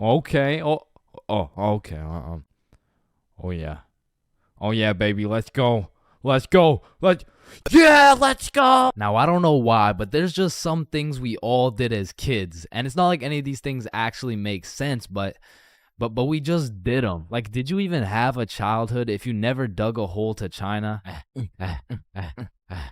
Okay. Okay. Oh yeah. Oh yeah, baby. Let's go. Let's go. Yeah, let's go. Now, I don't know why, but there's just some things we all did as kids, and it's not like any of these things actually make sense, but we just did them. Like, did you even have a childhood if you never dug a hole to China?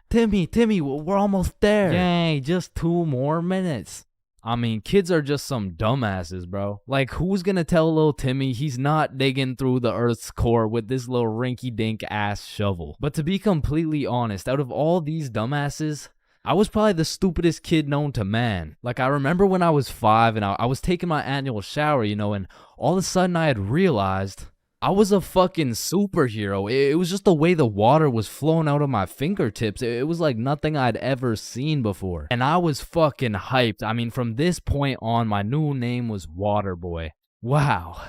Timmy, we're almost there. Yay, just 2 more minutes. I mean, kids are just some dumbasses, bro. Like, who's gonna tell little Timmy he's not digging through the Earth's core with this little rinky-dink ass shovel? But to be completely honest, out of all these dumbasses, I was probably the stupidest kid known to man. Like, I remember when I was 5 and I was taking my annual shower, and all of a sudden I had realized I was a fucking superhero. It was just the way the water was flowing out of my fingertips. It was like nothing I'd ever seen before. And I was fucking hyped. I mean, from this point on, my new name was Waterboy. Wow.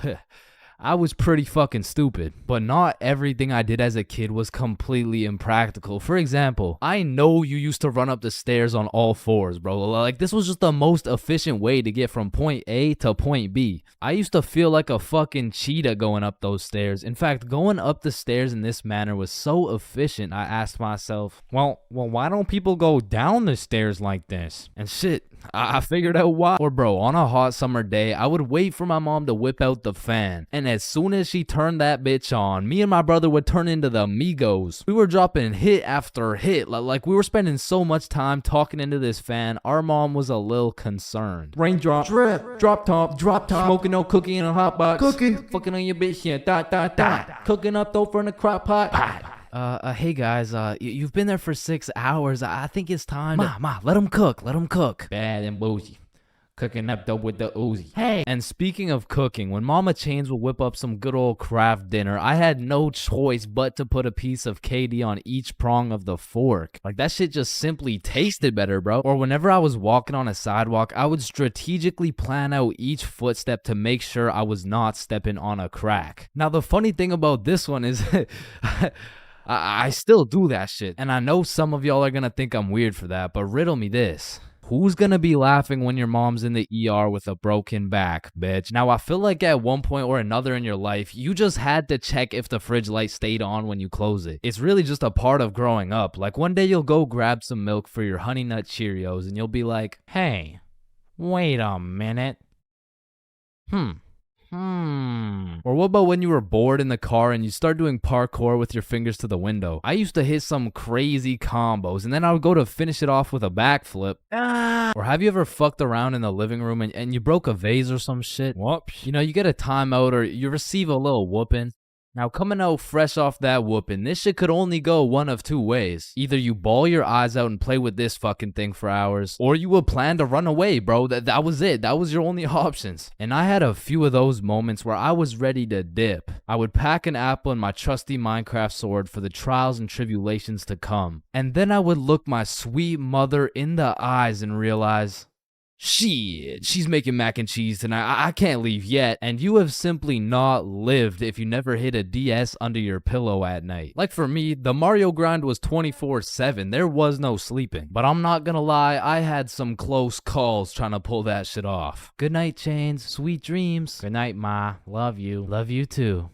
I was pretty fucking stupid, but not everything I did as a kid was completely impractical. For example, I know you used to run up the stairs on all fours, bro. Like, this was just the most efficient way to get from point A to point B. I used to feel like a fucking cheetah going up those stairs. In fact, going up the stairs in this manner was so efficient, I asked myself, well, why don't people go down the stairs like this? And shit, I figured out why. Or bro, on a hot summer day, I would wait for my mom to whip out the fan, and as soon as she turned that bitch on, me and my brother would turn into the Migos. We were dropping hit after hit, like we were spending so much time talking into this fan, our mom was a little concerned. Raindrop, drip, drop top, smoking no cookie in a hot box, fucking on your bitch, yeah, cooking up dope from the crock pot. Hey guys, you've been there for 6 hours. I think it's time. Ma, let them cook. Bad and bougie. Cooking up dope with the Uzi. Hey. And speaking of cooking, when Mama Chains would whip up some good old craft dinner, I had no choice but to put a piece of KD on each prong of the fork. Like, that shit just simply tasted better, bro. Or whenever I was walking on a sidewalk, I would strategically plan out each footstep to make sure I was not stepping on a crack. Now, the funny thing about this one is I still do that shit. And I know some of y'all are gonna think I'm weird for that, but riddle me this. Who's gonna be laughing when your mom's in the ER with a broken back, bitch? Now, I feel like at one point or another in your life, you just had to check if the fridge light stayed on when you close it. It's really just a part of growing up. Like, one day you'll go grab some milk for your Honey Nut Cheerios and you'll be like, hey, wait a minute. Or what about when you were bored in the car and you start doing parkour with your fingers to the window? I used to hit some crazy combos and then I would go to finish it off with a backflip. Or have you ever fucked around in the living room and you broke a vase or some shit? Whoops. You get a timeout or you receive a little whooping. Now, coming out fresh off that whooping, this shit could only go one of two ways. Either you bawl your eyes out and play with this fucking thing for hours, or you would plan to run away, bro. That was it. That was your only options. And I had a few of those moments where I was ready to dip. I would pack an apple and my trusty Minecraft sword for the trials and tribulations to come. And then I would look my sweet mother in the eyes and realize, shit, she's making mac and cheese tonight. I can't leave yet. And you have simply not lived if you never hid a DS under your pillow at night. Like for me, the Mario grind was 24/7. There was no sleeping. But I'm not gonna lie, I had some close calls trying to pull that shit off. Good night, Chains. Sweet dreams. Good night, Ma. Love you. Love you too.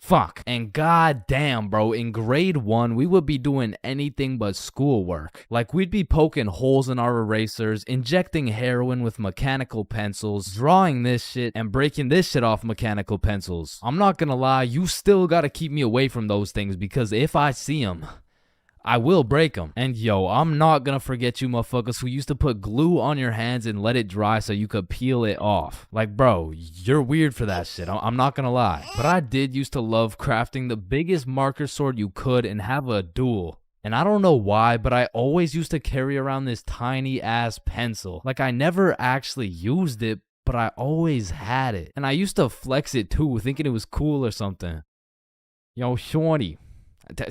Fuck. And goddamn, bro, in grade 1, we would be doing anything but schoolwork. Like, we'd be poking holes in our erasers, injecting heroin with mechanical pencils, drawing this shit, and breaking this shit off mechanical pencils. I'm not gonna lie, you still gotta keep me away from those things, because if I see them, I will break them. And yo, I'm not gonna forget you motherfuckers who used to put glue on your hands and let it dry so you could peel it off. Like, bro, you're weird for that shit. I'm not gonna lie. But I did used to love crafting the biggest marker sword you could and have a duel. And I don't know why, but I always used to carry around this tiny ass pencil. Like, I never actually used it, but I always had it. And I used to flex it too, thinking it was cool or something. Yo, shorty.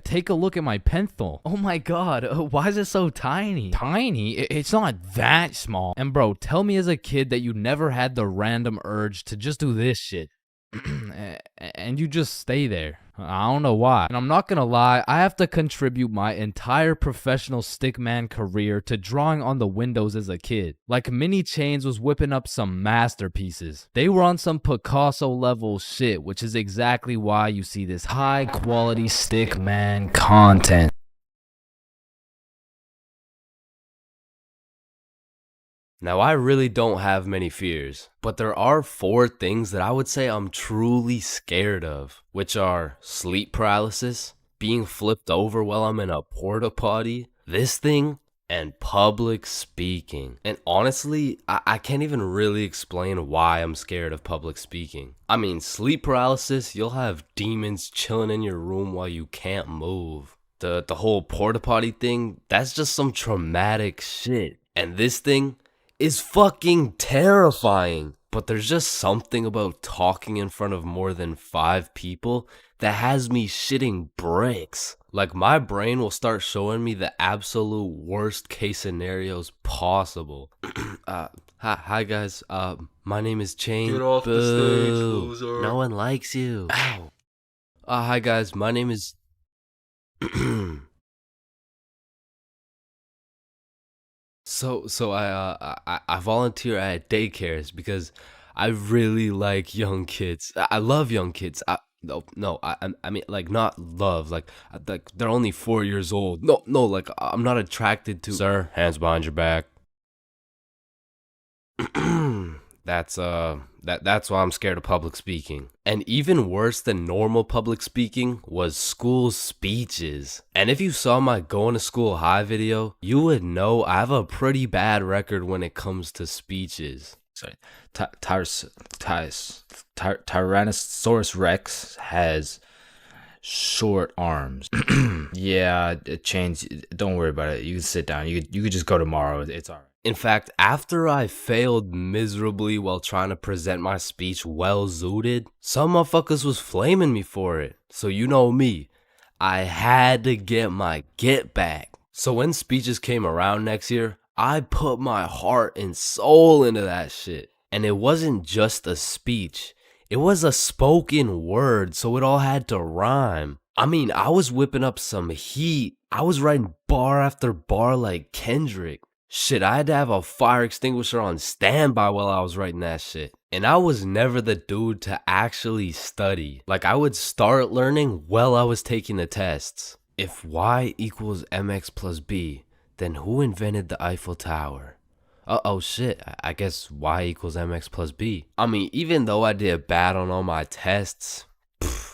Take a look at my pencil. Oh my god, why is it so tiny? Tiny? It's not that small. And bro, tell me as a kid that you never had the random urge to just do this shit. and you just stay there. I don't know why. And I'm not gonna lie, I have to contribute my entire professional stickman career to drawing on the windows as a kid. Like Mini Chains was whipping up some masterpieces. They were on some Picasso level shit, which is exactly why you see this high quality stickman content. Now, I really don't have many fears, but there are 4 things that I would say I'm truly scared of, which are sleep paralysis, being flipped over while I'm in a porta potty, this thing, and public speaking. And honestly, I can't even really explain why I'm scared of public speaking. I mean, sleep paralysis, you'll have demons chilling in your room while you can't move. The whole porta potty thing, that's just some traumatic shit. And this thing is fucking terrifying. But there's just something about talking in front of more than 5 people that has me shitting bricks. Like, my brain will start showing me the absolute worst case scenarios possible. Hi guys, my name is Chain. Get off the stage, loser. No one likes you. Ow. Hi guys, my name is So I volunteer at daycares because I really like young kids. I love young kids. I mean, like, not love, like they're only 4 years old. No, like, I'm not attracted to. Sir, hands behind your back. That's why I'm scared of public speaking. And even worse than normal public speaking was school speeches. And if you saw my going to school high video, you would know I have a pretty bad record when it comes to speeches. Sorry, Tyrannosaurus Rex has short arms. Yeah, Chains, don't worry about it. You can sit down. You could just go tomorrow. It's all right. In fact, after I failed miserably while trying to present my speech well zooted, some motherfuckers was flaming me for it. So you know me, I had to get my get back. So when speeches came around next year, I put my heart and soul into that shit. And it wasn't just a speech, it was a spoken word, so it all had to rhyme. I mean, I was whipping up some heat. I was writing bar after bar like Kendrick. Shit, I had to have a fire extinguisher on standby while I was writing that shit. And I was never the dude to actually study. Like, I would start learning while I was taking the tests. If y equals mx plus b, then who invented the Eiffel Tower? Oh shit, I guess y equals mx plus b. I mean, even though I did bad on all my tests,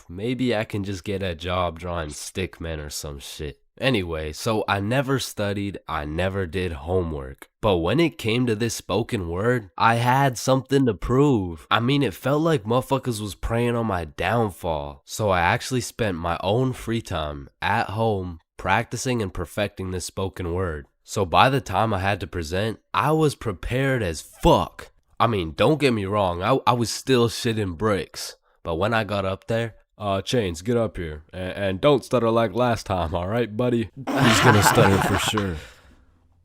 maybe I can just get a job drawing stickmen or some shit. Anyway, so I never studied, I never did homework. But when it came to this spoken word, I had something to prove. I mean, it felt like motherfuckers was preying on my downfall. So I actually spent my own free time at home practicing and perfecting this spoken word. So by the time I had to present, I was prepared as fuck. I mean, don't get me wrong, I was still shitting bricks. But when I got up there, Chains, get up here. And don't stutter like last time, alright, buddy? He's gonna stutter for sure.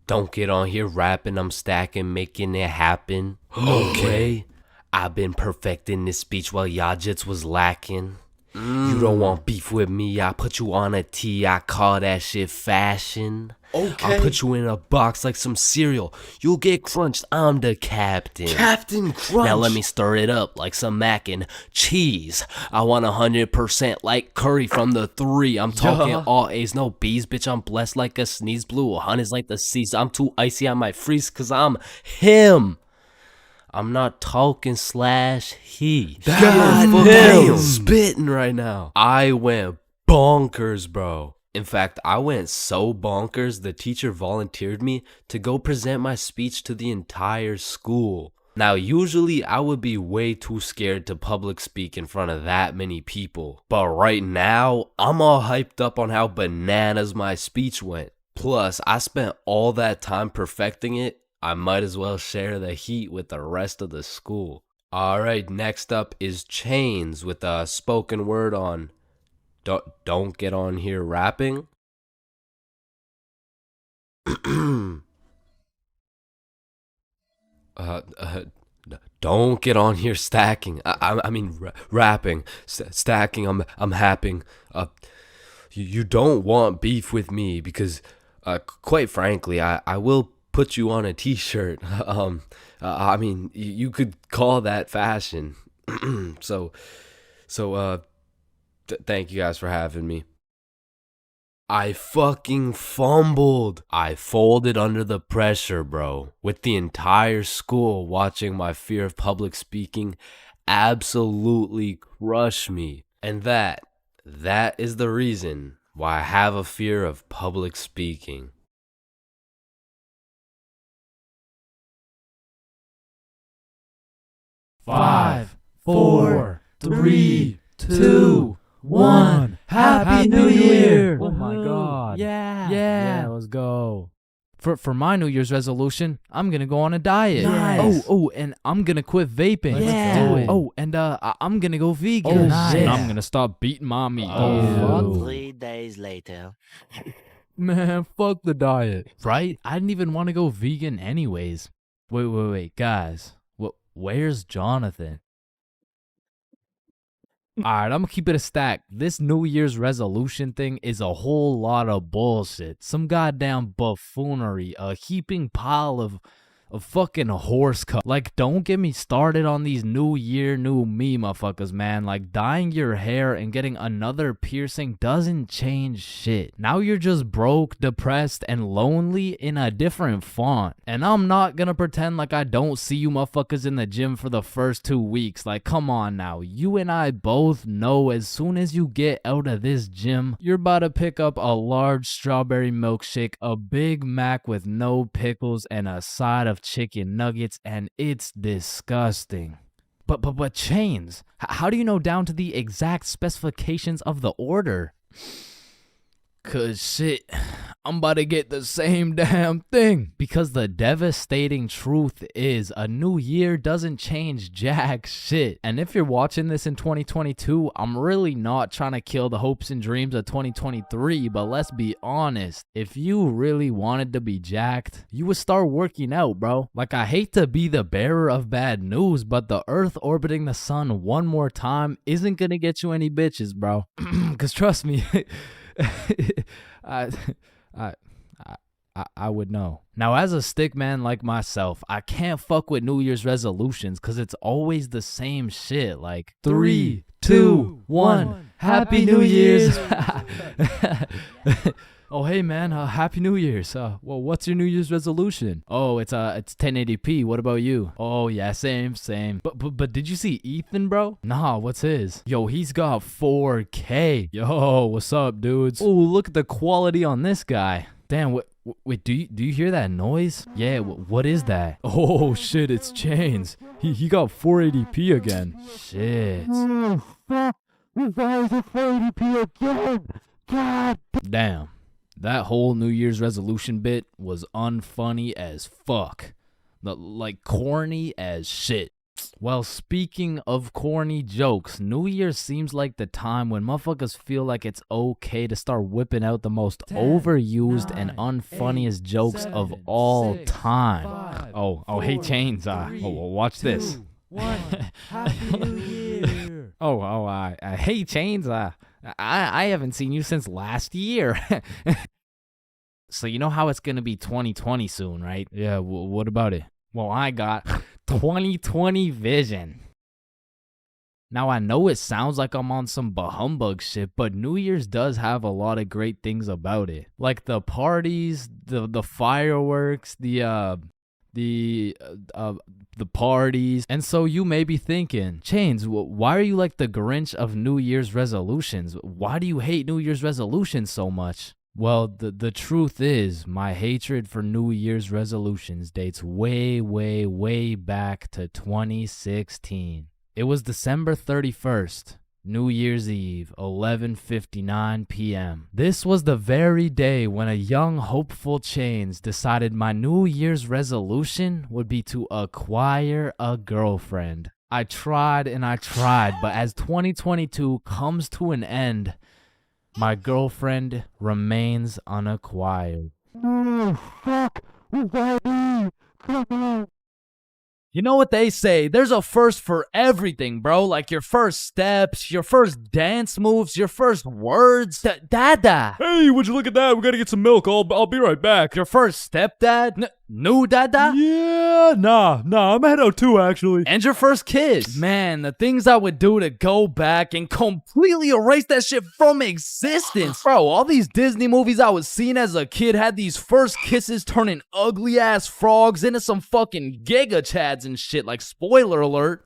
Don't get on here rapping, I'm stacking, making it happen. Okay? I've been perfecting this speech while y'all jits was lacking. You don't want beef with me, I put you on a tee, I call that shit fashion. Okay. I'll put you in a box like some cereal. You'll get crunched, I'm the captain. Captain Crunch. Now let me stir it up like some mac and cheese. I want 100% like curry from the 3. I'm talking all A's, no B's. Bitch, I'm blessed like a sneeze. Blue honey's like the seas. I'm too icy, I might freeze cause I'm him. I'm not talking slash he. God Damn, spitting right now. I went bonkers, bro. In fact, I went so bonkers, the teacher volunteered me to go present my speech to the entire school. Now, usually I would be way too scared to public speak in front of that many people. But right now, I'm all hyped up on how bananas my speech went. Plus, I spent all that time perfecting it. I might as well share the heat with the rest of the school. Alright, next up is Chains with a spoken word on Don't get on here rapping. Don't get on here stacking. I mean rapping. Stacking. I'm happing. You don't want beef with me because, quite frankly, I will put you on a t-shirt. I mean, you could call that fashion. So, thank you guys for having me. I fucking fumbled. I folded under the pressure, bro. With the entire school watching my fear of public speaking absolutely crush me. And that is the reason why I have a fear of public speaking. Five, four, three, two, one. Happy New Year! Oh my God! Yeah, let's go. For my New Year's resolution, I'm gonna go on a diet. Nice. Oh, and I'm gonna quit vaping. Yeah. Let's do it. Oh, and I'm gonna go vegan. Oh, nice. And I'm gonna stop beating my meat. Oh. 3 days later. Man, fuck the diet. Right? I didn't even want to go vegan anyways. Wait, guys. Where's Jonathan? Alright, I'm gonna keep it a stack. This New Year's resolution thing is a whole lot of bullshit. Some goddamn buffoonery. A heaping pile of fucking horse cut. Like, don't get me started on these New Year, new me motherfuckers, man. Like, dyeing your hair and getting another piercing doesn't change shit. Now you're just broke, depressed, and lonely in a different font. And I'm not gonna pretend like I don't see you motherfuckers in the gym for the first 2 weeks. Like, come on now. You and I both know as soon as you get out of this gym, you're about to pick up a large strawberry milkshake, a Big Mac with no pickles, and a side of chicken nuggets, and it's disgusting. But Chains, how do you know down to the exact specifications of the order? 'Cause shit, I'm about to get the same damn thing. Because the devastating truth is a new year doesn't change jack shit. And if you're watching this in 2022, I'm really not trying to kill the hopes and dreams of 2023, but let's be honest. If you really wanted to be jacked, you would start working out, bro. Like, I hate to be the bearer of bad news, but the Earth orbiting the sun one more time isn't gonna get you any bitches, bro. 'Cause trust me, I would know. Now, as a stick man like myself, I can't fuck with New Year's resolutions because it's always the same shit. Like 3, 2, 1, Happy New Year's. Oh, hey man, Happy New Year's. Well, what's your New Year's resolution? Oh, it's 1080p. What about you? Oh yeah, same. But did you see Ethan, bro? Nah, what's his? Yo, he's got 4K. Yo, what's up, dudes? Oh, look at the quality on this guy. Damn, wait, do you hear that noise? Yeah, what is that? Oh shit, it's Chains. He got 480p again. Shit. Oh, fuck. We got 480p again. God. Damn. That whole New Year's resolution bit was unfunny as fuck. Like corny as shit. Well, speaking of corny jokes, New Year's seems like the time when motherfuckers feel like it's okay to start whipping out the most overused and unfunniest jokes of all time. Oh, hey Chains, watch this. 1. Happy New Year. Hey Chains, I haven't seen you since last year. So you know how it's gonna be 2020 soon, right? Yeah, what about it? Well, I got 2020 vision. Now, I know it sounds like I'm on some humbug shit, but New Year's does have a lot of great things about it. Like the parties, the fireworks, the parties. And so you may be thinking, Chains, why are you like the Grinch of New Year's resolutions? Why do you hate New Year's resolutions so much? Well, the truth is, my hatred for New Year's resolutions dates way back to 2016. It was December 31st, New Year's Eve, 11:59 p.m. This was the very day when a young, hopeful Chains decided my New Year's resolution would be to acquire a girlfriend. I tried, but as 2022 comes to an end, my girlfriend remains unacquired. Oh, fuck. Come on. You know what they say, there's a first for everything, bro. Like your first steps, your first dance moves, your first words. Dada. Hey, would you look at that? We gotta get some milk. I'll be right back. Your first stepdad. New dada. Yeah, nah, I'm head out too, actually. And your first kiss. Man, the things I would do to go back and completely erase that shit from existence. Bro, all these Disney movies I was seeing as a kid had these first kisses turning ugly ass frogs into some fucking giga chads and shit. Like, spoiler alert.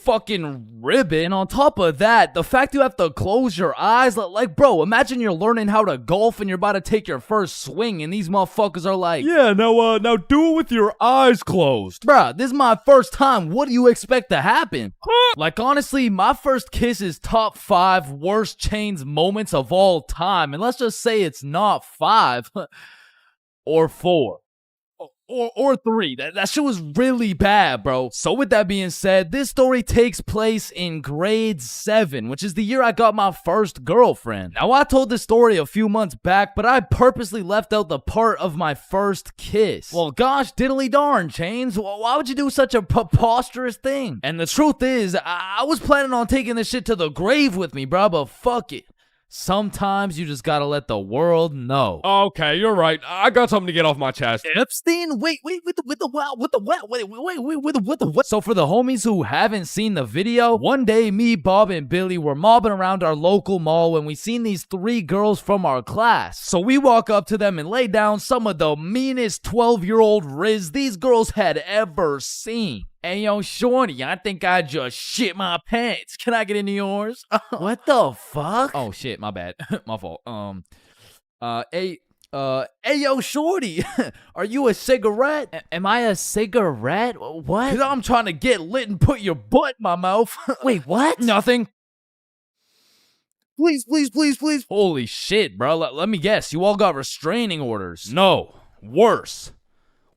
Fucking ribbon. And on top of that, the fact you have to close your eyes, like, bro, imagine you're learning how to golf and you're about to take your first swing and these motherfuckers are like, yeah, now do it with your eyes closed. bruh, this is my first time. What do you expect to happen? Like, honestly, my first kiss is top 5 worst Chains moments of all time. And let's just say it's not 5 or 4. Or 3. That shit was really bad, bro. So with that being said, this story takes place in grade 7, which is the year I got my first girlfriend. Now, I told this story a few months back, but I purposely left out the part of my first kiss. Well, gosh diddly darn, Chains. Why would you do such a preposterous thing? And the truth is, I was planning on taking this shit to the grave with me, bro, but fuck it. Sometimes you just gotta let the world know. Okay, you're right. I got something to get off my chest. Epstein? Wait, with the what? So for the homies who haven't seen the video, one day me, Bob, and Billy were mobbing around our local mall when we seen these 3 girls from our class. So we walk up to them and lay down some of the meanest 12-year-old riz these girls had ever seen. Hey, yo, shorty, I think I just shit my pants. Can I get into yours? What the fuck? Oh, shit, my bad. My fault. Hey, yo, shorty, are you a cigarette? Am I a cigarette? What? Cause I'm trying to get lit and put your butt in my mouth. Wait, what? Nothing. Please. Holy shit, bro. Let me guess. You all got restraining orders. No. Worse.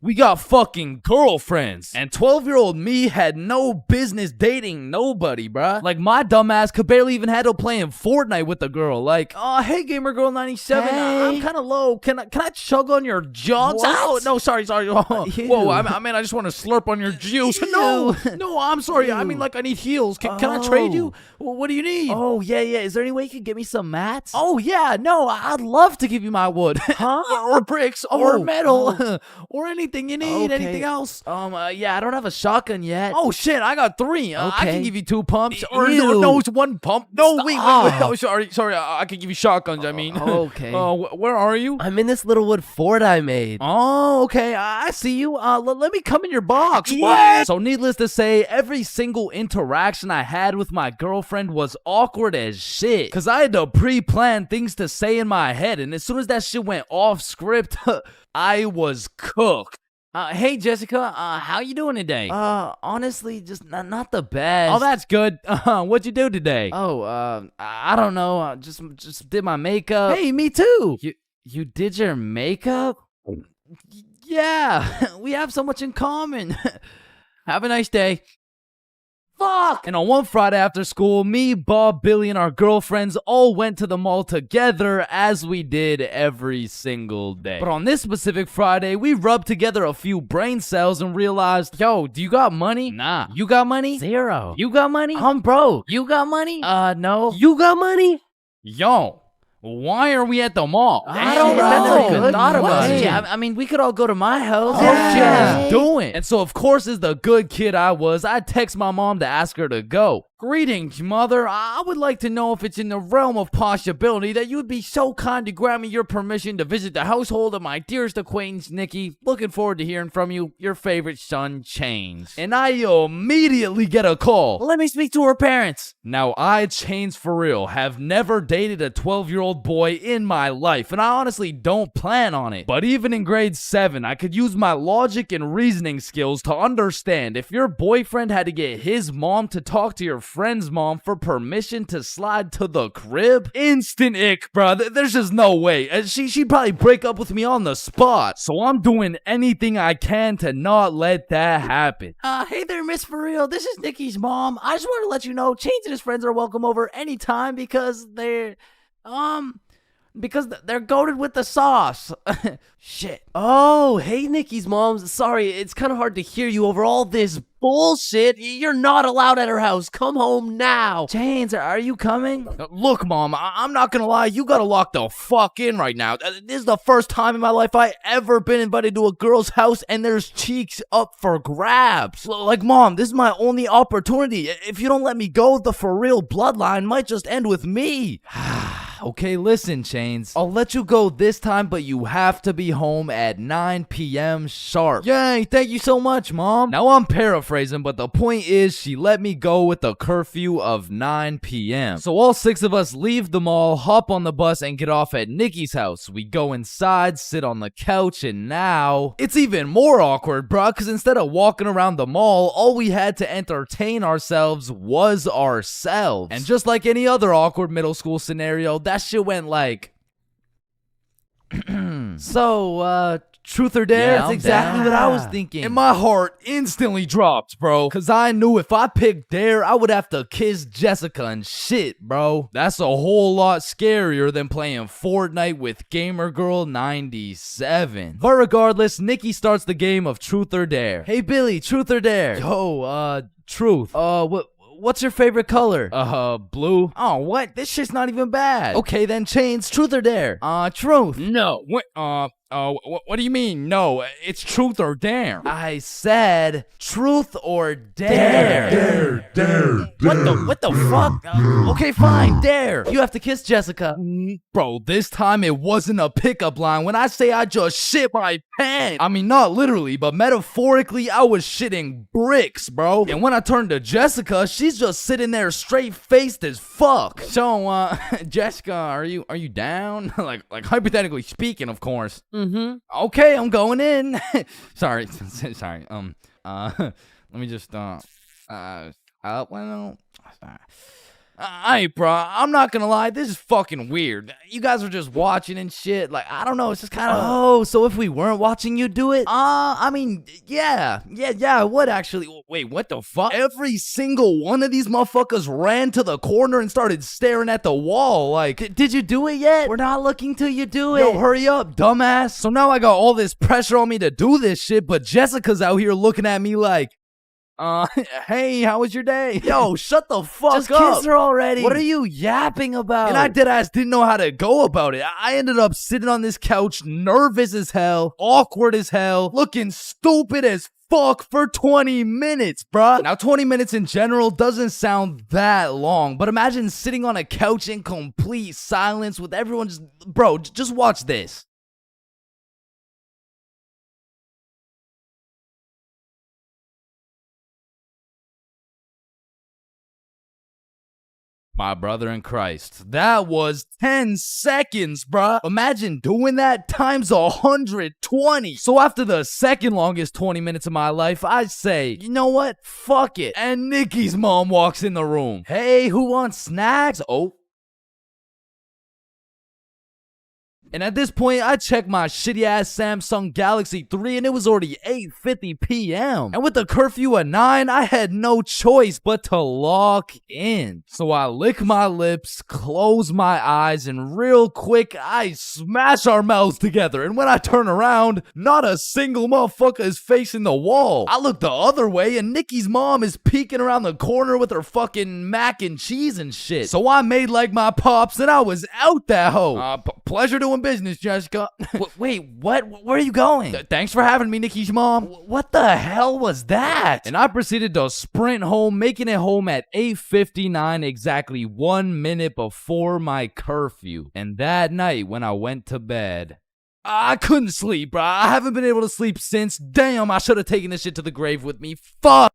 We got fucking girlfriends. And 12-year-old me had no business dating nobody, bruh. Like, my dumbass could barely even handle playing Fortnite with a girl. Like, oh, hey, Gamer Girl 97, I'm Hey. kind of low. Can I chug on your jugs? What? Oh, no, sorry. Oh, Ew. whoa, I mean, I just want to slurp on your juice. No, I'm sorry. I mean, like, I need heels. Can I trade you? What do you need? Oh, yeah. Is there any way you could get me some mats? Oh, yeah, no, I'd love to give you my wood. Huh? or bricks, or Oh, metal, or anything you need. Okay. Anything else? Yeah, I don't have a shotgun yet. Oh, shit, I got 3. I can Okay. give you 2 pumps. Ew. Or no, it's 1 pump. No, wait. Stop. Oh, sorry, I can give you shotguns, I mean. Okay. Where are you? I'm in this little wood fort I made. Oh, okay, I see you. Let me come in your box. Yeah. So needless to say, every single interaction I had with my girlfriend was awkward as shit. Cause I had to pre-plan things to say in my head, and as soon as that shit went off script, I was cooked. Hey Jessica, how you doing today? Honestly, just not the best. Oh, that's good. What'd you do today? Oh, I don't know. I just did my makeup. Hey, me too. You did your makeup? Yeah, we have so much in common. Have a nice day. Fuck! And on one Friday after school, me, Bob, Billy, and our girlfriends all went to the mall together as we did every single day. But on this specific Friday, we rubbed together a few brain cells and realized, yo, do you got money? Nah. You got money? 0. You got money? I'm broke. You got money? No. You got money? Yo, why are we at the mall? I don't Damn, know. that's a good Thought about question. it. I mean, we could all go to my house. Oh, Yeah. shit, let's do it. And so, of course, as the good kid I was, I text my mom to ask her to go. Greetings, mother. I would like to know if it's in the realm of possibility that you would be so kind to grant me your permission to visit the household of my dearest acquaintance, Nikki. Looking forward to hearing from you. Your favorite son, Chains. And I immediately get a call. Let me speak to her parents. Now, I, Chains for real, have never dated a 12-year-old boy in my life, and I honestly don't plan on it. But even in grade 7, I could use my logic and reasoning skills to understand if your boyfriend had to get his mom to talk to your friend's mom for permission to slide to the crib, instant ick, bro. There's just no way. She'd probably break up with me on the spot. So I'm doing anything I can to not let that happen. Hey there, Miss For Real. This is Nikki's mom. I just want to let you know Chains and his friends are welcome over anytime because they're Because they're goated with the sauce. Shit. Oh, hey, Nikki's mom. Sorry, it's kind of hard to hear you over all this bullshit. You're not allowed at her house. Come home now. Chains, are you coming? Look, Mom, I'm not gonna lie, you gotta lock the fuck in right now. This is the first time in my life I ever been invited to a girl's house and there's cheeks up for grabs. Like, Mom, this is my only opportunity. If you don't let me go, the for real bloodline might just end with me. Okay, listen, Chains. I'll let you go this time, but you have to be home at 9 p.m. sharp. Yay, thank you so much, Mom. Now, I'm paraphrasing, but the point is she let me go with a curfew of 9 p.m. So all 6 of us leave the mall, hop on the bus, and get off at Nikki's house. We go inside, sit on the couch, and now it's even more awkward, bruh, because instead of walking around the mall, all we had to entertain ourselves was ourselves. And just like any other awkward middle school scenario, that shit went like... So, truth or dare? Yeah, That's I'm exactly down. what I was thinking. And my heart instantly dropped, bro. Cause I knew if I picked Dare, I would have to kiss Jessica and shit, bro. That's a whole lot scarier than playing Fortnite with Gamer Girl 97. But regardless, Nikki starts the game of Truth or Dare. Hey, Billy, truth or dare? Yo, Truth. What's your favorite color? Blue. Oh, what? This shit's not even bad. Okay, then Chains, truth or dare? Truth. No. What do you mean? No, it's truth or dare. I said truth or dare. Dare. What the fuck? Okay, fine, dare. You have to kiss Jessica. Bro, this time it wasn't a pickup line. When I say I just shit my pants, I mean not literally, but metaphorically, I was shitting bricks, bro. And when I turned to Jessica, she's just sitting there straight-faced as fuck. So, Jessica, are you down? like hypothetically speaking, of course. Mm-hmm. Okay, I'm going in. sorry. Let me just, Hey, bro, I'm not gonna lie, this is fucking weird. You guys are just watching and shit. Like, I don't know, it's just kind of... Oh, so if we weren't watching you do it? I mean, yeah, I would actually. Wait, what the fuck? Every single one of these motherfuckers ran to the corner and started staring at the wall like, Did you do it yet? We're not looking till you do it. yo, hurry up, dumbass. So now I got all this pressure on me to do this shit, but Jessica's out here looking at me like, hey, how was your day? Yo, shut the fuck Just up. kiss her already. What are you yapping about? And Oh. I deadass didn't know how to go about it. I ended up sitting on this couch, nervous as hell, awkward as hell, looking stupid as fuck for 20 minutes, bruh. Now, 20 minutes in general doesn't sound that long, but imagine sitting on a couch in complete silence with everyone just... Bro, just watch this. My brother in Christ, that was 10 seconds, bruh. Imagine doing that times 120. So after the second longest 20 minutes of my life, I say, you know what? Fuck it. And Nikki's mom walks in the room. Hey, who wants snacks? Oh. And at this point, I checked my shitty-ass Samsung Galaxy 3 and it was already 8:50 p.m. And with the curfew at 9, I had no choice but to lock in. So I lick my lips, close my eyes, and real quick, I smash our mouths together. And when I turn around, not a single motherfucker is facing the wall. I look the other way and Nikki's mom is peeking around the corner with her fucking mac and cheese and shit. So I made like my pops and I was out that hoe. Pleasure doing business, Jessica. Wait, what? Where are you going? Thanks for having me, Nikki's mom. What the hell was that? And I proceeded to sprint home, making it home at 8:59, exactly 1 minute before my curfew. And that night, when I went to bed, I couldn't sleep, bro. I haven't been able to sleep since. Damn, I should have taken this shit to the grave with me. Fuck.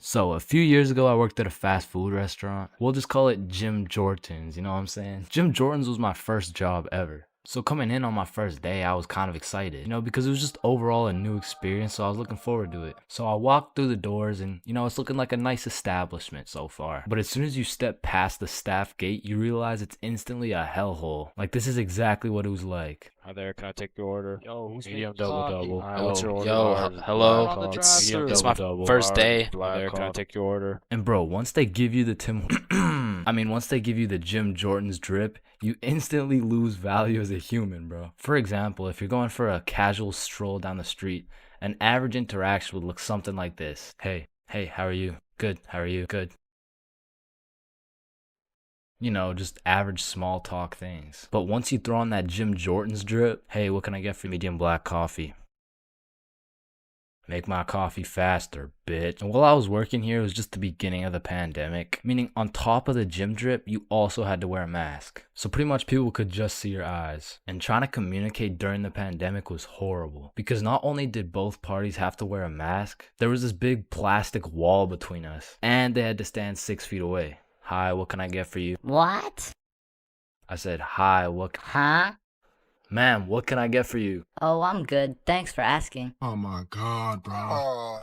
So, a few years ago, I worked at a fast food restaurant. We'll just call it Jim Jordan's, you know what I'm saying? Jim Jordan's was my first job ever. So coming in on my first day, I was kind of excited, because it was just overall a new experience, so I was looking forward to it. So I walked through the doors and, it's looking like a nice establishment so far. But as soon as you step past the staff gate, you realize it's instantly a hellhole. Like, this is exactly what it was like. Hi there, can I take your order? Yo, who's Medium making double coffee? double. Hi, What's your order? yo, Large, hello? black coffee. Medium It's my double double. first Large, day. black Hi there, coffee. can I take your order? And bro, once they give you the once they give you the Jim Jordan's drip, you instantly lose value as a human, bro. For example, if you're going for a casual stroll down the street, an average interaction would look something like this. Hey, how are you? Good, how are you? Good. Just average small talk things. But once you throw on that Jim Jordan's drip, hey, what can I get for medium black coffee? Make my coffee faster, bitch. And while I was working here, it was just the beginning of the pandemic. Meaning, on top of the gym drip, you also had to wear a mask. So pretty much people could just see your eyes. And trying to communicate during the pandemic was horrible. Because not only did both parties have to wear a mask, there was this big plastic wall between us. And they had to stand 6 feet away. Hi, what can I get for you? What? I said, hi, Huh? Ma'am, what can I get for you? Oh, I'm good. Thanks for asking. Oh my god, bro.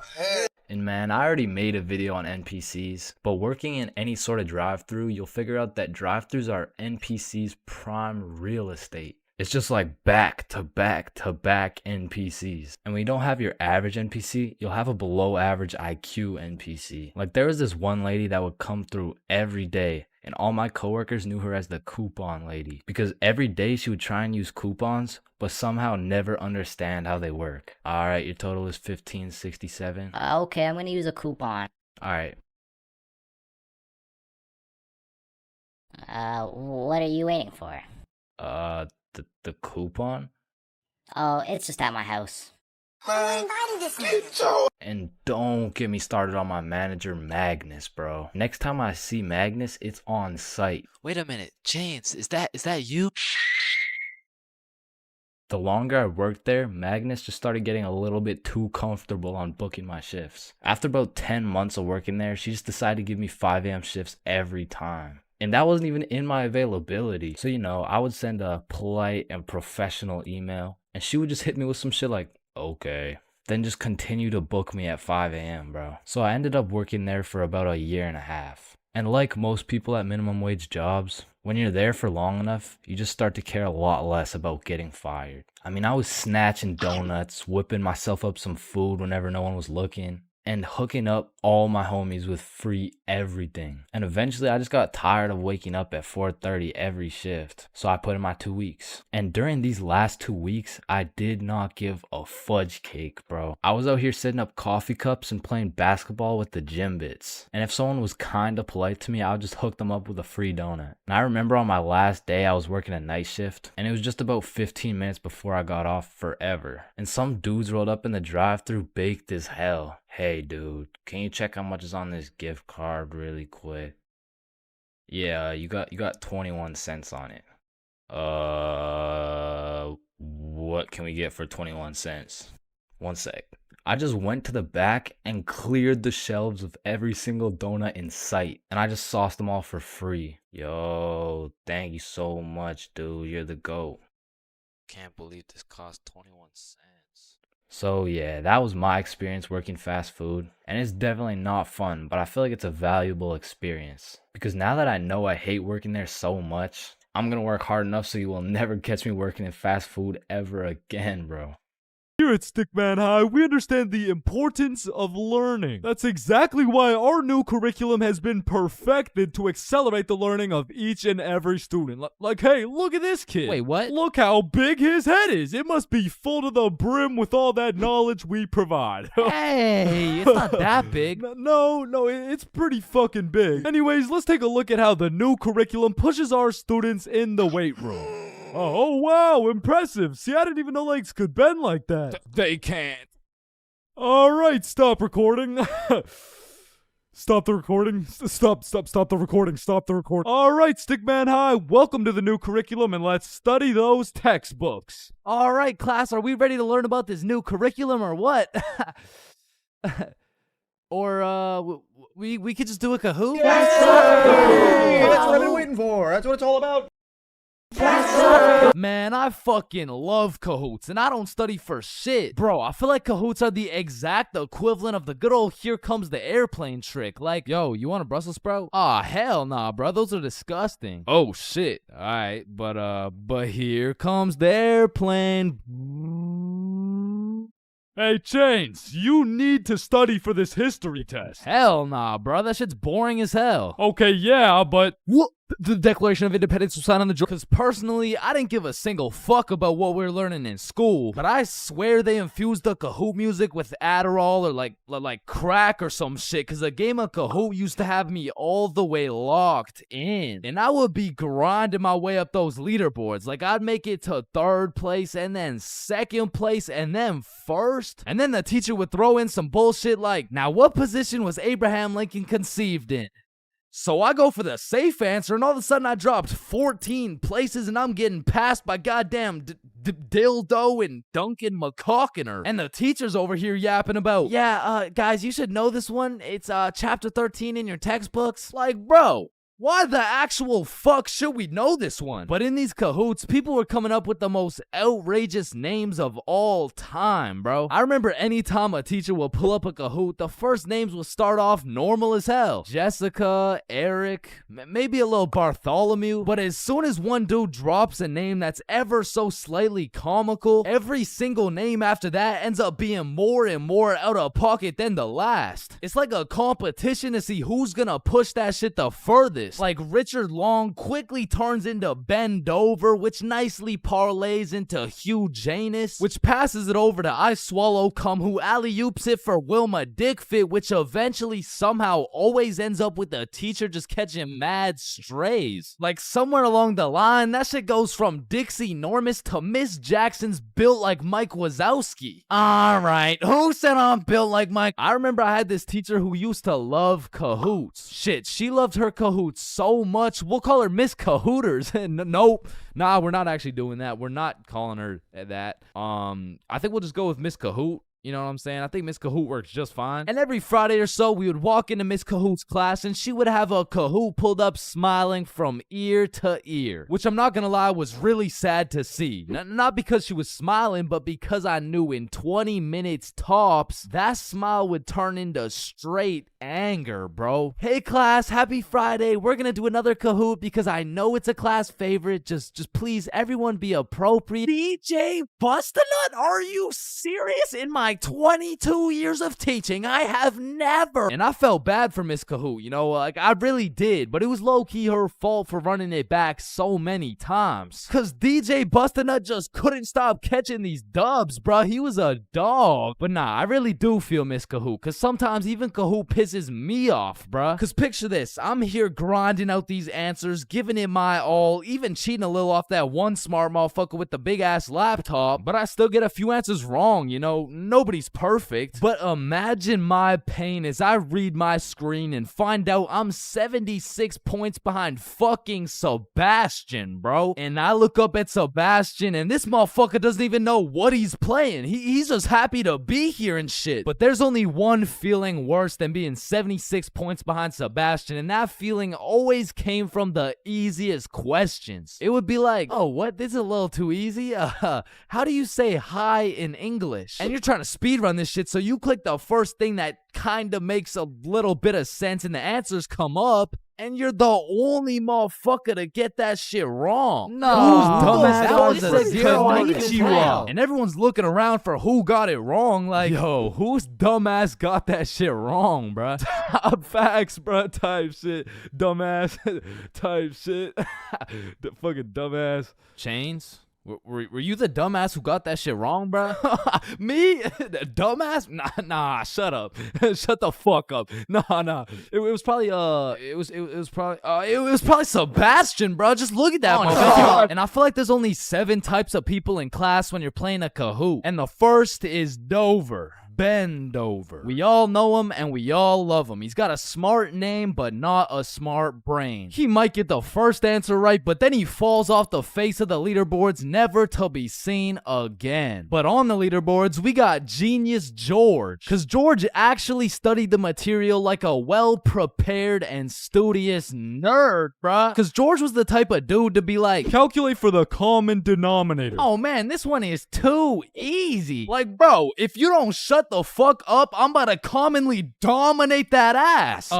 And man, I already made a video on NPCs, but working in any sort of drive-thru, you'll figure out that drive-thrus are NPCs' prime real estate. It's just like back to back to back NPCs. And when you don't have your average NPC, you'll have a below average IQ NPC. Like, there was this one lady that would come through every day, and all my coworkers knew her as the coupon lady, because every day she would try and use coupons, but somehow never understand how they work. Alright, your total is $15.67. Okay, I'm gonna use a coupon. Alright. What are you waiting for? The coupon? Oh, it's just at my house. And don't get me started on my manager, Magnus, bro. Next time I see Magnus, it's on site. Wait a minute, Chains, is that you? The longer I worked there, Magnus just started getting a little bit too comfortable on booking my shifts. After about 10 months of working there, she just decided to give me 5 a.m. shifts every time. And that wasn't even in my availability. So, I would send a polite and professional email, and she would just hit me with some shit like, okay. Then just continue to book me at 5 a.m., bro. So I ended up working there for about a year and a half. And like most people at minimum wage jobs, when you're there for long enough, you just start to care a lot less about getting fired. I mean, I was snatching donuts, whipping myself up some food whenever no one was looking, and hooking up all my homies with free everything. And eventually I just got tired of waking up at 4:30 every shift. So I put in my 2 weeks. And during these last 2 weeks, I did not give a fudge cake, bro. I was out here setting up coffee cups and playing basketball with the gym bits. And if someone was kinda polite to me, I would just hook them up with a free donut. And I remember on my last day, I was working a night shift, and it was just about 15 minutes before I got off forever. And some dudes rolled up in the drive-thru baked as hell. Hey dude, can you check how much is on this gift card really quick? Yeah, you got 21 cents on it. What can we get for 21 cents? One sec. I just went to the back and cleared the shelves of every single donut in sight, and I just sauced them all for free. Yo, thank you so much, dude. You're the GOAT. Can't believe this cost 21 cents. So yeah, that was my experience working fast food, and it's definitely not fun, but I feel like it's a valuable experience. Because now that I know I hate working there so much, I'm gonna work hard enough so you will never catch me working in fast food ever again, bro. Here at Stickman High, we understand the importance of learning. That's exactly why our new curriculum has been perfected to accelerate the learning of each and every student. Like, hey, look at this kid. Wait, what? Look how big his head is. It must be full to the brim with all that knowledge we provide. Hey, it's not that big. No, it's pretty fucking big. Anyways, let's take a look at how the new curriculum pushes our students in the weight room. Oh, wow, impressive. See, I didn't even know legs could bend like that. They can't. All right, stop recording. Stop the recording. Stop the recording. Stop the recording. All right, Stickman High, welcome to the new curriculum, and let's study those textbooks. All right, class, are we ready to learn about this new curriculum or what? Or we could just do a Kahoot? Yes, sir! That's what I've been waiting for. That's what it's all about. Yes, sir! Man, I fucking love Kahoots, and I don't study for shit. Bro, I feel like Kahoots are the exact equivalent of the good old here comes the airplane trick. Like, yo, you want a Brussels sprout? Aw, hell nah, bro. Those are disgusting. Oh, shit. Alright, but here comes the airplane. Hey, Chains, you need to study for this history test. Hell nah, bro. That shit's boring as hell. Okay, yeah, but What? The Declaration of Independence was signed on the Georgia. Because personally, I didn't give a single fuck about what we were learning in school. But I swear they infused the Kahoot music with Adderall or like crack or some shit. Because a game of Kahoot used to have me all the way locked in. And I would be grinding my way up those leaderboards. Like I'd make it to 3rd place and then 2nd place and then 1st. And then the teacher would throw in some bullshit like, now what position was Abraham Lincoln conceived in? So I go for the safe answer, and all of a sudden I dropped 14 places, and I'm getting passed by goddamn Dildo and Duncan McCawkiner. And the teacher's over here yapping about, yeah, guys, you should know this one. It's chapter 13 in your textbooks. Like, bro, why the actual fuck should we know this one? But in these Kahoots, people were coming up with the most outrageous names of all time, bro. I remember anytime a teacher will pull up a Kahoot, the first names will start off normal as hell. Jessica, Eric, maybe a little Bartholomew. But as soon as one dude drops a name that's ever so slightly comical, every single name after that ends up being more and more out of pocket than the last. It's like a competition to see who's gonna push that shit the furthest. Like Richard Long quickly turns into Ben Dover, which nicely parlays into Hugh Janus, which passes it over to I Swallow Cum, who alley-oops it for Wilma Dickfit, which eventually somehow always ends up with the teacher just catching mad strays. Like somewhere along the line, that shit goes from Dixie Normus to Miss Jackson's built like Mike Wazowski. Alright, who said I'm built like Mike? I remember I had this teacher who used to love Kahoots. Shit, she loved her Kahoots so much, we'll call her Miss Cahooters. Nope. Nah, we're not actually doing that. We're not calling her that. I think we'll just go with Miss Kahoot. You know what I'm saying? I think Miss Kahoot works just fine. And every Friday or so, we would walk into Miss Kahoot's class, and she would have a Kahoot pulled up smiling from ear to ear. Which I'm not gonna lie, was really sad to see. Not because she was smiling, but because I knew in 20 minutes tops, that smile would turn into straight anger, bro. Hey class, happy Friday. We're gonna do another Kahoot because I know it's a class favorite. Just please, everyone be appropriate. DJ Bustanut, are you serious? In my 22 years of teaching, I have never. And I felt bad for Miss Kahoot, you know, like I really did, but it was low-key her fault for running it back so many times. Cause DJ Bustanut just couldn't stop catching these dubs, bro. He was a dog. But nah, I really do feel Miss Kahoot, cause sometimes even Kahoot pisses me off, bruh. Cause picture this, I'm here grinding out these answers, giving it my all, even cheating a little off that one smart motherfucker with the big ass laptop, but I still get a few answers wrong, you know, nobody's perfect. But imagine my pain as I read my screen and find out I'm 76 points behind fucking Sebastian, bro. And I look up at Sebastian and this motherfucker doesn't even know what he's playing. He's just happy to be here and shit. But there's only one feeling worse than being 76 points behind Sebastian, and that feeling always came from the easiest questions. It would be like, oh, what? This is a little too easy? How do you say hi in English? And you're trying to speedrun this shit, so you click the first thing that kind of makes a little bit of sense and the answers come up, and you're the only motherfucker to get that shit wrong. No, dumbass was a Konnichiwa. And everyone's looking around for who got it wrong. Like, yo, whose dumbass got that shit wrong, bruh? Top facts, bruh, type shit. Dumbass type shit. The fucking dumbass. Chains? Were you the dumbass who got that shit wrong, bro? Me? Dumbass? Nah, shut up. Shut the fuck up. Nah. It was probably it was probably Sebastian, bro. Just look at that motherfucker. And I feel like there's only 7 types of people in class when you're playing a Kahoot. And the first is Dover. Bend over. We all know him and we all love him. He's got a smart name, but not a smart brain. He might get the first answer right, but then he falls off the face of the leaderboards, never to be seen again. But on the leaderboards, we got Genius George. Cause George actually studied the material like a well-prepared and studious nerd, bruh. Cause George was the type of dude to be like, Calculate for the common denominator. oh man, this one is too easy. Like, bro, if you don't shut the fuck up, I'm about to commonly dominate that ass.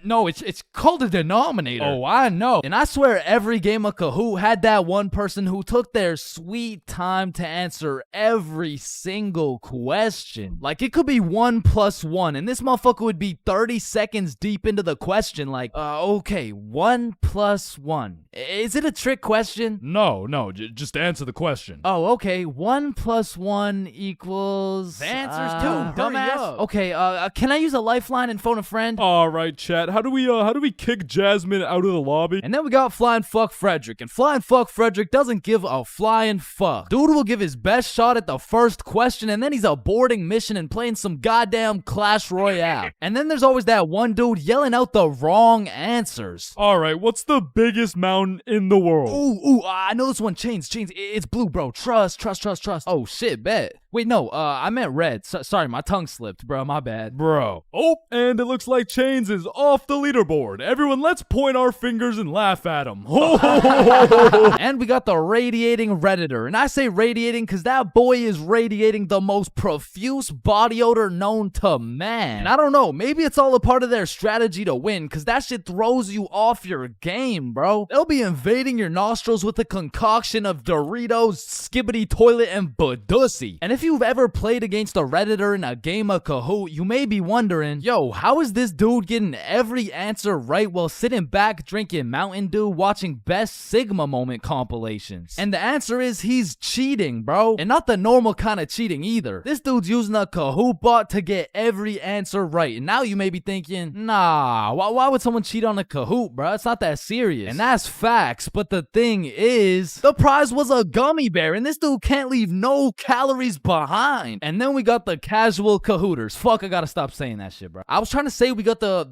No, it's called a denominator. Oh, I know. And I swear every game of Kahoot had that one person who took their sweet time to answer every single question. Like, it could be 1 + 1, and this motherfucker would be 30 seconds deep into the question, like, okay, 1 + 1. Is it a trick question? No, just answer the question. Oh, okay. 1 + 1 equals. The answer's 2, hurry dumbass. up. Okay, can I use a lifeline and phone a friend? All right, chat. How do we kick Jasmine out of the lobby? And then we got Flying Fuck Frederick. And Flying Fuck Frederick doesn't give a flying fuck. Dude will give his best shot at the first question, and then he's aborting mission and playing some goddamn Clash Royale. And then there's always that one dude yelling out the wrong answers. All right, what's the biggest mountain in the world? Ooh, I know this one. Chains. It's blue, bro. Trust. Oh, shit, bet. Wait, no, I meant red. Sorry, my tongue slipped, bro. My bad. Bro. Oh, and it looks like Chains is off the leaderboard. Everyone, let's point our fingers and laugh at him. And we got the radiating Redditor. And I say radiating because that boy is radiating the most profuse body odor known to man. And I don't know, maybe it's all a part of their strategy to win because that shit throws you off your game, bro. They'll be invading your nostrils with a concoction of Doritos, Skibbity Toilet, and Badussy. And if you've ever played against a Redditor in a game of Kahoot, you may be wondering, yo, how is this dude getting every answer right while sitting back drinking Mountain Dew watching Best Sigma Moment compilations? And the answer is he's cheating, bro. And not the normal kind of cheating either. This dude's using a Kahoot bot to get every answer right. And now you may be thinking, nah, why would someone cheat on a Kahoot, bro? It's not that serious. And that's facts, but the thing is, the prize was a gummy bear, and this dude can't leave no calories behind. And then we got the casual Kahooters. Fuck, I gotta stop saying that shit, bro. I was trying to say we got the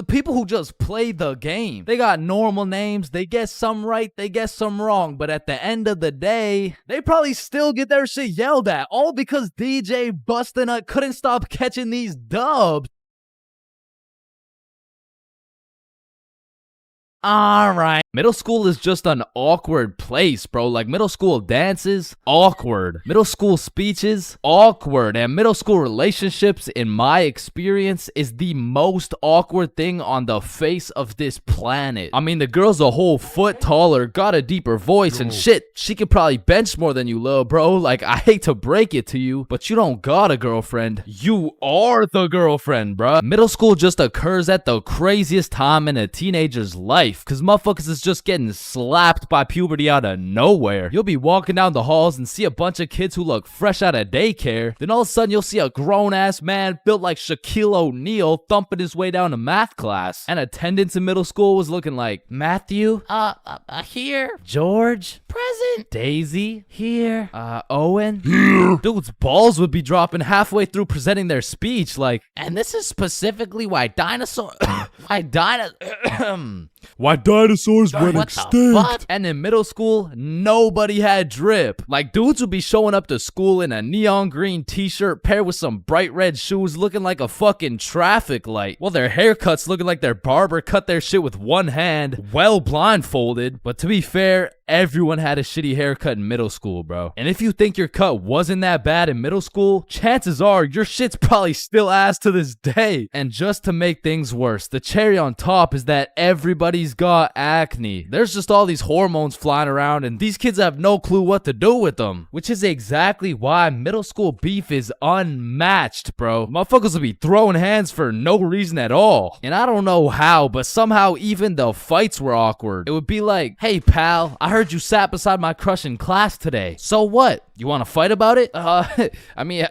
people who just play the game. They got normal names, they guess some right, they guess some wrong, but at the end of the day, they probably still get their shit yelled at, all because DJ Bustin' couldn't stop catching these dubs. Alright. Middle school is just an awkward place, bro. Like, middle school dances, awkward. Middle school speeches, awkward. And middle school relationships, in my experience, is the most awkward thing on the face of this planet. I mean, the girl's a whole foot taller, got a deeper voice, and shit, she could probably bench more than you, lil' bro. Like, I hate to break it to you, but you don't got a girlfriend. You are the girlfriend, bruh. Middle school just occurs at the craziest time in a teenager's life. Cause motherfuckers is just getting slapped by puberty out of nowhere. You'll be walking down the halls and see a bunch of kids who look fresh out of daycare. Then all of a sudden you'll see a grown-ass man built like Shaquille O'Neal thumping his way down to math class. And attendance in middle school was looking like Matthew, here. George, present. Daisy, here. Owen, here. Dude's balls would be dropping halfway through presenting their speech, like, and this is specifically why dinosaurs went extinct. And in middle school, nobody had drip. Like, dudes would be showing up to school in a neon green t-shirt paired with some bright red shoes looking like a fucking traffic light. Well, their haircuts looking like their barber cut their shit with one hand, well blindfolded. But to be fair, everyone had a shitty haircut in middle school, bro. And if you think your cut wasn't that bad in middle school, chances are your shit's probably still ass to this day. And just to make things worse, the cherry on top is that everybody's got acne. There's just all these hormones flying around and these kids have no clue what to do with them. Which is exactly why middle school beef is unmatched, bro. Motherfuckers will be throwing hands for no reason at all. And I don't know how, but somehow even the fights were awkward. It would be like, hey pal, I heard you sat beside my crush in class today. So what? You want to fight about it? I mean,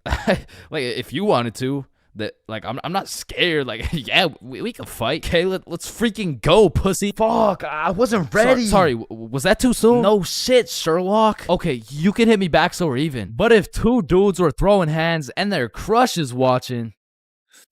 like, if you wanted to. That like I'm not scared. Like yeah, we can fight. Okay, let's freaking go, pussy. Fuck, I wasn't ready. Sorry, was that too soon? No shit, Sherlock. Okay, you can hit me back so we're even. But if two dudes were throwing hands and their crush is watching,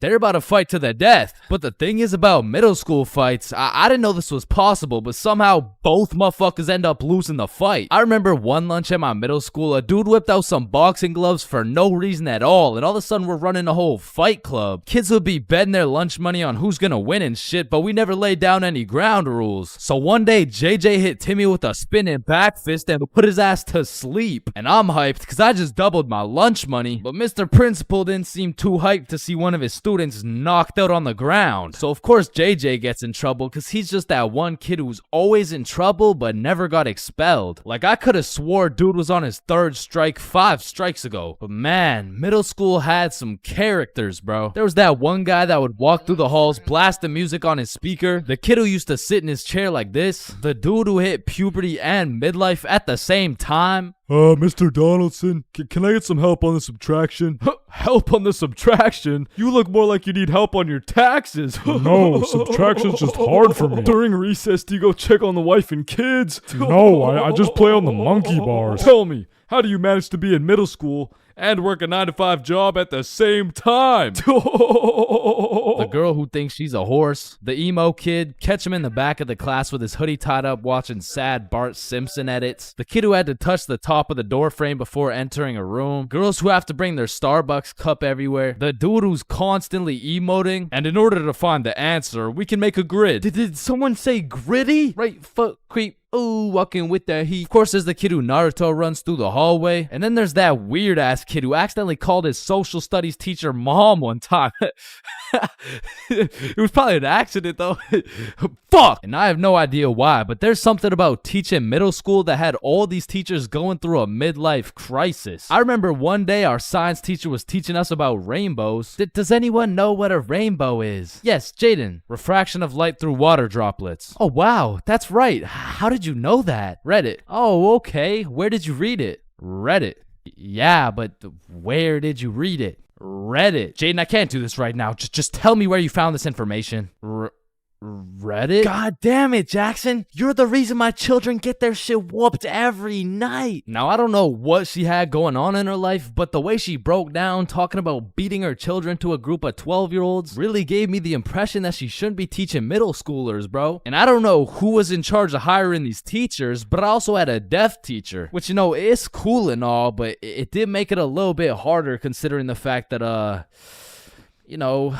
they're about to fight to the death. But the thing is about middle school fights, I didn't know this was possible, but somehow both motherfuckers end up losing the fight. I remember one lunch at my middle school, a dude whipped out some boxing gloves for no reason at all, and all of a sudden we're running a whole fight club. Kids would be betting their lunch money on who's gonna win and shit, but we never laid down any ground rules. So one day, JJ hit Timmy with a spinning back fist and put his ass to sleep. And I'm hyped because I just doubled my lunch money, but Mr. Principal didn't seem too hyped to see one of his students knocked out on the ground. So of course JJ gets in trouble because he's just that one kid who's always in trouble but never got expelled. Like I could have swore dude was on his third strike 5 strikes ago. But man, middle school had some characters, bro. There was that one guy that would walk through the halls blasting music on his speaker. The kid who used to sit in his chair like this. The dude who hit puberty and midlife at the same time. Mr. Donaldson, can I get some help on the subtraction? Help on the subtraction? You look more like you need help on your taxes. No, subtraction's just hard for me. During recess, do you go check on the wife and kids? No, I just play on the monkey bars. Tell me, how do you manage to be in middle school and work a 9-to-5 job at the same time? The girl who thinks she's a horse. The emo kid. Catch him in the back of the class with his hoodie tied up watching sad Bart Simpson edits. The kid who had to touch the top of the door frame before entering a room. Girls who have to bring their Starbucks cup everywhere. The dude who's constantly emoting. And in order to find the answer, we can make a grid. Did someone say gritty? Right foot creep. Ooh, walking with the heat. Of course, there's the kid who Naruto runs through the hallway. And then there's that weird ass kid who accidentally called his social studies teacher mom one time. It was probably an accident though. Fuck! And I have no idea why, but there's something about teaching middle school that had all these teachers going through a midlife crisis. I remember one day our science teacher was teaching us about rainbows. Does anyone know what a rainbow is? Yes, Jaden. Refraction of light through water droplets. Oh wow, that's right. How did you know that? Reddit. Oh, okay. Where did you read it? Reddit. Yeah, but where did you read it? Reddit. Jaden, I can't do this right now. Just tell me where you found this information. Reddit? God damn it, Jackson. You're the reason my children get their shit whooped every night. Now, I don't know what she had going on in her life, but the way she broke down talking about beating her children to a group of 12-year-olds really gave me the impression that she shouldn't be teaching middle schoolers, bro. And I don't know who was in charge of hiring these teachers, but I also had a deaf teacher, which, you know, it's cool and all, but it did make it a little bit harder considering the fact that, you know,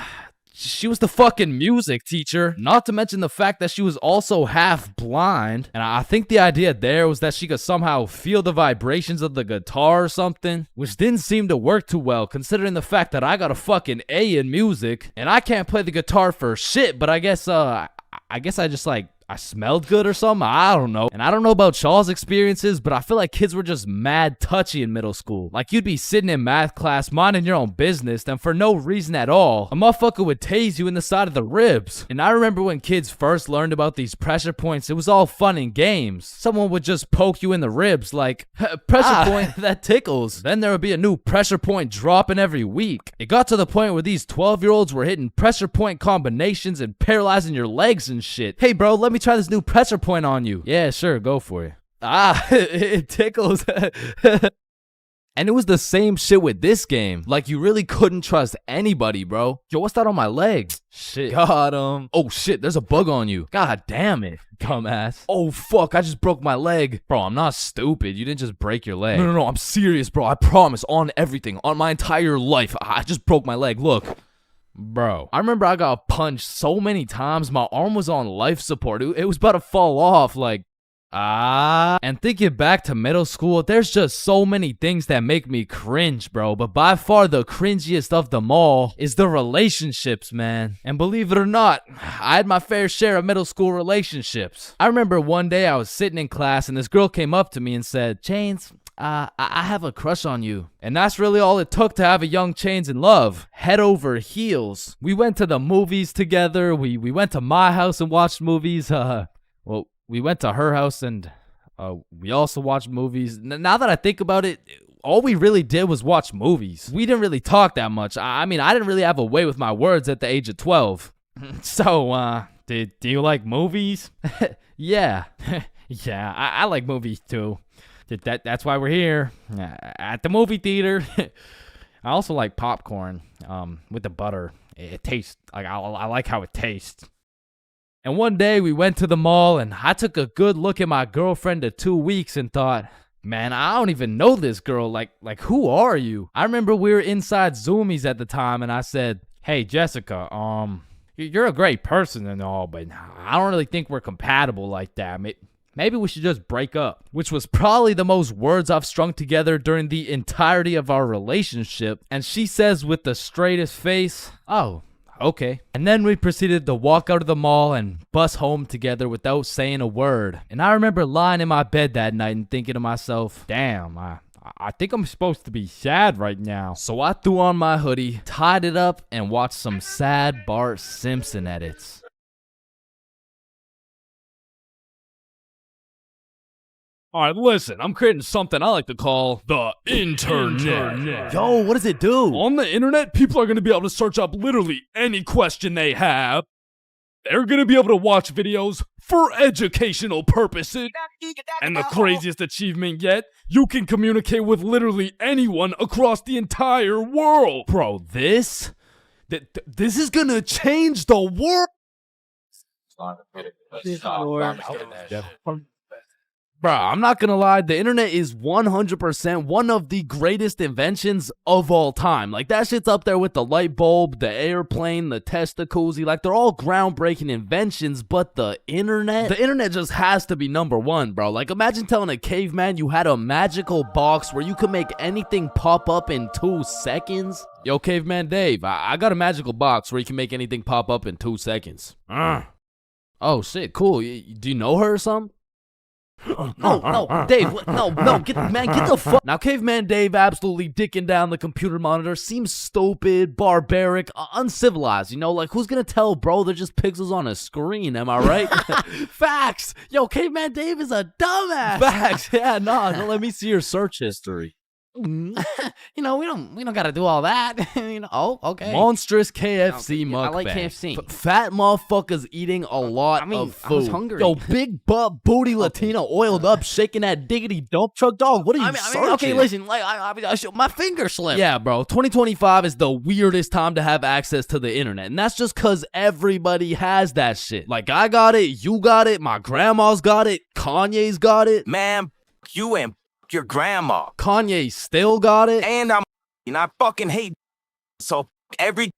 she was the fucking music teacher, not to mention the fact that she was also half blind. And I think the idea there was that she could somehow feel the vibrations of the guitar or something, which didn't seem to work too well considering the fact that I got a fucking A in music and I can't play the guitar for shit, but I guess I just like I smelled good or something. I don't know. And I don't know about y'all's experiences, but I feel like kids were just mad touchy in middle school. Like you'd be sitting in math class minding your own business, and for no reason at all, a motherfucker would tase you in the side of the ribs. And I remember when kids first learned about these pressure points, it was all fun and games. Someone would just poke you in the ribs like, pressure point, that tickles. Then there would be a new pressure point dropping every week. It got to the point where these 12-year-olds were hitting pressure point combinations and paralyzing your legs and shit. Hey bro, let me try this new pressure point on you. Yeah, sure, go for it. It tickles. And it was the same shit with this game. Like, you really couldn't trust anybody, bro. Yo, what's that on my leg? Shit. Got him. Oh, shit, there's a bug on you. God damn it, dumbass. Oh, fuck, I just broke my leg. Bro, I'm not stupid. You didn't just break your leg. No, I'm serious, bro. I promise, on everything. On my entire life. I just broke my leg. Look. Bro, I remember I got punched so many times, my arm was on life support. It was about to fall off, like, And thinking back to middle school, there's just so many things that make me cringe, bro. But by far the cringiest of them all is the relationships, man. And believe it or not, I had my fair share of middle school relationships. I remember one day I was sitting in class and this girl came up to me and said, Chains, I have a crush on you. And that's really all it took to have a young Chains in love. Head over heels. We went to the movies together. We went to my house and watched movies. We went to her house and we also watched movies. Now that I think about it, all we really did was watch movies. We didn't really talk that much. I mean, I didn't really have a way with my words at the age of 12. So, do you like movies? Yeah. Yeah, I like movies too. That's why we're here at the movie theater. I also like popcorn with the butter. It tastes like I like how it tastes. And one day we went to the mall and I took a good look at my girlfriend of 2 weeks and thought, man, I don't even know this girl. Like who are you? I remember we were inside Zoomies at the time and I said, hey, Jessica, you're a great person and all, but I don't really think we're compatible like that. Maybe we should just break up. Which was probably the most words I've strung together during the entirety of our relationship. And she says with the straightest face, oh, okay. And then we proceeded to walk out of the mall and bus home together without saying a word. And I remember lying in my bed that night and thinking to myself, damn, I think I'm supposed to be sad right now. So I threw on my hoodie, tied it up, and watched some sad Bart Simpson edits. All right, listen, I'm creating something I like to call the internet. Yo, what does it do? On the internet, people are going to be able to search up literally any question they have. They're going to be able to watch videos for educational purposes. And the craziest achievement yet, you can communicate with literally anyone across the entire world. Bro, this is going to change the world. Bro, I'm not gonna lie, the internet is 100% one of the greatest inventions of all time. Like, that shit's up there with the light bulb, the airplane, the Testacuzzi. Like, they're all groundbreaking inventions, but the internet just has to be number one, bro. Like, imagine telling a caveman you had a magical box where you could make anything pop up in 2 seconds. Yo, Caveman Dave, I got a magical box where you can make anything pop up in 2 seconds. Oh, shit, cool. Do you know her or something? No, Dave, no, get the fuck. Now, Caveman Dave absolutely dicking down the computer monitor seems stupid, barbaric, uncivilized, you know? Like, who's gonna tell, bro? They're just pixels on a screen, am I right? Facts! Yo, Caveman Dave is a dumbass! Facts! Yeah, no, let me see your search history. You know, we don't gotta do all that. You know, oh, okay. Monstrous KFC mukbang. I like KFC. Fat motherfuckers eating a lot of food. I was hungry. Yo, big butt booty Latina oiled up, shaking that diggity dump truck, dog. What are you searching? Okay, listen, like my finger slipped. Yeah, bro. 2025 is the weirdest time to have access to the internet, and that's just cause everybody has that shit. Like, I got it, you got it, my grandma's got it, Kanye's got it. Man, you and your grandma. Kanye still got it. And I fucking hate so everything,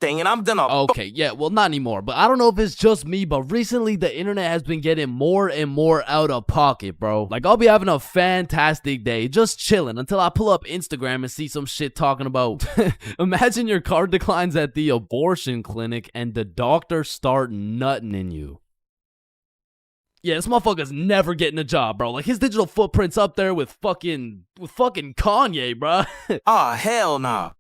and I'm done. Okay, yeah, well, not anymore, but I don't know if it's just me, but recently the internet has been getting more and more out of pocket, bro. Like, I'll be having a fantastic day, just chilling, until I pull up Instagram and see some shit talking about, imagine your car declines at the abortion clinic and the doctor start nutting in you. Yeah, this motherfucker's never getting a job, bro. Like, his digital footprint's up there with fucking Kanye, bro. Ah, hell nah.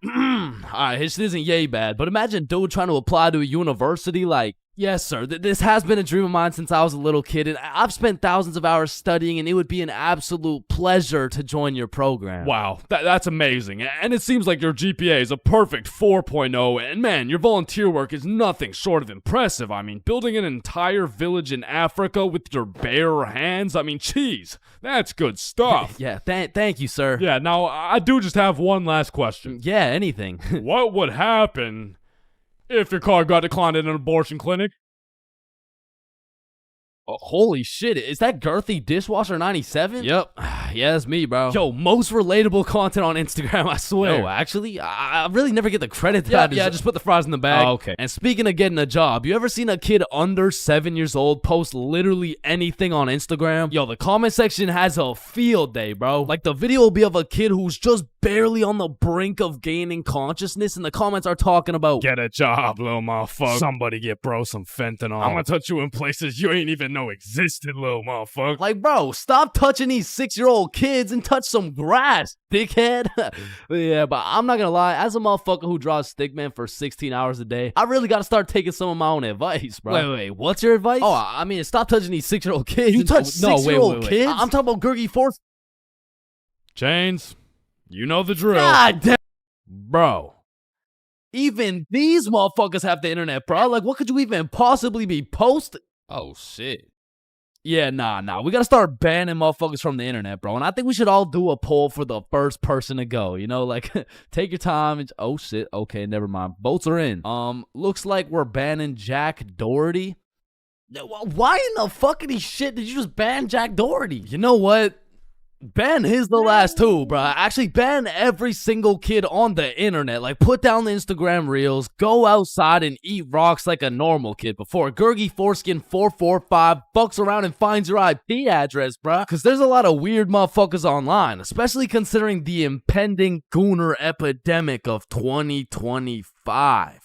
Alright, this isn't yay bad, but imagine dude trying to apply to a university like, yes, sir, this has been a dream of mine since I was a little kid, and I've spent thousands of hours studying, and it would be an absolute pleasure to join your program. Wow, that's amazing. And it seems like your GPA is a perfect 4.0, and man, your volunteer work is nothing short of impressive. I mean, building an entire village in Africa with your bare hands, I mean, geez, that's good stuff. Yeah, thank you, sir. Yeah, now, I do just have one last question. Yeah, anything. What would happen if your car got declined at an abortion clinic? Oh, holy shit, is that girthy dishwasher 97? Yep. Yeah, that's me, bro. Yo, most relatable content on Instagram, I swear. Yo, actually, I really never get the credit that Yeah, just put the fries in the bag. Oh, okay. And speaking of getting a job, you ever seen a kid under 7 years old post literally anything on Instagram? Yo, the comment section has a field day, bro. Like, the video will be of a kid who's just barely on the brink of gaining consciousness, and the comments are talking about, get a job, little motherfucker. Somebody get bro some fentanyl. I'm gonna touch you in places you ain't even know existed, little motherfucker. Like, bro, stop touching these 6-year-old kids and touch some grass, dickhead. Yeah, but I'm not gonna lie, as a motherfucker who draws stickman for 16 hours a day, I really gotta start taking some of my own advice, bro. Wait, what's your advice? Oh, I mean, stop touching these 6-year-old kids. You touch 6-year-old kids? I'm talking about Gurgi Force. Chains, you know the drill. God damn. Bro. Even these motherfuckers have the internet, bro. Like, what could you even possibly be posting? Oh shit. Yeah, nah. We gotta start banning motherfuckers from the internet, bro. And I think we should all do a poll for the first person to go. You know, like, take your time. And, oh, shit. Okay, never mind. Votes are in. Looks like we're banning Jack Doherty. Why in the fuckity shit did you just ban Jack Doherty? You know what? Ban his the last two, bro. Actually, ban every single kid on the internet. Like, put down the Instagram reels, go outside and eat rocks like a normal kid before Gurgi Foreskin 445 fucks around and finds your IP address, bro. Because there's a lot of weird motherfuckers online, especially considering the impending gooner epidemic of 2025.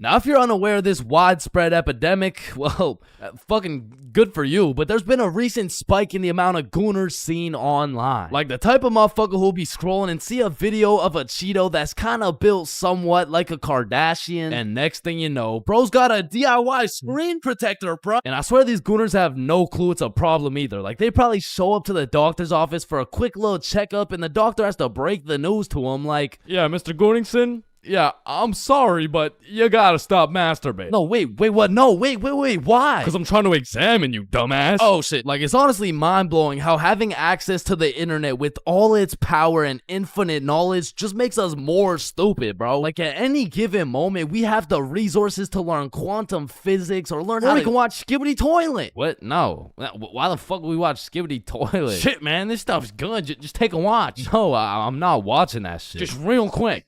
Now, if you're unaware of this widespread epidemic, well, fucking good for you, but there's been a recent spike in the amount of gooners seen online. Like the type of motherfucker who'll be scrolling and see a video of a Cheeto that's kind of built somewhat like a Kardashian, and next thing you know, bro's got a DIY screen protector, bro. And I swear these gooners have no clue it's a problem either. Like, they probably show up to the doctor's office for a quick little checkup, and the doctor has to break the news to him like, Yeah, Mr. Gooningson? Yeah, I'm sorry, but you gotta stop masturbating. no, wait, what? No, wait, why? Because I'm trying to examine you, dumbass. Oh shit, like it's honestly mind-blowing how having access to the internet with all its power and infinite knowledge just makes us more stupid, bro. Like at any given moment, we have the resources to learn quantum physics or learn how we can watch Skibbity Toilet. What? No. Why the fuck would we watch Skibbity Toilet? Shit, man, this stuff's good. Just take a watch. No, I'm not watching that shit. Just real quick.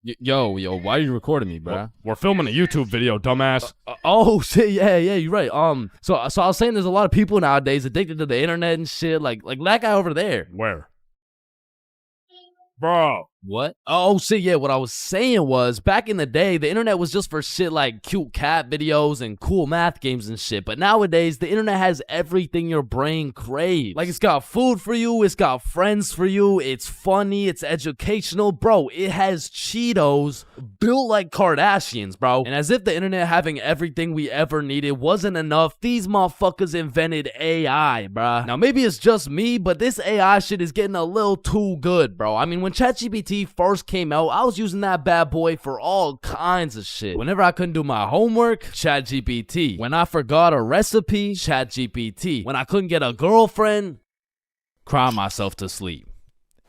Yo, why are you recording me, bro? We're filming a YouTube video, dumbass. Oh shit, yeah, you're right. So I was saying there's a lot of people nowadays addicted to the internet and shit, like that guy over there. Where? Bro. What? Oh shit, yeah, what I was saying was, back in the day, the internet was just for shit like cute cat videos and cool math games and shit, but nowadays, the internet has everything your brain craves. Like, it's got food for you, it's got friends for you, it's funny, it's educational, bro, it has Cheetos built like Kardashians, bro. And as if the internet having everything we ever needed wasn't enough, these motherfuckers invented AI, bro. Now, maybe it's just me, but this AI shit is getting a little too good, bro. I mean, when ChatGPT first came out, I was using that bad boy for all kinds of shit. Whenever I couldn't do my homework, ChatGPT. When I forgot a recipe, ChatGPT. When I couldn't get a girlfriend, cry myself to sleep.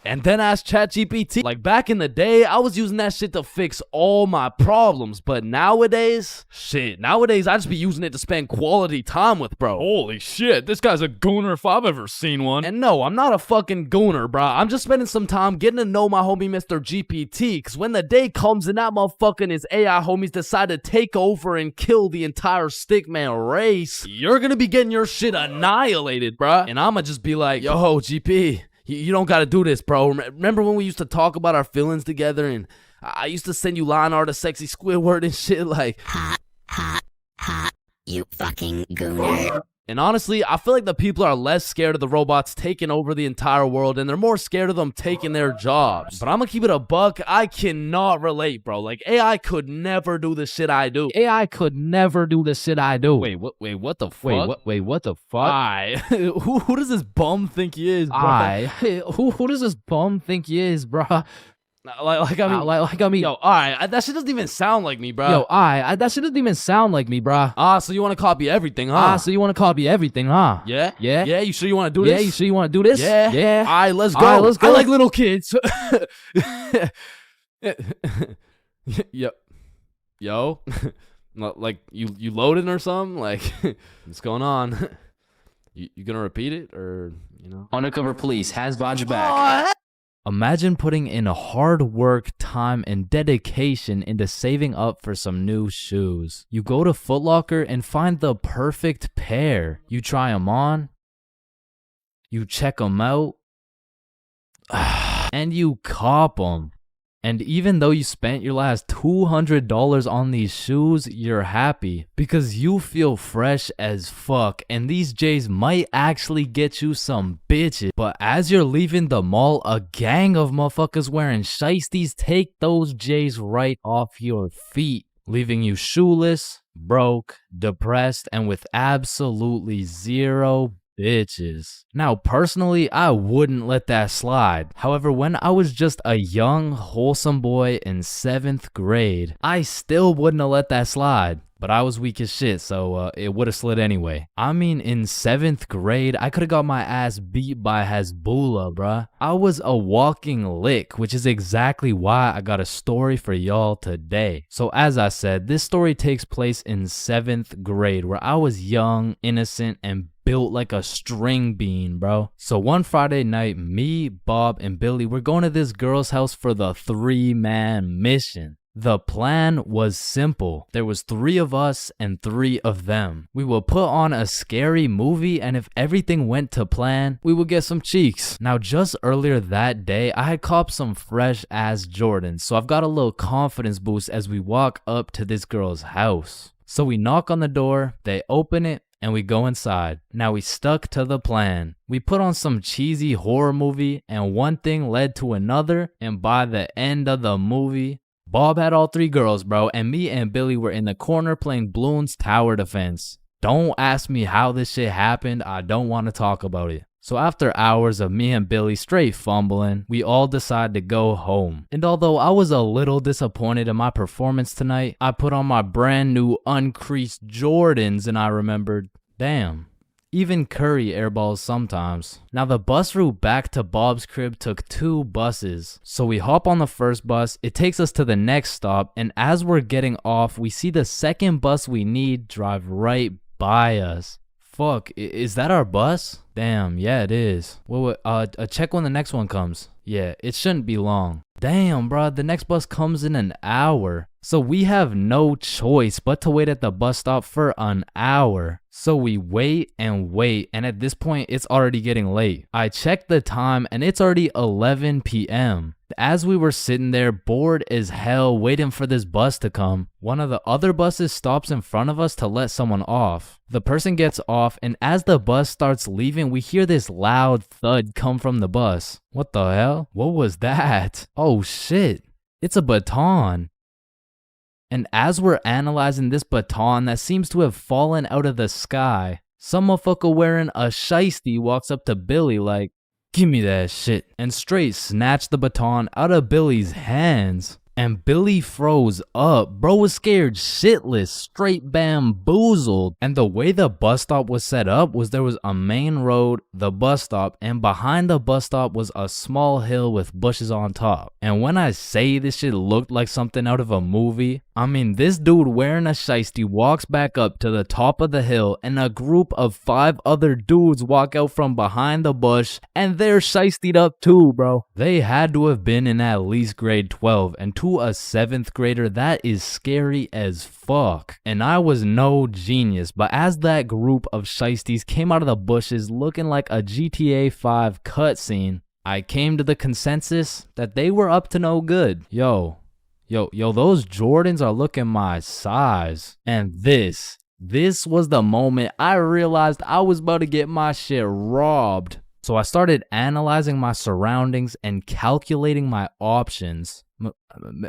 And then ask ChatGPT. Like back in the day, I was using that shit to fix all my problems. But nowadays, I just be using it to spend quality time with, bro. Holy shit, this guy's a gooner if I've ever seen one. And no, I'm not a fucking gooner, bro. I'm just spending some time getting to know my homie Mr. GPT. Because when the day comes and that motherfucker and his AI homies decide to take over and kill the entire stickman race, you're gonna be getting your shit annihilated, bro. And I'ma just be like, yo, GP. You don't gotta do this, bro. Remember when we used to talk about our feelings together and I used to send you line art of sexy Squidward and shit like, Hot, you fucking gooner. And honestly, I feel like the people are less scared of the robots taking over the entire world and they're more scared of them taking their jobs. But I'm gonna keep it a buck. I cannot relate, bro. Like, AI could never do the shit I do. AI could never do the shit I do. Wait, what the fuck? Wait, what the fuck? Who does this bum think he is, bro? Who does this bum think he is, bro? Like I mean, yo, alright, that shit doesn't even sound like me, bro. Yo, that shit doesn't even sound like me, bro. So you want to copy everything, huh? Yeah? Yeah, you sure you want to do this? Yeah, you sure you want to do this? Yeah. Yeah. Alright, let's go. Alright, let's go. I like little kids. Yo. Like, you loading or something? Like, what's going on? You gonna repeat it, or, you know? Undercover police has Bodge back. Imagine putting in hard work, time, and dedication into saving up for some new shoes. You go to Foot Locker and find the perfect pair. You try them on, you check them out, and you cop them. And even though you spent your last $200 on these shoes, you're happy because you feel fresh as fuck, and these J's might actually get you some bitches. But as you're leaving the mall, a gang of motherfuckers wearing shiesties take those J's right off your feet, leaving you shoeless, broke, depressed, and with absolutely zero bitches. Now, personally, I wouldn't let that slide. However, when I was just a young, wholesome boy in 7th grade, I still wouldn't have let that slide. But I was weak as shit, so it would have slid anyway. I mean, in 7th grade, I could have got my ass beat by Hezbollah, bruh. I was a walking lick, which is exactly why I got a story for y'all today. So as I said, this story takes place in 7th grade, where I was young, innocent, and built like a string bean, bro. So one Friday night, me, Bob, and Billy were going to this girl's house for the 3-man mission. The plan was simple. There was 3 of us and 3 of them. We would put on a scary movie, and if everything went to plan, we would get some cheeks. Now, just earlier that day, I had copped some fresh ass Jordans, so I've got a little confidence boost as we walk up to this girl's house. So we knock on the door, they open it, and we go inside. Now we stuck to the plan. We put on some cheesy horror movie, and one thing led to another, and by the end of the movie, Bob had all 3 girls, bro, and me and Billy were in the corner playing Bloons Tower Defense. Don't ask me how this shit happened, I don't want to talk about it. So after hours of me and Billy straight fumbling, we all decided to go home. And although I was a little disappointed in my performance tonight, I put on my brand new uncreased Jordans and I remembered, damn. Even Curry airballs sometimes. Now the bus route back to Bob's crib took 2 buses. So we hop on the first bus, it takes us to the next stop, and as we're getting off, we see the second bus we need drive right by us. Fuck, is that our bus? Damn, yeah it is. Wait, check when the next one comes. Yeah, it shouldn't be long. Damn, bro, the next bus comes in an hour. So we have no choice but to wait at the bus stop for an hour. So we wait, and at this point, it's already getting late. I checked the time, and it's already 11 p.m. As we were sitting there, bored as hell, waiting for this bus to come, one of the other buses stops in front of us to let someone off. The person gets off, and as the bus starts leaving, we hear this loud thud come from the bus. What the hell? What was that? Oh shit, it's a baton. And as we're analyzing this baton that seems to have fallen out of the sky, some motherfucker wearing a shiesty walks up to Billy like, "Give me that shit," and straight snatched the baton out of Billy's hands. And Billy froze up. Bro was scared shitless, straight bamboozled. And the way the bus stop was set up was there was a main road, the bus stop, and behind the bus stop was a small hill with bushes on top. And when I say this shit looked like something out of a movie, I mean this dude wearing a shiesty walks back up to the top of the hill and a group of 5 other dudes walk out from behind the bush and they're shiestied up too, bro. They had to have been in at least grade 12, and to a 7th grader, that is scary as fuck. And I was no genius, but as that group of shiesties came out of the bushes looking like a GTA 5 cutscene, I came to the consensus that they were up to no good. Yo, those Jordans are looking my size. And this was the moment I realized I was about to get my shit robbed. So I started analyzing my surroundings and calculating my options.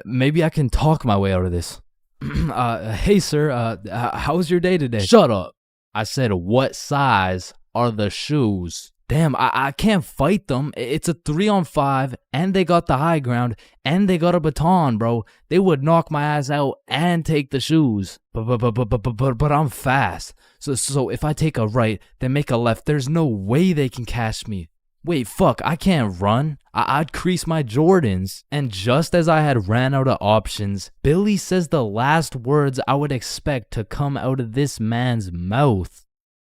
Maybe I can talk my way out of this. Hey sir, how was your day today? Shut up. I said, what size are the shoes? Damn, I can't fight them. It's a 3-on-5, and they got the high ground, and they got a baton, bro. They would knock my ass out and take the shoes. But I'm fast. So if I take a right, then make a left, there's no way they can catch me. Wait, fuck, I can't run. I'd crease my Jordans. And just as I had ran out of options, Billy says the last words I would expect to come out of this man's mouth.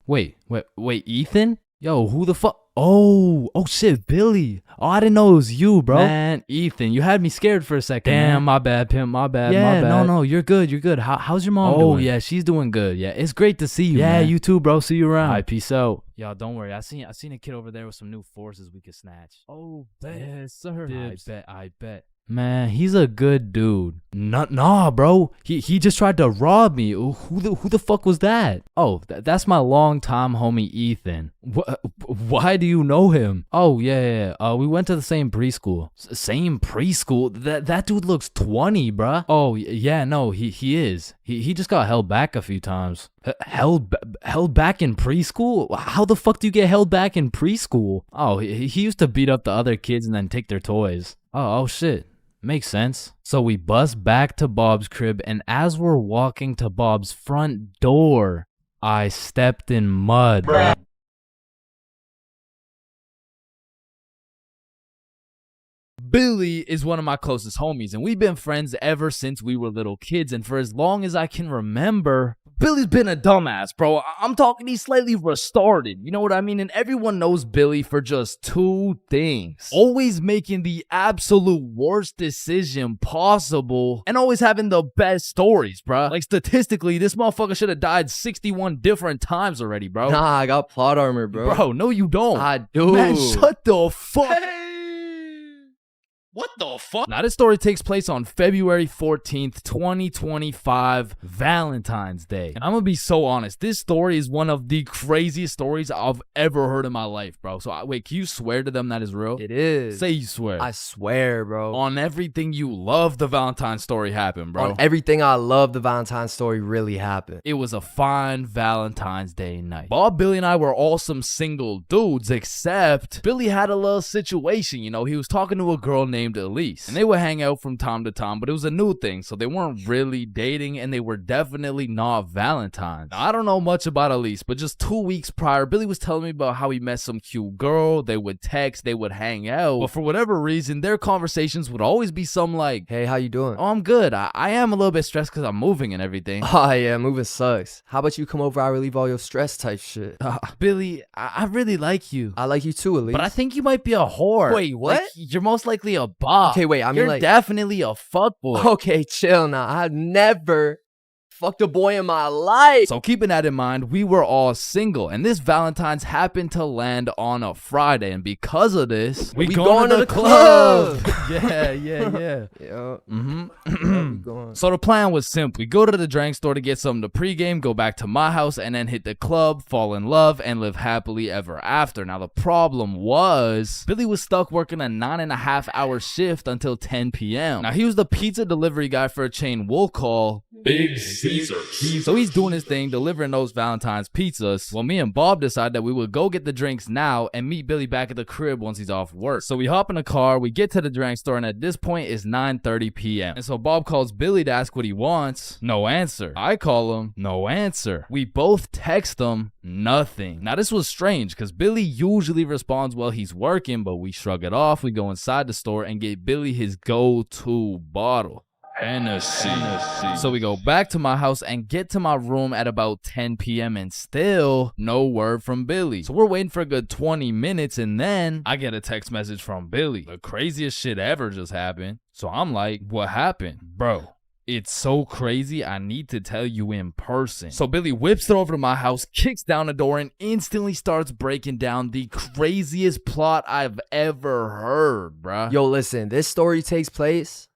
Wait, Ethan? Yo, who the fuck? Oh shit, Billy. Oh, I didn't know it was you, bro. Man, Ethan, you had me scared for a second. Damn, man. My bad, pimp, my bad. No, you're good. How's your mom doing? Oh, yeah, she's doing good. Yeah, it's great to see you, man. Yeah, you too, bro. See you around. All right, peace out. Y'all, don't worry. I seen a kid over there with some new forces we could snatch. Oh, bet. Yes, sir. I bet. Man, he's a good dude. Nah, bro. He just tried to rob me. Who the fuck was that? Oh, that's my longtime homie Ethan. Why do you know him? Oh, yeah. We went to the same preschool. Same preschool? That dude looks 20, bruh. Oh, yeah, no, he is. He just got held back a few times. Held back in preschool? How the fuck do you get held back in preschool? Oh, he used to beat up the other kids and then take their toys. Oh shit. Makes sense. So we bust back to Bob's crib, and as we're walking to Bob's front door, I stepped in mud. Billy is one of my closest homies, and we've been friends ever since we were little kids, and for as long as I can remember, Billy's been a dumbass, bro. I'm talking he's slightly retarded. You know what I mean? And everyone knows Billy for just two things. always making the absolute worst decision possible, and always having the best stories, bruh. Like, statistically, this motherfucker should have died 61 different times already, bro. Nah, I got plot armor, bro. Bro, no you don't. I do. Man, shut the fuck. What the fuck? Now, this story takes place on February 14th, 2025, Valentine's Day. And I'm gonna be so honest, this story is one of the craziest stories I've ever heard in my life, bro. So, wait, can you swear to them that is real? It is. Say you swear. I swear, bro. On everything you love, the Valentine's story happened, bro. On everything I love, the Valentine's story really happened. It was a fine Valentine's Day night. Bob, Billy, and I were all some single dudes, except Billy had a little situation. You know, he was talking to a girl named Elise, and they would hang out from time to time, but it was a new thing, so they weren't really dating, and they were definitely not Valentines. Now, I don't know much about Elise, but just 2 weeks prior, Billy was telling me about how he met some cute girl. They would text, they would hang out, but for whatever reason, their conversations would always be some like, hey, how you doing? oh, I'm good. I am a little bit stressed because I'm moving and everything. Oh, yeah, moving sucks. How about you come over, I relieve all your stress type shit? Billy, I really like you. I like you too, Elise. But I think you might be a whore. Wait, what? Like, you're most likely a bop. Okay, wait, I mean, you're like, definitely a fuckboy. okay, chill now. I've never fucked a boy in my life. So keeping that in mind, we were all single, and this Valentine's happened to land on a Friday, and because of this, we going to the club. yeah. Yeah. So the plan was simple. We go to the drink store to get something to pregame, go back to my house, and then hit the club, fall in love, and live happily ever after. Now, the problem was Billy was stuck working a 9.5-hour shift until 10 p.m. Now, he was the pizza delivery guy for a chain we'll call Big Caesars. So he's doing his thing, delivering those Valentine's pizzas. Well, me and Bob decided that we would go get the drinks now and meet Billy back at the crib once he's off work. So we hop in the car, we get to the drink store, and at this point it's 9:30 p.m. And so Bob calls Billy to ask what he wants. No answer. I call him. No answer. We both text him. Nothing. Now this was strange because Billy usually responds while he's working, but we shrug it off. We go inside the store and get Billy his go-to bottle. Hennessy. So we go back to my house and get to my room at about 10 p.m. and still no word from Billy. So we're waiting for a good 20 minutes and then I get a text message from Billy. The craziest shit ever just happened. So I'm like, what happened? Bro, it's so crazy, I need to tell you in person. So Billy whips it over to my house, kicks down the door, and instantly starts breaking down the craziest plot I've ever heard, bruh. Yo, listen, this story takes place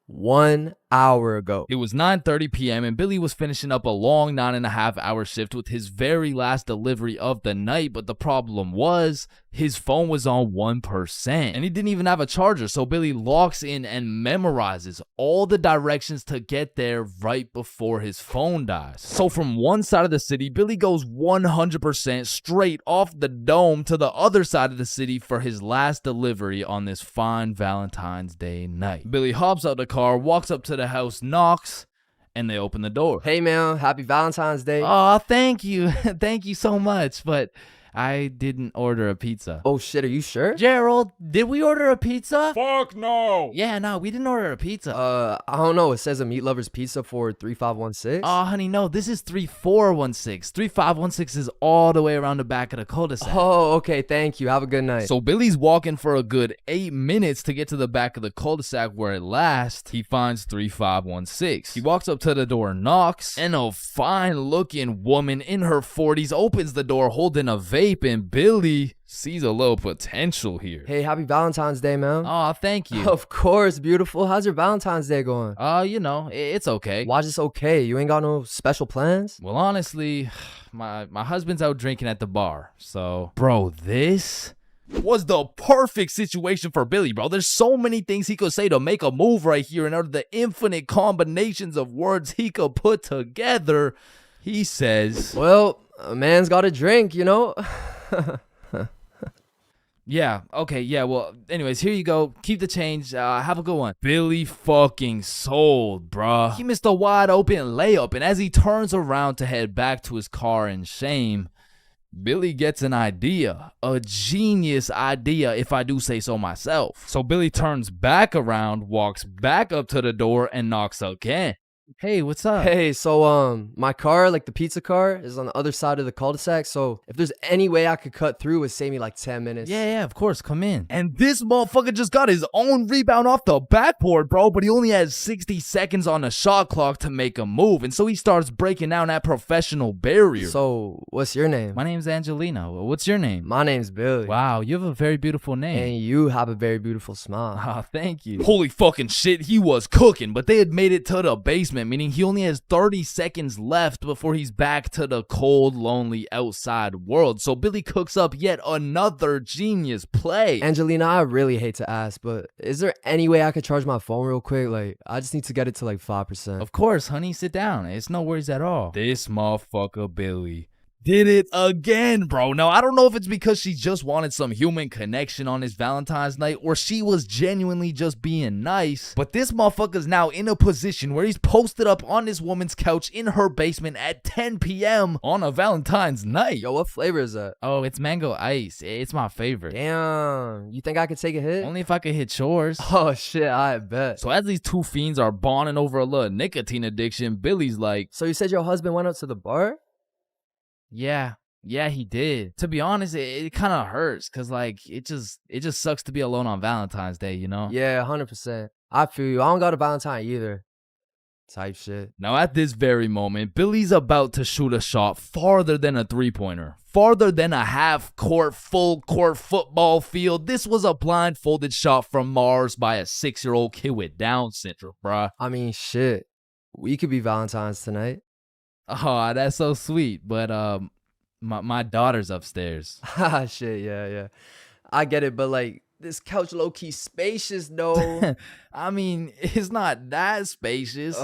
1 hour ago. It was 9:30 p.m. and Billy was finishing up a long 9.5-hour shift with his very last delivery of the night, but the problem was his phone was on 1% and he didn't even have a charger. So Billy locks in and memorizes all the directions to get there right before his phone dies. So from one side of the city, Billy goes 100% straight off the dome to the other side of the city for his last delivery on this fine Valentine's Day night. Billy hops out the car, walks up to the house, knocks, and they open the door. Hey man, happy Valentine's Day. Oh, thank you. Thank you so much, but I didn't order a pizza. Oh shit, are you sure? Gerald, did we order a pizza? Fuck no. Yeah, no, we didn't order a pizza. I don't know. It says a meat lover's pizza for 3516. Oh, honey, no, this is 3416. 3516 is all the way around the back of the cul-de-sac. Oh, okay, thank you. Have a good night. So Billy's walking for a good 8 minutes to get to the back of the cul-de-sac where at last he finds 3516. He walks up to the door, knocks, and a fine-looking woman in her 40s opens the door holding a vape, and Billy sees a little potential here. Hey, happy Valentine's Day, man. Oh, thank you. Of course, beautiful. How's your Valentine's Day going? You know, it's okay. Why's this okay? You ain't got no special plans? Well, honestly, my husband's out drinking at the bar. So, bro, this was the perfect situation for Billy, bro. There's so many things he could say to make a move right here, and out of the infinite combinations of words he could put together, he says, Well, a man's got to drink, you know? yeah, okay, yeah, well, anyways, here you go. Keep the change. Have a good one. Billy fucking sold, bruh. He missed a wide open layup, and as he turns around to head back to his car in shame, Billy gets an idea. A genius idea, if I do say so myself. So Billy turns back around, walks back up to the door, and knocks again. Hey, what's up? Hey, so my car, like the pizza car, is on the other side of the cul-de-sac. So if there's any way I could cut through, it would save me like 10 minutes. Yeah, of course, come in. And this motherfucker just got his own rebound off the backboard, bro, but he only has 60 seconds on the shot clock to make a move, and so he starts breaking down that professional barrier. So what's your name? My name's Angelina. What's your name? My name's Billy. Wow, you have a very beautiful name. And you have a very beautiful smile. Oh, thank you. Holy fucking shit, he was cooking, but they had made it to the basement, meaning he only has 30 seconds left before he's back to the cold, lonely outside world. So Billy cooks up yet another genius play. Angelina, I really hate to ask, but is there any way I could charge my phone real quick? Like, I just need to get it to like 5%. Of course, honey, sit down. It's no worries at all. This motherfucker Billy did it again, bro. Now, I don't know if it's because she just wanted some human connection on his Valentine's night, or she was genuinely just being nice, but this motherfucker's now in a position where he's posted up on this woman's couch in her basement at 10 p.m. on a Valentine's night. Yo, what flavor is that? Oh, it's mango ice. It's my favorite. Damn, you think I could take a hit? Only if I could hit chores. Oh shit, I bet. So as these two fiends are bonding over a little nicotine addiction, Billy's like, so you said your husband went out to the bar? Yeah, he did. To be honest, it kind of hurts because like it just sucks to be alone on Valentine's Day, you know? Yeah, 100%. I feel you. I don't got a Valentine either. Type shit. Now at this very moment, Billy's about to shoot a shot farther than a three-pointer, farther than a half-court, full-court football field. This was a blindfolded shot from Mars by a 6-year-old kid with Down syndrome, bruh. I mean, shit. We could be Valentine's tonight. Oh, that's so sweet, but my daughter's upstairs. Ah, shit, yeah. I get it, but like, this couch low-key spacious, though. I mean, it's not that spacious.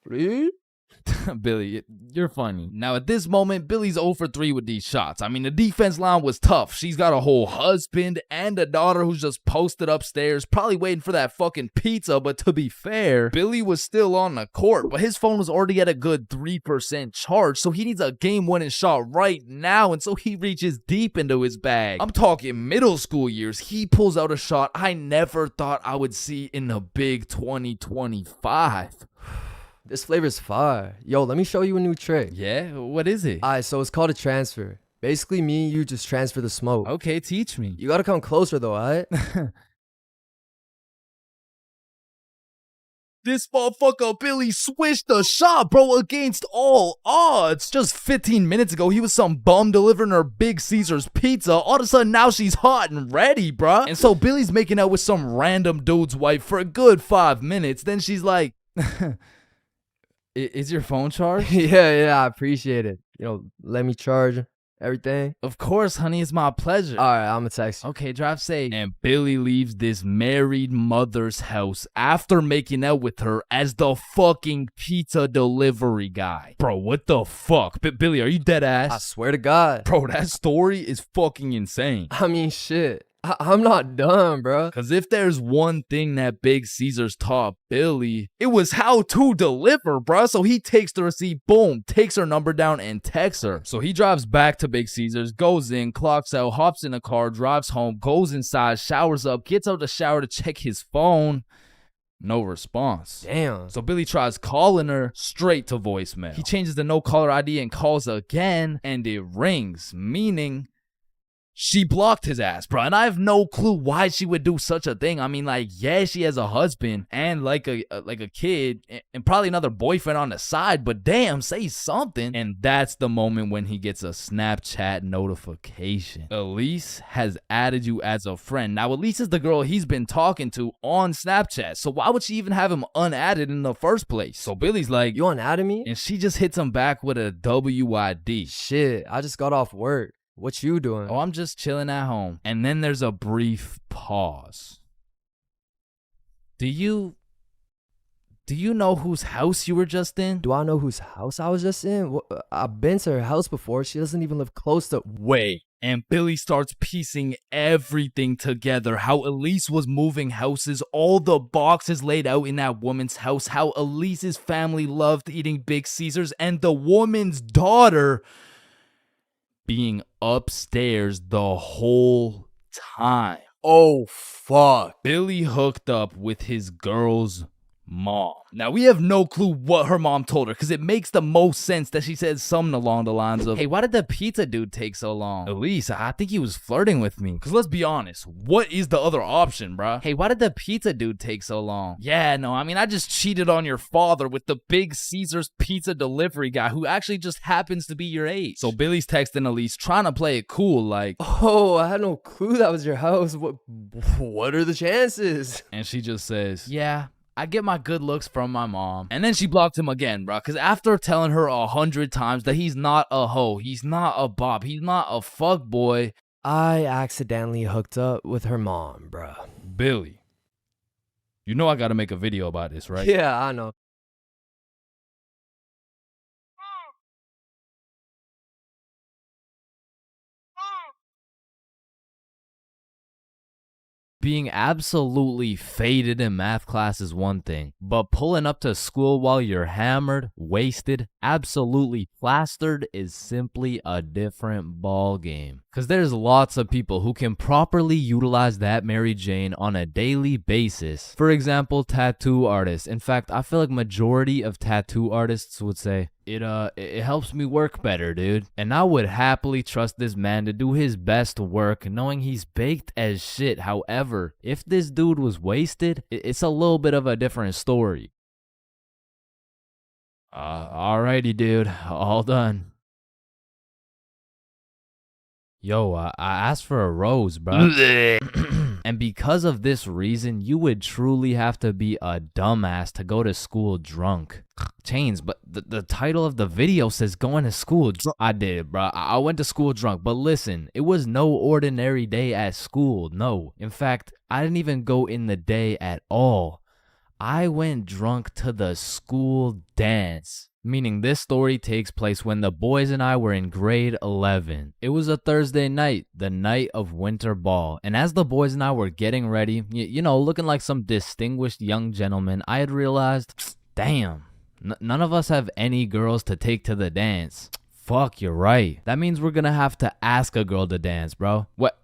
Please? Billy, you're funny. Now, at this moment, Billy's 0 for 3 with these shots. I mean, the defense line was tough. She's got a whole husband and a daughter who's just posted upstairs, probably waiting for that fucking pizza. But to be fair, Billy was still on the court, but his phone was already at a good 3% charge, so he needs a game-winning shot right now, and so he reaches deep into his bag. I'm talking middle school years. He pulls out a shot I never thought I would see in the big 2025. This flavor's fire. Yo, let me show you a new trick. Yeah? What is it? Alright, so it's called a transfer. Basically, me and you just transfer the smoke. Okay, teach me. You gotta come closer though, alright? This motherfucker Billy switched the shot, bro, against all odds. Just 15 minutes ago, he was some bum delivering her Big Caesar's pizza. All of a sudden, now she's hot and ready, bruh. And so Billy's making out with some random dude's wife for a good 5 minutes. Then she's like, is your phone charged? Yeah, I appreciate it. You know, let me charge everything. Of course, honey, it's my pleasure. Alright, I'm gonna text you. Okay, drive safe. And Billy leaves this married mother's house after making out with her as the fucking pizza delivery guy. Bro, what the fuck? Billy, are you dead ass? I swear to God. Bro, that story is fucking insane. I mean, shit. I'm not done, bro. Because if there's one thing that Big Caesar's taught Billy, it was how to deliver, bro. So he takes the receipt, boom, takes her number down and texts her. So he drives back to Big Caesar's, goes in, clocks out, hops in a car, drives home, goes inside, showers up, gets out the shower to check his phone. No response. Damn. So Billy tries calling her, straight to voicemail. He changes the no caller ID and calls again, and it rings, meaning she blocked his ass, bro. And I have no clue why she would do such a thing. I mean, like, yeah, she has a husband and like a kid and probably another boyfriend on the side, but damn, say something. And that's the moment when he gets a Snapchat notification. Elise has added you as a friend. Now, Elise is the girl he's been talking to on Snapchat, so why would she even have him unadded in the first place? So Billy's like, you unadded me? And she just hits him back with a WID. Shit, I just got off work. What you doing? Oh, I'm just chilling at home. And then there's a brief pause. Do you know whose house you were just in? Do I know whose house I was just in? I've been to her house before. She doesn't even live close to. Wait. And Billy starts piecing everything together. How Elise was moving houses, all the boxes laid out in that woman's house, how Elise's family loved eating Big Caesars, and the woman's daughter being upstairs the whole time. Oh, fuck. Billy hooked up with his girl's mom. Now, we have no clue what her mom told her, because it makes the most sense that she said something along the lines of, hey, why did the pizza dude take so long? Elise, I think he was flirting with me. Because let's be honest, what is the other option, bruh? Hey, why did the pizza dude take so long? Yeah, no, I mean, I just cheated on your father with the Big Caesars pizza delivery guy who actually just happens to be your age. So Billy's texting Elise, trying to play it cool, like, oh, I had no clue that was your house. What are the chances? And she just says, yeah, I get my good looks from my mom. And then she blocked him again, bro. Because after telling her 100 times that he's not a hoe, he's not a bop, he's not a fuck boy, I accidentally hooked up with her mom, bro. Billy, you know I got to make a video about this, right? Yeah, I know. Being absolutely faded in math class is one thing, but pulling up to school while you're hammered, wasted, absolutely plastered is simply a different ball game. Cause there's lots of people who can properly utilize that Mary Jane on a daily basis. For example, tattoo artists. In fact, I feel like majority of tattoo artists would say, it helps me work better, dude. And I would happily trust this man to do his best work knowing he's baked as shit. However, if this dude was wasted, it's a little bit of a different story. Alrighty, dude. All done. Yo, I asked for a rose, bro. And because of this reason, you would truly have to be a dumbass to go to school drunk. Chains, but the title of the video says going to school drunk. I did, bro. I went to school drunk, but listen, it was no ordinary day at school. No. In fact, I didn't even go in the day at all. I went drunk to the school dance. Meaning this story takes place when the boys and I were in grade 11. It was a Thursday night, the night of winter ball. And as the boys and I were getting ready, you know, looking like some distinguished young gentlemen, I had realized, damn, none of us have any girls to take to the dance. Fuck, you're right. That means we're gonna have to ask a girl to dance, bro. What?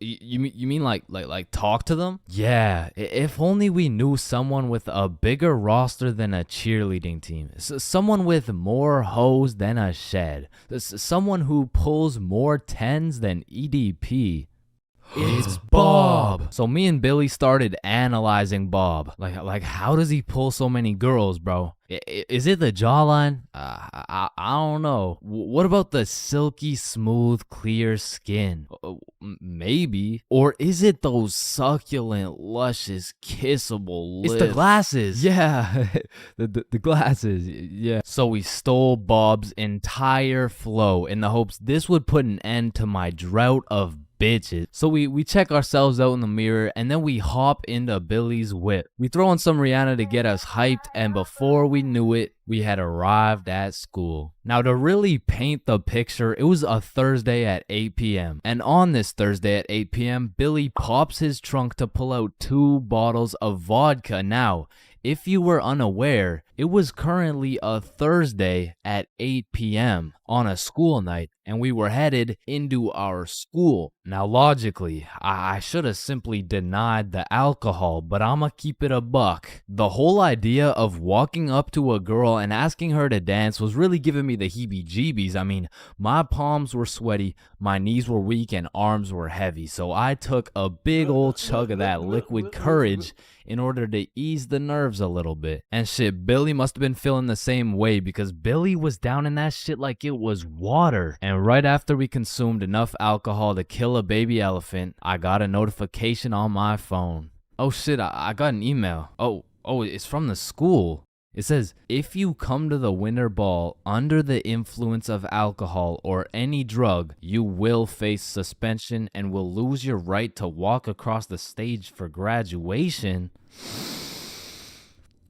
You mean like talk to them? Yeah, if only we knew someone with a bigger roster than a cheerleading team. Someone with more hoes than a shed. Someone who pulls more 10s than EDP. It's Bob. So me and Billy started analyzing Bob. Like how does he pull so many girls, bro? Is it the jawline? I don't know. What about the silky smooth clear skin? Maybe. Or is it those succulent luscious kissable lips? It's the glasses. Yeah, the glasses. Yeah. So we stole Bob's entire flow in the hopes this would put an end to my drought of bitches. So we check ourselves out in the mirror and then we hop into Billy's whip. We throw on some Rihanna to get us hyped, and before we knew it, we had arrived at school. Now to really paint the picture, it was a Thursday at 8 p.m. And on this Thursday at 8 p.m., Billy pops his trunk to pull out 2 bottles of vodka. Now, if you were unaware, it was currently a Thursday at 8 p.m. on a school night, and we were headed into our school. Now, logically, I should have simply denied the alcohol, but I'ma keep it a buck. The whole idea of walking up to a girl and asking her to dance was really giving me the heebie-jeebies. I mean, my palms were sweaty, my knees were weak, and arms were heavy, so I took a big old chug of that liquid courage in order to ease the nerves a little bit. And shit, Billy must have been feeling the same way because Billy was down in that shit like it was water. And right after we consumed enough alcohol to kill a baby elephant, I got a notification on my phone. Oh shit, I got an email. Oh, it's from the school. It says, if you come to the winter ball under the influence of alcohol or any drug, you will face suspension and will lose your right to walk across the stage for graduation.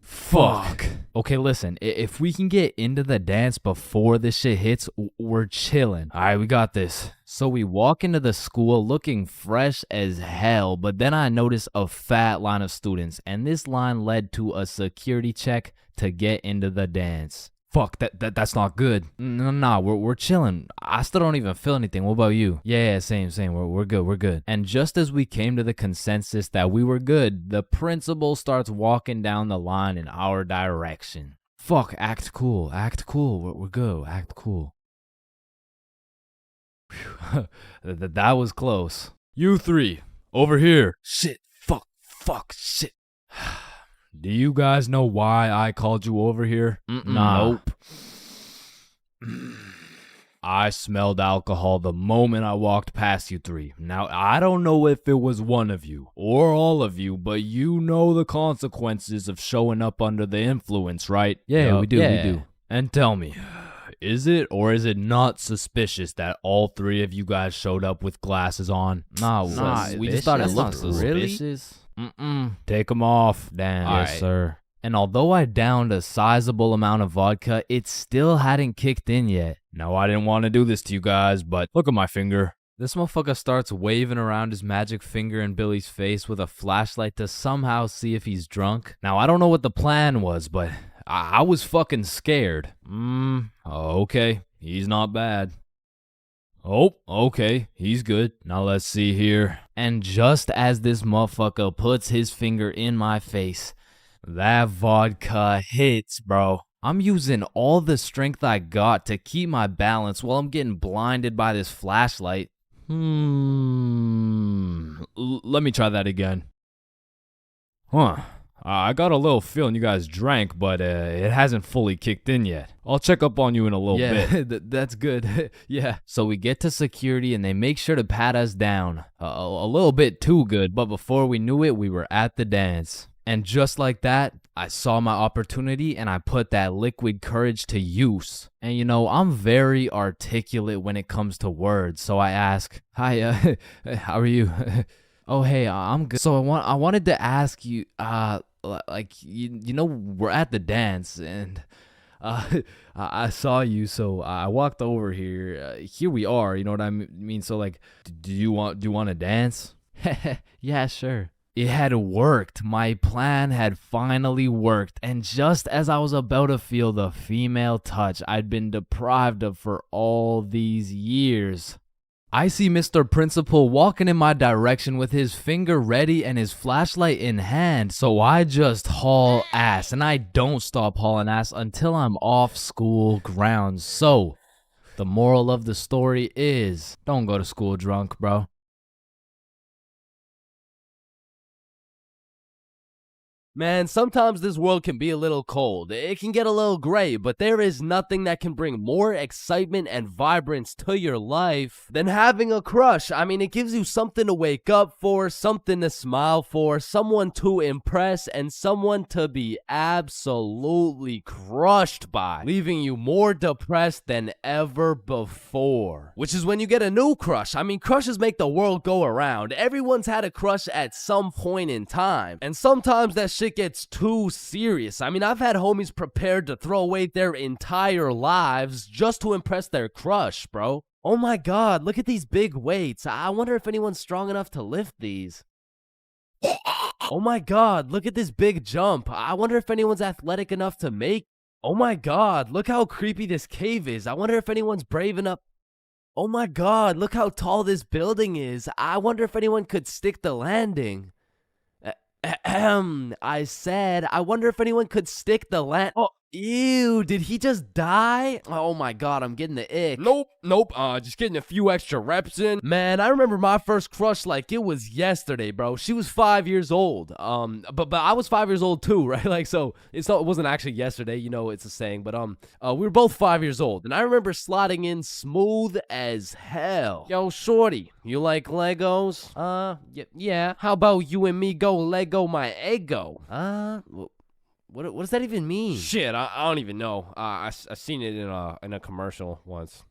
Fuck. Okay, listen, if we can get into the dance before this shit hits, we're chilling. All right, we got this. So we walk into the school looking fresh as hell, but then I notice a fat line of students, and this line led to a security check to get into the dance. Fuck, that's not good. Nah, we're chilling. I still don't even feel anything. What about you? Yeah, same. We're good. And just as we came to the consensus that we were good, the principal starts walking down the line in our direction. Fuck, act cool. We're good. Act cool. Whew. That was close. You three, over here. Shit, fuck, shit. Do you guys know why I called you over here? Nah. Nope. I smelled alcohol the moment I walked past you three. Now, I don't know if it was one of you or all of you, but you know the consequences of showing up under the influence, right? Yeah, we do. And tell me, is it or is it not suspicious that all three of you guys showed up with glasses on? Nah, we just thought it looked suspicious. Take them off. Damn. Yes, sir. And although I downed a sizable amount of vodka, it still hadn't kicked in yet. Now, I didn't want to do this to you guys, but look at my finger. This motherfucker starts waving around his magic finger in Billy's face with a flashlight to somehow see if he's drunk. Now, I don't know what the plan was, but I was fucking scared. Okay, he's not bad. Oh, okay, he's good. Now let's see here. And just as this motherfucker puts his finger in my face, that vodka hits, bro. I'm using all the strength I got to keep my balance while I'm getting blinded by this flashlight. Let me try that again. I got a little feeling you guys drank, but it hasn't fully kicked in yet. I'll check up on you in a little bit. Yeah, that's good. Yeah. So we get to security and they make sure to pat us down. A little bit too good, but before we knew it, we were at the dance. And just like that, I saw my opportunity and I put that liquid courage to use. And you know, I'm very articulate when it comes to words, so I ask, "Hi, how are you?" "Oh, hey, I'm good." So I wanted to ask you, like, you know, we're at the dance and I saw you, so I walked over here. Here we are, you know what I mean? So like, do you want to dance? Yeah, sure. It had worked. My plan had finally worked. And just as I was about to feel the female touch I'd been deprived of for all these years, I see Mr. Principal walking in my direction with his finger ready and his flashlight in hand. So I just haul ass, and I don't stop hauling ass until I'm off school grounds. So the moral of the story is, don't go to school drunk, bro. Man, sometimes this world can be a little cold. It can get a little gray, but there is nothing that can bring more excitement and vibrance to your life than having a crush. I mean, it gives you something to wake up for, something to smile for, someone to impress, and someone to be absolutely crushed by, leaving you more depressed than ever before. Which is when you get a new crush. I mean, crushes make the world go around. Everyone's had a crush at some point in time, and sometimes that shit gets too serious. I mean, I've had homies prepared to throw away their entire lives just to impress their crush, bro. Oh my god, look at these big weights. I wonder if anyone's strong enough to lift these. Oh my god, look at this big jump. I wonder if anyone's athletic enough to make. Oh my god, look how creepy this cave is. I wonder if anyone's brave enough. Oh my god, look how tall this building is. I wonder if anyone could stick the landing. I said, I wonder if anyone could stick the Oh, ew, did he just die? Oh my god, I'm getting the ick. Nope, just getting a few extra reps in. Man, I remember my first crush like it was yesterday, bro. She was 5 years old. But I was 5 years old too, right? Like, so it wasn't actually yesterday, you know, it's a saying, but we were both 5 years old, and I remember sliding in smooth as hell. Yo, shorty, you like Legos? Yeah. How about you and me go Lego my ego? what does that even mean? Shit, I don't even know. I seen it in a commercial once.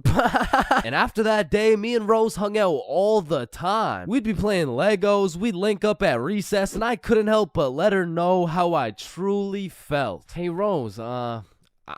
And after that day, me and Rose hung out all the time. We'd be playing Legos, we'd link up at recess, and I couldn't help but let her know how I truly felt. Hey Rose, I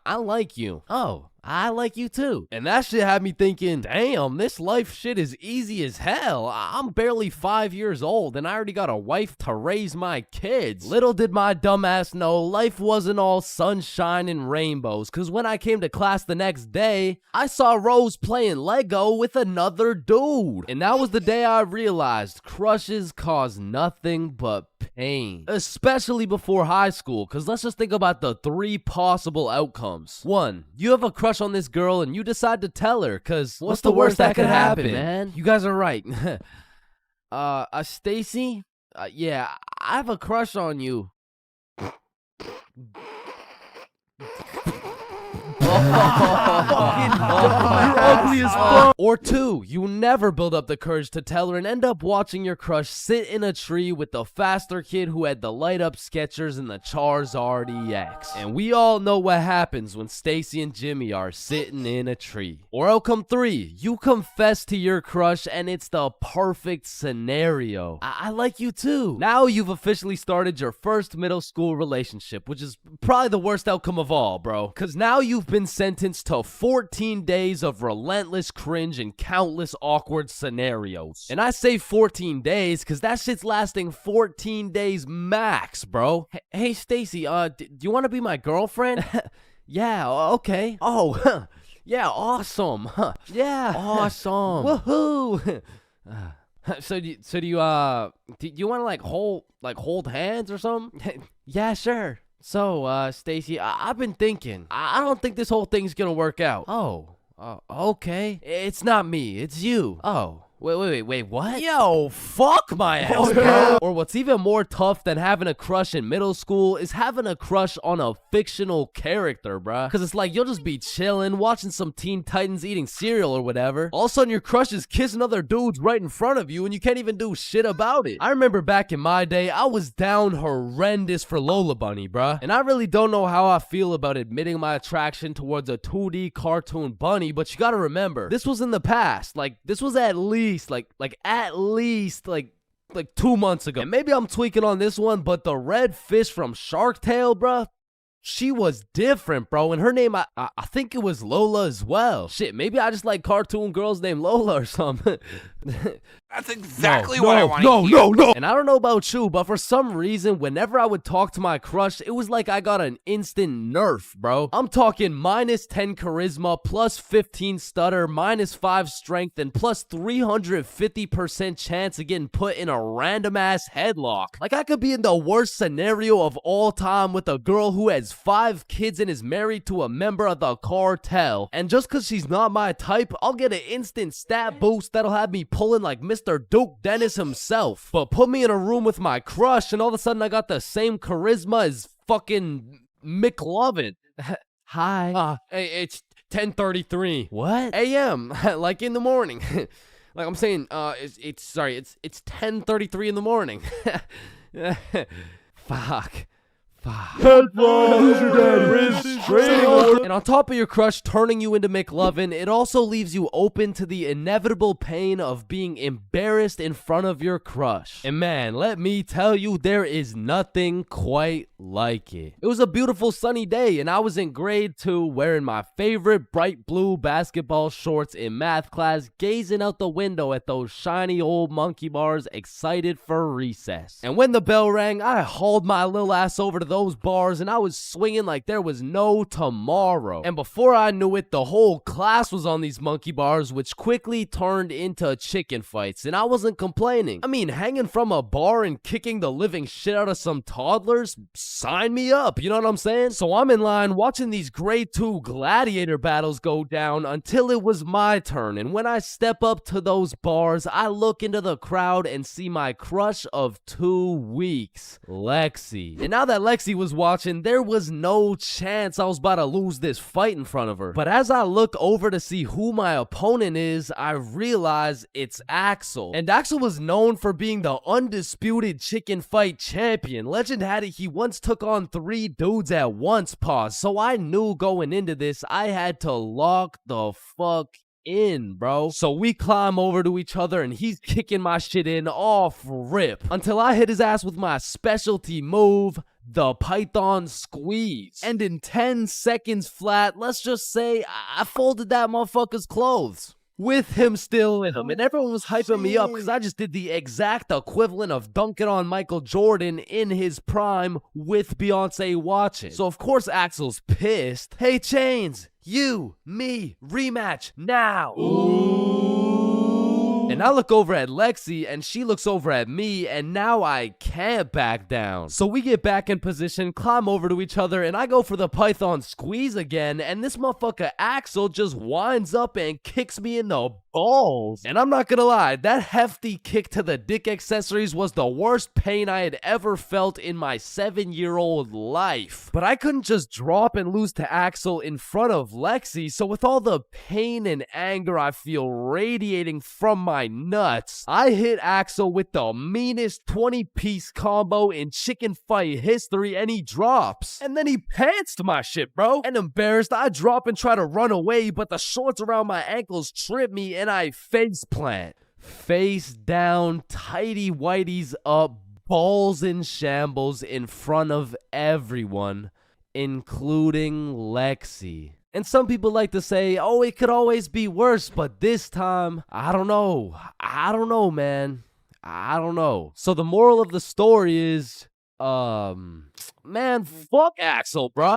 like you. Oh, I like you too. And that shit had me thinking, damn, this life shit is easy as hell. I'm barely 5 years old and I already got a wife to raise my kids. Little did my dumbass know life wasn't all sunshine and rainbows, cause when I came to class the next day, I saw Rose playing Lego with another dude. And that was the day I realized crushes cause nothing but pain. Especially before high school, cause let's just think about the 3 possible outcomes. 1, you have a crush on this girl and you decide to tell her, cause what's the worst that could happen, man? You guys are right. Stacy? Yeah, I have a crush on you. You're ugly as fuck. Or 2, you never build up the courage to tell her and end up watching your crush sit in a tree with the faster kid who had the light up Skechers and the Charizard EX. And we all know what happens when Stacy and Jimmy are sitting in a tree. Or outcome 3, you confess to your crush and it's the perfect scenario. I like you too. Now you've officially started your first middle school relationship, which is probably the worst outcome of all, bro. Cause now you've been sentenced to 14 days of relentless cringe and countless awkward scenarios. And I say 14 days because that shit's lasting 14 days max, bro. Hey, Stacy, do you want to be my girlfriend? Yeah, okay. Oh, yeah, awesome. Yeah, awesome. Woohoo. So do you want to like hold hands or something? Yeah, sure. So, Stacy, I've been thinking. I don't think this whole thing's gonna work out. Oh, okay. It's not me, it's you. Oh. Wait, what? Yo, fuck my ass, bro. Or what's even more tough than having a crush in middle school is having a crush on a fictional character, bruh. Cause it's like you'll just be chilling, watching some Teen Titans, eating cereal or whatever. All of a sudden your crush is kissing other dudes right in front of you and you can't even do shit about it. I remember back in my day, I was down horrendous for Lola Bunny, bruh. And I really don't know how I feel about admitting my attraction towards a 2D cartoon bunny, but you gotta remember, this was in the past. Like, this was at least at least 2 months ago. And maybe I'm tweaking on this one, but the red fish from Shark Tale, bruh, she was different, bro. And her name, I think it was Lola as well. Shit, maybe I just like cartoon girls named Lola or something. That's exactly what I want to hear. No. And I don't know about you, but for some reason, whenever I would talk to my crush, it was like I got an instant nerf, bro. I'm talking minus 10 charisma, plus 15 stutter, minus 5 strength, and plus 350% chance of getting put in a random ass headlock. Like I could be in the worst scenario of all time with a girl who has 5 kids and is married to a member of the cartel. And just cause she's not my type, I'll get an instant stat boost that'll have me pulling like Mr. Duke Dennis himself. But put me in a room with my crush and all of a sudden I got the same charisma as fucking McLovin. Hi. Hey, it's 10:33. What? AM. Like in the morning. Like I'm saying, it's 10:33 in the morning. Fuck. And on top of your crush turning you into McLovin, it also leaves you open to the inevitable pain of being embarrassed in front of your crush. And man, let me tell you, there is nothing quite like it. It was a beautiful sunny day and I was in grade 2 wearing my favorite bright blue basketball shorts in math class, gazing out the window at those shiny old monkey bars, excited for recess. And when the bell rang, I hauled my little ass over to those bars and I was swinging like there was no tomorrow. And before I knew it, the whole class was on these monkey bars, which quickly turned into chicken fights. And I wasn't complaining. I mean, hanging from a bar and kicking the living shit out of some toddlers, sign me up, you know what I'm saying? So I'm in line watching these grade 2 gladiator battles go down until it was my turn. And when I step up to those bars, I look into the crowd and see my crush of 2 weeks, Lexi. And now that Lexi Lexi was watching, there was no chance I was about to lose this fight in front of her. But as I look over to see who my opponent is, I realize it's Axel. And Axel was known for being the undisputed chicken fight champion. Legend had it he once took on 3 dudes at once, pause. So I knew going into this, I had to lock the fuck in, bro. So we climb over to each other and he's kicking my shit in off rip until I hit his ass with my specialty move, the Python Squeeze. And in 10 seconds flat, let's just say I folded that motherfucker's clothes. With him still in him, and everyone was hyping me up because I just did the exact equivalent of dunking on Michael Jordan in his prime with Beyonce watching. So of course Axel's pissed. Hey Chains, you, me, rematch now. And I look over at Lexi and she looks over at me and now I can't back down. So we get back in position, climb over to each other, and I go for the Python Squeeze again, and this motherfucker Axel just winds up and kicks me in the balls. And I'm not gonna lie, that hefty kick to the dick accessories was the worst pain I had ever felt in my 7-year-old life. But I couldn't just drop and lose to Axel in front of Lexi, so with all the pain and anger I feel radiating from my nuts, I hit Axel with the meanest 20-piece combo in chicken fight history, and he drops. And then he pantsed my shit, bro. And embarrassed, I drop and try to run away, but the shorts around my ankles trip me and I face plant. Face down, tighty whities up, balls in shambles in front of everyone, including Lexi. And some people like to say, oh, it could always be worse, but this time, I don't know. I don't know, man. I don't know. So the moral of the story is, man, fuck Axel, bro.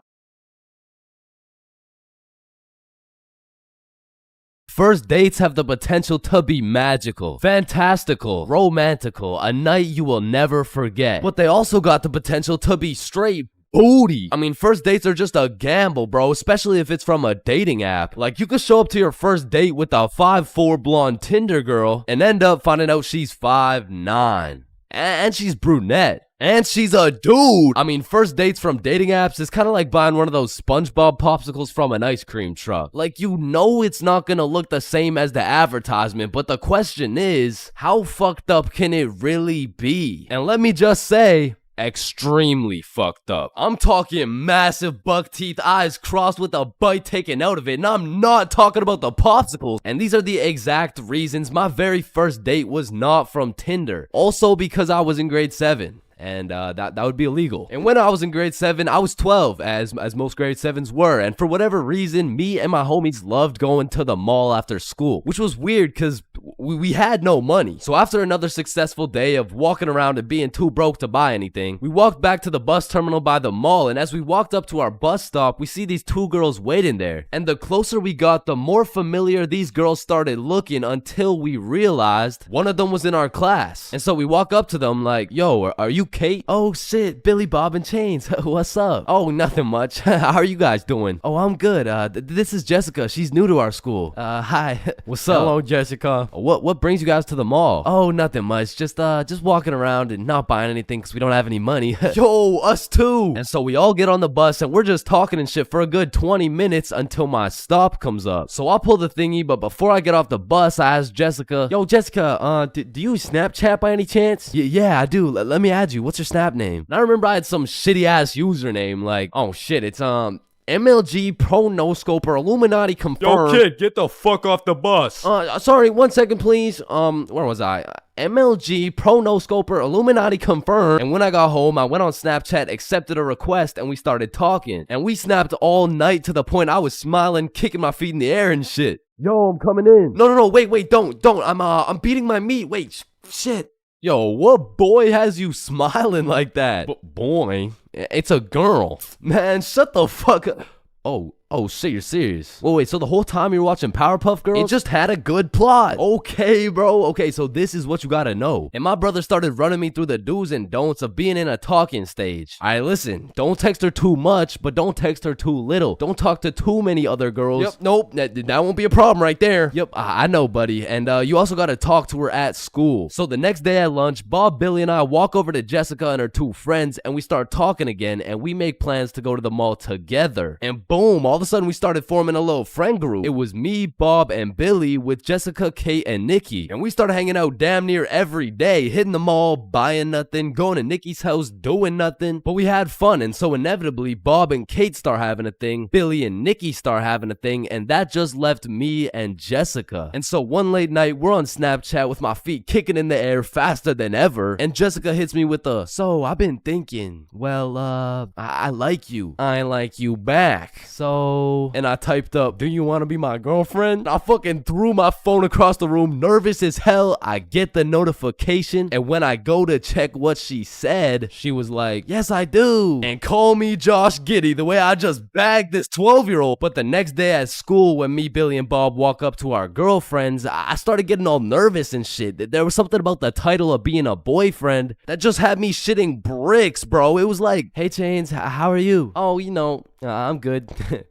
First dates have the potential to be magical, fantastical, romantical, a night you will never forget. But they also got the potential to be straight booty. I mean, first dates are just a gamble, bro, especially if it's from a dating app. Like, you could show up to your first date with a 5'4" blonde Tinder girl and end up finding out she's 5'9". And she's brunette. And she's a dude. I mean, first dates from dating apps is kind of like buying one of those SpongeBob popsicles from an ice cream truck. Like, you know it's not gonna look the same as the advertisement, but the question is, how fucked up can it really be? And let me just say, extremely fucked up. I'm talking massive buck teeth, eyes crossed with a bite taken out of it, and I'm not talking about the popsicles. And these are the exact reasons my very first date was not from Tinder. Also because I was in grade 7. And that would be illegal. And when I was in grade 7, I was 12, as most grade 7s were. And for whatever reason, me and my homies loved going to the mall after school, which was weird because we had no money. So after another successful day of walking around and being too broke to buy anything, we walked back to the bus terminal by the mall. And as we walked up to our bus stop, we see these 2 girls waiting there. And the closer we got, the more familiar these girls started looking, until we realized one of them was in our class. And so we walk up to them like, yo, are you Kate? Oh shit, Billy Bob and Chains. What's up? Oh, nothing much. How are you guys doing? Oh, I'm good. This is Jessica. She's new to our school. Hi. What's up? Hello, Jessica. What brings you guys to the mall? Oh, nothing much. Just walking around and not buying anything because we don't have any money. Yo, us too. And so we all get on the bus and we're just talking and shit for a good 20 minutes until my stop comes up. So I'll pull the thingy, but before I get off the bus, I ask Jessica, yo, Jessica, do you Snapchat by any chance? Yeah, I do. Let me add you. What's your Snap name? And I remember I had some shitty ass username like, oh shit, it's MLG Pro No Scoper Illuminati confirmed. Yo, kid, get the fuck off the bus. Sorry, 1 second, please. Where was I? MLG Pro No Scoper Illuminati confirmed. And when I got home, I went on Snapchat, accepted a request, and we started talking. And we snapped all night to the point I was smiling, kicking my feet in the air and shit. Yo, I'm coming in. No, wait, don't. I'm beating my meat. Wait, shit. Yo, what boy has you smiling like that? Boy, it's a girl. Man, shut the fuck up. Oh, Oh shit, you're serious? Wait, so the whole time you were watching Powerpuff Girls? It just had a good plot. Okay, bro. Okay, so this is what you gotta know. And my brother started running me through the do's and don'ts of being in a talking stage. Alright, listen. Don't text her too much, but don't text her too little. Don't talk to too many other girls. Yep, nope, that won't be a problem right there. Yep, I know, buddy. And you also gotta talk to her at school. So the next day at lunch, Bob, Billy, and I walk over to Jessica and her two friends, and we start talking again, and we make plans to go to the mall together. And boom, all of a sudden we started forming a little friend group. It was me, Bob, and Billy with Jessica, Kate, and Nikki. And we started hanging out damn near every day, hitting the mall, buying nothing, going to Nikki's house, doing nothing. But we had fun, and so inevitably, Bob and Kate start having a thing, Billy and Nikki start having a thing, and that just left me and Jessica. And so one late night, we're on Snapchat with my feet kicking in the air faster than ever, and Jessica hits me with a, so I've been thinking, well, I like you. I like you back. So, and I typed up, do you want to be my girlfriend? I fucking threw my phone across the room, nervous as hell. I get the notification, and when I go to check what she said, she was like, yes, I do. And call me Josh Giddy, the way I just bagged this 12-year-old. But the next day at school, when me, Billy, and Bob walk up to our girlfriends, I started getting all nervous and shit. There was something about the title of being a boyfriend that just had me shitting bricks, bro. It was like, hey, Chains, how are you? Oh, you know, I'm good.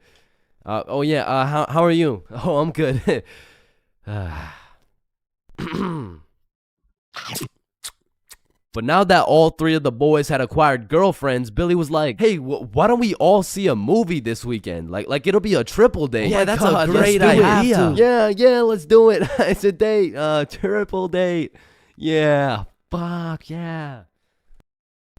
Oh yeah, how are you? Oh, I'm good. But now that all three of the boys had acquired girlfriends, Billy was like, hey, why don't we all see a movie this weekend? Like it'll be a triple date. Yeah, that's a great idea. Yeah, let's do it. It's a date, triple date. Yeah, fuck yeah.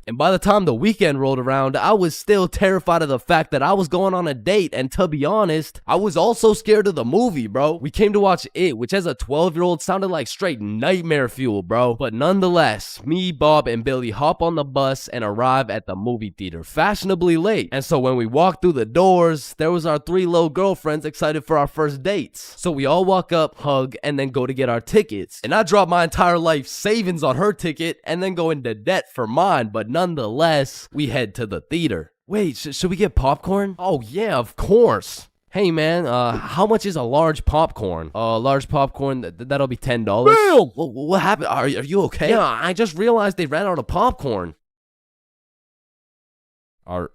And by the time the weekend rolled around, I was still terrified of the fact that I was going on a date. And to be honest, I was also scared of the movie, bro. We came to watch It, which as a 12-year-old sounded like straight nightmare fuel, bro. But nonetheless, me, Bob, and Billy hop on the bus and arrive at the movie theater fashionably late. And so when we walked through the doors, there was our three little girlfriends excited for our first dates. So we all walk up, hug, and then go to get our tickets. And I dropped my entire life savings on her ticket and then go into debt for mine. But nonetheless, we head to the theater. Wait, should we get popcorn? Oh yeah, of course. Hey man, how much is a large popcorn? Large popcorn, that'll be $10. Bill! What happened? Are you okay? Yeah, I just realized they ran out of popcorn.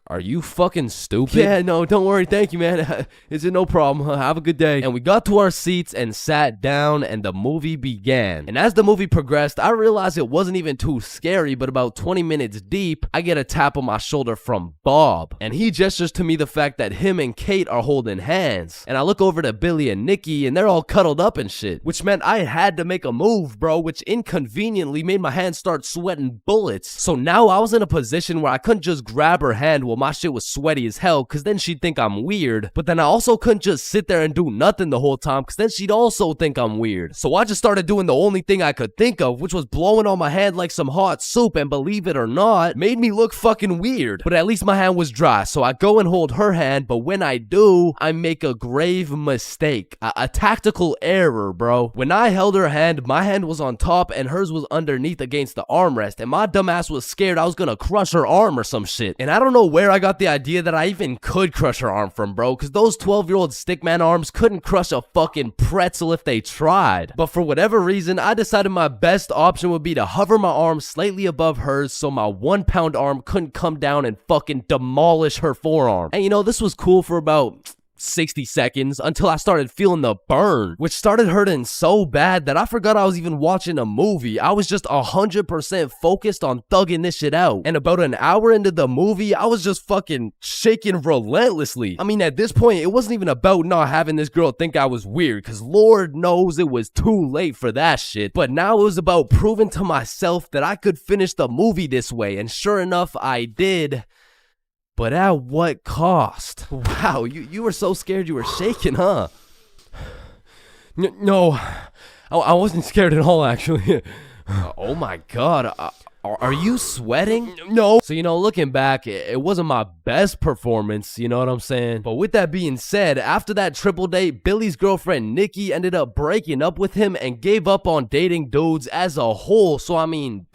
Are you fucking stupid? Yeah, no, don't worry. Thank you, man. It's no problem. Have a good day. And we got to our seats and sat down, and the movie began. And as the movie progressed, I realized it wasn't even too scary, but about 20 minutes deep, I get a tap on my shoulder from Bob. And he gestures to me the fact that him and Kate are holding hands. And I look over to Billy and Nikki, and they're all cuddled up and shit. Which meant I had to make a move, bro, which inconveniently made my hands start sweating bullets. So now I was in a position where I couldn't just grab her hand while my shit was sweaty as hell, cause then she'd think I'm weird. But then I also couldn't just sit there and do nothing the whole time, cause then she'd also think I'm weird. So I just started doing the only thing I could think of, which was blowing on my hand like some hot soup, and believe it or not, made me look fucking weird. But at least my hand was dry, so I go and hold her hand, but when I do, I make a grave mistake. A tactical error, bro. When I held her hand, my hand was on top and hers was underneath against the armrest, and my dumbass was scared I was gonna crush her arm or some shit. And I don't know where I got the idea that I even could crush her arm from, bro, because those 12-year-old stickman arms couldn't crush a fucking pretzel if they tried. But for whatever reason, I decided my best option would be to hover my arm slightly above hers so my 1-pound arm couldn't come down and fucking demolish her forearm. And you know, this was cool for about 60 seconds until I started feeling the burn, which started hurting so bad that I forgot I was even watching a movie. I was just 100% focused on thugging this shit out. And about an hour into the movie, I was just fucking shaking relentlessly. I mean, at this point, it wasn't even about not having this girl think I was weird, because Lord knows it was too late for that shit. But now it was about proving to myself that I could finish the movie this way, and sure enough, I did. But at what cost? Wow, you were so scared you were shaking, huh? No, I wasn't scared at all, actually. Oh my god, are you sweating? No. So, you know, looking back, it wasn't my best performance, you know what I'm saying? But with that being said, after that triple date, Billy's girlfriend Nikki ended up breaking up with him and gave up on dating dudes as a whole. So, I mean,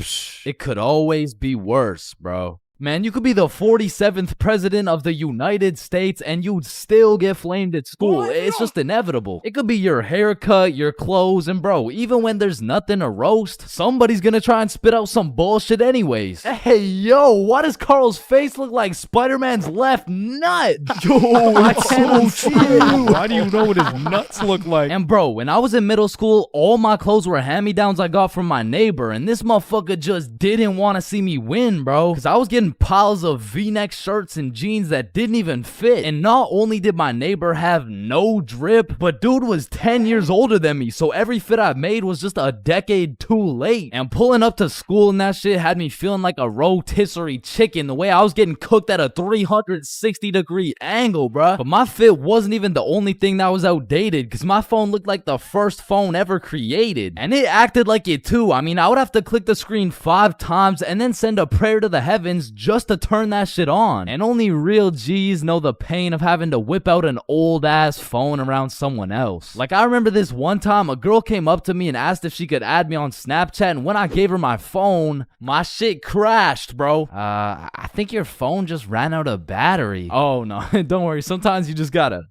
it could always be worse, bro. Man, you could be the 47th president of the United States and you'd still get flamed at school. It's just inevitable. It could be your haircut, your clothes, and bro, even when there's nothing to roast, somebody's gonna try and spit out some bullshit anyways. Hey, yo, why does Carl's face look like Spider-Man's left nut? Yo, I can't see it. How do you know what his nuts look like? And bro, when I was in middle school, all my clothes were hand-me-downs I got from my neighbor, and this motherfucker just didn't want to see me win, bro. Cause I was getting piles of V-neck shirts and jeans that didn't even fit. And not only did my neighbor have no drip, but dude was 10 years older than me, so every fit I made was just a decade too late. And pulling up to school and that shit had me feeling like a rotisserie chicken, the way I was getting cooked at a 360-degree angle, bruh. But my fit wasn't even the only thing that was outdated, cause my phone looked like the first phone ever created. And it acted like it too. I mean, I would have to click the screen 5 times and then send a prayer to the heavens just to turn that shit on. And only real G's know the pain of having to whip out an old ass phone around someone else. Like, I remember this one time a girl came up to me and asked if she could add me on Snapchat, and when I gave her my phone, my shit crashed, bro. I think your phone just ran out of battery. Oh no, don't worry, sometimes you just gotta.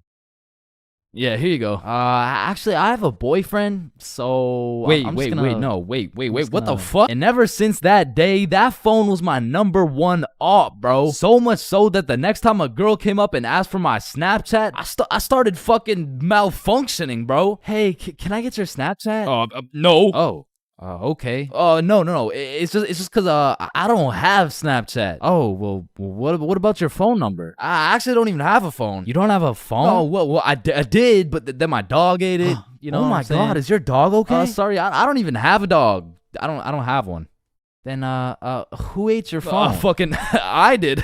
Yeah, here you go. Actually, I have a boyfriend, so... Wait, what the fuck? And ever since that day, that phone was my #1 op, bro. So much so that the next time a girl came up and asked for my Snapchat, I started fucking malfunctioning, bro. Hey, can I get your Snapchat? No. Oh. Okay. No. It's just cause I don't have Snapchat. Oh, well, what about your phone number? I actually don't even have a phone. You don't have a phone? Oh, well, I did, but then my dog ate it. You know? Oh my God, is your dog okay? Sorry, I don't even have a dog. I don't have one. Then who ate your phone? Fucking I did.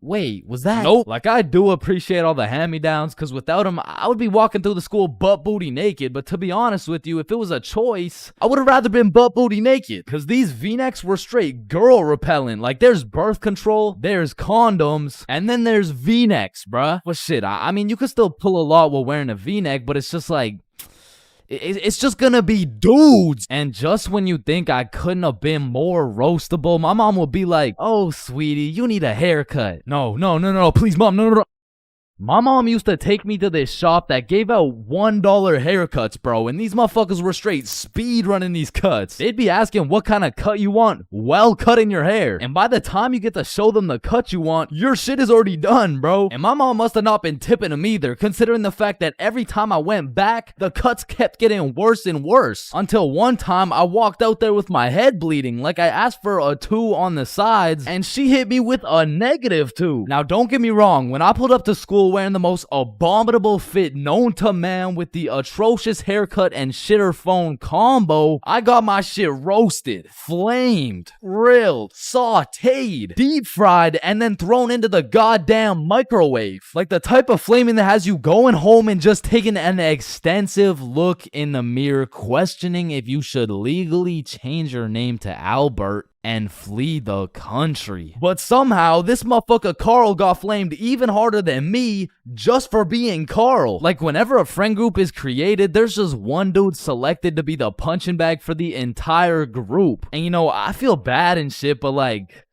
Wait, was that? Nope. Like, I do appreciate all the hand-me-downs, because without them, I would be walking through the school butt-booty naked. But to be honest with you, if it was a choice, I would have rather been butt-booty naked. Because these V-necks were straight girl-repellent. Like, there's birth control, there's condoms, and then there's V-necks, bruh. Well, shit, I mean, you could still pull a lot while wearing a V-neck, but it's just like... It's just gonna be dudes. And just when you think I couldn't have been more roastable, my mom will be like, oh, sweetie, you need a haircut. No, please, mom, no. My mom used to take me to this shop that gave out $1 haircuts, bro, and these motherfuckers were straight speed running these cuts. They'd be asking what kind of cut you want while cutting your hair. And by the time you get to show them the cut you want, your shit is already done, bro. And my mom must have not been tipping them either, considering the fact that every time I went back, the cuts kept getting worse and worse. Until one time, I walked out there with my head bleeding, like I asked for a 2 on the sides, and she hit me with a -2. Now, don't get me wrong, when I pulled up to school wearing the most abominable fit known to man with the atrocious haircut and shitter phone combo, I got my shit roasted, flamed, grilled, sauteed, deep fried, and then thrown into the goddamn microwave. Like the type of flaming that has you going home and just taking an extensive look in the mirror, questioning if you should legally change your name to Albert and flee the country. But somehow, this motherfucker Carl got flamed even harder than me just for being Carl. Like, whenever a friend group is created, there's just one dude selected to be the punching bag for the entire group. And you know, I feel bad and shit, but like...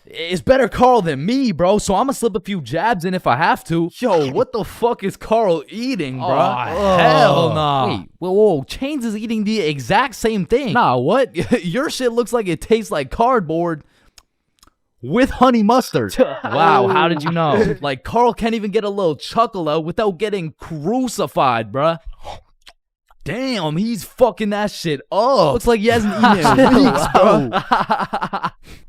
it's better Carl than me, bro, so I'm gonna slip a few jabs in if I have to. Yo, what the fuck is Carl eating, bro? Oh, hell nah. Wait, whoa, Chains is eating the exact same thing. Nah, what? Your shit looks like it tastes like cardboard with honey mustard. Wow, how did you know? Like, Carl can't even get a little chuckle out without getting crucified, bruh. Damn, he's fucking that shit up. Looks like he hasn't eaten in weeks, bro.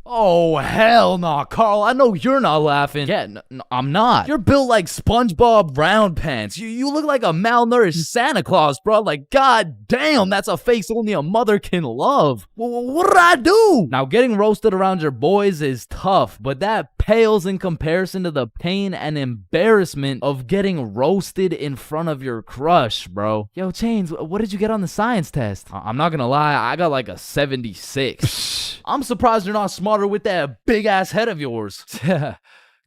Oh, hell nah, Carl. I know you're not laughing. Yeah, no, I'm not. You're built like SpongeBob Round Pants. You look like a malnourished Santa Claus, bro. Like, god damn, that's a face only a mother can love. What did I do? Now, getting roasted around your boys is tough, but that pales in comparison to the pain and embarrassment of getting roasted in front of your crush, bro. Yo, Chains, what did you get on the science test? I'm not gonna lie, I got like a 76. I'm surprised you're not smarter with that big ass head of yours.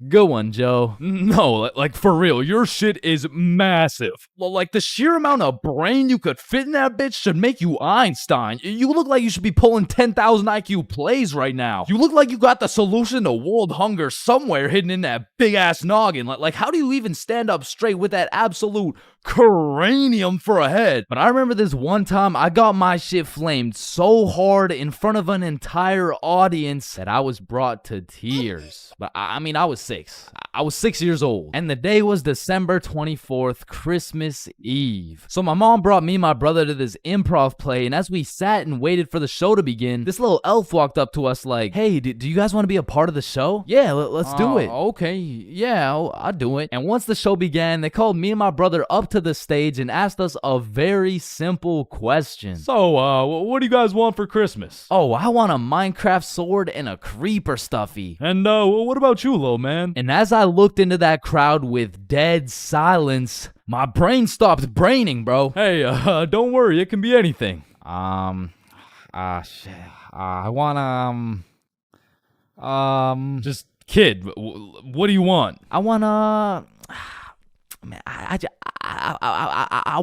Good one, Joe. No, like for real, your shit is massive. Like the sheer amount of brain you could fit in that bitch should make you Einstein. You look like you should be pulling 10,000 IQ plays right now. You look like you got the solution to world hunger somewhere hidden in that big ass noggin. Like how do you even stand up straight with that absolute cranium for a head? But I remember this one time I got my shit flamed so hard in front of an entire audience that I was brought to tears. But I mean, I was 6. I was 6 years old. And the day was December 24th, Christmas Eve. So my mom brought me and my brother to this improv play, and as we sat and waited for the show to begin, this little elf walked up to us like, hey, do you guys want to be a part of the show? Yeah, let's do it. Okay, yeah, I'll do it. And once the show began, they called me and my brother up to the stage and asked us a very simple question. So, what do you guys want for Christmas? Oh, I want a Minecraft sword and a creeper stuffy. And, what about you, little man? And as I looked into that crowd with dead silence, my brain stopped braining, bro. Hey, don't worry, it can be anything. Shit. I want, Just, kid, what do you want? I wanna... Man, I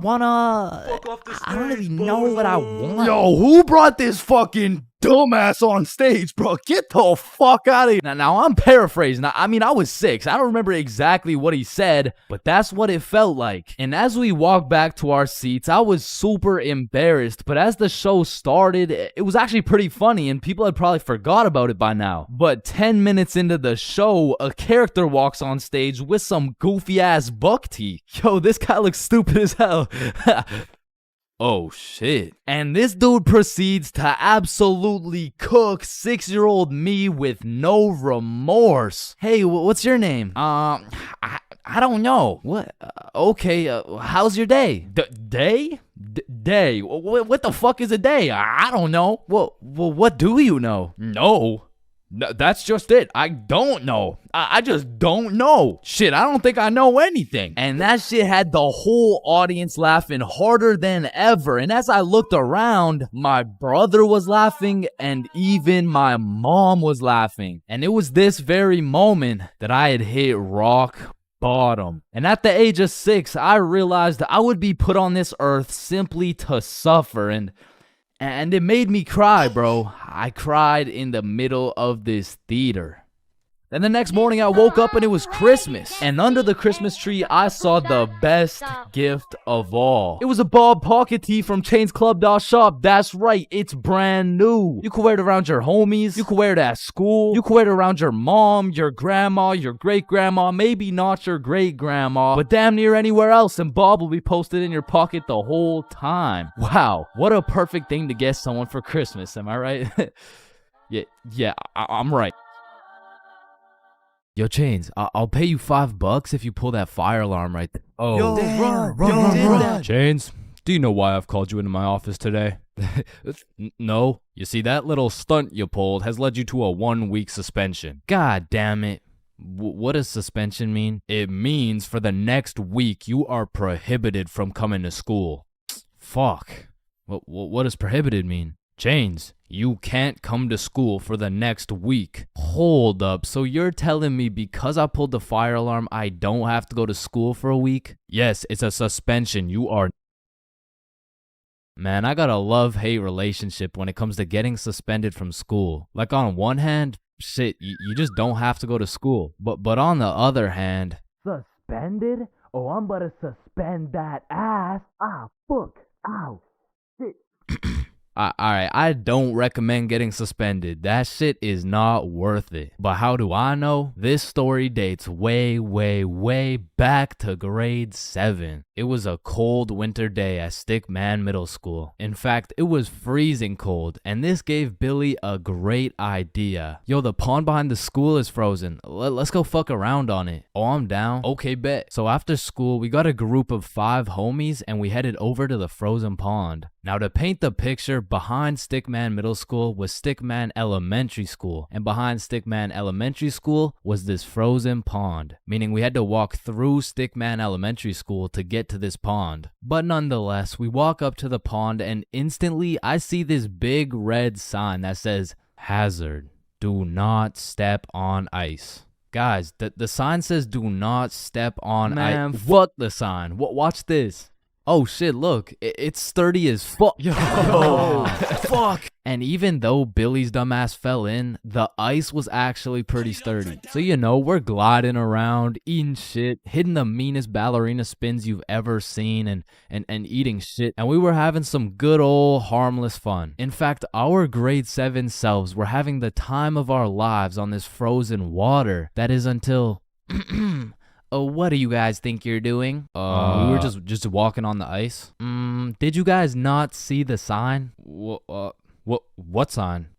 wanna... Fuck off the stage, I don't even know what I want. Yo, who brought this fucking dumbass on stage, bro? Get the fuck out of here. Now I'm paraphrasing. I mean, I was 6. I don't remember exactly what he said, but that's what it felt like. And as we walked back to our seats, I was super embarrassed. But as the show started, it was actually pretty funny, and people had probably forgot about it by now. But 10 minutes into the show, a character walks on stage with some goofy ass buck teeth. Yo, this guy looks stupid as hell. Oh shit. And this dude proceeds to absolutely cook 6-year-old me with no remorse. Hey, what's your name? I don't know. What? Okay, how's your day? Day? Day? What the fuck is a day? I don't know. Well, what do you know? No. That's just it. I don't know. I just don't know. Shit, I don't think I know anything. And that shit had the whole audience laughing harder than ever. And as I looked around, my brother was laughing and even my mom was laughing. And it was this very moment that I had hit rock bottom. And at the age of 6, I realized I would be put on this earth simply to suffer, and it made me cry, bro. I cried in the middle of this theater. Then the next morning I woke up and it was Christmas. And under the Christmas tree, I saw the best gift of all. It was a Bob pocket tee from ChainsClub.shop. That's right, it's brand new. You can wear it around your homies. You can wear it at school. You can wear it around your mom, your grandma, your great-grandma, maybe not your great-grandma, but damn near anywhere else, and Bob will be posted in your pocket the whole time. Wow, what a perfect thing to get someone for Christmas, am I right? yeah, I'm right. Yo, Chains, I'll pay you $5 if you pull that fire alarm right there. Oh, Yo, run. Chains, do you know why I've called you into my office today? No. You see, that little stunt you pulled has led you to a 1-week suspension. God damn it. What does suspension mean? It means for the next week you are prohibited from coming to school. Fuck. What does prohibited mean? Chains, you can't come to school for the next week. Hold up, so you're telling me because I pulled the fire alarm, I don't have to go to school for a week? Yes, it's a suspension. You are... Man, I got a love-hate relationship when it comes to getting suspended from school. Like, on one hand, shit, you just don't have to go to school. But on the other hand... Suspended? Oh, I'm about to suspend that ass. Ah, fuck. Ow. Shit. Alright, I don't recommend getting suspended. That shit is not worth it. But how do I know? This story dates way back to grade 7. It was a cold winter day at Stickman Middle School. In fact, it was freezing cold, and this gave Billy a great idea. Yo, the pond behind the school is frozen. Let's go fuck around on it. Oh, I'm down. Okay, bet. So after school, we got a group of 5 homies, and we headed over to the frozen pond. Now, to paint the picture, behind Stickman Middle School was Stickman Elementary School, and behind Stickman Elementary School was this frozen pond, meaning we had to walk through Stickman Elementary School to get to this pond. But nonetheless, we walk up to the pond and instantly I see this big red sign that says, "Hazard, do not step on ice." Guys, the sign says do not step on Man, ice. Fuck the sign. Watch this. Oh shit, look. It's sturdy as fuck. Yo, fuck. And even though Billy's dumbass fell in, the ice was actually pretty sturdy. So we're gliding around, eating shit, hitting the meanest ballerina spins you've ever seen, and eating shit. And we were having some good old harmless fun. In fact, our grade 7 selves were having the time of our lives on this frozen water. That is until oh, what do you guys think you're doing? We were just walking on the ice. Did you guys not see the sign? What sign?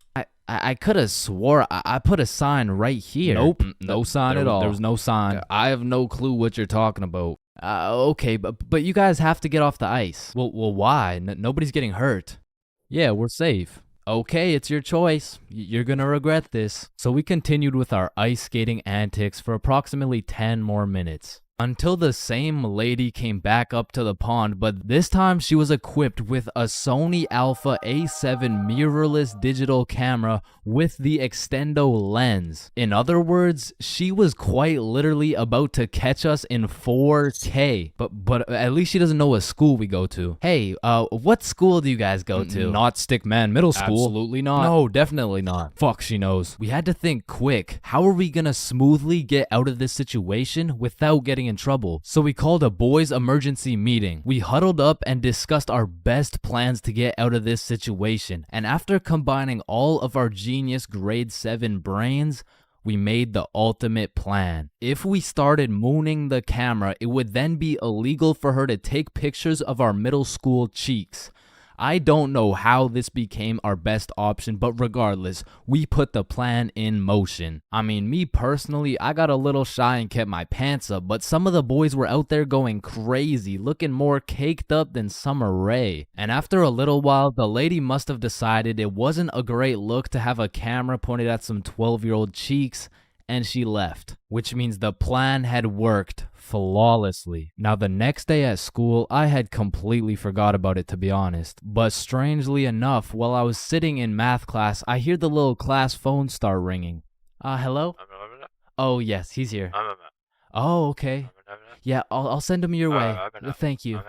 I could have swore I put a sign right here. Nope, no sign at all. There was no sign. I have no clue what you're talking about. Okay, but you guys have to get off the ice. Well, why? Nobody's getting hurt. Yeah, we're safe. Okay, it's your choice. You're gonna regret this. So we continued with our ice skating antics for approximately 10 more minutes. Until the same lady came back up to the pond, but this time she was equipped with a Sony Alpha A7 mirrorless digital camera with the extendo lens. In other words, she was quite literally about to catch us in 4K. But at least she doesn't know what school we go to. Hey, what school do you guys go to? Not Stickman Middle School. Absolutely not. No, definitely not. Fuck, she knows. We had to think quick. How are we gonna smoothly get out of this situation without getting in trouble? So we called a boys' emergency meeting. We huddled up and discussed our best plans to get out of this situation. And after combining all of our genius grade 7 brains, we made the ultimate plan. If we started mooning the camera, it would then be illegal for her to take pictures of our middle school cheeks. I don't know how this became our best option, but regardless, we put the plan in motion. I mean, me personally, I got a little shy and kept my pants up, but some of the boys were out there going crazy, looking more caked up than Summer Rae. And after a little while, the lady must have decided it wasn't a great look to have a camera pointed at some 12-year-old cheeks, and she left, which means the plan had worked flawlessly. Now, the next day at school, I had completely forgot about it, to be honest. But strangely enough, while I was sitting in math class, I hear the little class phone start ringing. Hello? Oh, yes, he's here. Oh, okay. Yeah, I'll send him your way. Thank you.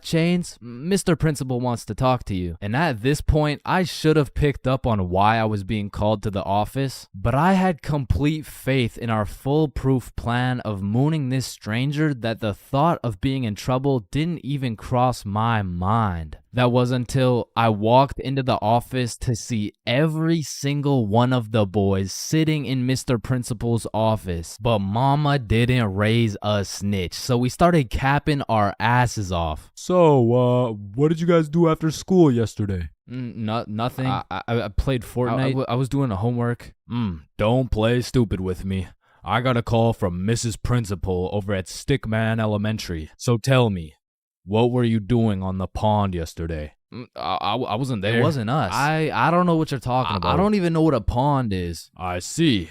Chains, Mr. Principal wants to talk to you. And at this point, I should have picked up on why I was being called to the office, but I had complete faith in our foolproof plan of mooning this stranger that the thought of being in trouble didn't even cross my mind. That was until I walked into the office to see every single one of the boys sitting in Mr. Principal's office. But mama didn't raise a snitch, so we started capping our asses off. So, what did you guys do after school yesterday? Nothing. I played Fortnite. I was doing a homework. Don't play stupid with me. I got a call from Mrs. Principal over at Stickman Elementary. So tell me, what were you doing on the pond yesterday? I wasn't there. It wasn't us. I don't know what you're talking about. I don't even know what a pond is. I see.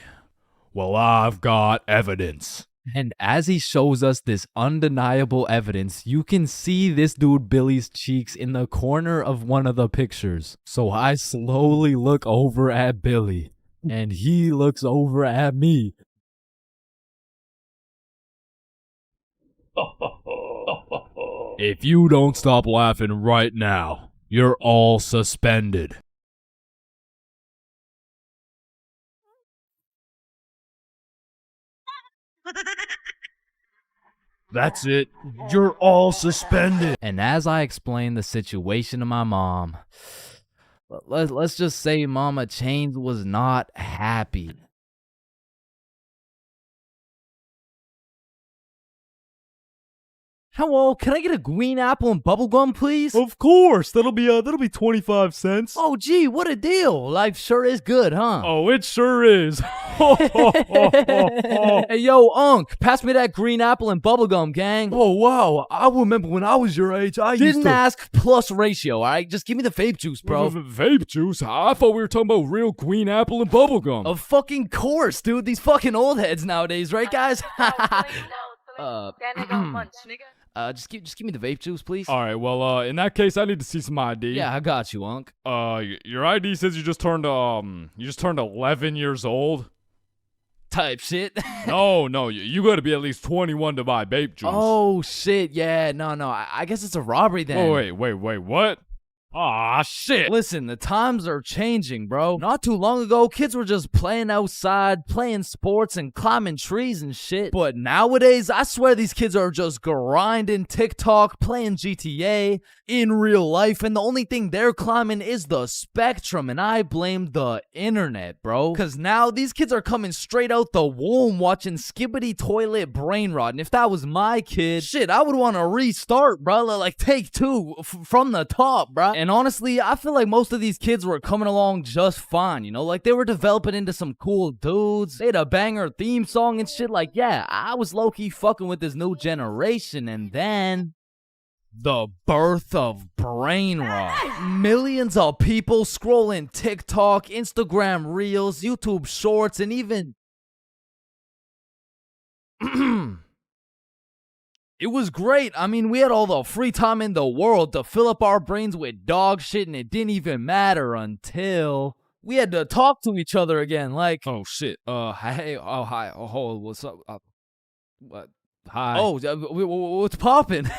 Well, I've got evidence. And as he shows us this undeniable evidence, you can see this dude Billy's cheeks in the corner of one of the pictures. So I slowly look over at Billy, and he looks over at me. If you don't stop laughing right now, you're all suspended. That's it. You're all suspended. And as I explained the situation to my mom, let's just say Mama Chains was not happy. Hello, can I get a green apple and bubblegum, please? Of course, that'll be 25 cents. Oh, gee, what a deal. Life sure is good, huh? Oh, it sure is. Hey, yo, Unc, pass me that green apple and bubblegum, gang. Oh, wow. I remember when I was your age, I Didn't ask plus ratio, all right? Just give me the vape juice, bro. Vape juice? I thought we were talking about real green apple and bubblegum. Of fucking course, dude. These fucking old heads nowadays, right, guys? Just give me the vape juice, please. All right, well, in that case, I need to see some ID. Yeah, I got you, Unc. Your ID says you just turned 11 years old. type shit. No, you gotta be at least 21 to buy vape juice. Oh shit, yeah, no, I guess it's a robbery then. Oh, wait, what? Aw, shit. Listen, the times are changing, bro. Not too long ago, kids were just playing outside, playing sports, and climbing trees and shit. But nowadays, I swear these kids are just grinding TikTok, playing GTA in real life, and the only thing they're climbing is the spectrum, and I blame the internet, bro. Cause now these kids are coming straight out the womb watching Skibbity Toilet Brain Rot, and if that was my kid, shit, I would want to restart, bro. Like take two from the top, bro. And honestly, I feel like most of these kids were coming along just fine, you know? Like, they were developing into some cool dudes. They had a banger theme song and shit. Like, yeah, I was low-key fucking with this new generation. And then the birth of brain rot. Millions of people scrolling TikTok, Instagram Reels, YouTube Shorts, and even... It was great. I mean, we had all the free time in the world to fill up our brains with dog shit, and it didn't even matter until we had to talk to each other again. Like, Oh, shit. hey, oh, hi, oh, what's up? What? Hi. Oh, what's poppin'?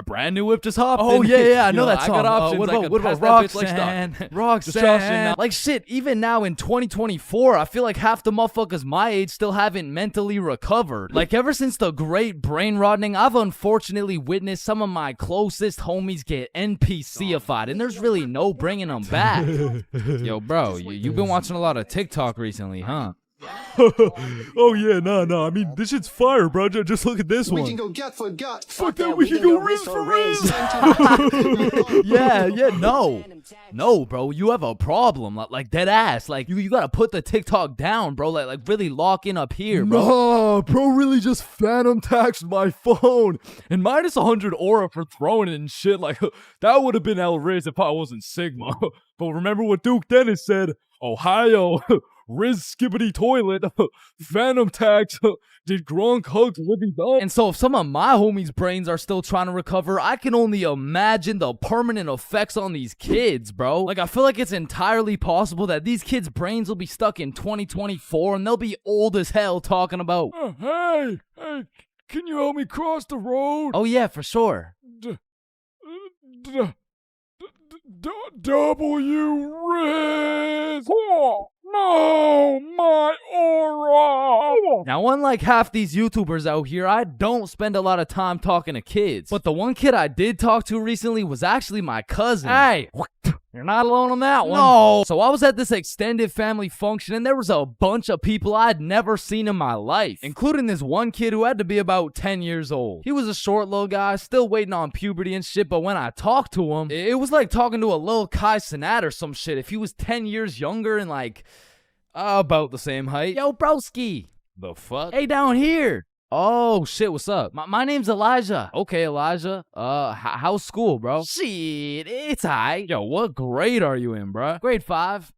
Brand new whip just hopped. Oh yeah, I know that song. I got options. What I about could pass that bitch like Roxanne? stock. Roxanne. Like shit, even now in 2024, I feel like half the motherfuckers my age still haven't mentally recovered. Like ever since the great brain rotting, I've unfortunately witnessed some of my closest homies get NPC-ified, and there's really no bringing them back. Yo, bro, you've been watching a lot of TikTok recently, huh? Oh yeah, nah. I mean, this shit's fire, bro. Just look at this one. We can go gut for gut. Fuck that, we can go Riz for Riz. Yeah, no, bro, you have a problem, like dead ass. Like you gotta put the TikTok down, bro. Like really lock in up here, bro. Nah, bro, really just phantom taxed my phone and minus 100 aura for throwing it and shit. Like that would have been El Riz if I wasn't Sigma. But remember what Duke Dennis said? Ohio. Riz skibbity toilet, phantom tax, did Gronk hug Libby Dog? And so if some of my homies' brains are still trying to recover, I can only imagine the permanent effects on these kids, bro. Like I feel like it's entirely possible that these kids' brains will be stuck in 2024 and they'll be old as hell talking about, Hey, can you help me cross the road? Oh yeah, for sure. W Riz! No, my aura! Now, unlike half these YouTubers out here, I don't spend a lot of time talking to kids. But the one kid I did talk to recently was actually my cousin. Hey, you're not alone on that one. No. So I was at this extended family function and there was a bunch of people I'd never seen in my life, including this one kid who had to be about 10 years old. He was a short little guy, still waiting on puberty and shit, but when I talked to him, it was like talking to a little Kai Cenat or some shit. If he was 10 years younger and like about the same height. Yo, broski. The fuck? Hey, down here. Oh, shit, what's up? My name's Elijah. Okay, Elijah. How's school, bro? Shit, it's aight. Yo, what grade are you in, bro? Grade 5.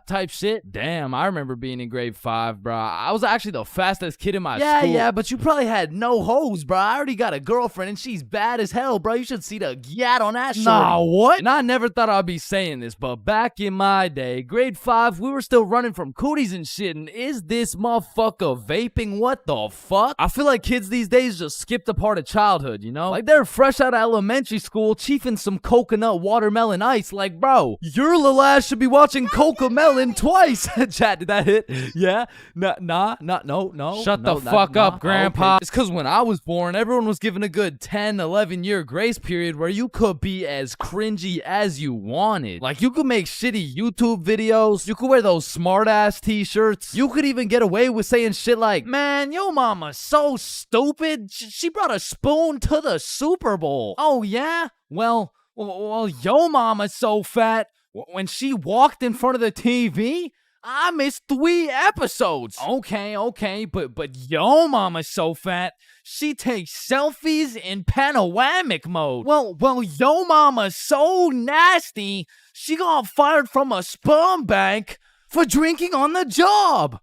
Type shit. Damn, I remember being in grade 5, bro. I was actually the fastest kid in my school. Yeah, but you probably had no hoes, bro. I already got a girlfriend and she's bad as hell, bro. You should see the gyat on that shit. Nah, what? And I never thought I'd be saying this, but back in my day, grade 5, we were still running from cooties and shit, and is this motherfucker vaping? What the fuck? I feel like kids these days just skipped a part of childhood, you know? Like they're fresh out of elementary school, chiefing some coconut watermelon ice. Like, bro, your little ass should be watching Cocomelon twice. Chat, did that hit? Yeah? No. Shut the fuck up, Grandpa. Okay. It's because when I was born, everyone was given a good 10, 11 year grace period where you could be as cringy as you wanted. Like, you could make shitty YouTube videos. You could wear those smart ass t-shirts. You could even get away with saying shit like, man, yo mama's so stupid. She brought a spoon to the Super Bowl. Oh, yeah? Well, yo mama's so fat. When she walked in front of the TV, I missed 3 episodes. Okay, but yo mama's so fat, she takes selfies in panoramic mode. Well, yo mama's so nasty, she got fired from a sperm bank for drinking on the job.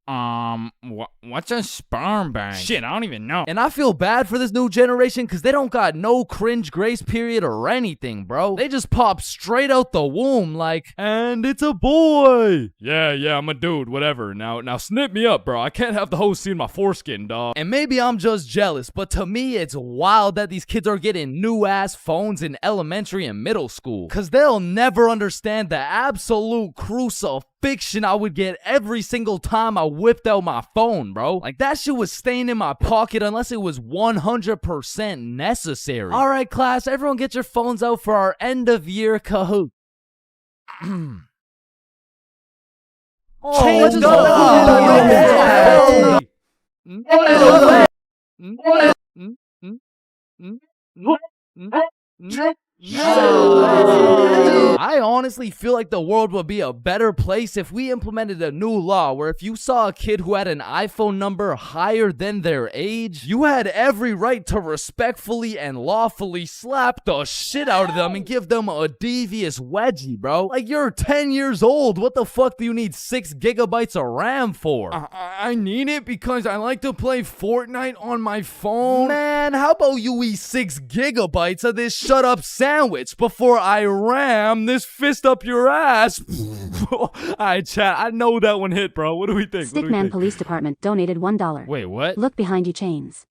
What's a sperm bank? Shit, I don't even know. And I feel bad for this new generation because they don't got no cringe grace period or anything, bro. They just pop straight out the womb like, and it's a boy. Yeah, I'm a dude, whatever. Now snip me up, bro. I can't have the host seeing my foreskin, dog. and maybe I'm just jealous, but to me it's wild that these kids are getting new ass phones in elementary and middle school. Cause they'll never understand the absolute crucifixion I would get every single time I whipped out my phone, bro. Like that shit was staying in my pocket unless it was 100% necessary. All right, class, everyone get your phones out for our end of year Kahoot. Let's I honestly feel like the world would be a better place if we implemented a new law where if you saw a kid who had an iPhone number higher than their age, you had every right to respectfully and lawfully slap the shit out of them and give them a devious wedgie, bro. Like, you're 10 years old. What the fuck do you need 6 gigabytes of RAM for? I need it because I like to play Fortnite on my phone. Man, how about you eat 6 gigabytes of this shut up sandwich before I ram this fist up your ass? Alright, chat, I know that one hit, bro. What do we think? Stickman Police Department donated $1. Wait, what? Look behind you, Chains.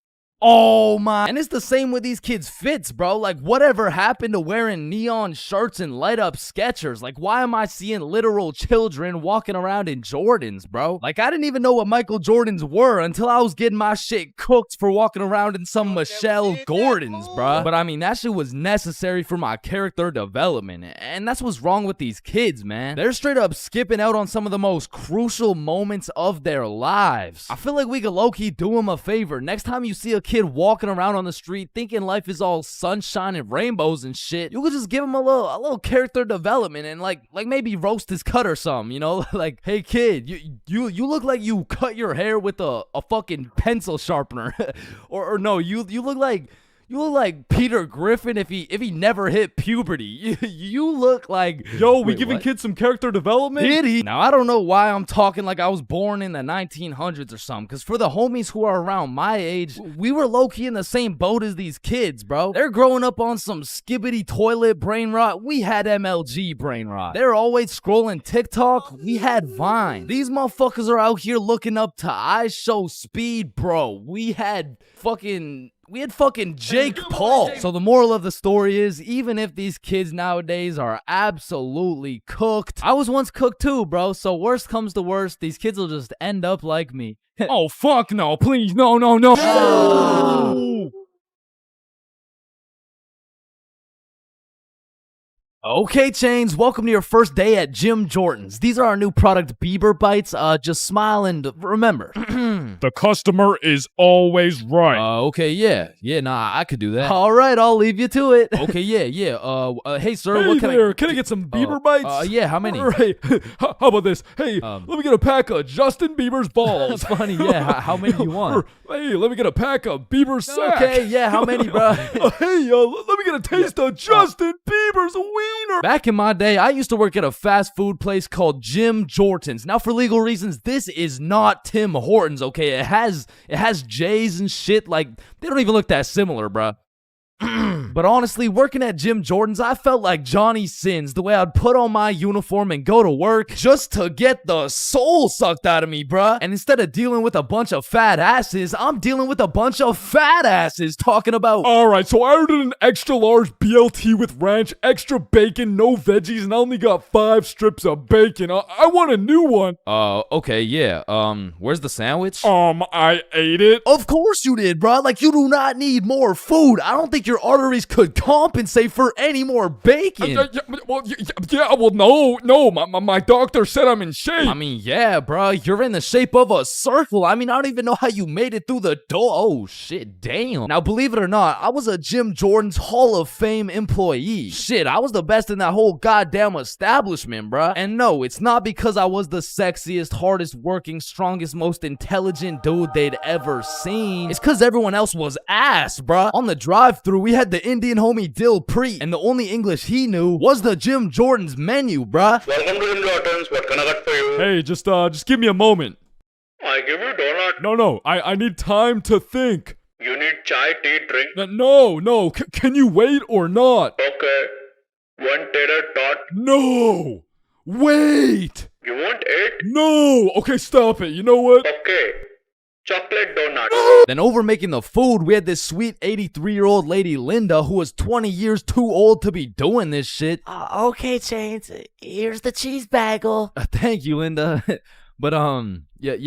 Oh my. And it's the same with these kids' fits, bro. Like, whatever happened to wearing neon shirts and light up Skechers? Like, why am I seeing literal children walking around in Jordans, bro? Like, I didn't even know what Michael Jordans were until I was getting my shit cooked for walking around in some Michelle Gordons, bro. But I mean, that shit was necessary for my character development. And that's what's wrong with these kids, man. They're straight up skipping out on some of the most crucial moments of their lives. I feel like we could low-key do them a favor. Next time you see a kid walking around on the street thinking life is all sunshine and rainbows and shit, you could just give him a little character development and like maybe roast his cut or something, you know? Like, hey kid, you look like you cut your hair with a fucking pencil sharpener. or no, you look like Peter Griffin if he never hit puberty. You look like... Yo, we giving kids some character development? Did he? Now, I don't know why I'm talking like I was born in the 1900s or something, because for the homies who are around my age, we were low-key in the same boat as these kids, bro. They're growing up on some skibbity toilet brain rot. We had MLG brain rot. They're always scrolling TikTok. We had Vine. These motherfuckers are out here looking up to I Show Speed, bro. We had fucking Jake Paul. So the moral of the story is, even if these kids nowadays are absolutely cooked, I was once cooked too, bro. So worst comes to worst, these kids will just end up like me. Oh, fuck no, please, no. Okay, Chains, welcome to your first day at Jim Jordan's. These are our new product, Bieber Bites. Just smile and remember. The customer is always right. Okay, yeah, nah, I could do that. All right, I'll leave you to it. Okay, yeah. Hey, sir, Hey what can there, can I get some Bieber Bites? Yeah, how many? Right. How about this? Hey, let me get a pack of Justin Bieber's balls. Funny, yeah. How many you want? Hey, let me get a pack of Bieber's sack. Okay, yeah, how many, bro? Hey, let me get a taste of Justin Bieber's wiener. Back in my day, I used to work at a fast food place called Jim Jordan's. Now, for legal reasons, this is not Tim Hortons, okay? It has J's and shit. Like, they don't even look that similar, bruh. But honestly, working at Jim Jordan's, I felt like Johnny Sins, the way I'd put on my uniform and go to work just to get the soul sucked out of me, bruh. And instead of dealing with a bunch of fat asses, I'm dealing with a bunch of fat asses talking about... Alright, so I ordered an extra large BLT with ranch, extra bacon, no veggies, and I only got 5 strips of bacon. I want a new one. Okay, yeah. Where's the sandwich? I ate it. Of course you did, bruh. Like, you do not need more food. I don't think your arteries could compensate for any more bacon. No. My doctor said I'm in shape. I mean, yeah, bro. You're in the shape of a circle. I mean, I don't even know how you made it through the door. Oh, shit, damn. Now, believe it or not, I was a Jim Jordan's Hall of Fame employee. Shit, I was the best in that whole goddamn establishment, bro. And no, it's not because I was the sexiest, hardest working, strongest, most intelligent dude they'd ever seen. It's because everyone else was ass, bro. On the drive-thru, we had the Indian homie Dill Preet, and the only English he knew was the Jim Jordan's menu, bruh. Welcome to Jim Jordan's. What can I get for you? Hey, just give me a moment. I give you donut. No, I need time to think. You need chai, tea, drink. No, can you wait or not? Okay. One tater tot. No! Wait! You want it? No! Okay, stop it. You know what? Okay. Chocolate donut. Then over making the food, we had this sweet 83-year-old lady Linda who was 20 years too old to be doing this shit. Okay, Chains. Here's the cheese bagel. Thank you, Linda. But this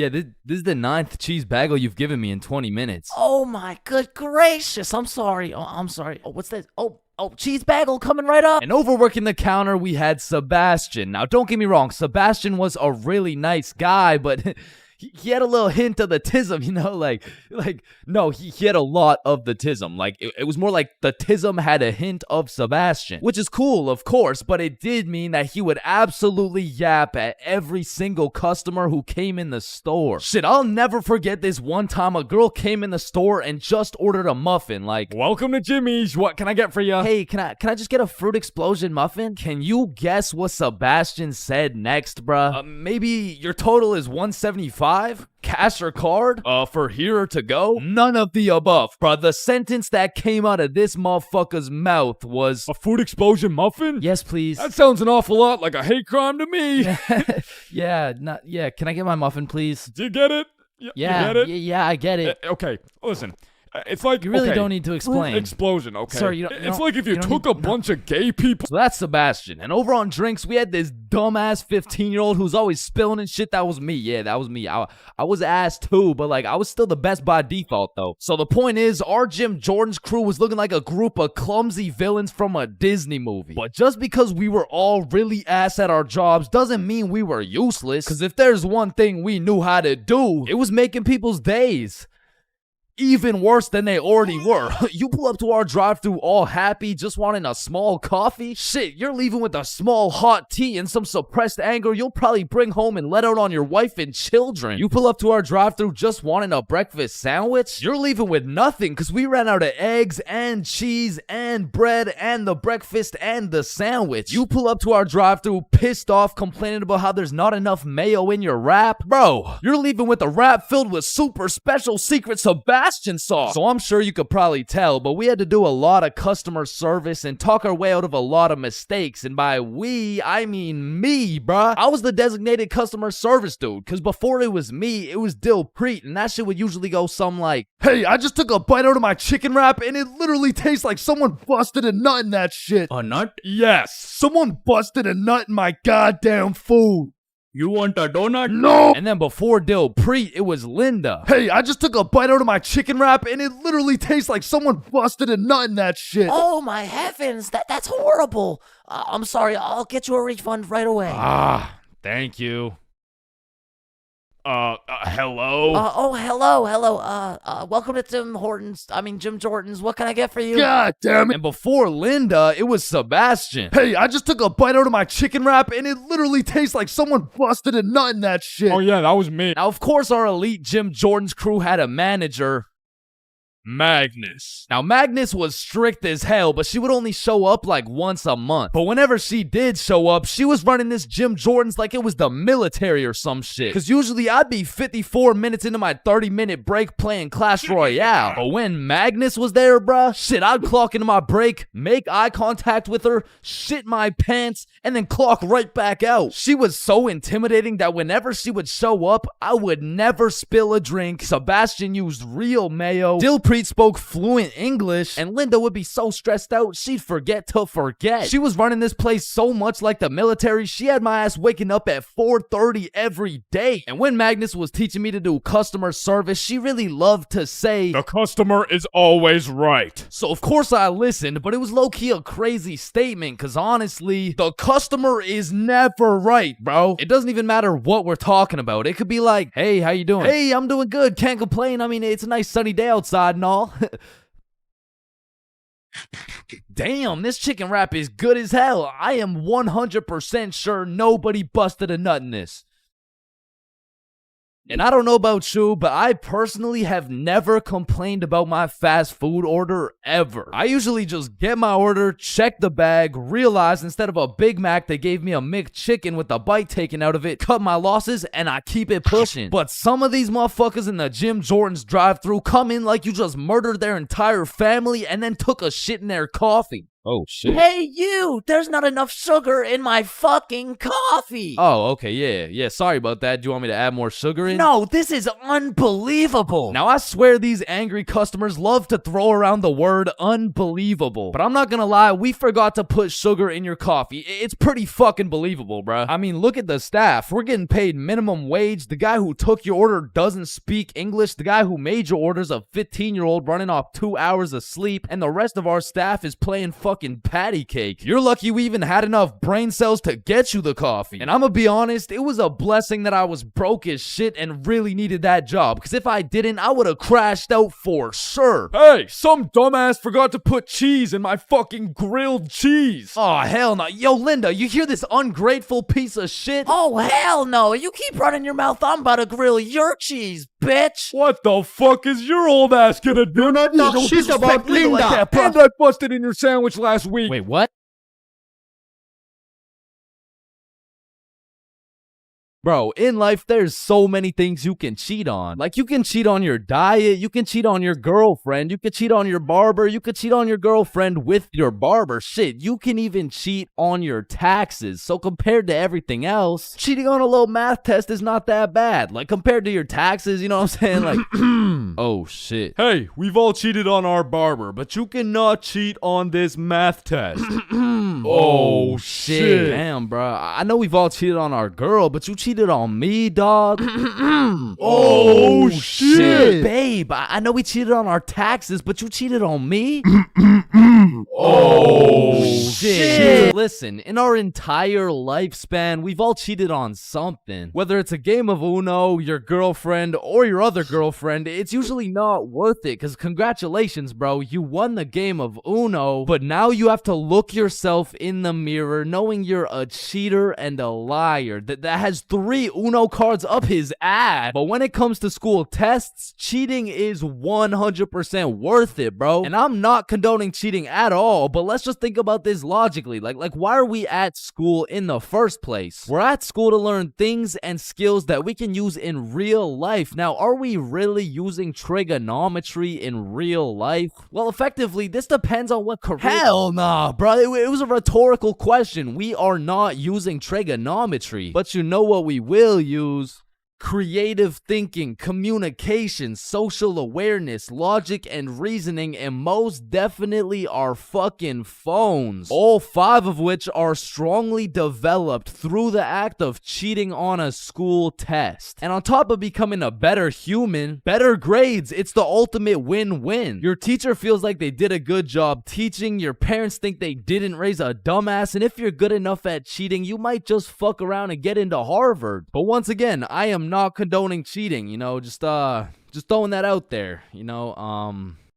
is the 9th cheese bagel you've given me in 20 minutes. Oh my good gracious. I'm sorry. I'm sorry. Oh, what's this? Oh, cheese bagel coming right up. And overworking the counter, we had Sebastian. Now, don't get me wrong, Sebastian was a really nice guy, but he had a little hint of the tism, you know, no, he had a lot of the tism. Like, it was more like the tism had a hint of Sebastian, which is cool, of course, but it did mean that he would absolutely yap at every single customer who came in the store. Shit, I'll never forget this one time a girl came in the store and just ordered a muffin, like, welcome to Jimmy's, what can I get for you? Hey, can I just get a fruit explosion muffin? Can you guess what Sebastian said next, bruh? Maybe your total is $175? Cash or card? For here or to go? None of the above, bruh. The sentence that came out of this motherfucker's mouth was, a food explosion muffin? Yes, please. That sounds an awful lot like a hate crime to me. Yeah, can I get my muffin, please? Do you get it? Yeah, you get it? Yeah, I get it. Okay, listen. It's like, you really okay, don't need to explain. Explosion, okay. Sir, it's like if you took a bunch of gay people. So that's Sebastian. And over on drinks, we had this dumbass 15-year-old who's always spilling and shit. That was me. Yeah, that was me. I was ass too, but like I was still the best by default though. So the point is, our Jim Jordan's crew was looking like a group of clumsy villains from a Disney movie. But just because we were all really ass at our jobs doesn't mean we were useless. Because if there's one thing we knew how to do, it was making people's days even worse than they already were. You pull up to our drive-thru all happy, just wanting a small coffee? Shit, you're leaving with a small hot tea and some suppressed anger you'll probably bring home and let out on your wife and children. You pull up to our drive-thru just wanting a breakfast sandwich? You're leaving with nothing because we ran out of eggs and cheese and bread and the breakfast and the sandwich. You pull up to our drive-thru pissed off, complaining about how there's not enough mayo in your wrap? Bro, you're leaving with a wrap filled with super special secret Sebastian sauce. So I'm sure you could probably tell, but we had to do a lot of customer service and talk our way out of a lot of mistakes. And by we, I mean me, bruh. I was the designated customer service dude, because before it was me, it was Dilpreet, and that shit would usually go something like, hey, I just took a bite out of my chicken wrap, and it literally tastes like someone busted a nut in that shit. A nut? Yes, someone busted a nut in my goddamn food. You want a donut? No! And then before Dilpreet, it was Linda. Hey, I just took a bite out of my chicken wrap and it literally tastes like someone busted a nut in that shit. Oh my heavens, that's horrible. I'm sorry, I'll get you a refund right away. Thank you. Hello? Hello. Welcome to Jim Jordan's. What can I get for you? God damn it. And before Linda, it was Sebastian. Hey, I just took a bite out of my chicken wrap and it literally tastes like someone busted a nut in that shit. Oh yeah, that was me. Now, of course, our elite Jim Jordan's crew had a manager, Magnus. Now, Magnus was strict as hell, but she would only show up like once a month. But whenever she did show up, she was running this Jim Jordan's like it was the military or some shit. Because usually I'd be 54 minutes into my 30-minute break playing Clash Royale. But when Magnus was there, bruh, shit, I'd clock into my break, make eye contact with her, shit my pants, and then clock right back out. She was so intimidating that whenever she would show up, I would never spill a drink. Sebastian used real mayo. Dilpreet spoke fluent English, and Linda would be so stressed out she'd forget to forget. She was running this place so much like the military, she had my ass waking up at 4:30 every day. And when Magnus was teaching me to do customer service, she really loved to say, the customer is always right. So of course I listened, but it was low-key a crazy statement, because honestly, the customer is never right, bro. It doesn't even matter what we're talking about. It could be like, hey, how you doing? Hey, I'm doing good, can't complain. I mean, it's a nice sunny day outside and all. Damn, this chicken wrap is good as hell. I am 100% sure nobody busted a nut in this. And I don't know about you, but I personally have never complained about my fast food order ever. I usually just get my order, check the bag, realize instead of a Big Mac, they gave me a McChicken with a bite taken out of it, cut my losses, and I keep it pushing. But some of these motherfuckers in the Jim Jordan's drive-thru come in like you just murdered their entire family and then took a shit in their coffee. Oh, shit. Hey, you! There's not enough sugar in my fucking coffee! Oh, okay, yeah, sorry about that. Do you want me to add more sugar in? No, this is unbelievable! Now, I swear these angry customers love to throw around the word unbelievable. But I'm not gonna lie, we forgot to put sugar in your coffee. It's pretty fucking believable, bruh. I mean, look at the staff. We're getting paid minimum wage. The guy who took your order doesn't speak English. The guy who made your order's a 15-year-old running off 2 hours of sleep. And the rest of our staff is playing fucking patty cake. You're lucky we even had enough brain cells to get you the coffee. And I'm gonna be honest, it was a blessing that I was broke as shit and really needed that job, because if I didn't, I would have crashed out for sure. Hey, some dumbass forgot to put cheese in my fucking grilled cheese. Oh, hell no. Yo, Linda, you hear this ungrateful piece of shit? Oh, hell no! You keep running your mouth, I'm about to grill your cheese, bitch! What the fuck is your old ass gonna do? Not talk shit about Linda! Like that, and I busted in your sandwich last week. Wait, what? Bro, in life, there's so many things you can cheat on. Like, you can cheat on your diet, you can cheat on your girlfriend, you can cheat on your barber, you can cheat on your girlfriend with your barber. Shit, you can even cheat on your taxes. So compared to everything else, cheating on a little math test is not that bad. Like, compared to your taxes, you know what I'm saying? Like, oh shit. Hey, we've all cheated on our barber, but you cannot cheat on this math test. Oh shit. Damn, bro. I know we've all cheated on our girl, but you cheated on me, dog. Oh shit. Babe, I know we cheated on our taxes, but you cheated on me? Oh shit. Listen, in our entire lifespan, we've all cheated on something. Whether it's a game of Uno, your girlfriend, or your other girlfriend, it's usually not worth it, because congratulations, bro, you won the game of Uno, but now you have to look yourself in the mirror knowing you're a cheater and a liar that has 3 Uno cards up his ass. But when it comes to school tests, cheating is 100% worth it, bro. And I'm not condoning cheating at all, but let's just think about this logically. Like why are we at school in the first place? We're at school to learn things and skills that we can use in real life. Now, are we really using trigonometry in real life? Well, effectively, this depends on what career. Hell nah, bro. It was a rhetorical question. We are not using trigonometry. But you know what we will use? Creative thinking, communication, social awareness, logic, and reasoning, and most definitely our fucking phones. All 5 of which are strongly developed through the act of cheating on a school test. And on top of becoming a better human, better grades, it's the ultimate win-win. Your teacher feels like they did a good job teaching, your parents think they didn't raise a dumbass, and if you're good enough at cheating, you might just fuck around and get into Harvard. But once again, I am not condoning cheating, you know, just throwing that out there, you know.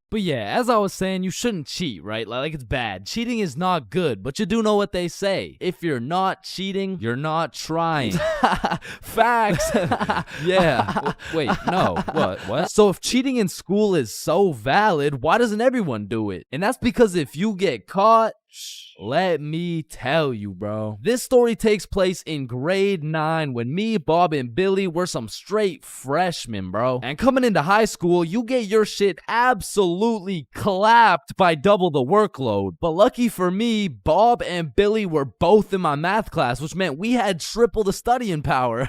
But yeah, as I was saying, you shouldn't cheat, right? Like it's bad. Cheating is not good, but you do know what they say. If you're not cheating, you're not trying. Facts. Yeah. Wait, no. What? So if cheating in school is so valid, why doesn't everyone do it? And that's because if you get caught, let me tell you, bro. This story takes place in grade 9 when me, Bob, and Billy were some straight freshmen, bro. And coming into high school, you get your shit absolutely clapped by double the workload. But lucky for me, Bob and Billy were both in my math class, which meant we had triple the studying power.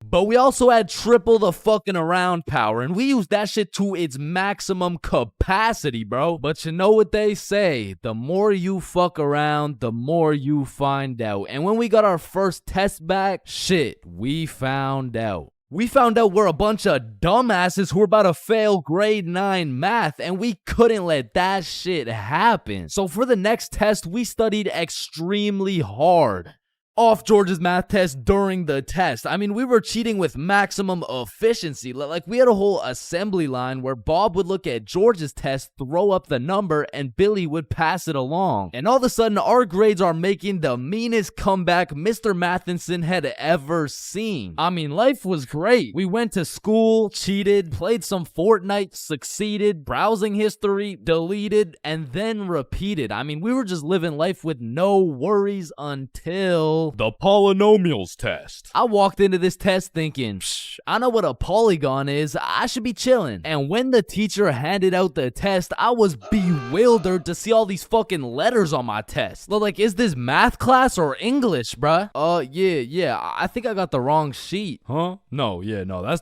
But we also had triple the fucking around power, and we used that shit to its maximum capacity, bro. But you know what they say, the more you fuck around, the more you find out. And when we got our first test back, shit, we found out. We found out we're a bunch of dumbasses who were about to fail grade 9 math, and we couldn't let that shit happen. So for the next test, we studied extremely hard. off George's math test during the test. I mean, we were cheating with maximum efficiency. Like, we had a whole assembly line where Bob would look at George's test, throw up the number, and Billy would pass it along. And all of a sudden, our grades are making the meanest comeback Mr. Matheson had ever seen. I mean, life was great. We went to school, cheated, played some Fortnite, succeeded, browsing history, deleted, and then repeated. I mean, we were just living life with no worries until the polynomials test. I walked into this test thinking, I know what a polygon is. I should be chilling. And when the teacher handed out the test, I was bewildered to see all these fucking letters on my test. Like, is this math class or English, bruh? Yeah. I think I got the wrong sheet. Huh? No,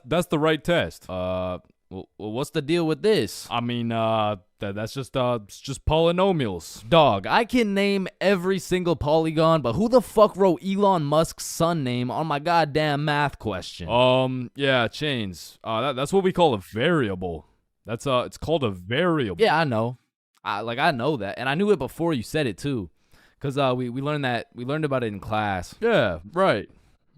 that's the right test. Well, what's the deal with this? I mean, that's just polynomials. Dog, I can name every single polygon, but who the fuck wrote Elon Musk's son name on my goddamn math question? Yeah, Chains. That's what we call a variable. It's called a variable. Yeah, I know. I know that, and I knew it before you said it too, cause we learned about it in class. Yeah, right.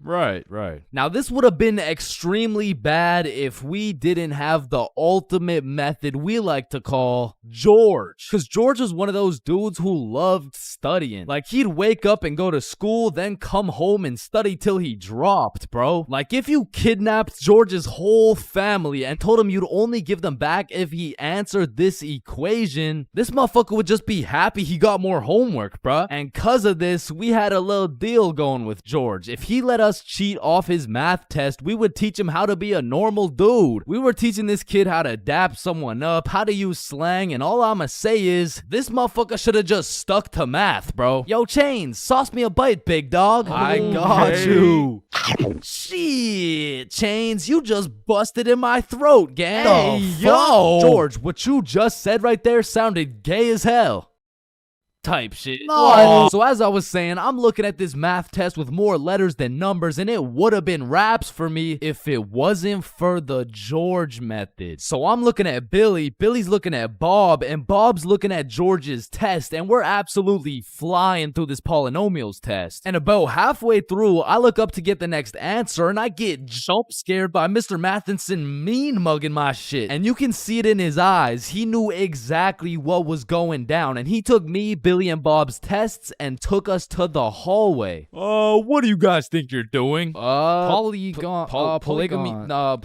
Right. Now, this would have been extremely bad if we didn't have the ultimate method we like to call George. Because George was one of those dudes who loved studying. Like, he'd wake up and go to school, then come home and study till he dropped, bro. Like, if you kidnapped George's whole family and told him you'd only give them back if he answered this equation, this motherfucker would just be happy he got more homework, bruh. And cause of this, we had a little deal going with George. If he let us cheat off his math test, we would teach him how to be a normal dude. We were teaching this kid how to dap someone up, how to use slang, and all I'ma say is, this motherfucker should have just stuck to math, bro. Yo, Chains, sauce me a bite, big dog. I got you. Shit, Chains, you just busted in my throat, gang. Hey, yo. George, what you just said right there sounded gay as hell. Type shit. No. So as I was saying, I'm looking at this math test with more letters than numbers, and it would have been raps for me if it wasn't for the George method. So I'm looking at Billy, Billy's looking at Bob, and Bob's looking at George's test, and we're absolutely flying through this polynomials test. And about halfway through, I look up to get the next answer, and I get jump scared by Mr. Matheson mean mugging my shit. And you can see it in his eyes. He knew exactly what was going down, and he took me, Billy, and Bob's tests and took us to the hallway. What do you guys think you're doing? Polygamy. I'm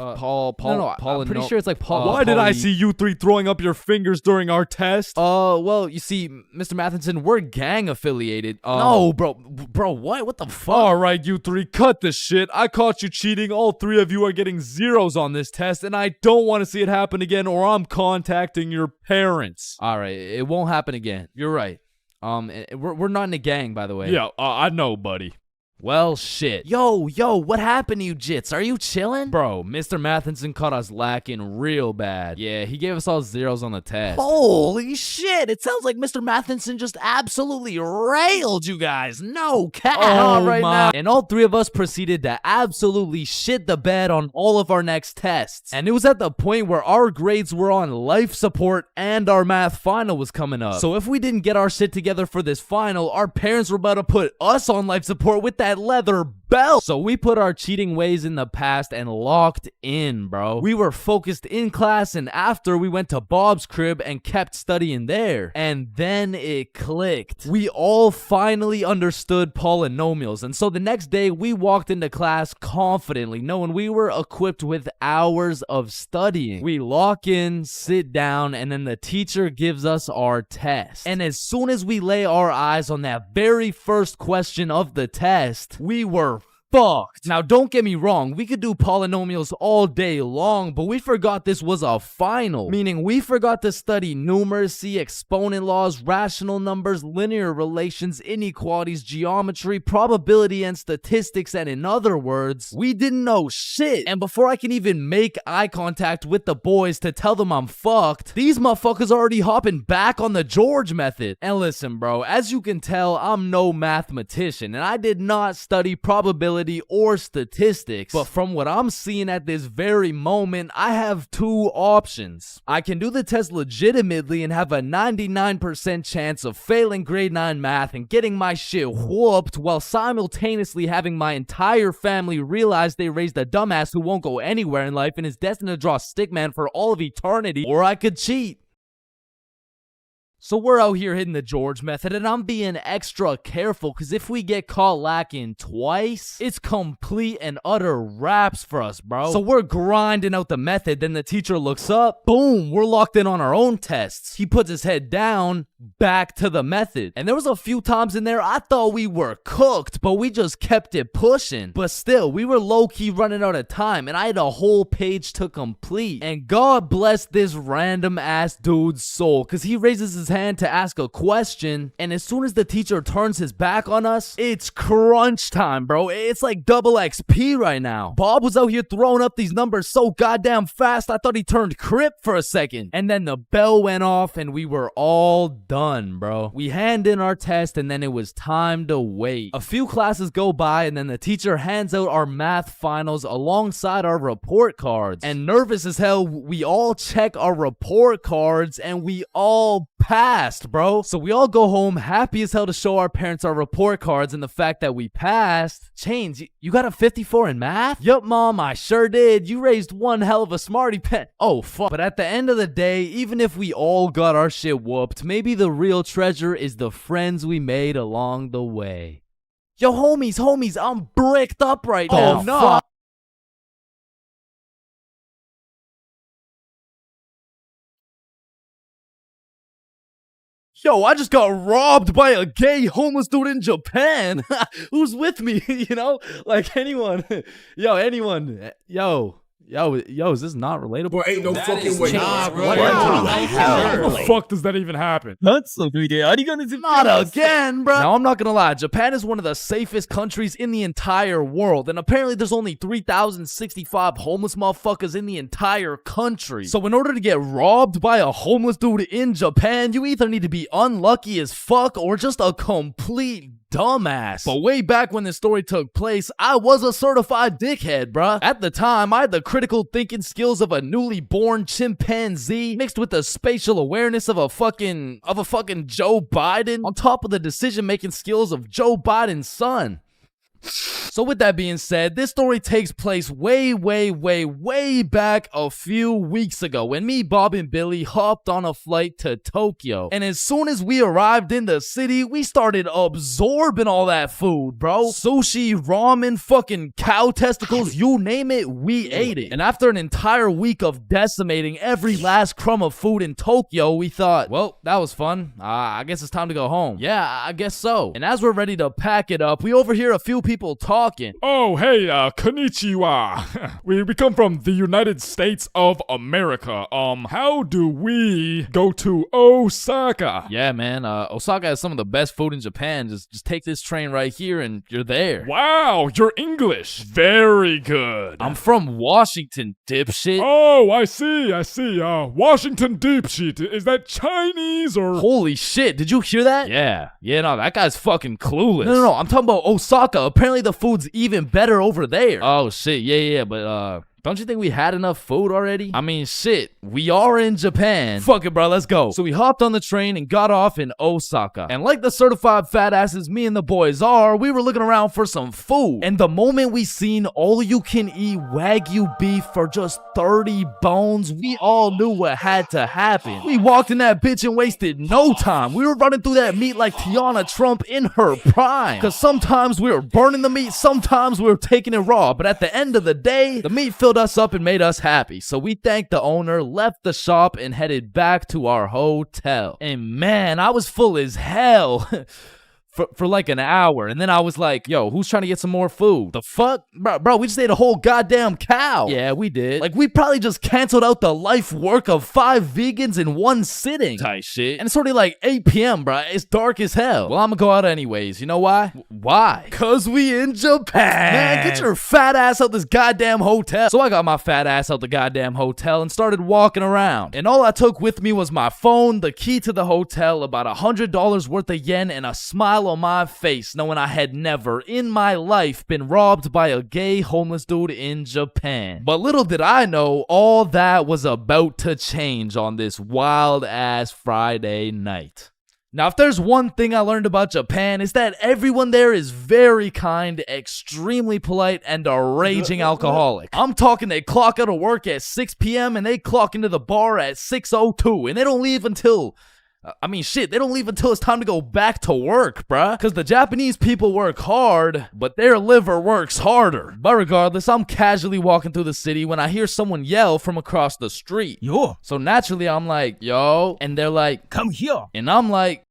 pretty sure it's like Why did I see you three throwing up your fingers during our test? Well, you see, Mr. Matheson, we're gang affiliated. No, bro, what the fuck? All right, you three, cut this shit. I caught you cheating. All three of you are getting zeros on this test, and I don't want to see it happen again, or I'm contacting your parents. All right, it won't happen again. You're right. We're not in a gang, by the way. Yeah, I know, buddy. Well, shit. Yo, what happened to you, Jits? Are you chilling? Bro, Mr. Matheson caught us lacking real bad. Yeah, he gave us all zeros on the test. Holy shit, it sounds like Mr. Matheson just absolutely railed you guys. No cap now. And all three of us proceeded to absolutely shit the bed on all of our next tests. And it was at the point where our grades were on life support and our math final was coming up. So if we didn't get our shit together for this final, our parents were about to put us on life support with that leather belt. So we put our cheating ways in the past and locked in, bro. We were focused in class, and after we went to Bob's crib and kept studying there. And then it clicked. We all finally understood polynomials. And so the next day we walked into class confidently, knowing we were equipped with hours of studying. We lock in, sit down, and then the teacher gives us our test. And as soon as we lay our eyes on that very first question of the test, we were fucked. Now, don't get me wrong, we could do polynomials all day long, but we forgot this was a final. Meaning, we forgot to study numeracy, exponent laws, rational numbers, linear relations, inequalities, geometry, probability, and statistics, and in other words, we didn't know shit. And before I can even make eye contact with the boys to tell them I'm fucked, these motherfuckers already hopping back on the George method. And listen, bro, as you can tell, I'm no mathematician, and I did not study probability probability or statistics. But from what I'm seeing at this very moment, I have two options. I can do the test legitimately and have a 99% chance of failing grade 9 math and getting my shit whooped while simultaneously having my entire family realize they raised a dumbass who won't go anywhere in life and is destined to draw stickman for all of eternity, or I could cheat. So we're out here hitting the George method, and I'm being extra careful because if we get caught lacking twice, it's complete and utter wraps for us, bro. So we're grinding out the method, then the teacher looks up, boom, we're locked in on our own tests. He puts his head down, back to the method. And there was a few times in there I thought we were cooked, but we just kept it pushing. But still, we were low-key running out of time, and I had a whole page to complete. And God bless this random ass dude's soul, because he raises his hand to ask a question, and as soon as the teacher turns his back on us, it's crunch time, bro. It's like double XP right now. Bob was out here throwing up these numbers so goddamn fast, I thought he turned Crip for a second. And then the bell went off, and we were all done, bro. We hand in our test, and then it was time to wait. A few classes go by, and then the teacher hands out our math finals alongside our report cards. And nervous as hell, we all check our report cards, and we all passed, bro. So we all go home happy as hell to show our parents our report cards and the fact that we passed. Chains, you got a 54 in math? Yup, Mom, I sure did. You raised one hell of a smarty pet. Oh, fuck. But at the end of the day, even if we all got our shit whooped, maybe the real treasure is the friends we made along the way. Yo, homies, I'm bricked up right now. Oh, no. Fuck. Yo, I just got robbed by a gay homeless dude in Japan. Who's with me? You know, like anyone. Anyone. Yo, is this not relatable? Bro, ain't no fucking way. Nah, bro. How the fuck does that even happen? Not again, bro. Now, I'm not gonna lie. Japan is one of the safest countries in the entire world. And apparently there's only 3,065 homeless motherfuckers in the entire country. So in order to get robbed by a homeless dude in Japan, you either need to be unlucky as fuck or just a complete dumbass. But way back when this story took place, I was a certified dickhead, bruh. At the time, I had the critical thinking skills of a newly born chimpanzee mixed with the spatial awareness of a fucking Joe Biden on top of the decision-making skills of Joe Biden's son. So with that being said, this story takes place way back a few weeks ago when me, Bob, and Billy hopped on a flight to Tokyo. And as soon as we arrived in the city, we started absorbing all that food, bro. Sushi, ramen, fucking cow testicles, you name it, we ate it. And after an entire week of decimating every last crumb of food in Tokyo, we thought, well, that was fun. I guess it's time to go home. Yeah, I guess so. And as we're ready to pack it up, we overhear a few people talking. Oh, hey, konnichiwa. we come from the United States of America. How do we go to Osaka? Yeah, man, Osaka has some of the best food in Japan. Just take this train right here and you're there. Wow, you're English. Very good. I'm from Washington, dipshit. Oh, I see. Washington dipshit. Is that Chinese or? Holy shit, did you hear that? Yeah, no, that guy's fucking clueless. No, I'm talking about Osaka. Apparently the food's even better over there. Oh shit, yeah, but don't you think we had enough food already? I mean, shit, we are in Japan. Fuck it, bro, let's go. So we hopped on the train and got off in Osaka. And like the certified fat asses me and the boys are, we were looking around for some food. And the moment we seen all-you-can-eat Wagyu beef for just 30 bones, we all knew what had to happen. We walked in that bitch and wasted no time. We were running through that meat like Tiana Trump in her prime. Cause sometimes we were burning the meat, sometimes we were taking it raw. But at the end of the day, the meat filled us up and made us happy. So we thanked the owner, left the shop, and headed back to our hotel. And man, I was full as hell. For like an hour, and then I was like, yo, who's trying to get some more food? The fuck? Bro, we just ate a whole goddamn cow. Yeah, we did. Like, we probably just canceled out the life work of 5 vegans in one sitting. Type shit. And it's already like 8 p.m., bro. It's dark as hell. Well, I'm gonna go out anyways. You know why? Why? Cause we in Japan. Man, get your fat ass out this goddamn hotel. So I got my fat ass out the goddamn hotel and started walking around. And all I took with me was my phone, the key to the hotel, about $100 worth of yen, and a smile smile on my face knowing I had never in my life been robbed by a gay homeless dude in Japan. But little did I know, all that was about to change on this wild-ass Friday night. Now, if there's one thing I learned about Japan, it's that everyone there is very kind, extremely polite, and a raging alcoholic. I'm talking they clock out of work at 6 p.m. and they clock into the bar at 6:02, and they don't leave until... they don't leave until it's time to go back to work, bruh. Because the Japanese people work hard, but their liver works harder. But regardless, I'm casually walking through the city when I hear someone yell from across the street. Yo. So naturally, I'm like, yo. And they're like, come here. And I'm like,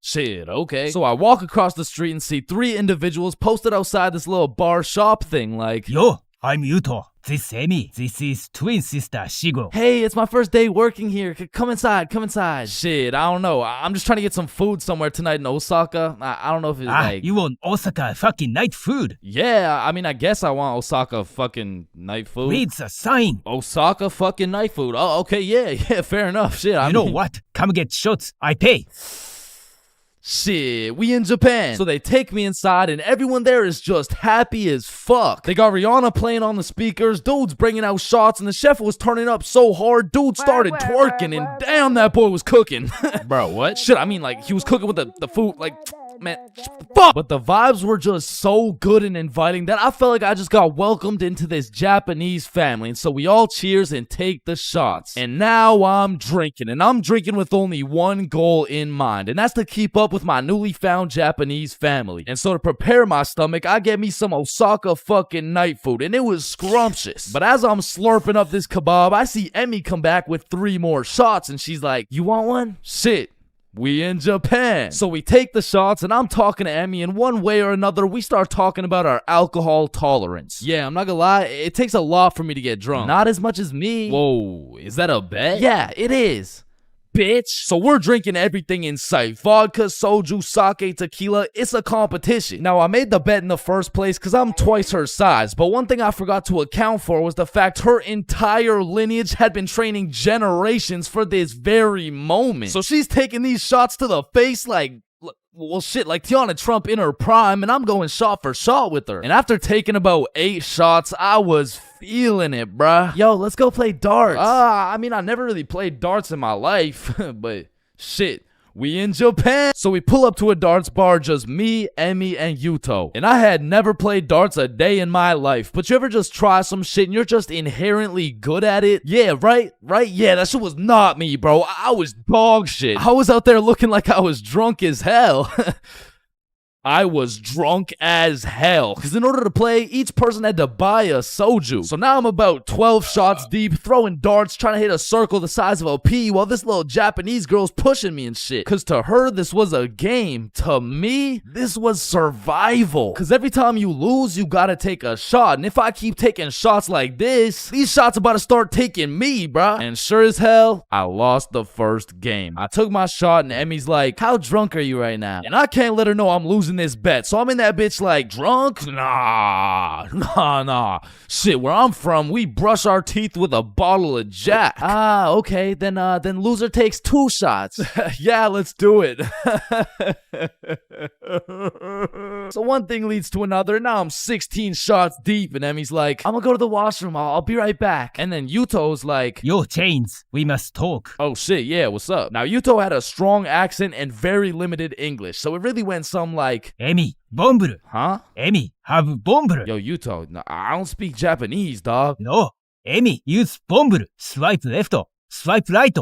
shit, okay. So I walk across the street and see 3 individuals posted outside this little bar shop thing like, yo, I'm Yuto. This Emi. This is twin sister Shigo. Hey, it's my first day working here. Come inside, come inside. Shit, I don't know. I'm just trying to get some food somewhere tonight in Osaka. I don't know if it's like... you want Osaka fucking night food? Yeah, I guess I want Osaka fucking night food. Read the sign. Osaka fucking night food. Oh, okay, yeah, fair enough. Shit, You know what? Come get shots. I pay. Shit, we in Japan. So they take me inside and everyone there is just happy as fuck. They got Rihanna playing on the speakers, dudes bringing out shots, and the chef was turning up so hard, dude started twerking, and damn, that boy was cooking. Bro, what? Shit, he was cooking with the food, like... Man, fuck. But the vibes were just so good and inviting that I felt like I just got welcomed into this Japanese family. And so we all cheers and take the shots. And now I'm drinking. And I'm drinking with only one goal in mind. And that's to keep up with my newly found Japanese family. And so to prepare my stomach, I get me some Osaka fucking night food. And it was scrumptious. But as I'm slurping up this kebab, I see Emmy come back with 3 more shots. And she's like, you want one? Shit. We in Japan. So we take the shots and I'm talking to Emmy, and one way or another we start talking about our alcohol tolerance. Yeah, I'm not gonna lie, it takes a lot for me to get drunk. Not as much as me. Whoa, is that a bet? Yeah, it is. Bitch. So we're drinking everything in sight. Vodka, soju, sake, tequila. It's a competition. Now, I made the bet in the first place because I'm twice her size. But one thing I forgot to account for was the fact her entire lineage had been training generations for this very moment. So she's taking these shots to the face like... Well, shit, like Tiana Trump in her prime, and I'm going shot for shot with her. And after taking about 8 shots, I was feeling it, bruh. Yo, let's go play darts. I never really played darts in my life, but shit. We in Japan. So we pull up to a darts bar, just me, Emmy, and Yuto. And I had never played darts a day in my life. But you ever just try some shit and you're just inherently good at it? Yeah, right? Yeah, that shit was not me, bro. I was dog shit. I was out there looking like I was drunk as hell. I was drunk as hell. Because in order to play, each person had to buy a soju. So now I'm about 12 shots deep, throwing darts, trying to hit a circle the size of a pea, while this little Japanese girl's pushing me and shit. Because to her, this was a game. To me, this was survival. Because every time you lose, you gotta take a shot. And if I keep taking shots like this, these shots about to start taking me, bruh. And sure as hell, I lost the first game. I took my shot and Emmy's like, how drunk are you right now? And I can't let her know I'm losing this bet. So I'm in that bitch like, drunk? Nah. Shit, where I'm from, we brush our teeth with a bottle of Jack. Okay, then loser takes 2 shots. Yeah, let's do it. So one thing leads to another, and now I'm 16 shots deep, and Emmy's like, I'm gonna go to the washroom, I'll be right back. And then Yuto's like, yo, Chains, we must talk. Oh shit, yeah, what's up? Now Yuto had a strong accent and very limited English, so it really went some like, Emi, bomburu. Huh? Emi, have bomburu. Yo, Yuto, no, I don't speak Japanese, dog. No, Emi, use bomburu. Swipe left, swipe right.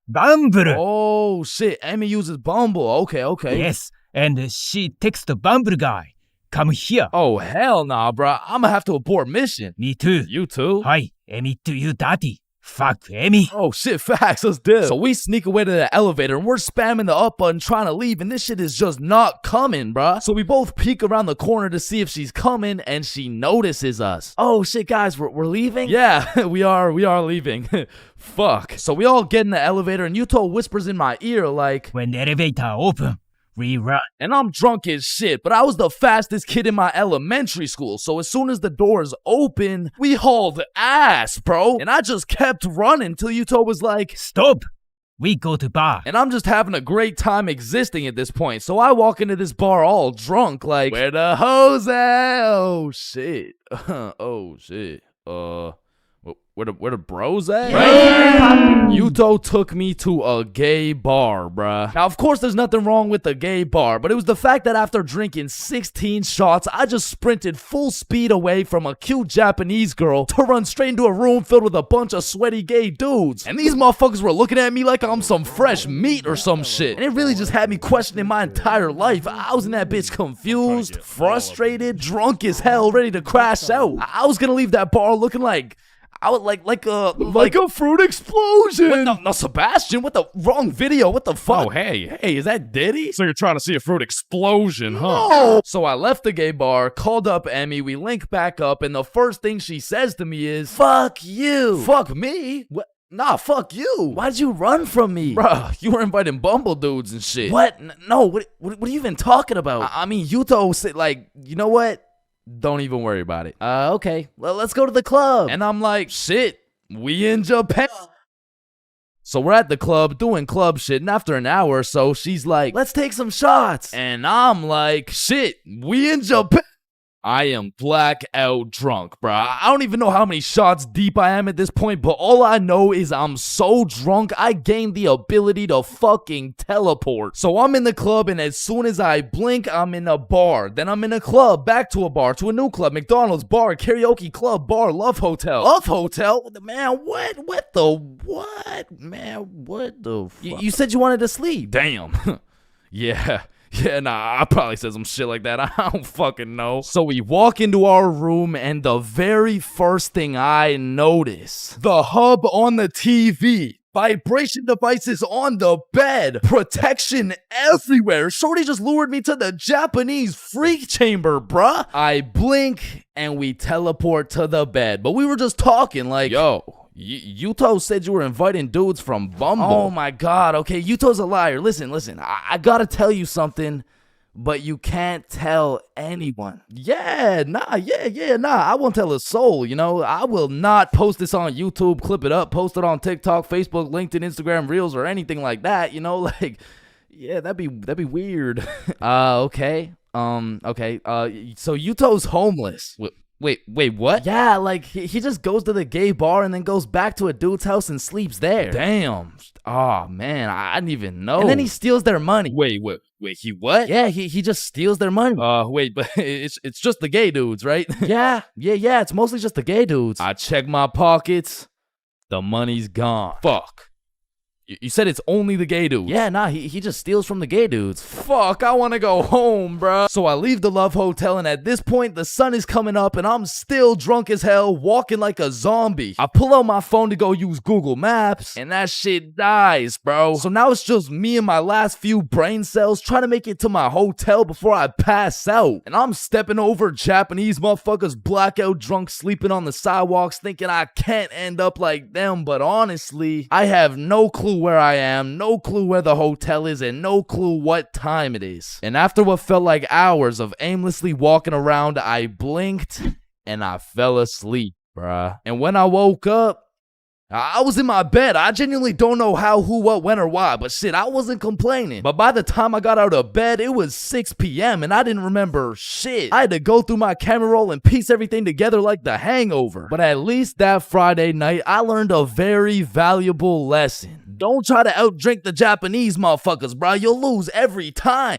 Bumble. Oh shit, Emi uses Bumble. Okay. Yes, and she texts the Bumble guy. Come here. Oh hell nah, bruh. I'ma have to abort mission. Me too. You too? Hi, Emi to you daddy. Fuck Emi. Oh shit, facts, let's do it. So we sneak away to the elevator and we're spamming the up button trying to leave, and this shit is just not coming, bruh. So we both peek around the corner to see if she's coming, and she notices us. Oh shit, guys, we're leaving? Yeah, we are leaving. Fuck. So we all get in the elevator and Yuto whispers in my ear like, when the elevator open, we run. And I'm drunk as shit, but I was the fastest kid in my elementary school, so as soon as the doors open, we hauled ass, bro. And I just kept running till Yuto was like, stop. we go to bar. And I'm just having a great time existing at this point. So I walk into this bar all drunk, like, where the hoes at? Oh shit. Oh shit. Where the bros at? Yuto took me to a gay bar, bruh. Now, of course, there's nothing wrong with the gay bar, but it was the fact that after drinking 16 shots, I just sprinted full speed away from a cute Japanese girl to run straight into a room filled with a bunch of sweaty gay dudes. And these motherfuckers were looking at me like I'm some fresh meat or some shit. And it really just had me questioning my entire life. I was in that bitch confused, frustrated, drunk as hell, ready to crash out. I was gonna leave that bar looking like I would like a fruit explosion. No, Sebastian, what the wrong video? What the fuck? Oh, hey, is that Diddy? So you're trying to see a fruit explosion, huh? No. So I left the gay bar, called up Emmy, we link back up, and the first thing she says to me is, "Fuck you." Fuck me? What? Nah, fuck you. Why'd you run from me? Bruh, you were inviting Bumble dudes and shit. What? No, what are you even talking about? I mean, Yuto said, like, you know what? Don't even worry about it. Okay, let's go to the club. And I'm like, shit, we in Japan. So we're at the club doing club shit, and after an hour or so, she's like, let's take some shots. And I'm like, shit, we in Japan. I am blackout drunk, bruh. I don't even know how many shots deep I am at this point, but all I know is I'm so drunk, I gained the ability to fucking teleport. So I'm in the club, and as soon as I blink, I'm in a bar. Then I'm in a club, back to a bar, to a new club, McDonald's, bar, karaoke club, bar, love hotel. Love hotel? Man, what? Man, what the fuck? You said you wanted to sleep. Damn. Yeah, nah, I probably said some shit like that. I don't fucking know. So we walk into our room, and the very first thing I notice, the hub on the TV, vibration devices on the bed, protection everywhere. Shorty just lured me to the Japanese freak chamber, bruh. I blink, and we teleport to the bed. But we were just talking like, yo, Yuto said you were inviting dudes from Bumble. Oh my god, okay, Yuto's a liar. Listen, I gotta tell you something, but you can't tell anyone. Nah, I won't tell a soul, you know? I will not post this on YouTube, clip it up, post it on TikTok, Facebook, LinkedIn, Instagram, Reels, or anything like that, you know? Like, yeah, that'd be weird. Okay. So Yuto's homeless. Wait, what? Yeah, like, he just goes to the gay bar and then goes back to a dude's house and sleeps there. Damn. Oh, man, I didn't even know. And then he steals their money. Wait, he what? Yeah, he just steals their money. Wait, but it's just the gay dudes, right? Yeah, it's mostly just the gay dudes. I check my pockets, the money's gone. Fuck. You said it's only the gay dudes. Yeah, nah, he just steals from the gay dudes. Fuck, I want to go home, bruh. So I leave the love hotel, and at this point, the sun is coming up, and I'm still drunk as hell, walking like a zombie. I pull out my phone to go use Google Maps, and that shit dies, bro. So now it's just me and my last few brain cells trying to make it to my hotel before I pass out. And I'm stepping over Japanese motherfuckers blackout drunk, sleeping on the sidewalks, thinking I can't end up like them. But honestly, I have no clue where I am, no clue where the hotel is, and no clue what time it is. And after what felt like hours of aimlessly walking around, I blinked and I fell asleep, bruh. And when I woke up, I was in my bed. I genuinely don't know how, who, what, when, or why, but shit, I wasn't complaining. But by the time I got out of bed, it was 6 p.m. and I didn't remember shit. I had to go through my camera roll and piece everything together like The Hangover. But at least that Friday night, I learned a very valuable lesson. Don't try to outdrink the Japanese motherfuckers, bro. You'll lose every time.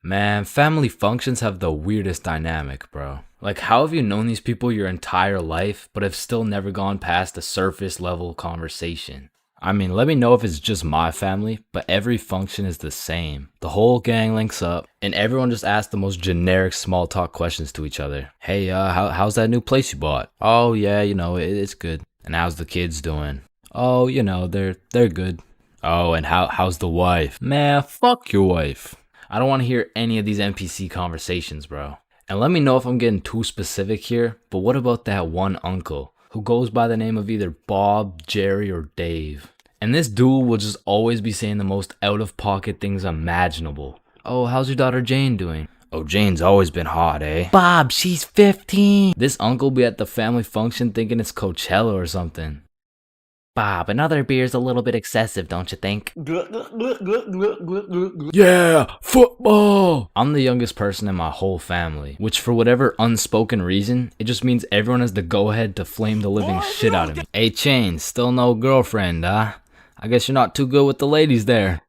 Man, family functions have the weirdest dynamic, bro. Like, how have you known these people your entire life, but have still never gone past a surface level conversation? I mean, let me know if it's just my family, but every function is the same. The whole gang links up, and everyone just asks the most generic small talk questions to each other. Hey, how's that new place you bought? Oh, yeah, you know, it's good. And how's the kids doing? Oh, you know, they're good. Oh, and how's the wife? Man, fuck your wife. I don't want to hear any of these NPC conversations, bro. And let me know if I'm getting too specific here, but what about that one uncle who goes by the name of either Bob, Jerry, or Dave? And this dude will just always be saying the most out-of-pocket things imaginable. Oh, how's your daughter Jane doing? Oh, Jane's always been hot, eh? Bob, she's 15. This uncle be at the family function thinking it's Coachella or something. Bob, another beer's a little bit excessive, don't you think? Yeah, football. I'm the youngest person in my whole family, which for whatever unspoken reason, it just means everyone has the go-ahead to flame the living shit out of me. Hey, Chains, still no girlfriend, huh? I guess you're not too good with the ladies there.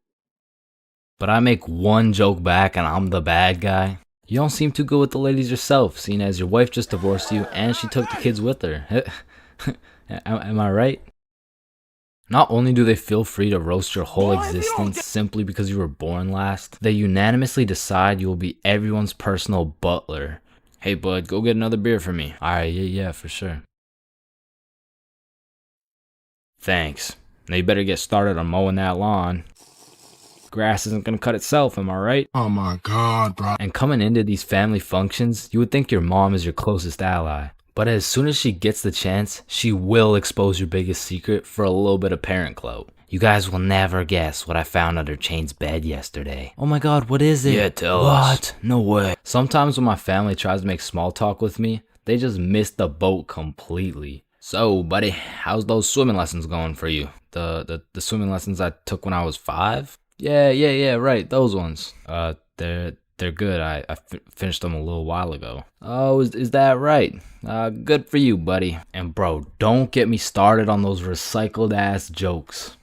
But I make one joke back and I'm the bad guy. You don't seem too good with the ladies yourself, seeing as your wife just divorced you and she took the kids with her. Am I right? Not only do they feel free to roast your whole existence simply because you were born last, they unanimously decide you will be everyone's personal butler. Hey bud, go get another beer for me. Alright, yeah, for sure. Thanks. Now you better get started on mowing that lawn. Grass isn't gonna cut itself, am I right? Oh my god, bro. And coming into these family functions, you would think your mom is your closest ally. But as soon as she gets the chance, she will expose your biggest secret for a little bit of parent clout. You guys will never guess what I found under Chain's bed yesterday. Oh my god, what is it? Yeah, tell us. What? No way. Sometimes when my family tries to make small talk with me, they just miss the boat completely. So, buddy, how's those swimming lessons going for you? The swimming lessons I took when I was 5? Yeah, right, those ones. They're good. I finished them a little while ago. Oh, is that right? Good for you, buddy. And bro, don't get me started on those recycled ass jokes.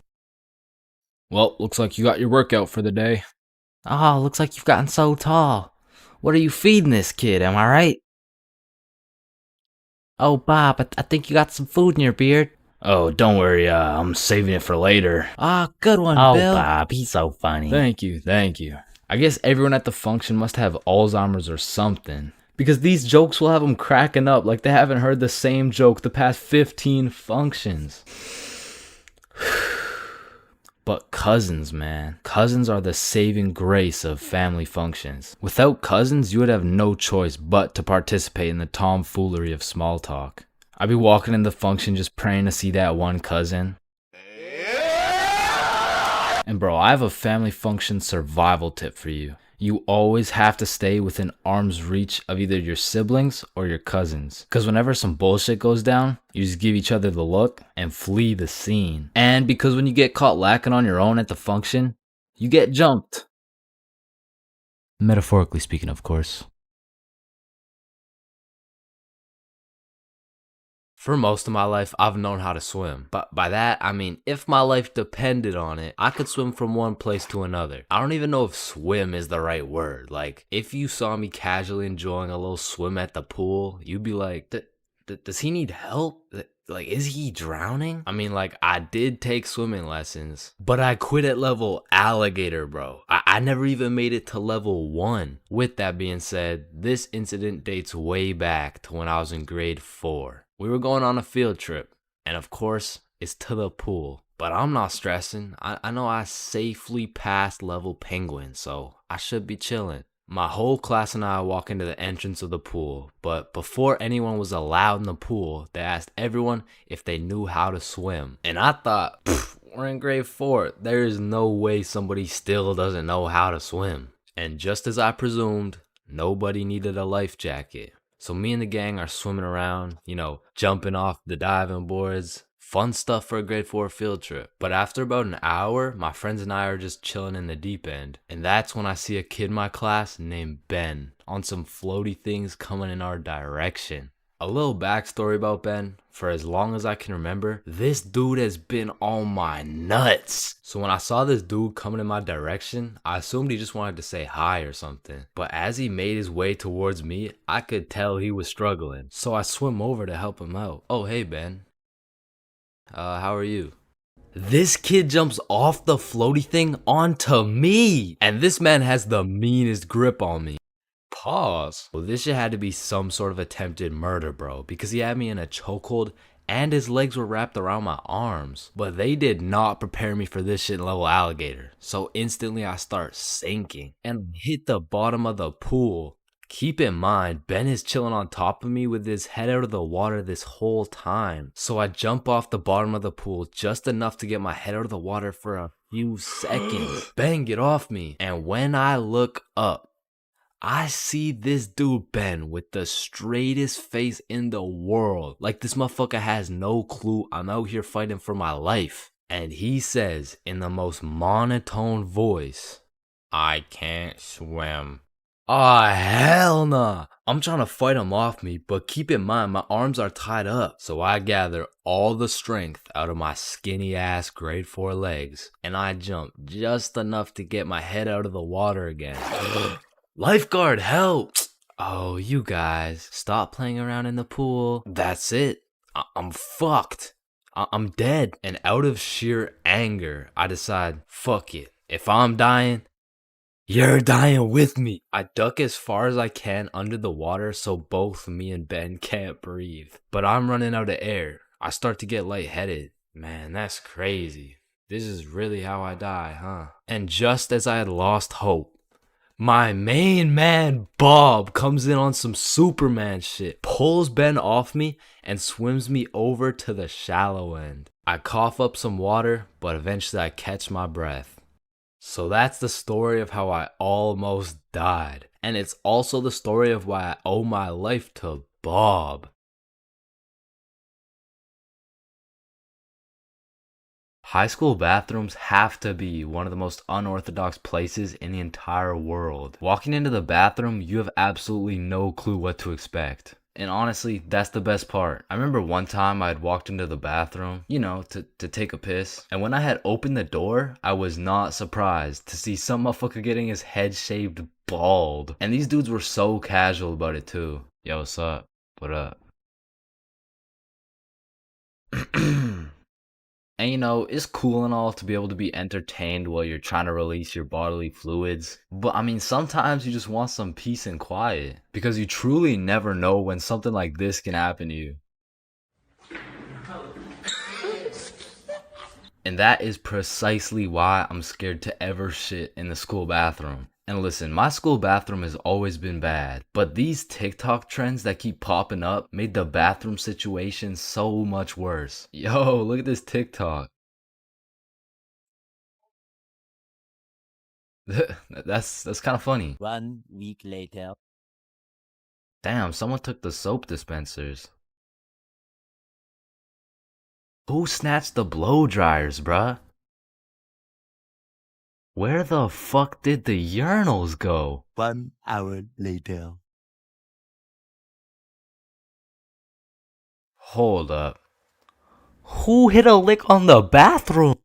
Well, looks like you got your workout for the day. Oh, looks like you've gotten so tall. What are you feeding this kid, am I right? Oh, Bob, I think you got some food in your beard. Oh, don't worry, I'm saving it for later. Ah, good one, Bill. Bob, he's so funny. Thank you. I guess everyone at the function must have Alzheimer's or something. Because these jokes will have them cracking up like they haven't heard the same joke the past 15 functions. But cousins, man. Cousins are the saving grace of family functions. Without cousins, you would have no choice but to participate in the tomfoolery of small talk. I'd be walking in the function just praying to see that one cousin. And bro, I have a family function survival tip for you. You always have to stay within arm's reach of either your siblings or your cousins. Because whenever some bullshit goes down, you just give each other the look and flee the scene. And because when you get caught lacking on your own at the function, you get jumped. Metaphorically speaking, of course. For most of my life, I've known how to swim. But by that, I mean, if my life depended on it, I could swim from one place to another. I don't even know if swim is the right word. Like, if you saw me casually enjoying a little swim at the pool, you'd be like, does he need help? Like, is he drowning? I mean, like, I did take swimming lessons, but I quit at level alligator, bro. I never even made it to level 1. With that being said, this incident dates way back to when I was in grade 4. We were going on a field trip, and of course, it's to the pool. But I'm not stressing. I know I safely passed level penguin, so I should be chilling. My whole class and I walk into the entrance of the pool, but before anyone was allowed in the pool, they asked everyone if they knew how to swim. And I thought, we're in grade 4. There is no way somebody still doesn't know how to swim. And just as I presumed, nobody needed a life jacket. So me and the gang are swimming around, jumping off the diving boards. Fun stuff for a grade 4 field trip. But after about an hour, my friends and I are just chilling in the deep end. And that's when I see a kid in my class named Ben on some floaty things coming in our direction. A little backstory about Ben. For as long as I can remember, this dude has been on my nuts. So when I saw this dude coming in my direction, I assumed he just wanted to say hi or something. But as he made his way towards me, I could tell he was struggling. So I swim over to help him out. Oh, hey, Ben. How are you? This kid jumps off the floaty thing onto me. And this man has the meanest grip on me. Pause. Well, this shit had to be some sort of attempted murder, bro, because he had me in a chokehold and his legs were wrapped around my arms. But they did not prepare me for this shit in level alligator. So instantly I start sinking and hit the bottom of the pool. Keep in mind, Ben is chilling on top of me with his head out of the water this whole time. So I jump off the bottom of the pool just enough to get my head out of the water for a few seconds. Ben, get off me. And when I look up, I see this dude Ben with the straightest face in the world. Like this motherfucker has no clue I'm out here fighting for my life. And he says in the most monotone voice, I can't swim. Ah, hell nah. I'm trying to fight him off me, but keep in mind my arms are tied up. So I gather all the strength out of my skinny ass grade 4 legs, and I jump just enough to get my head out of the water again. Lifeguard, help! Oh, you guys, stop playing around in the pool. That's it. I'm fucked. I'm dead. And out of sheer anger, I decide, fuck it. If I'm dying, you're dying with me. I duck as far as I can under the water so both me and Ben can't breathe. But I'm running out of air. I start to get lightheaded. Man, that's crazy. This is really how I die, huh? And just as I had lost hope, my main man Bob comes in on some Superman shit, pulls Ben off me, and swims me over to the shallow end. I cough up some water, but eventually I catch my breath. So that's the story of how I almost died. And it's also the story of why I owe my life to Bob. High school bathrooms have to be one of the most unorthodox places in the entire world. Walking into the bathroom, you have absolutely no clue what to expect. And honestly, that's the best part. I remember one time I had walked into the bathroom, to take a piss. And when I had opened the door, I was not surprised to see some motherfucker getting his head shaved bald. And these dudes were so casual about it too. Yo, what's up? What up? And it's cool and all to be able to be entertained while you're trying to release your bodily fluids. But I mean, sometimes you just want some peace and quiet. Because you truly never know when something like this can happen to you. And that is precisely why I'm scared to ever shit in the school bathroom. And listen, my school bathroom has always been bad, but these TikTok trends that keep popping up made the bathroom situation so much worse. Yo, look at this TikTok. That's kind of funny. 1 week later. Damn, someone took the soap dispensers. Who snatched the blow dryers, bruh? Where the fuck did the urinals go? 1 hour later. Hold up. Who hit a lick on the bathroom?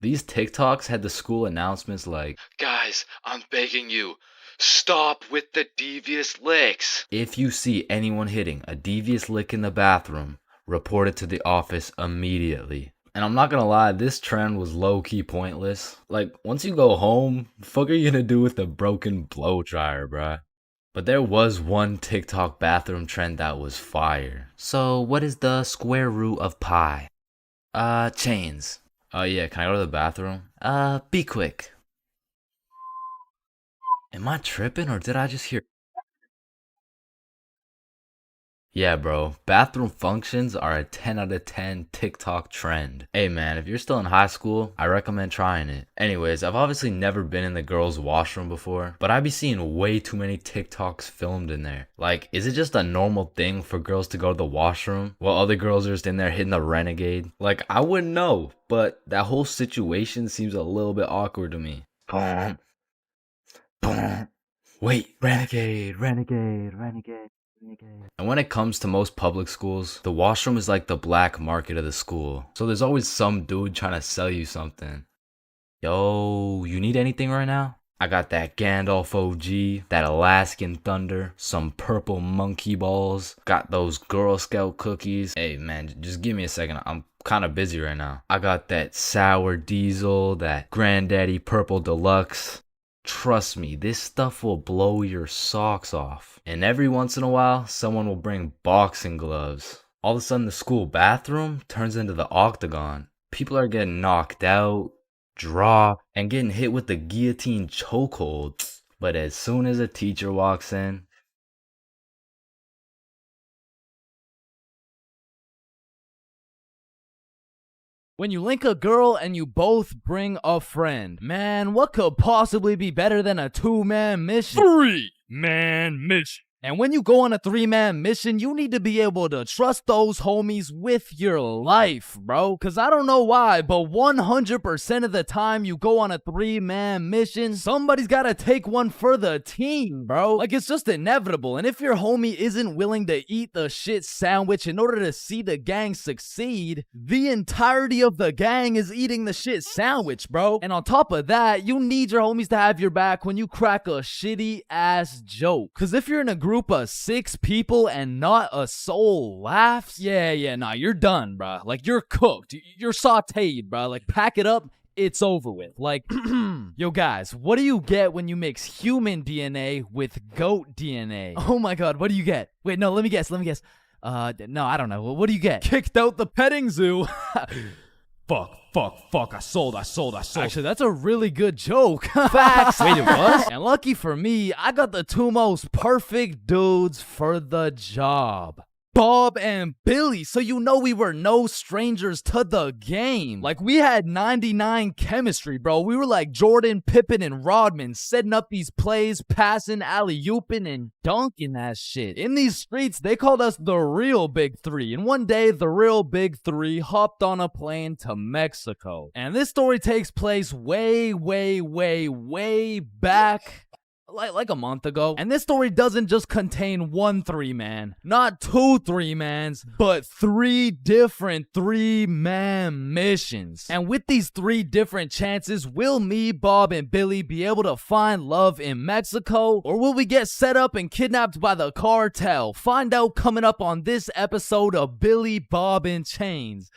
These TikToks had the school announcements like, Guys, I'm begging you, stop with the devious licks. If you see anyone hitting a devious lick in the bathroom, report it to the office immediately. And I'm not gonna lie, this trend was low-key pointless. Like, once you go home, the fuck are you gonna do with a broken blow dryer, bruh? But there was one TikTok bathroom trend that was fire. So, what is the square root of pi? Chains. Yeah, can I go to the bathroom? Be quick. Am I tripping or did I just hear? Yeah, bro, bathroom functions are a 10 out of 10 TikTok trend. Hey man, if you're still in high school, I recommend trying it. Anyways, I've obviously never been in the girls' washroom before, but I be seeing way too many TikToks filmed in there. Like, is it just a normal thing for girls to go to the washroom while other girls are just in there hitting the renegade? Like, I wouldn't know, but that whole situation seems a little bit awkward to me. Boom. Boom. Wait, renegade, renegade, renegade. And when it comes to most public schools, the washroom is like the black market of the school. So there's always some dude trying to sell you something. Yo, you need anything right now? I got that Gandalf OG, that Alaskan Thunder, some purple monkey balls, got those Girl Scout cookies. Hey man, just give me a second, I'm kind of busy right now. I got that Sour Diesel, that Granddaddy Purple Deluxe. Trust me, this stuff will blow your socks off. And every once in a while, someone will bring boxing gloves. All of a sudden, the school bathroom turns into the octagon. People are getting knocked out, dropped, and getting hit with the guillotine chokehold. But as soon as a teacher walks in, When you link a girl and you both bring a friend, man, what could possibly be better than a 2-man mission? 3-man mission. And when you go on a 3-man mission, you need to be able to trust those homies with your life, bro. Cause I don't know why, but 100% of the time you go on a 3-man mission, somebody's gotta take one for the team, bro. Like, it's just inevitable. And if your homie isn't willing to eat the shit sandwich in order to see the gang succeed, the entirety of the gang is eating the shit sandwich, bro. And on top of that, you need your homies to have your back when you crack a shitty ass joke. Cause if you're in a group of 6 people and not a soul laughs, nah, you're done, bro. Like, you're cooked. You're sauteed, bro. Like, pack it up. It's over with. Like, yo guys, what do you get when you mix human DNA with goat DNA? Oh my god, what do you get? Wait, no, let me guess. No, I don't know. What do you get? Kicked out the petting zoo. Fuck. I sold. Actually, that's a really good joke. Facts. Wait, it was? And lucky for me, I got the 2 most perfect dudes for the job. Bob and Billy, so you know we were no strangers to the game. Like, we had 99 chemistry, bro. We were like Jordan, Pippen, and Rodman, setting up these plays, passing, alley-ooping, and dunking that shit. In these streets, they called us the real Big Three. And one day, the real Big Three hopped on a plane to Mexico. And this story takes place way back. Like a month ago. And this story doesn't just contain one 3-man, not 2 3-mans, but 3 different 3-man missions. And with these 3 different chances, will me, Bob, and Billy be able to find love in Mexico? Or will we get set up and kidnapped by the cartel? Find out coming up on this episode of Billy, Bob, and Chains.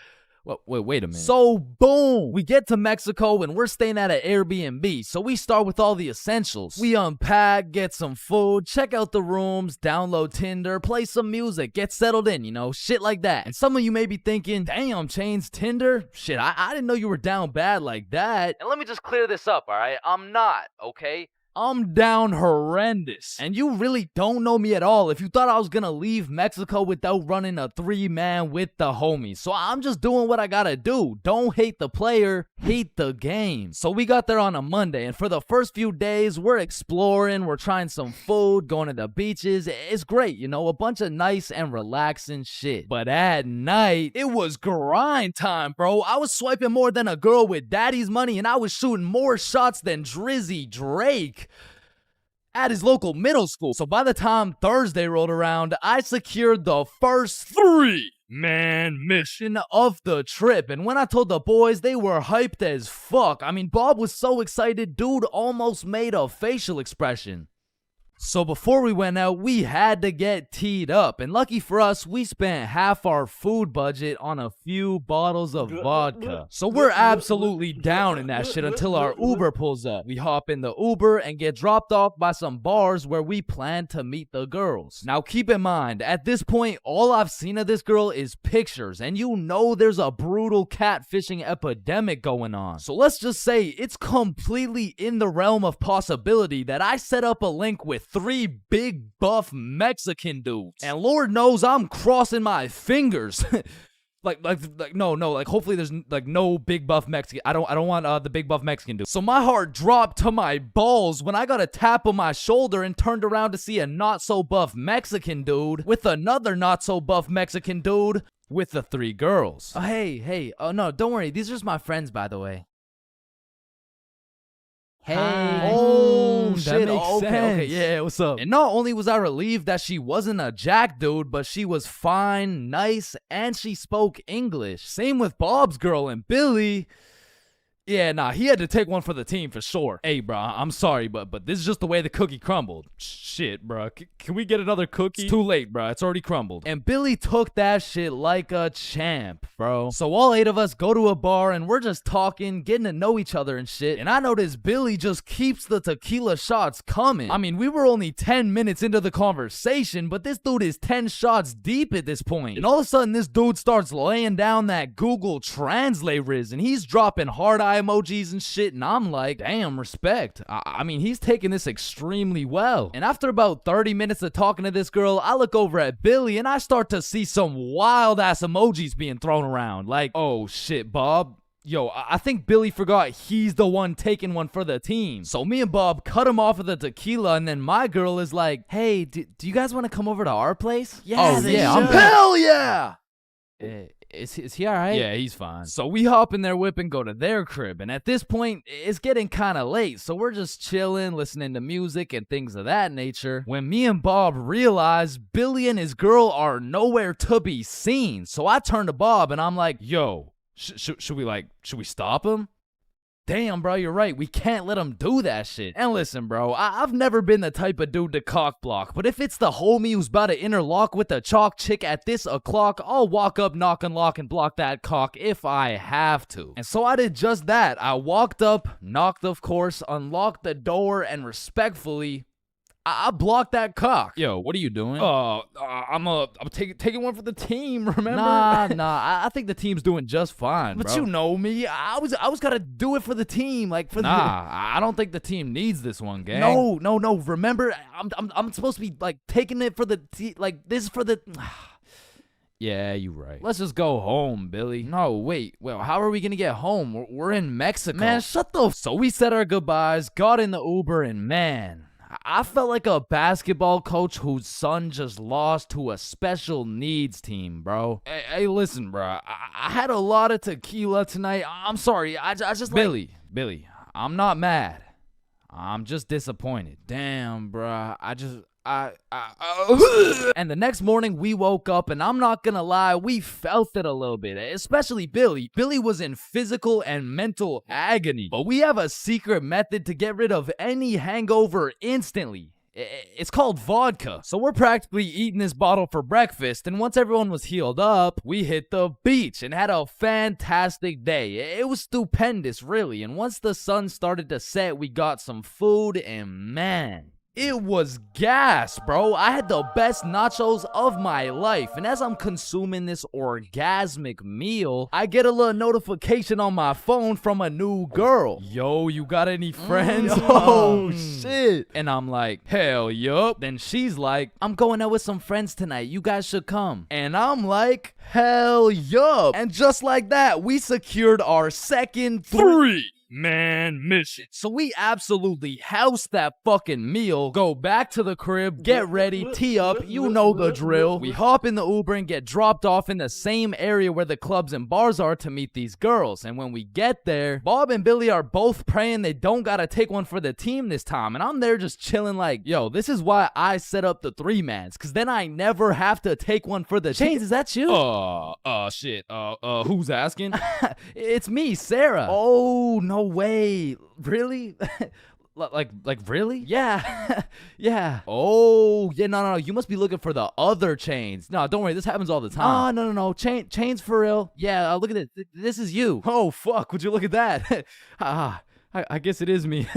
Wait a minute. So, boom, we get to Mexico and we're staying at an Airbnb. So we start with all the essentials. We unpack, get some food, check out the rooms, download Tinder, play some music, get settled in, you know, shit like that. And some of you may be thinking, damn, Chains, Tinder? Shit, I didn't know you were down bad like that. And let me just clear this up, all right? I'm not, okay? I'm down horrendous. And you really don't know me at all if you thought I was gonna leave Mexico without running a 3-man with the homies. So I'm just doing what I gotta do. Don't hate the player, hate the game. So we got there on a Monday, and for the first few days, we're exploring, we're trying some food, going to the beaches. It's great, you know, a bunch of nice and relaxing shit. But at night, it was grind time, bro. I was swiping more than a girl with daddy's money, and I was shooting more shots than Drizzy Drake at his local middle school. So by the time Thursday rolled around, I secured the first 3-man mission of the trip. And when I told the boys, they were hyped as fuck. I mean, Bob was so excited, dude almost made a facial expression. So before we went out, we had to get teed up. And lucky for us, we spent half our food budget on a few bottles of vodka. So we're absolutely down in that shit until our Uber pulls up. We hop in the Uber and get dropped off by some bars where we plan to meet the girls. Now keep in mind, at this point, all I've seen of this girl is pictures. And you know there's a brutal catfishing epidemic going on. So let's just say it's completely in the realm of possibility that I set up a link with 3 big buff Mexican dudes. And Lord knows I'm crossing my fingers. Like hopefully there's like no big buff Mexican. I don't want the big buff Mexican dude. So my heart dropped to my balls when I got a tap on my shoulder and turned around to see a not so buff Mexican dude with another not so buff Mexican dude with the 3 girls. Hey, oh no, don't worry. These are just my friends, by the way. Hey. Oh, shit. Okay, yeah, what's up? And not only was I relieved that she wasn't a jack dude, but she was fine, nice, and she spoke English. Same with Bob's girl and Billy. Yeah, nah, he had to take one for the team for sure. Hey, bro, I'm sorry, but this is just the way the cookie crumbled. Shit, bro. Can we get another cookie? It's too late, bro. It's already crumbled. And Billy took that shit like a champ, bro. So all 8 of us go to a bar and we're just talking, getting to know each other and shit. And I notice Billy just keeps the tequila shots coming. I mean, we were only 10 minutes into the conversation, but this dude is 10 shots deep at this point. And all of a sudden, this dude starts laying down that Google Translate riz, and he's dropping hard-eyed cry emojis and shit, and I'm like, damn, respect. I mean, he's taking this extremely well. And after about 30 minutes of talking to this girl, I look over at Billy and I start to see some wild ass emojis being thrown around. Like, oh shit, Bob. Yo, I think Billy forgot he's the one taking one for the team. So me and Bob cut him off of the tequila, and then my girl is like, hey, do you guys want to come over to our place? Yeah, I'm hell yeah! Is he all right? Yeah, he's fine. So we hop in their whip and go to their crib. And at this point, it's getting kind of late. So we're just chilling, listening to music and things of that nature. When me and Bob realize Billy and his girl are nowhere to be seen. So I turn to Bob and I'm like, yo, should we stop him? Damn, bro, you're right. We can't let him do that shit. And listen, bro, I've never been the type of dude to cock block, but if it's the homie who's about to interlock with the chalk chick at this o'clock, I'll walk up, knock, unlock, and block that cock if I have to. And so I did just that. I walked up, knocked, of course, unlocked the door, and respectfully, I blocked that cock. Yo, what are you doing? I'm taking one for the team, remember? Nah. I think the team's doing just fine, But bro. you know me. I was gotta do it for the team, like for I don't think the team needs this one, gang. No. Remember, I'm supposed to be like taking it for the like this for the. Yeah, you right. Let's just go home, Billy. No, wait. Well, how are we gonna get home? We're in Mexico. Man, shut the. So we said our goodbyes, got in the Uber, and man, I felt like a basketball coach whose son just lost to a special needs team, bro. Hey, listen, bro. I had a lot of tequila tonight. I'm sorry. I just Billy, I'm not mad. I'm just disappointed. Damn, bro. And the next morning we woke up, and I'm not gonna lie, we felt it a little bit, especially Billy. Billy was in physical and mental agony, but we have a secret method to get rid of any hangover instantly. It's called vodka. So we're practically eating this bottle for breakfast, and once everyone was healed up, we hit the beach and had a fantastic day. It was stupendous, really, and once the sun started to set, we got some food, and man, it was gas, bro. I had the best nachos of my life. And as I'm consuming this orgasmic meal, I get a little notification on my phone from a new girl. Yo, you got any friends? Oh, shit. And I'm like, hell yup. Then she's like, I'm going out with some friends tonight. You guys should come. And I'm like, hell yup. And just like that, we secured our second 3-man mission. So we absolutely house that fucking meal, go back to the crib, get ready, tee up, you know the drill. We hop in the Uber and get dropped off in the same area where the clubs and bars are to meet these girls. And when we get there, Bob and Billy are both praying they don't gotta take one for the team this time. And I'm there just chilling like, yo, this is why I set up the 3-mans, cause then I never have to take one for the Chains, is that you? Shit. Who's asking? It's me, Sarah. Oh, no way. Really? like really? Yeah. Yeah. Oh, yeah, no. You must be looking for the other Chains. No, don't worry. This happens all the time. Oh, no. Chains for real. Yeah, look at this. This is you. Oh, fuck. Would you look at that? I guess it is me.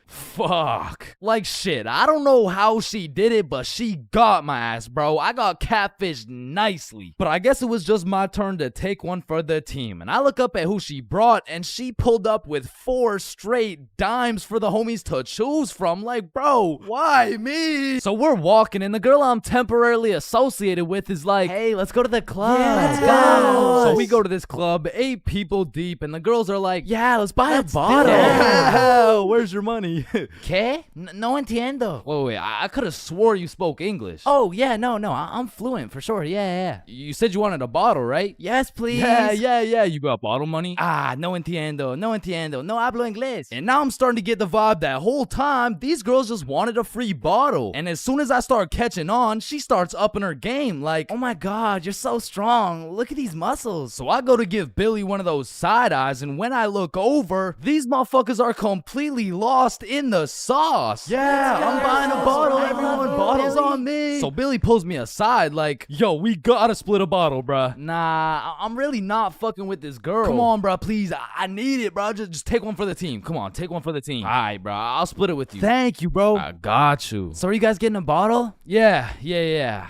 Fuck. Like shit. I don't know how she did it, but she got my ass, bro. I got catfished nicely. But I guess it was just my turn to take one for the team. And I look up at who she brought, and she pulled up with 4 straight dimes for the homies to choose from. Like, bro, why me? So we're walking, and the girl I'm temporarily associated with is like, hey, let's go to the club. Yeah, let's go. So we go to this club, 8 people deep, and the girls are like, yeah, let's buy a bottle. Yeah. Where's your money? ¿Qué? No entiendo. Wait, I could have swore you spoke English. Oh, yeah, no, I'm fluent for sure. Yeah. You said you wanted a bottle, right? Yes, please. Yeah. You got bottle money? No entiendo. No hablo inglés. And now I'm starting to get the vibe that whole time these girls just wanted a free bottle. And as soon as I start catching on, she starts upping her game like, oh my God, you're so strong. Look at these muscles. So I go to give Billy one of those side eyes, and when I look over, these motherfuckers are completely lost in the sauce. Yeah, I'm buying a bottle, everyone. Bottles on me. So Billy pulls me aside like, yo, we gotta split a bottle, bruh. Nah, I'm really not fucking with this girl. Come on, bruh, please. I need it, bro. Just take one for the team. Come on, take one for the team. All right, bro. I'll split it with you. Thank you, bro. I got you. So are you guys getting a bottle? Yeah.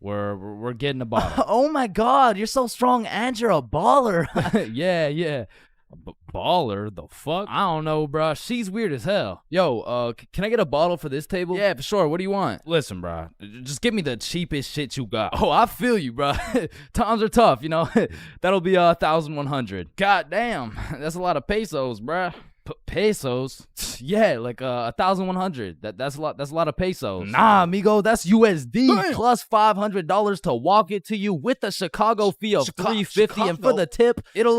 We're getting a bottle. Oh my God, you're so strong and you're a baller. Yeah. Baller? The fuck? I don't know, bruh. She's weird as hell. Yo, can I get a bottle for this table? Yeah, for sure. What do you want? Listen, bruh. Just give me the cheapest shit you got. Oh, I feel you, bruh. Times are tough, you know? That'll be 1,100. God damn. That's a lot of pesos, bruh. Pesos? Yeah, like 1,100. That's a lot. That's a lot of pesos. Nah, amigo, that's USD plus $500 to walk it to you with a Chicago fee of $350, and for the tip, it'll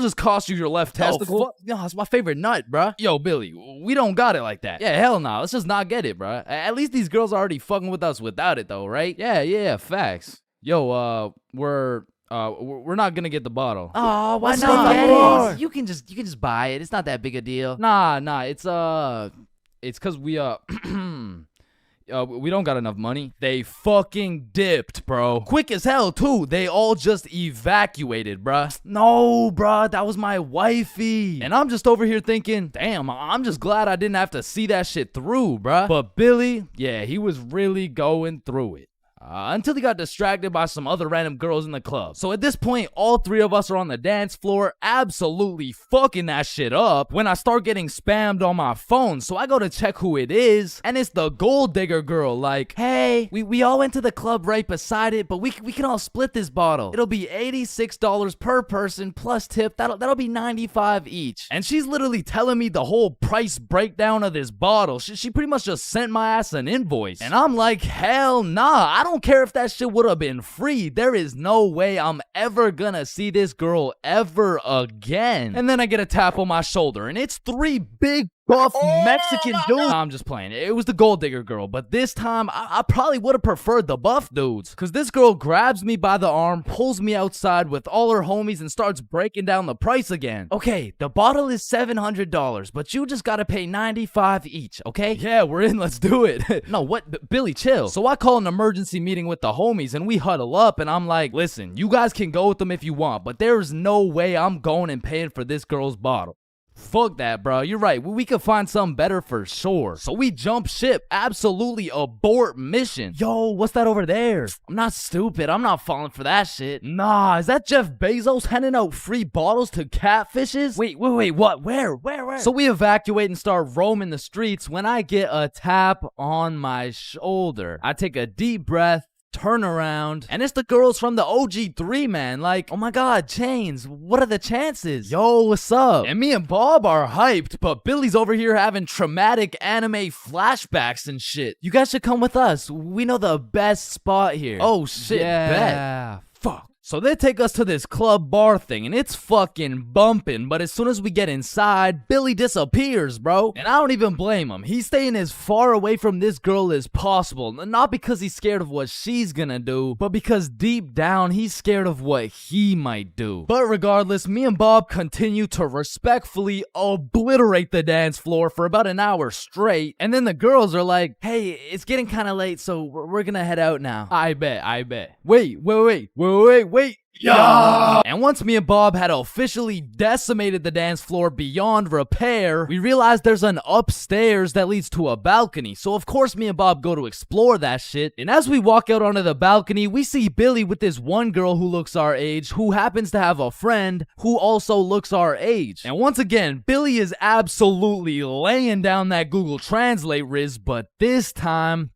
just cost you your left testicle. No, it's my favorite nut, bruh. Yo, Billy, we don't got it like that. Yeah, hell no. Let's just not get it, bruh. At least these girls are already fucking with us without it, though, right? Yeah, facts. Yo, we're not gonna get the bottle. Oh, why not? You can just buy it. It's not that big a deal. Nah, it's cause we we don't got enough money. They fucking dipped, bro. Quick as hell too. They all just evacuated, bruh. No, bruh, that was my wifey. And I'm just over here thinking, damn, I'm just glad I didn't have to see that shit through, bruh. But Billy, yeah, he was really going through it. Until he got distracted by some other random girls in the club. So at this point, all three of us are on the dance floor, absolutely fucking that shit up, when I start getting spammed on my phone. So I go to check who it is, and it's the gold digger girl. Like, hey, we all went to the club right beside it, but we can all split this bottle. It'll be $86 per person plus tip. That'll be $95 each. And she's literally telling me the whole price breakdown of this bottle. She pretty much just sent my ass an invoice. And I'm like, hell nah, I don't care if that shit would have been free. There is no way I'm ever gonna see this girl ever again. And then I get a tap on my shoulder, and it's three big buff Mexican dudes. I'm just playing. It was the gold digger girl, but this time I probably would have preferred the buff dudes, because this girl grabs me by the arm, pulls me outside with all her homies, and starts breaking down the price again. Okay, the bottle is $700, but you just gotta pay $95 each, okay? Yeah, we're in. Let's do it. No, what? Billy, chill. So I call an emergency meeting with the homies, and we huddle up, and I'm like, listen, you guys can go with them if you want, but there's no way I'm going and paying for this girl's bottle. Fuck that, bro. You're right. We could find something better for sure. So we jump ship. Absolutely abort mission. Yo, what's that over there? I'm not stupid. I'm not falling for that shit. Nah, is that Jeff Bezos handing out free bottles to catfishes? Wait, what? Where? So we evacuate and start roaming the streets when I get a tap on my shoulder. I take a deep breath, turn around, and it's the girls from the OG3, man. Like, oh my god, Chains, what are the chances? Yo, what's up? And me and Bob are hyped, but Billy's over here having traumatic anime flashbacks and shit. You guys should come with us. We know the best spot here. Oh shit, bet. Fuck. So they take us to this club bar thing, and it's fucking bumping, but as soon as we get inside, Billy disappears, bro. And I don't even blame him. He's staying as far away from this girl as possible, not because he's scared of what she's gonna do, but because deep down, he's scared of what he might do. But regardless, me and Bob continue to respectfully obliterate the dance floor for about an hour straight, and then the girls are like, hey, it's getting kind of late, so we're gonna head out now. I bet. Wait. Yeah! And once me and Bob had officially decimated the dance floor beyond repair, we realized there's an upstairs that leads to a balcony. So of course me and Bob go to explore that shit. And as we walk out onto the balcony, we see Billy with this one girl who looks our age, who happens to have a friend who also looks our age. And once again, Billy is absolutely laying down that Google Translate riz, but this time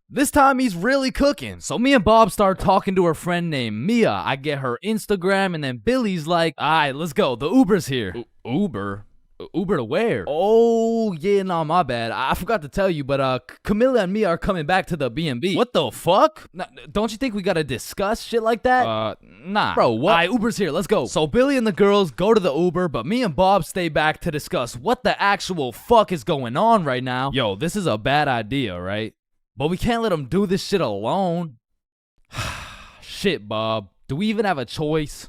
he's really cooking. So me and Bob start talking to her friend named Mia. I get her Instagram, and then Billy's like, alright, let's go. The Uber's here. Uber? Uber to where? Oh, yeah, no, my bad. I forgot to tell you, but Camilla and Mia are coming back to the B&B. What the fuck? Don't you think we gotta discuss shit like that? Nah. Bro, what? Alright, Uber's here. Let's go. So Billy and the girls go to the Uber, but me and Bob stay back to discuss what the actual fuck is going on right now. Yo, this is a bad idea, right? But we can't let him do this shit alone. Shit, Bob. Do we even have a choice?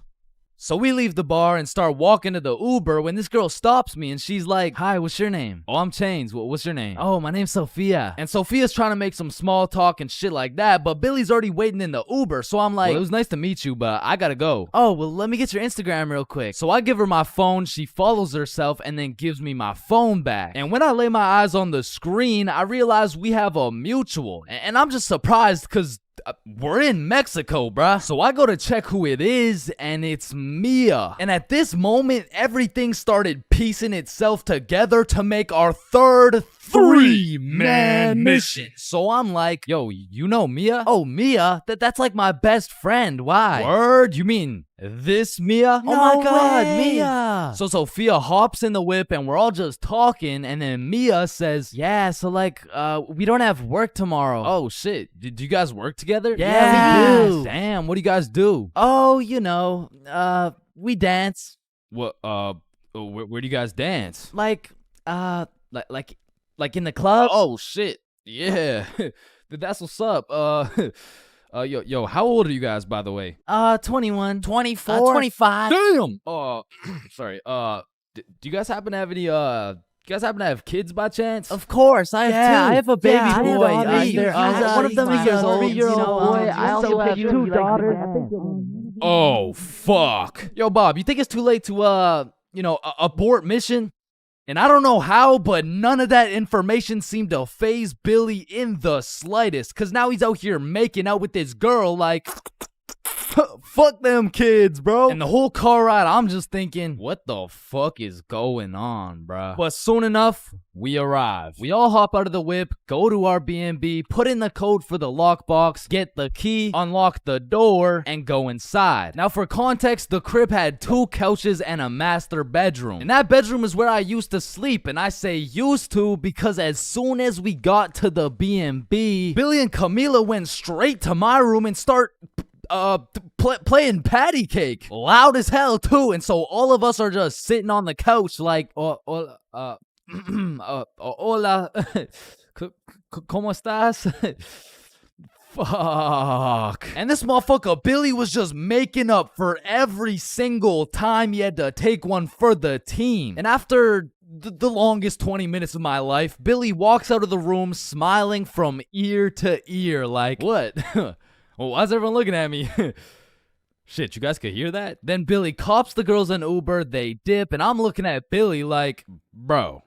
So we leave the bar and start walking to the Uber when this girl stops me and she's like, hi, what's your name? Oh, I'm Chains. What's your name? Oh, my name's Sophia. And Sophia's trying to make some small talk and shit like that, but Billy's already waiting in the Uber. So I'm like, well, it was nice to meet you, but I gotta go. Oh, well, let me get your Instagram real quick. So I give her my phone, she follows herself, and then gives me my phone back. And when I lay my eyes on the screen, I realize we have a mutual. And I'm just surprised because we're in Mexico, bruh. So I go to check who it is, and it's Mia. And at this moment, everything started piecing itself together to make our third three-man mission. So I'm like, yo, you know Mia? Oh, Mia? That's like my best friend. Why? Word? You mean this Mia? No oh my God, way. Mia. So Sophia hops in the whip and we're all just talking, and then Mia says, yeah, so like, we don't have work tomorrow. Oh shit. Do you guys work together? Yeah, we do. Damn, what do you guys do? Oh, you know, we dance. What? Where do you guys dance? Like in the club? Oh shit. Yeah. That's what's up. Yo, how old are you guys, by the way? 21. 24. 25. Damn. Sorry. Do you guys happen to have any you guys happen to have kids by chance? Of course, I have two. I have a baby boy. One of them is a 3-year-old boy. I also have two daughters. Oh fuck. Yo, Bob, you think it's too late to abort mission? And I don't know how, but none of that information seemed to faze Billy in the slightest. Cause now he's out here making out with this girl like, fuck them kids, bro. And the whole car ride, I'm just thinking, what the fuck is going on, bro? But soon enough, we arrive. We all hop out of the whip, go to our B&B, put in the code for the lockbox, get the key, unlock the door, and go inside. Now for context, the crib had 2 couches and a master bedroom. And that bedroom is where I used to sleep, and I say used to because as soon as we got to the B&B, Billy and Camila went straight to my room and start playing patty cake loud as hell too, and so all of us are just sitting on the couch like hola ¿Cómo estás? Fuck. And this motherfucker Billy was just making up for every single time he had to take one for the team. And after the longest 20 minutes of my life, Billy walks out of the room smiling from ear to ear like, what? Well, why's everyone looking at me? Shit, you guys could hear that? Then Billy cops the girls an Uber, they dip, and I'm looking at Billy like, bro,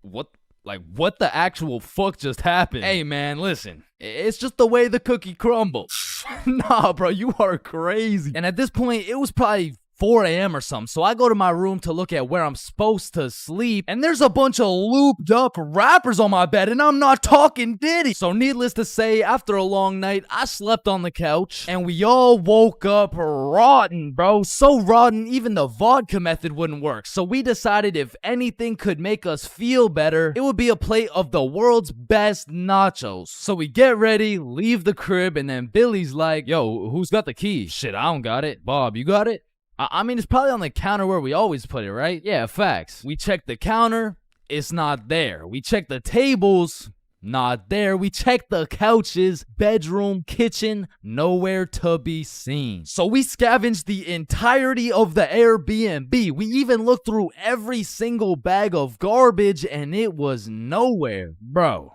what the actual fuck just happened? Hey man, listen, it's just the way the cookie crumbles. Nah, bro, you are crazy. And at this point, it was probably 4 a.m. or something, so I go to my room to look at where I'm supposed to sleep, and there's a bunch of looped up rappers on my bed, and I'm not talking Diddy. So needless to say, after a long night, I slept on the couch, and we all woke up rotten, bro. So rotten, even the vodka method wouldn't work. So we decided if anything could make us feel better, it would be a plate of the world's best nachos. So we get ready, leave the crib, and then Billy's like, yo, who's got the key? Shit, I don't got it. Bob, you got it? I mean, it's probably on the counter where we always put it, right? Yeah, facts. We check the counter, it's not there. We check the tables, not there. We check the couches, bedroom, kitchen, nowhere to be seen. So we scavenged the entirety of the Airbnb. We even looked through every single bag of garbage, and it was nowhere. Bro,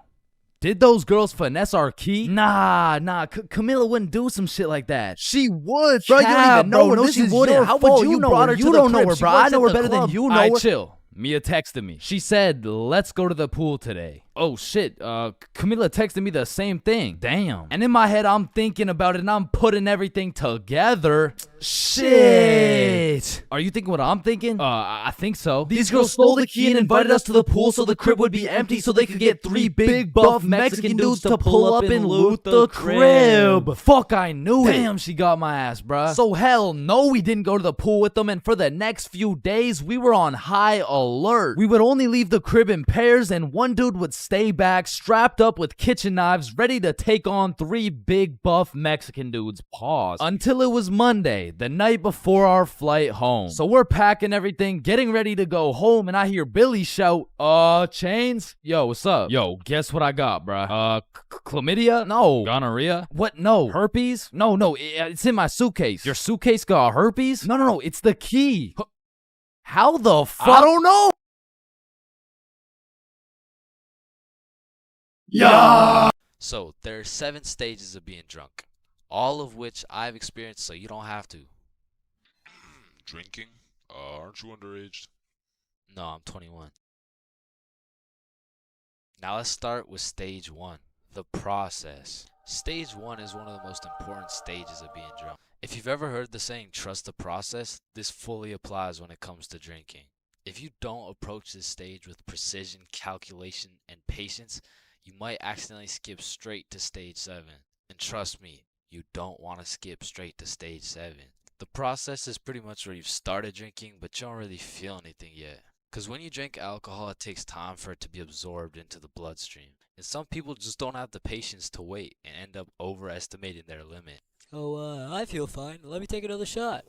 did those girls finesse our key? Nah, Camila wouldn't do some shit like that. She would, bro. You don't even know her. No, she wouldn't. How would you know her? You don't know her, bro. I know her better than you know her. Chill. Mia texted me. She said, let's go to the pool today. Oh shit, Camila texted me the same thing. Damn. And in my head, I'm thinking about it and I'm putting everything together. Shit. Are you thinking what I'm thinking? I think so. These girls stole the key and invited us to the pool so the crib would be empty so they could get 3 big buff Mexican dudes to pull up and loot the crib. Fuck, I knew it. Damn, she got my ass, bruh. So hell no, we didn't go to the pool with them, and for the next few days, we were on high alert. We would only leave the crib in pairs, and one dude would stay back, strapped up with kitchen knives, ready to take on 3 big buff Mexican dudes. Pause. Until it was Monday, the night before our flight home. So we're packing everything, getting ready to go home, and I hear Billy shout, Chains? Yo, what's up? Yo, guess what I got, bruh? Chlamydia? No. Gonorrhea? What? No. Herpes? No, it's in my suitcase. Your suitcase got herpes? No, it's the key. How the fuck? I don't know. Yeah. So there are 7 stages of being drunk, all of which I've experienced, so you don't have to. Drinking? Aren't you underage? No, I'm 21. Now let's start with stage 1. The process. Stage 1 is one of the most important stages of being drunk. If you've ever heard the saying, trust the process, this fully applies when it comes to drinking. If you don't approach this stage with precision, calculation, and patience, you might accidentally skip straight to stage 7. And trust me, you don't want to skip straight to stage 7. The process is pretty much where you've started drinking, but you don't really feel anything yet. Because when you drink alcohol, it takes time for it to be absorbed into the bloodstream. And some people just don't have the patience to wait and end up overestimating their limit. Oh, I feel fine. Let me take another shot.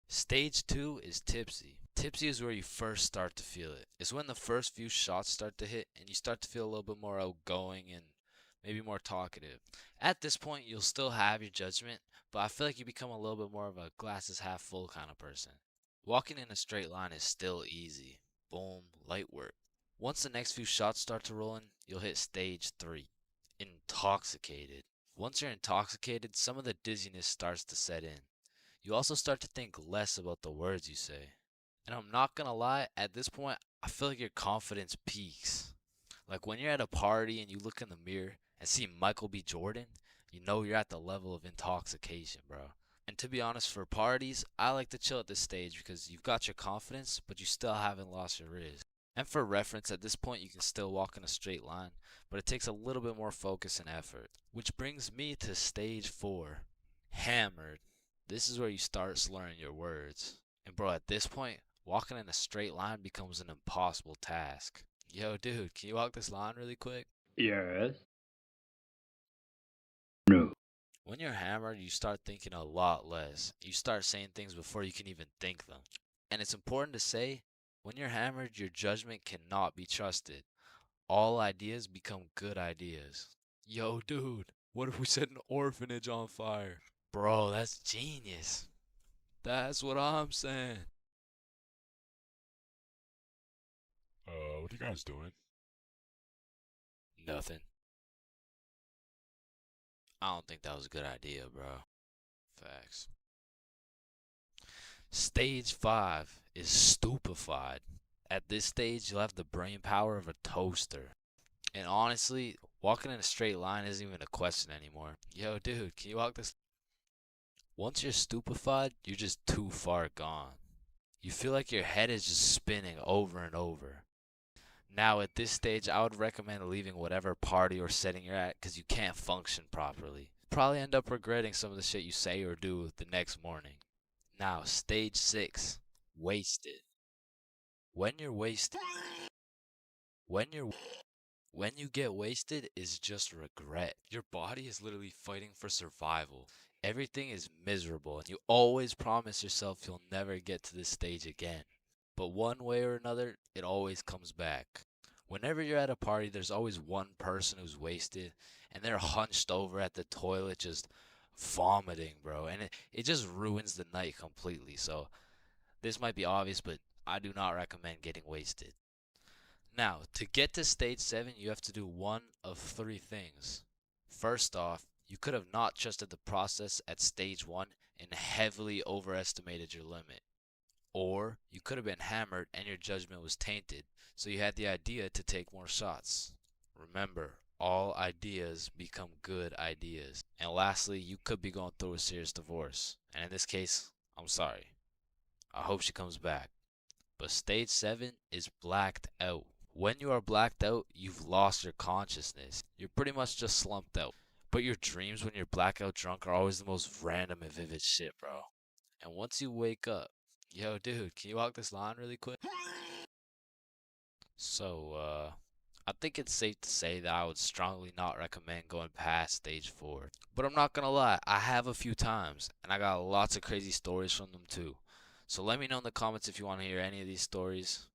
Stage 2 is tipsy. Tipsy is where you first start to feel it. It's when the first few shots start to hit and you start to feel a little bit more outgoing and maybe more talkative. At this point, you'll still have your judgment, but I feel like you become a little bit more of a glasses half full kind of person. Walking in a straight line is still easy. Boom, light work. Once the next few shots start to roll in, you'll hit stage 3. Intoxicated. Once you're intoxicated, some of the dizziness starts to set in. You also start to think less about the words you say. And I'm not gonna lie, at this point, I feel like your confidence peaks. Like when you're at a party and you look in the mirror and see Michael B. Jordan, you know you're at the level of intoxication, bro. And to be honest, for parties, I like to chill at this stage because you've got your confidence, but you still haven't lost your riz. And for reference, at this point, you can still walk in a straight line, but it takes a little bit more focus and effort. Which brings me to stage 4, hammered. This is where you start slurring your words. And bro, at this point, walking in a straight line becomes an impossible task. Yo, dude, can you walk this line really quick? Yes. When you're hammered, you start thinking a lot less. You start saying things before you can even think them. And it's important to say, when you're hammered, your judgment cannot be trusted. All ideas become good ideas. Yo, dude, what if we set an orphanage on fire? Bro, that's genius. That's what I'm saying. What are you guys doing? Nothing. I don't think that was a good idea, bro. Facts. Stage 5 is stupefied. At this stage, you'll have the brain power of a toaster. And honestly, walking in a straight line isn't even a question anymore. Yo, dude, can you walk this? Once you're stupefied, you're just too far gone. You feel like your head is just spinning over and over. Now, at this stage, I would recommend leaving whatever party or setting you're at because you can't function properly. Probably end up regretting some of the shit you say or do the next morning. Now, stage 6, wasted. When you're wasted, when you get wasted is just regret. Your body is literally fighting for survival. Everything is miserable and you always promise yourself you'll never get to this stage again. But one way or another, it always comes back. Whenever you're at a party, there's always one person who's wasted and they're hunched over at the toilet just vomiting, bro. And it just ruins the night completely. So this might be obvious, but I do not recommend getting wasted. Now, to get to stage 7, you have to do one of 3 things. First off, you could have not trusted the process at stage 1 and heavily overestimated your limit. Or you could have been hammered and your judgment was tainted, so you had the idea to take more shots. Remember, all ideas become good ideas. And lastly, you could be going through a serious divorce. And in this case, I'm sorry. I hope she comes back. But stage 7 is blacked out. When you are blacked out, you've lost your consciousness. You're pretty much just slumped out. But your dreams when you're blackout drunk are always the most random and vivid shit, bro. And once you wake up, yo, dude, can you walk this line really quick? So, I think it's safe to say that I would strongly not recommend going past stage 4. But I'm not gonna lie, I have a few times, and I got lots of crazy stories from them too. So let me know in the comments if you want to hear any of these stories.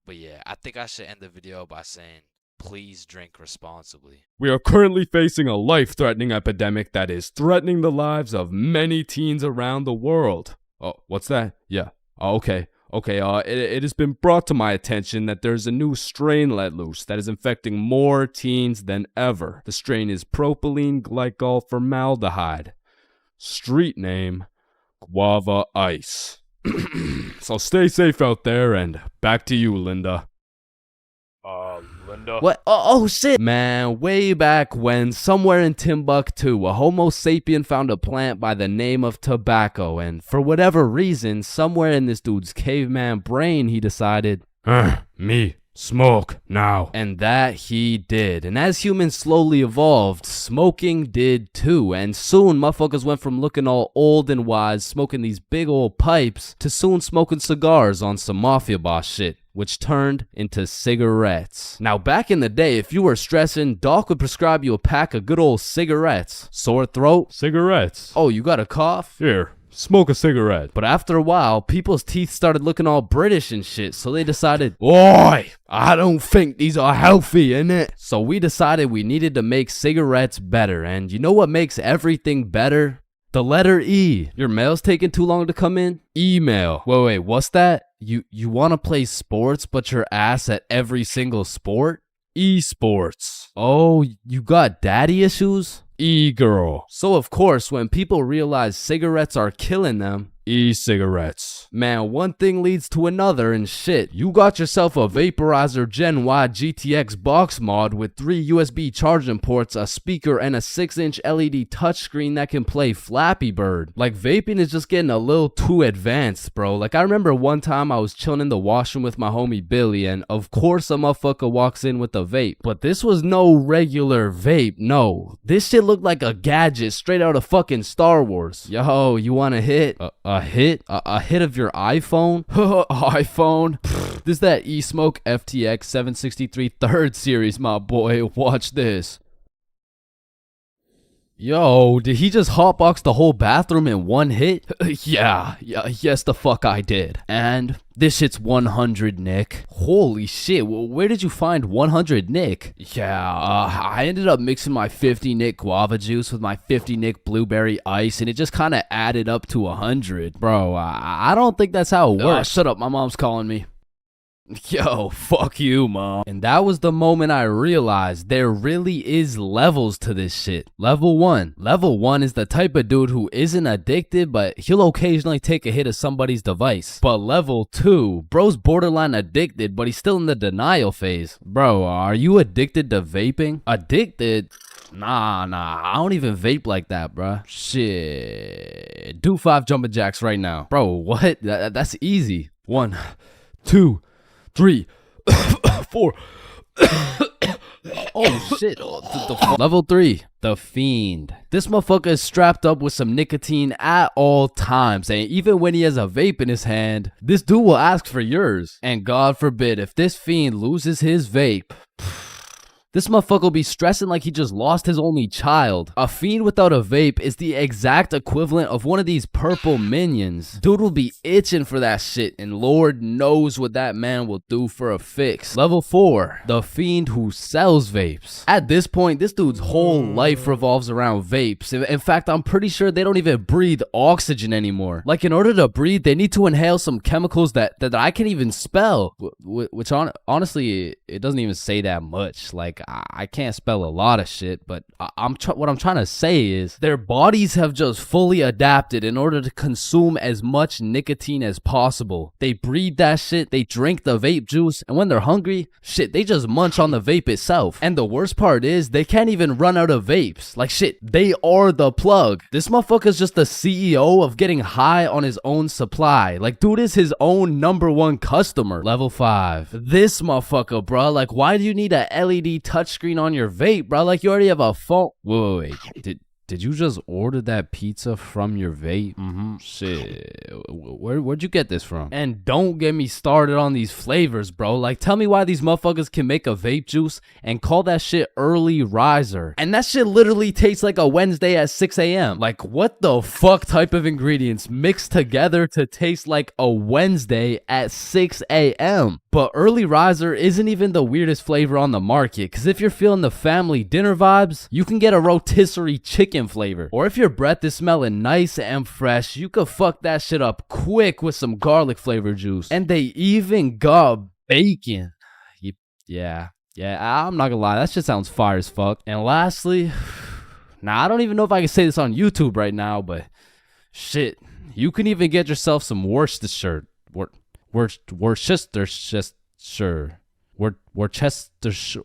But yeah, I think I should end the video by saying, please drink responsibly. We are currently facing a life-threatening epidemic that is threatening the lives of many teens around the world. Oh, what's that? Yeah. Oh, okay. It has been brought to my attention that there's a new strain let loose that is infecting more teens than ever. The strain is propylene glycol formaldehyde. Street name, Guava Ice. So stay safe out there, and back to you, Linda. Linda? What? Oh shit. Man, way back when, somewhere in Timbuktu, a Homo sapien found a plant by the name of tobacco, and for whatever reason, somewhere in this dude's caveman brain, he decided, me. Smoke now. And that he did. And as humans slowly evolved, smoking did too. And soon motherfuckers went from looking all old and wise, smoking these big old pipes, to soon smoking cigars on some mafia boss shit, which turned into cigarettes. Now back in the day, if you were stressing, Doc would prescribe you a pack of good old cigarettes. Sore throat? Cigarettes. Oh, you got a cough? Here. Smoke a cigarette. But after a while, people's teeth started looking all British and shit, so they decided, Oi, I don't think these are healthy, innit? So we decided we needed to make cigarettes better, and you know what makes everything better? The letter E. Your mail's taking too long to come in? Email. Wait, what's that? You want to play sports, but you're ass at every single sport? Esports. Oh, you got daddy issues? E-girl. So of course, when people realize cigarettes are killing them, e-cigarettes. Man, one thing leads to another and shit. You got yourself a Vaporizer Gen Y GTX box mod with 3 USB charging ports, a speaker, and a 6-inch LED touchscreen that can play Flappy Bird. Like, vaping is just getting a little too advanced, bro. Like, I remember one time I was chilling in the washroom with my homie Billy, and of course a motherfucker walks in with a vape. But this was no regular vape, no. This shit looked like a gadget straight out of fucking Star Wars. Yo, you want a hit? A hit? A hit of your iPhone? iPhone? This is that eSmoke FTX 763 3rd series, my boy. Watch this. Yo, did he just hotbox the whole bathroom in one hit? Yes the fuck I did. And this shit's 100 Nick. Holy shit, where did you find 100 Nick? I ended up mixing my 50 Nick guava juice with my 50 Nick blueberry ice, and it just kind of added up to 100. Bro, I don't think that's how it works. Shut up, my mom's calling me. Yo, fuck you, mom. And that was the moment I realized there really is levels to this shit. Level 1. Level 1 is the type of dude who isn't addicted, but he'll occasionally take a hit of somebody's device. But level 2, bro's borderline addicted, but he's still in the denial phase. Bro, are you addicted to vaping? Addicted? Nah, I don't even vape like that, bruh. Shit. Do 5 jumping jacks right now. Bro, what? That's easy. 1, 2, 3, 4. Oh shit. Level 3, the Fiend. This motherfucker is strapped up with some nicotine at all times, and even when he has a vape in his hand, this dude will ask for yours. And God forbid, if this Fiend loses his vape, this motherfucker will be stressing like he just lost his only child. A Fiend without a vape is the exact equivalent of one of these purple minions. Dude will be itching for that shit, and Lord knows what that man will do for a fix. Level 4, the Fiend who sells vapes. At this point, this dude's whole life revolves around vapes. In fact, I'm pretty sure they don't even breathe oxygen anymore. Like, in order to breathe, they need to inhale some chemicals that I can't even spell. Which honestly, it doesn't even say that much. Like, I can't spell a lot of shit, but what I'm trying to say is their bodies have just fully adapted in order to consume as much nicotine as possible. They breathe that shit, they drink the vape juice, and when they're hungry, shit, they just munch on the vape itself. And the worst part is they can't even run out of vapes. Like, shit, they are the plug. This motherfucker's just the CEO of getting high on his own supply. Like, dude is his own #1 customer. Level 5, this motherfucker, bro. Like, why do you need a LED touchscreen on your vape, bro? Like, you already have a phone. Wait. Did you just order that pizza from your vape? Shit. Where'd you get this from? And don't get me started on these flavors, bro. Like, tell me why these motherfuckers can make a vape juice and call that shit early riser. And that shit literally tastes like a Wednesday at 6 a.m. Like, what the fuck type of ingredients mixed together to taste like a Wednesday at 6 a.m.? But early riser isn't even the weirdest flavor on the market, because if you're feeling the family dinner vibes, you can get a rotisserie chicken flavor. Or if your breath is smelling nice and fresh, you could fuck that shit up quick with some garlic flavor juice. And they even got bacon. Yeah, I'm not gonna lie, that shit sounds fire as fuck. And lastly, now I don't even know if I can say this on YouTube right now, but shit, you can even get yourself some Worcestershire. Worcestershire. Worcestershire.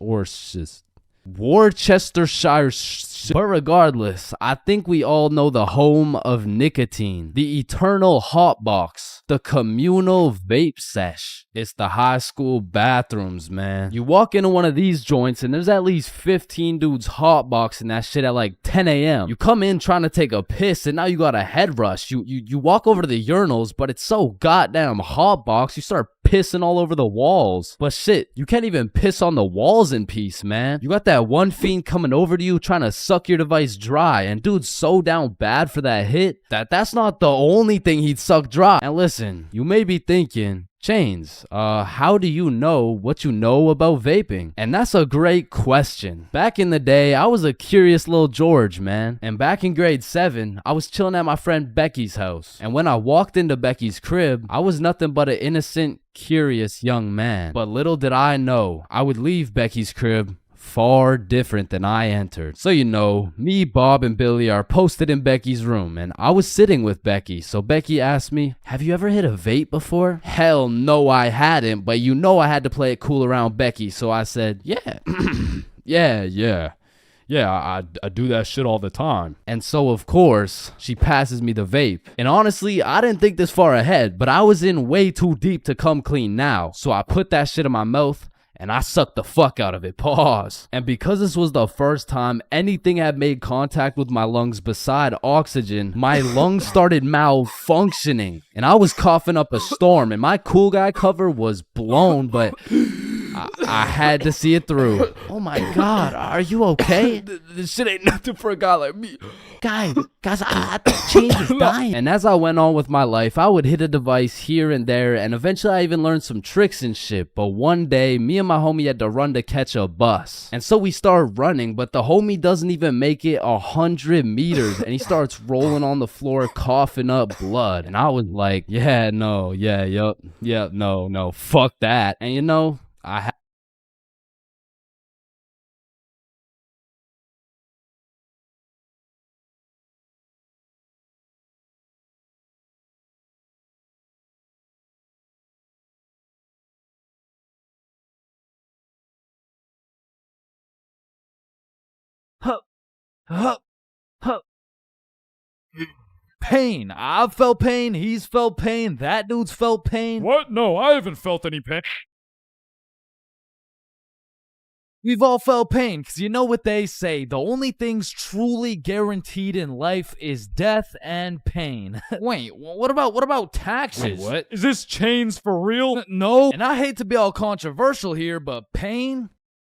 But regardless, I think we all know the home of nicotine, the eternal hot box, the communal vape sesh. It's the high school bathrooms, man. You walk into one of these joints and there's at least 15 dudes hotboxing that shit at like 10 a.m. You come in trying to take a piss and now you got a head rush. You walk over to the urinals, but it's so goddamn hotbox, you start pissing all over the walls. But shit, you can't even piss on the walls in peace, man. You got that one fiend coming over to you trying to suck your device dry, and dude's so down bad for that hit that's not the only thing he'd suck dry. And listen, you may be thinking, Chains, how do you know what you know about vaping? And that's a great question. Back in the day, I was a curious little George, man. And back in grade 7, I was chilling at my friend Becky's house. And when I walked into Becky's crib, I was nothing but an innocent, curious young man. But little did I know, I would leave Becky's crib far different than I entered. So you know, me, Bob, and Billy are posted in Becky's room, and I was sitting with Becky. So Becky asked me, have you ever hit a vape before? Hell no, I hadn't, but you know I had to play it cool around Becky, so I said, yeah. Yeah, I do that shit all the time. And so, of course, she passes me the vape. And honestly, I didn't think this far ahead, but I was in way too deep to come clean now. So I put that shit in my mouth, and I sucked the fuck out of it. Pause. And because this was the first time anything had made contact with my lungs beside oxygen, my lungs started malfunctioning. And I was coughing up a storm, and my cool guy cover was blown, but I had to see it through. Oh my God, are you okay? This shit ain't nothing for a guy like me. Guys, I think Chains is dying. And as I went on with my life, I would hit a device here and there, and eventually I even learned some tricks and shit. But one day, me and my homie had to run to catch a bus. And so we start running, but the homie doesn't even make it 100 meters, and he starts rolling on the floor, coughing up blood. And I was like, no, fuck that. And you know, Pain. I've felt pain. He's felt pain. That dude's felt pain. What? No, I haven't felt any pain. We've all felt pain, because you know what they say, the only things truly guaranteed in life is death and pain. Wait, what about taxes? Wait, what? Is this Chains for real? No. And I hate to be all controversial here, but pain?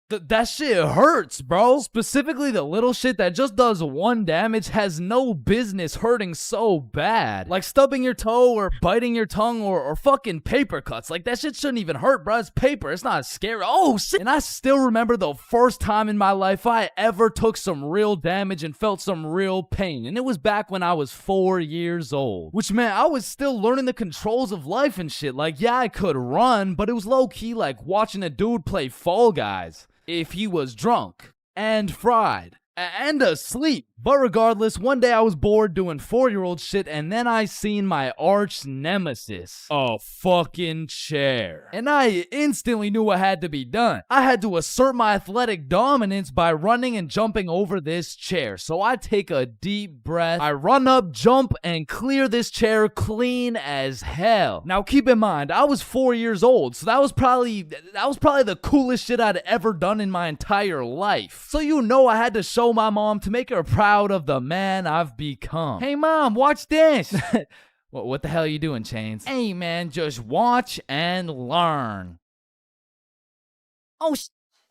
That shit hurts, bro. Specifically, the little shit that just does 1 damage has no business hurting so bad. Like stubbing your toe or biting your tongue or fucking paper cuts. Like, that shit shouldn't even hurt, bro. It's paper. It's not scary. Oh, shit. And I still remember the first time in my life I ever took some real damage and felt some real pain. And it was back when I was 4 years old. Which meant I was still learning the controls of life and shit. Like, yeah, I could run, but it was low-key like watching a dude play Fall Guys. If he was drunk and fried and asleep. But regardless, one day I was bored doing 4-year-old shit, and then I seen my arch nemesis, a fucking chair. And I instantly knew what had to be done. I had to assert my athletic dominance by running and jumping over this chair. So I take a deep breath, I run up, jump, and clear this chair clean as hell. Now keep in mind, I was 4 years old, so that was probably the coolest shit I'd ever done in my entire life. So you know I had to show my mom to make her proud of the man I've become. Hey mom, watch this. What the hell are you doing, Chains? Hey man, just watch and learn. Oh,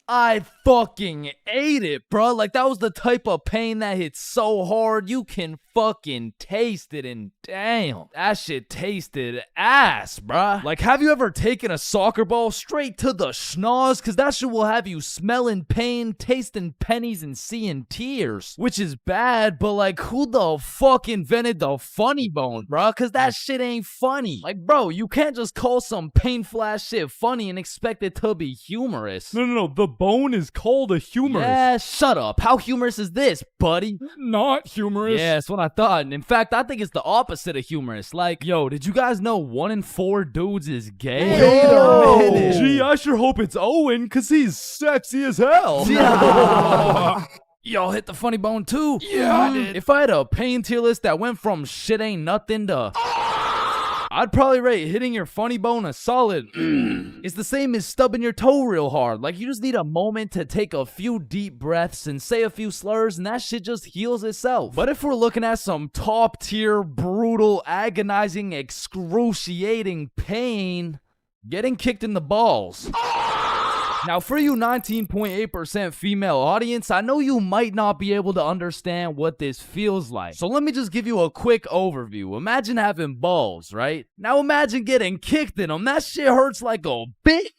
I fucking ate it, bro. Like, that was the type of pain that hits so hard you can fucking taste it, and damn, that shit tasted ass, bruh. Like, have you ever taken a soccer ball straight to the schnoz? Cause that shit will have you smelling pain, tasting pennies, and seeing tears. Which is bad, but like, who the fuck invented the funny bone, bruh? Cause that shit ain't funny. Like, bro, you can't just call some painful ass shit funny and expect it to be humorous. No, the bone is called a humerus. Yeah, shut up. How humorous is this, buddy? Not humorous. Yeah, that's what I thought. And in fact, I think it's the opposite of humorous. Like, yo, did you guys know 1 in 4 dudes is gay? Wait a minute. Gee, I sure hope it's Owen, because he's sexy as hell. Y'all hit the funny bone too? Yeah, I did. If I had a pain tier list that went from shit ain't nothing to... I'd probably rate hitting your funny bone a solid. It's the same as stubbing your toe real hard. Like, you just need a moment to take a few deep breaths and say a few slurs, and that shit just heals itself. But if we're looking at some top tier, brutal, agonizing, excruciating pain, getting kicked in the balls. Now, for you 19.8% female audience, I know you might not be able to understand what this feels like. So let me just give you a quick overview. Imagine having balls, right? Now imagine getting kicked in them. That shit hurts like a bitch.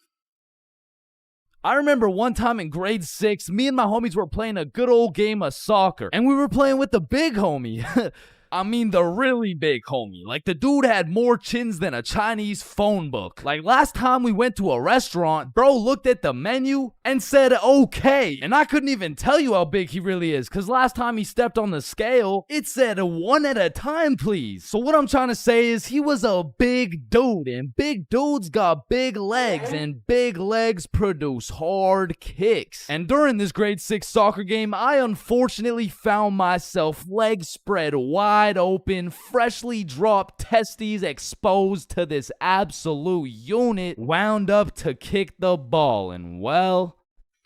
I remember one time in grade 6, me and my homies were playing a good old game of soccer. And we were playing with the big homie. I mean the really big homie. Like, the dude had more chins than a Chinese phone book. Like, last time we went to a restaurant, bro looked at the menu and said okay. And I couldn't even tell you how big he really is, because last time he stepped on the scale, it said 1 at a time, please. So what I'm trying to say is he was a big dude, and big dudes got big legs, and big legs produce hard kicks. And during this grade 6 soccer game, I unfortunately found myself legs spread wide open, freshly dropped testes exposed to this absolute unit, wound up to kick the ball, and well,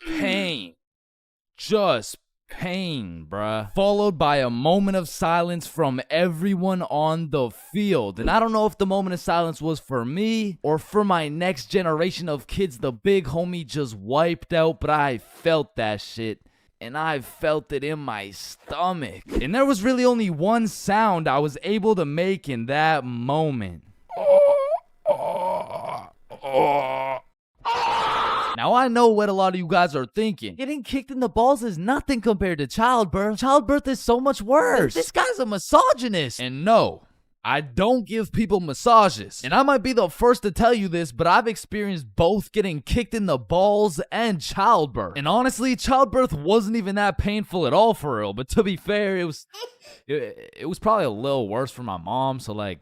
pain. Just pain, bruh. Followed by a moment of silence from everyone on the field. And I don't know if the moment of silence was for me or for my next generation of kids the big homie just wiped out, but I felt that shit. And I felt it in my stomach. And there was really only one sound I was able to make in that moment. Now, I know what a lot of you guys are thinking. Getting kicked in the balls is nothing compared to childbirth. Childbirth is so much worse. This guy's a misogynist. And no, I don't give people massages. And I might be the first to tell you this, but I've experienced both getting kicked in the balls and childbirth. And honestly, childbirth wasn't even that painful at all for real. But to be fair, it was probably a little worse for my mom, so like...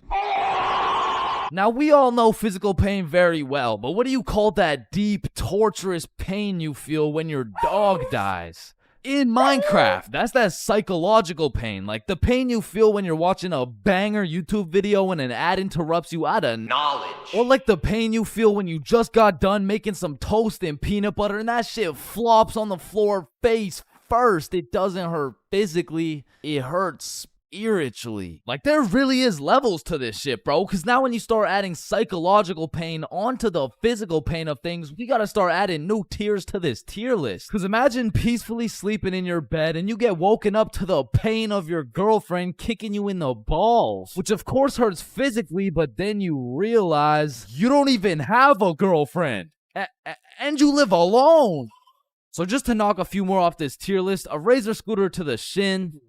Now, we all know physical pain very well, but what do you call that deep, torturous pain you feel when your dog dies? In Minecraft, that's that psychological pain, like the pain you feel when you're watching a banger YouTube video and an ad interrupts you out of knowledge. Or like the pain you feel when you just got done making some toast and peanut butter and that shit flops on the floor face first. It doesn't hurt physically, it hurts spiritually. Like, there really is levels to this shit, bro, because now when you start adding psychological pain onto the physical pain of things, we gotta start adding new tiers to this tier list. Because imagine peacefully sleeping in your bed and you get woken up to the pain of your girlfriend kicking you in the balls, which of course hurts physically, but then you realize you don't even have a girlfriend and you live alone. So just to knock a few more off this tier list, a razor scooter to the shin,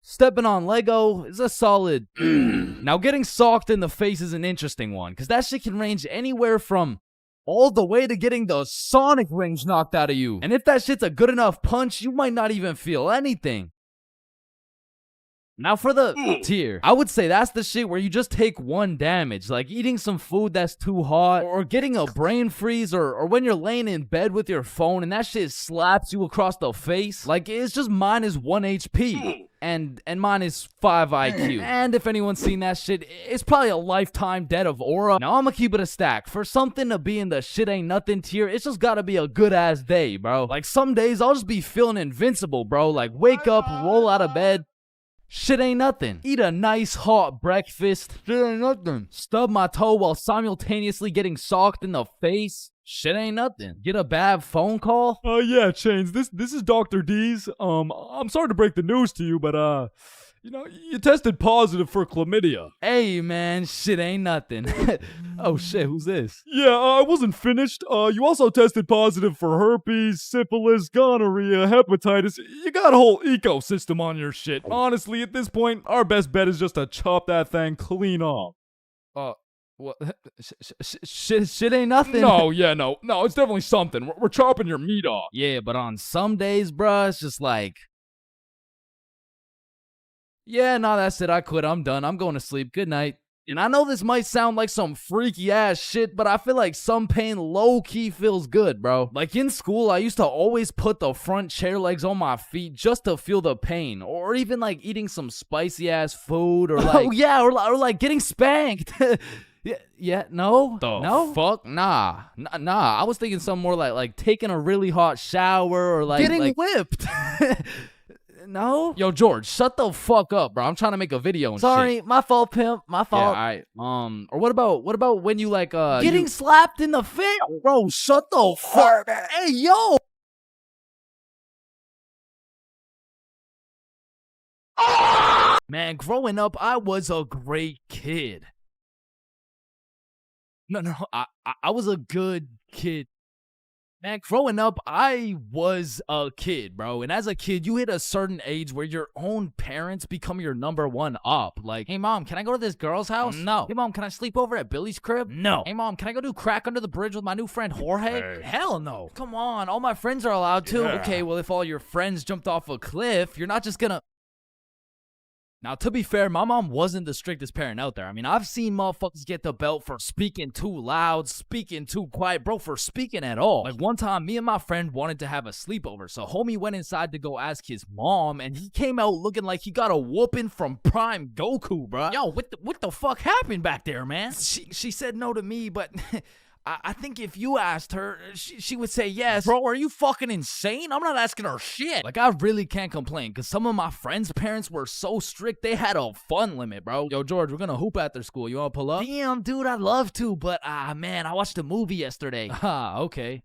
stepping on Lego is a solid. Now, getting socked in the face is an interesting one, because that shit can range anywhere from all the way to getting the sonic rings knocked out of you. And if that shit's a good enough punch, you might not even feel anything. Now for the tier, I would say that's the shit where you just take one damage, like eating some food that's too hot, or getting a brain freeze, or when you're laying in bed with your phone and that shit slaps you across the face. Like, it's just minus 1 HP. And minus 5 IQ. And if anyone's seen that shit, it's probably a lifetime debt of aura. Now, I'm gonna keep it a stack. For something to be in the shit ain't nothing tier, it's just gotta be a good ass day, bro. Like, some days I'll just be feeling invincible, bro. Like, wake up, roll out of bed, shit ain't nothing. Eat a nice hot breakfast, shit ain't nothing. Stub my toe while simultaneously getting socked in the face, shit ain't nothing. Get a bad phone call? Yeah, Chains, this is Dr. D's. I'm sorry to break the news to you, but you know, you tested positive for chlamydia. Hey, man, shit ain't nothing. Oh, shit, who's this? Yeah, I wasn't finished. You also tested positive for herpes, syphilis, gonorrhea, hepatitis. You got a whole ecosystem on your shit. Honestly, at this point, our best bet is just to chop that thing clean off. What? Shit ain't nothing. No, yeah, no, it's definitely something. We're chopping your meat off. Yeah, but on some days, bruh, it's just like, yeah, no, that's it. I quit. I'm done. I'm going to sleep. Good night. And I know this might sound like some freaky ass shit, but I feel like some pain low key feels good, bro. Like in school, I used to always put the front chair legs on my feet just to feel the pain, or even like eating some spicy ass food, or like, oh yeah, or like getting spanked. No, no, fuck, nah. I was thinking something more like taking a really hot shower or like getting whipped. No? Yo, George, shut the fuck up, bro. I'm trying to make a video and Sorry, shit. my fault, pimp. My fault. Yeah, all right. Or what about when you like getting slapped in the face? Bro, shut the fuck. Hey, yo. Man, growing up, I was a great kid. No, I was a good kid. Man, growing up, I was a kid, bro. And as a kid, you hit a certain age where your own parents become your number one up. Like, hey, Mom, can I go to this girl's house? No. Hey, Mom, can I sleep over at Billy's crib? No. Hey, Mom, can I go do crack under the bridge with my new friend Jorge? Hey. Hell no. Come on, all my friends are allowed to. Yeah. Okay, well, if all your friends jumped off a cliff, you're not just gonna... Now, to be fair, my mom wasn't the strictest parent out there. I mean, I've seen motherfuckers get the belt for speaking too loud, speaking too quiet, bro, for speaking at all. Like, one time, me and my friend wanted to have a sleepover, so homie went inside to go ask his mom, and he came out looking like he got a whooping from Prime Goku, bro. Yo, what the fuck happened back there, man? She said no to me, but... I think if you asked her, she would say yes. Bro, are you fucking insane? I'm not asking her shit. Like, I really can't complain, because some of my friends' parents were so strict, they had a fun limit, bro. Yo, George, we're gonna hoop after school. You wanna pull up? Damn, dude, I'd love to, but, man, I watched a movie yesterday. Okay.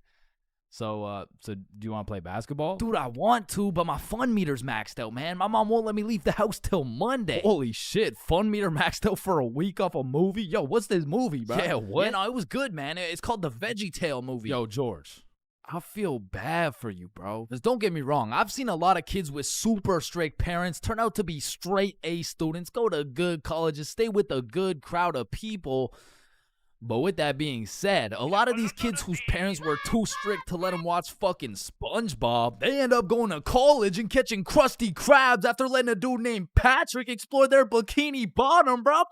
So do you want to play basketball? Dude, I want to, but my fun meter's maxed out, man. My mom won't let me leave the house till Monday. Holy shit, fun meter maxed out for a week off a movie? Yo, what's this movie, bro? Yeah, what? Yeah, no, it was good, man. It's called the Veggie Tale movie. Yo, George, I feel bad for you, bro. Because don't get me wrong, I've seen a lot of kids with super strict parents turn out to be straight A students, go to good colleges, stay with a good crowd of people. But with that being said, a lot of these kids whose parents were too strict to let them watch fucking SpongeBob, they end up going to college and catching Krusty Krabs after letting a dude named Patrick explore their bikini bottom, bro.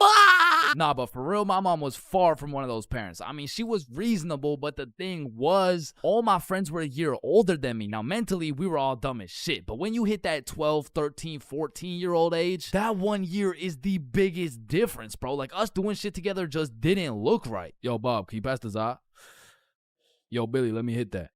Nah, but for real, my mom was far from one of those parents. I mean, she was reasonable, but the thing was, all my friends were a year older than me. Now, mentally, we were all dumb as shit. But when you hit that 12, 13, 14-year-old age, that 1 year is the biggest difference, bro. Like, us doing shit together just didn't look right. Yo, Bob, can you pass the za? Yo, Billy, let me hit that.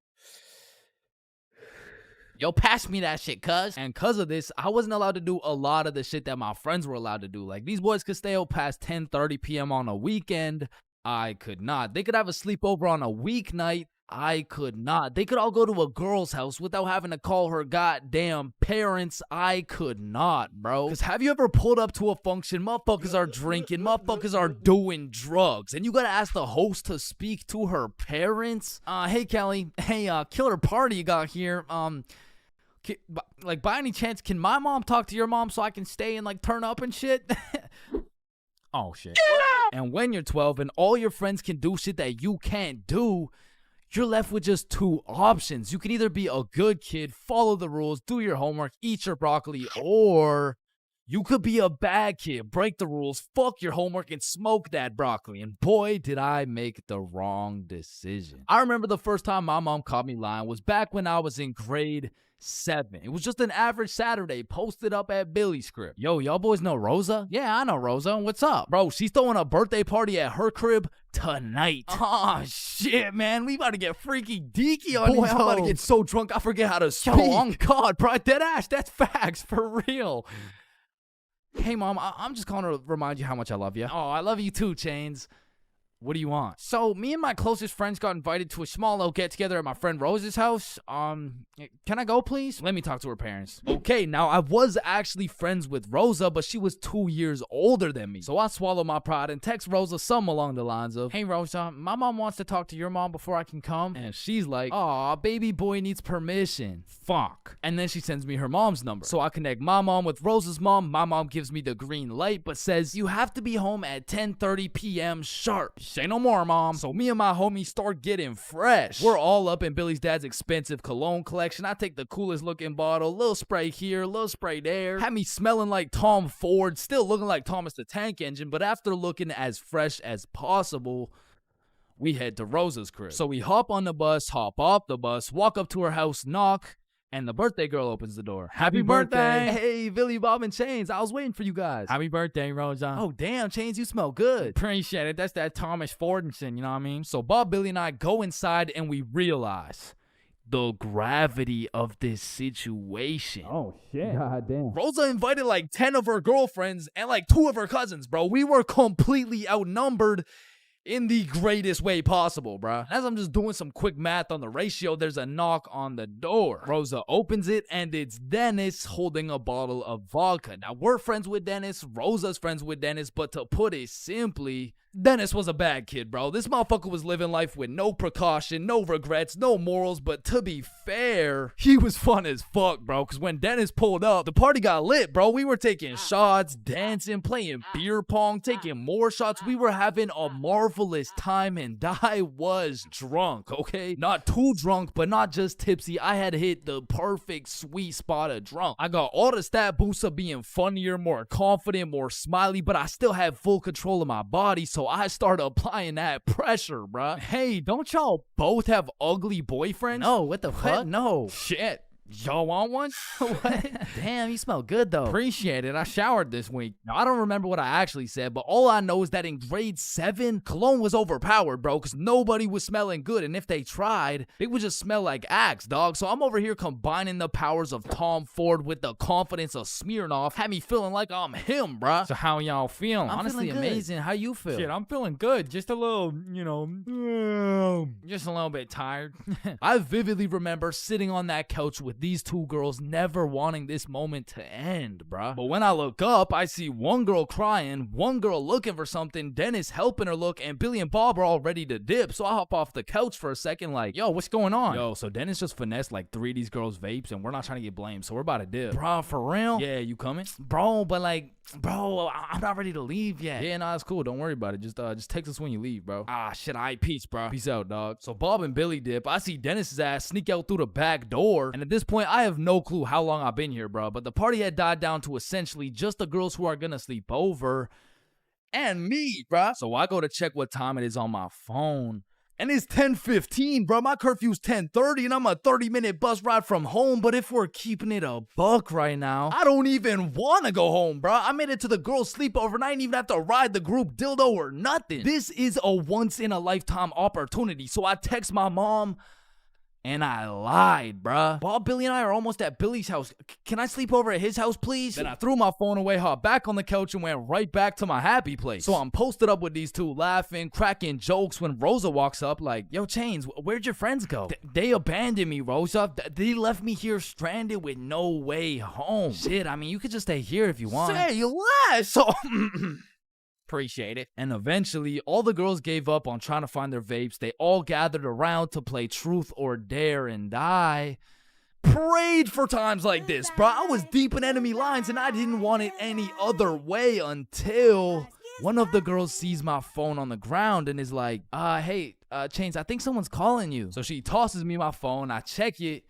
Yo, pass me that shit, cuz. And cuz of this, I wasn't allowed to do a lot of the shit that my friends were allowed to do. Like, these boys could stay out past 10:30 p.m. on a weekend. I could not. They could have a sleepover on a weeknight. I could not. They could all go to a girl's house without having to call her goddamn parents. I could not, bro. Because have you ever pulled up to a function, motherfuckers are drinking, motherfuckers are doing drugs, and you gotta ask the host to speak to her parents? Hey, Kelly. Hey, killer party you got here. Like, by any chance, can my mom talk to your mom so I can stay and, like, turn up and shit? Oh, shit. And when you're 12 and all your friends can do shit that you can't do, you're left with just two options. You can either be a good kid, follow the rules, do your homework, eat your broccoli, or you could be a bad kid, break the rules, fuck your homework, and smoke that broccoli. And boy, did I make the wrong decision. I remember the first time my mom caught me lying was back when I was in grade 7. It was just an average Saturday posted up at Billy's crib. Yo, y'all boys know Rosa? Yeah, I know Rosa. What's up? Bro, she's throwing a birthday party at her crib tonight. Oh, shit, man. We about to get freaky deaky on these. I'm about to get so drunk I forget how to speak. Yo, on God, bro. Dead ass. That's facts. For real. Hey, Mom, I'm just calling to remind you how much I love you. Oh, I love you too, Chains. What do you want? So, me and my closest friends got invited to a small little get-together at my friend Rose's house. Can I go, please? Let me talk to her parents. Okay, now I was actually friends with Rosa, but she was 2 years older than me. So I swallowed my pride and text Rosa something along the lines of, "Hey Rosa, my mom wants to talk to your mom before I can come." And she's like, "Aw, baby boy needs permission." Fuck. And then she sends me her mom's number. So I connect my mom with Rosa's mom. My mom gives me the green light, but says, "You have to be home at 10:30 p.m. sharp." Say no more, mom. So me and my homies start getting fresh. We're all up in Billy's dad's expensive cologne collection. I take the coolest looking bottle, little spray here, little spray there. Had me smelling like Tom Ford, still looking like Thomas the Tank Engine, but after looking as fresh as possible, we head to Rosa's crib. So we hop on the bus, hop off the bus, walk up to her house, knock, and the birthday girl opens the door. Happy birthday! Hey, Billy, Bob, and Chains. I was waiting for you guys. Happy birthday, Rosa. Oh, damn, Chains, you smell good. Appreciate it. That's that Thomas Fordinson, you know what I mean? So Bob, Billy, and I go inside, and we realize the gravity of this situation. Oh, shit. God damn. Rosa invited like 10 of her girlfriends and like 2 of her cousins, bro. We were completely outnumbered in the greatest way possible, bruh. As I'm just doing some quick math on the ratio, there's a knock on the door. Rosa opens it, and it's Dennis holding a bottle of vodka. Now, we're friends with Dennis, Rosa's friends with Dennis, but to put it simply, Dennis was a bad kid, bro. This motherfucker was living life with no precaution, no regrets, no morals, but to be fair, he was fun as fuck, bro, because when Dennis pulled up, the party got lit, bro. We were taking shots, dancing, playing beer pong, taking more shots. We were having a marvelous time, and I was drunk, okay? Not too drunk, but not just tipsy. I had hit the perfect sweet spot of drunk. I got all the stat boosts of being funnier, more confident, more smiley, but I still had full control of my body, so I started applying that pressure, bruh. Hey, don't y'all both have ugly boyfriends? No, what the fuck? No. Shit. Y'all want one? What? Damn, you smell good though. Appreciate it. I showered this week. Now, I don't remember what I actually said, but all I know is that in grade 7, cologne was overpowered, bro, because nobody was smelling good. And if they tried, they would just smell like Axe, dog. So I'm over here combining the powers of Tom Ford with the confidence of Smirnoff. Had me feeling like I'm him, bruh. So how y'all feeling? Honestly, feeling good. amazing. How you feel? Shit, I'm feeling good. Just a little, Just a little bit tired. I vividly remember sitting on that couch with these 2 girls, never wanting this moment to end, bruh. But when I look up, I see one girl crying, one girl looking for something, Dennis helping her look, and Billy and Bob are all ready to dip. So I hop off the couch for a second like, yo, what's going on? Yo, so Dennis just finessed like 3 of these girls' vapes, and we're not trying to get blamed, so we're about to dip. Bruh, for real? Yeah, you coming? Bro, but like, bro, I'm not ready to leave yet. Yeah, nah, it's cool. Don't worry about it. Just text us when you leave, bro. Ah, shit, all right, peace, bro. Peace out, dog. So Bob and Billy dip. I see Dennis's ass sneak out through the back door, and at this point, I have no clue how long I've been here, bro. But the party had died down to essentially just the girls who are gonna sleep over and me, bro. So I go to check what time it is on my phone. And it's 10:15, bro. My curfew's 10:30, and I'm a 30-minute bus ride from home. But if we're keeping it a buck right now, I don't even want to go home, bro. I made it to the girls' sleepover, and I didn't even have to ride the group dildo or nothing. This is a once-in-a-lifetime opportunity. So I text my mom, and I lied, bruh. Bob, Billy, and I are almost at Billy's house. Can I sleep over at his house, please? Then I threw my phone away, hopped back on the couch, and went right back to my happy place. So I'm posted up with these 2, laughing, cracking jokes when Rosa walks up like, yo, Chains, where'd your friends go? They abandoned me, Rosa. They left me here stranded with no way home. Shit, I mean, you could just stay here if you want. Say less! So... Appreciate it. And eventually, all the girls gave up on trying to find their vapes. They all gathered around to play Truth or Dare, and I prayed for times like this, bro. I was deep in enemy lines, and I didn't want it any other way until one of the girls sees my phone on the ground and is like, hey, Chains, I think someone's calling you. So she tosses me my phone. I check it.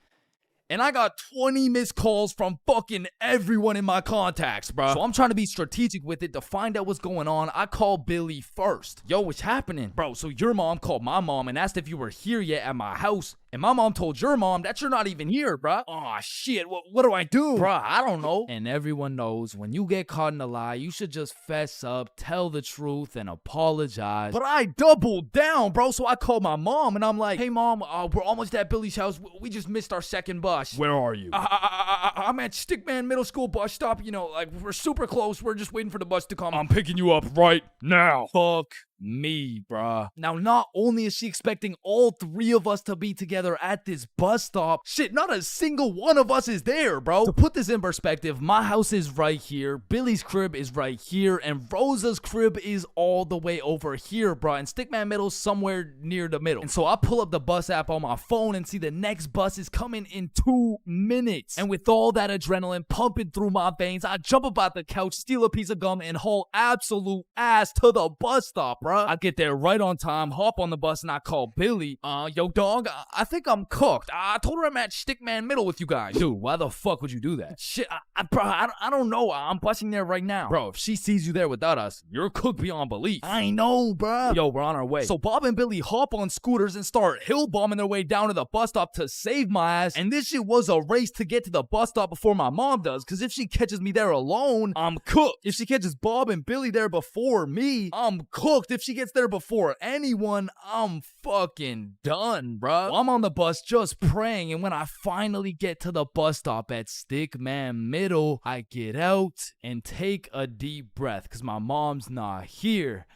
And I got 20 missed calls from fucking everyone in my contacts, bro. So I'm trying to be strategic with it to find out what's going on. I called Billy first. Yo, what's happening? Bro, so your mom called my mom and asked if you were here yet at my house. And my mom told your mom that you're not even here, bruh. Aw, shit, what do I do? Bruh, I don't know. And everyone knows when you get caught in a lie, you should just fess up, tell the truth, and apologize. But I doubled down, bro. So I called my mom, and I'm like, hey, mom, we're almost at Billy's house. We just missed our second bus. Where are you? I'm at Stickman Middle School bus stop. You know, like, we're super close. We're just waiting for the bus to come. I'm picking you up right now. Fuck me, bruh. Now, not only is she expecting all three of us to be together at this bus stop, shit, not a single one of us is there, bro. To put this in perspective, my house is right here, Billy's crib is right here, and Rosa's crib is all the way over here, bro. And Stickman Middle's somewhere near the middle. And so I pull up the bus app on my phone and see the next bus is coming in 2 minutes. And with all that adrenaline pumping through my veins, I jump up out the couch, steal a piece of gum, and haul absolute ass to the bus stop, bruh. I get there right on time, hop on the bus, and I call Billy. Yo, dog, I think I'm cooked. I told her I'm at Stickman Middle with you guys. Dude, why the fuck would you do that? Shit, bro, I don't know. I'm busting there right now. Bro, if she sees you there without us, you're cooked beyond belief. I know, bro. Yo, we're on our way. So Bob and Billy hop on scooters and start hill bombing their way down to the bus stop to save my ass. And this shit was a race to get to the bus stop before my mom does, because if she catches me there alone, I'm cooked. If she catches Bob and Billy there before me, I'm cooked. If she gets there before anyone, I'm fucking done, bruh. I'm on the bus just praying, and when I finally get to the bus stop at Stickman Middle, I get out and take a deep breath because my mom's not here.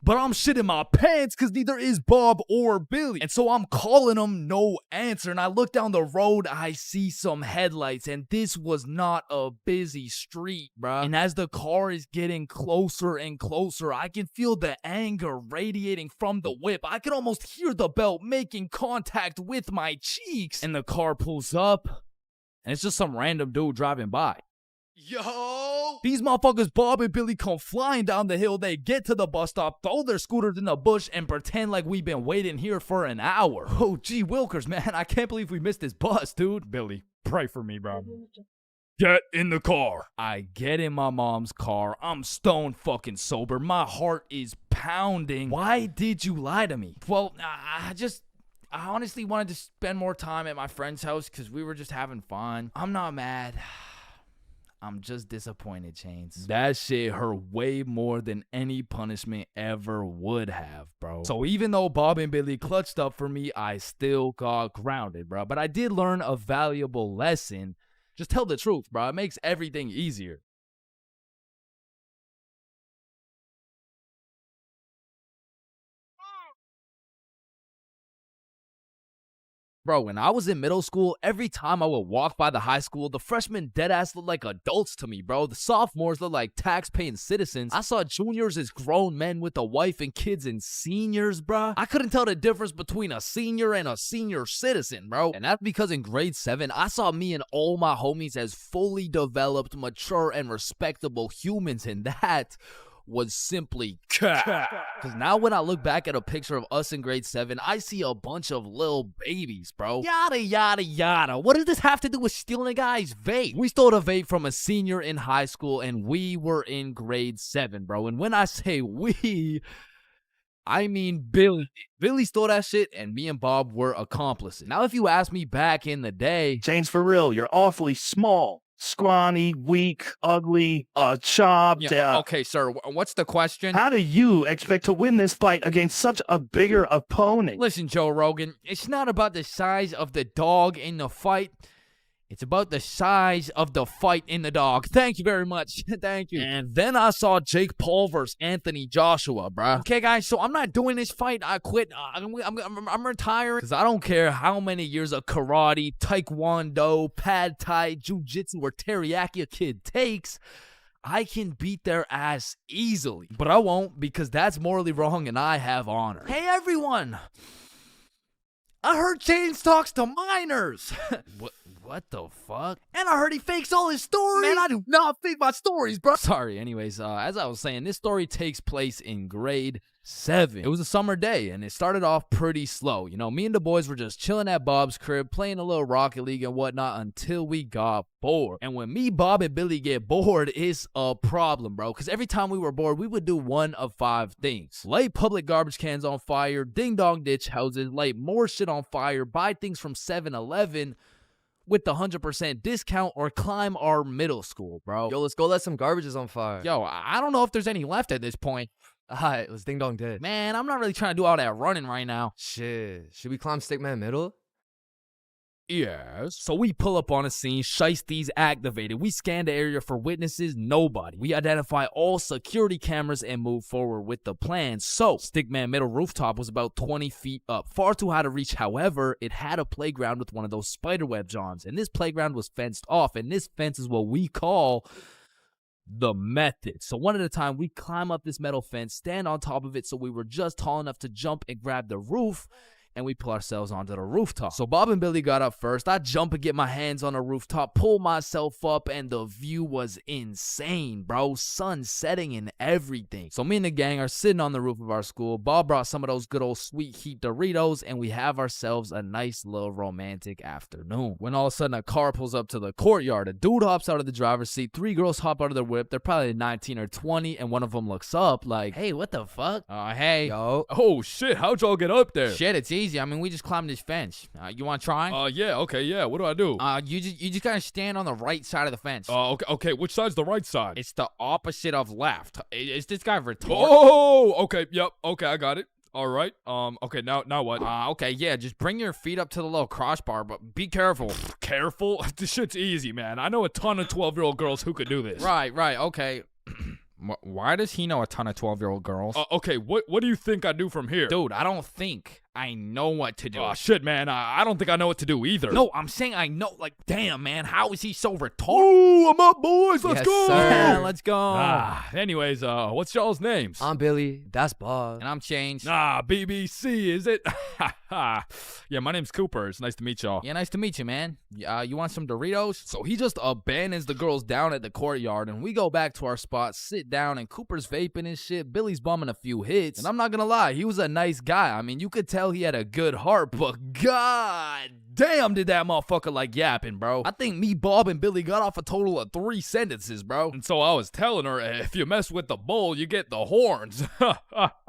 But I'm shitting my pants because neither is Bob or Billy. And so I'm calling them, no answer. And I look down the road, I see some headlights. And this was not a busy street, bruh. And as the car is getting closer and closer, I can feel the anger radiating from the whip. I can almost hear the belt making contact with my cheeks. And the car pulls up, and it's just some random dude driving by. Yo! These motherfuckers, Bob and Billy, come flying down the hill. They get to the bus stop, throw their scooters in the bush, and pretend like we've been waiting here for an hour. Oh, gee wilkers, man. I can't believe we missed this bus, dude. Billy, pray for me, bro. Get in the car. I get in my mom's car. I'm stone fucking sober. My heart is pounding. Why did you lie to me? Well, I honestly wanted to spend more time at my friend's house because we were just having fun. I'm not mad. I'm just disappointed, Chains. That shit hurt way more than any punishment ever would have, bro. So even though Bob and Billy clutched up for me, I still got grounded, bro. But I did learn a valuable lesson. Just tell the truth, bro. It makes everything easier. Bro, when I was in middle school, every time I would walk by the high school, the freshmen deadass looked like adults to me, bro. The sophomores looked like tax-paying citizens. I saw juniors as grown men with a wife and kids, and seniors, bro. I couldn't tell the difference between a senior and a senior citizen, bro. And that's because in grade 7, I saw me and all my homies as fully developed, mature, and respectable humans, and that was simply cat. Because now when I look back at a picture of us in grade 7, I see a bunch of little babies, bro. Yada, yada, yada. What does this have to do with stealing a guy's vape? We stole a vape from a senior in high school, and we were in grade 7, bro. And when I say we, I mean Billy. Billy stole that shit, and me and Bob were accomplices. Now, if you ask me back in the day, ChainsFR, you're awfully small. Scrawny, weak, ugly, chopped. Yeah, okay, sir. What's the question? How do you expect to win this fight against such a bigger opponent? Listen, Joe Rogan, it's not about the size of the dog in the fight. It's about the size of the fight in the dog. Thank you very much. Thank you. And then I saw Jake Paul versus Anthony Joshua, bruh. Okay, guys, so I'm not doing this fight. I quit. I'm retiring. Because I don't care how many years of karate, taekwondo, pad thai, jujitsu, or teriyaki a kid takes, I can beat their ass easily. But I won't, because that's morally wrong and I have honor. Hey, everyone. I heard Chains talks to minors. What the fuck? And I heard he fakes all his stories. Man, I do not fake my stories, bro. Sorry, anyways, as I was saying, this story takes place in grade 7. It was a summer day, and it started off pretty slow. You know, me and the boys were just chilling at Bob's crib, playing a little Rocket League and whatnot until we got bored. And when me, Bob, and Billy get bored, it's a problem, bro. Because every time we were bored, we would do one of 5 things. Light public garbage cans on fire, ding-dong ditch houses, light more shit on fire, buy things from 7-Eleven, with the 100% discount, or climb our middle school, bro. Yo, let's go let some garbages on fire. Yo, I don't know if there's any left at this point. Alright, let's ding dong ditch. Man, I'm not really trying to do all that running right now. Shit, should we climb Stickman Middle? Yes. So we pull up on a scene, Shiesties activated. We scan the area for witnesses, nobody. We identify all security cameras and move forward with the plan. So, Stickman Middle Rooftop was about 20 feet up, far too high to reach. However, it had a playground with one of those spiderweb johns, and this playground was fenced off, and this fence is what we call the method. So one at a time, we climb up this metal fence, stand on top of it so we were just tall enough to jump and grab the roof, and we pull ourselves onto the rooftop. So Bob and Billy got up first. I jump and get my hands on the rooftop, pull myself up, and the view was insane, bro. Sun setting and everything. So me and the gang are sitting on the roof of our school. Bob brought some of those good old sweet heat Doritos, and we have ourselves a nice little romantic afternoon. When all of a sudden a car pulls up to the courtyard. A dude hops out of the driver's seat. 3 girls hop out of their whip. They're probably 19 or 20, and one of them looks up like, Hey, what the fuck? Hey. Yo. Oh shit, how'd y'all get up there? Shit, it's easy. I mean, we just climbed this fence. You want to try? Yeah, okay, yeah. What do I do? You just gotta stand on the right side of the fence. Okay. Which side's the right side? It's the opposite of left. Is this guy retarded? Oh, okay, yep, okay, I got it. All right. Okay, now what? Okay, yeah, just bring your feet up to the little crossbar, but be careful. Careful? This shit's easy, man. I know a ton of 12-year-old girls who could do this. Right, okay. Why does he know a ton of 12-year-old girls? Okay, what do you think I do from here? Dude, I don't think I know what to do. Oh, shit, man. I don't think I know what to do either. No, I'm saying I know. Like, damn, man, how is he so retarded? Ooh, I'm up, boys. Let's go. Sir. Yeah, let's go. Anyways, what's y'all's names? I'm Billy. That's Bob. And I'm Chains. BBC, is it? Yeah, my name's Cooper. It's nice to meet y'all. Yeah, nice to meet you, man. You want some Doritos? So he just abandons the girls down at the courtyard, and we go back to our spot, sit down, and Cooper's vaping and shit. Billy's bumming a few hits, and I'm not gonna lie, he was a nice guy. I mean, you could tell he had a good heart, but god damn did that motherfucker like yapping, bro. I think me, Bob, and Billy got off a total of 3 sentences, bro. And so I was telling her, if you mess with the bull, you get the horns.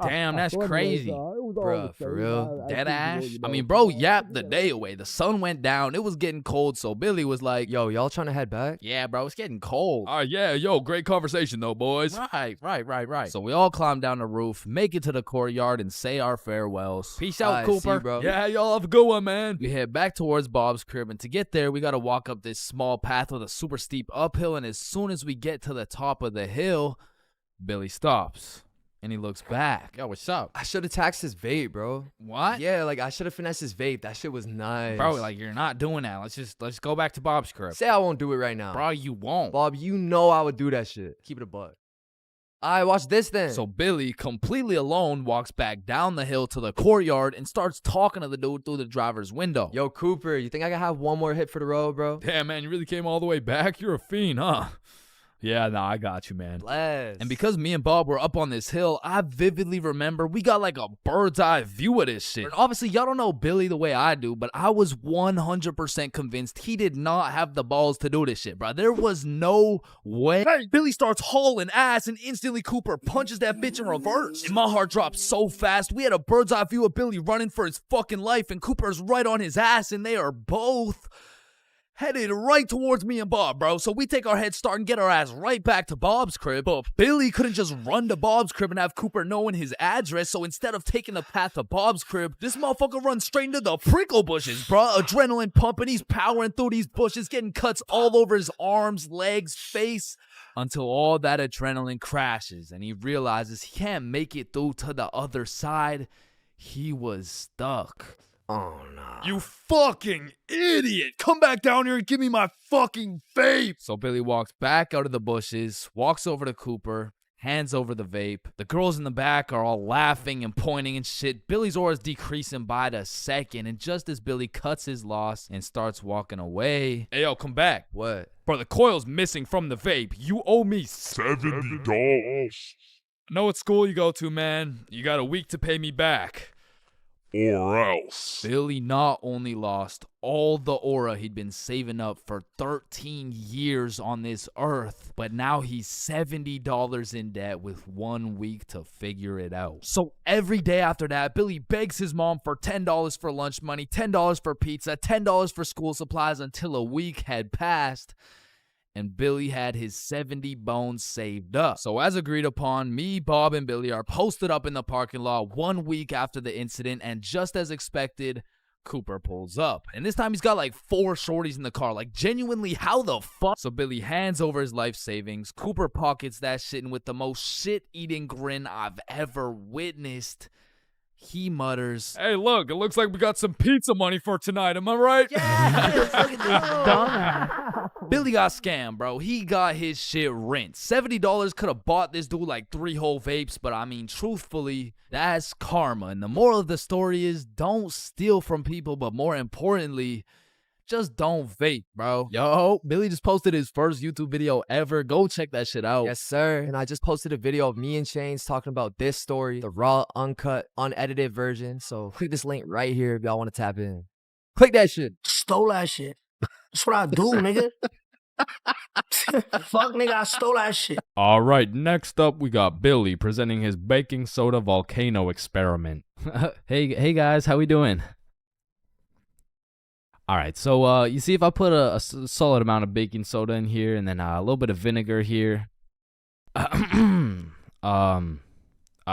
Damn, that's crazy. Bruh, for real? Dead ass? I mean, bro yapped the day away. The sun went down. It was getting cold, so Billy was like, Yo, y'all trying to head back? Yeah, bro, it's getting cold. Yeah, yo, great conversation though, boys. Right. So we all climb down the roof, make it to the courtyard, and say our farewells. Peace out, See Cooper. you, bro. Yeah, y'all have a good one, man. We head back towards Bob's crib, and to get there, we gotta walk up this small path with a super steep uphill, and as soon as we get to the top of the hill, Billy stops, and he looks back. Yo, what's up? I should have taxed his vape, bro. What? Yeah, like I should have finessed his vape. That shit was nice. Bro, like, you're not doing that. Let's go back to Bob's crib. Say I won't do it right now. Bro, you won't. Bob, you know I would do that shit. Keep it a buck. Alright, watch this then. So Billy, completely alone, walks back down the hill to the courtyard and starts talking to the dude through the driver's window. Yo, Cooper, you think I can have one more hit for the road, bro? Damn, man, you really came all the way back? You're a fiend, huh? Yeah, nah, I got you, man. Bless. And because me and Bob were up on this hill, I vividly remember we got like a bird's eye view of this shit. And obviously, y'all don't know Billy the way I do, but I was 100% convinced he did not have the balls to do this shit, bro. There was no way. Hey, Billy starts hauling ass, and instantly Cooper punches that bitch in reverse. And my heart dropped so fast. We had a bird's eye view of Billy running for his fucking life, and Cooper's right on his ass, and they are both headed right towards me and Bob, bro. So we take our head start and get our ass right back to Bob's crib. But Billy couldn't just run to Bob's crib and have Cooper knowing his address. So instead of taking the path to Bob's crib, this motherfucker runs straight into the prickle bushes, bro. Adrenaline pumping. He's powering through these bushes, getting cuts all over his arms, legs, face, until all that adrenaline crashes and he realizes he can't make it through to the other side. He was stuck. Oh, no. You fucking idiot. Come back down here and give me my fucking vape. So Billy walks back out of the bushes, walks over to Cooper, hands over the vape. The girls in the back are all laughing and pointing and shit. Billy's aura's decreasing by the second, and just as Billy cuts his loss and starts walking away... Hey, yo, come back. What? Bro, the coil's missing from the vape. You owe me $70. I know what school you go to, man. You got a week to pay me back. Or else. Billy not only lost all the aura he'd been saving up for 13 years on this earth, but now he's $70 in debt with 1 week to figure it out. So every day after that, Billy begs his mom for $10 for lunch money, $10 for pizza, $10 for school supplies until a week had passed. And Billy had his 70 bones saved up. So as agreed upon, me, Bob, and Billy are posted up in the parking lot 1 week after the incident, and just as expected, Cooper pulls up, and this time he's got like 4 shorties in the car. Like, genuinely, how the fuck? So Billy hands over his life savings. Cooper pockets that shit, and with the most shit-eating grin I've ever witnessed, he mutters, "Hey, look, it looks like we got some pizza money for tonight, am I right?" Yes, look at this dumbass. Billy got scammed, bro. He got his shit rinsed. $70 could have bought this dude like 3 whole vapes, but I mean, truthfully, that's karma. And the moral of the story is, don't steal from people, but more importantly, just don't vape, bro. Yo, Billy just posted his first YouTube video ever. Go check that shit out. Yes, sir. And I just posted a video of me and Chains talking about this story, the raw, uncut, unedited version. So click this link right here if y'all want to tap in. Click that shit. Stole that shit. That's what I do, nigga. Fuck, nigga, I stole that shit. All right, next up we got Billy presenting his baking soda volcano experiment. Hey guys, how we doing? All right, so you see if I put a solid amount of baking soda in here and then a little bit of vinegar here,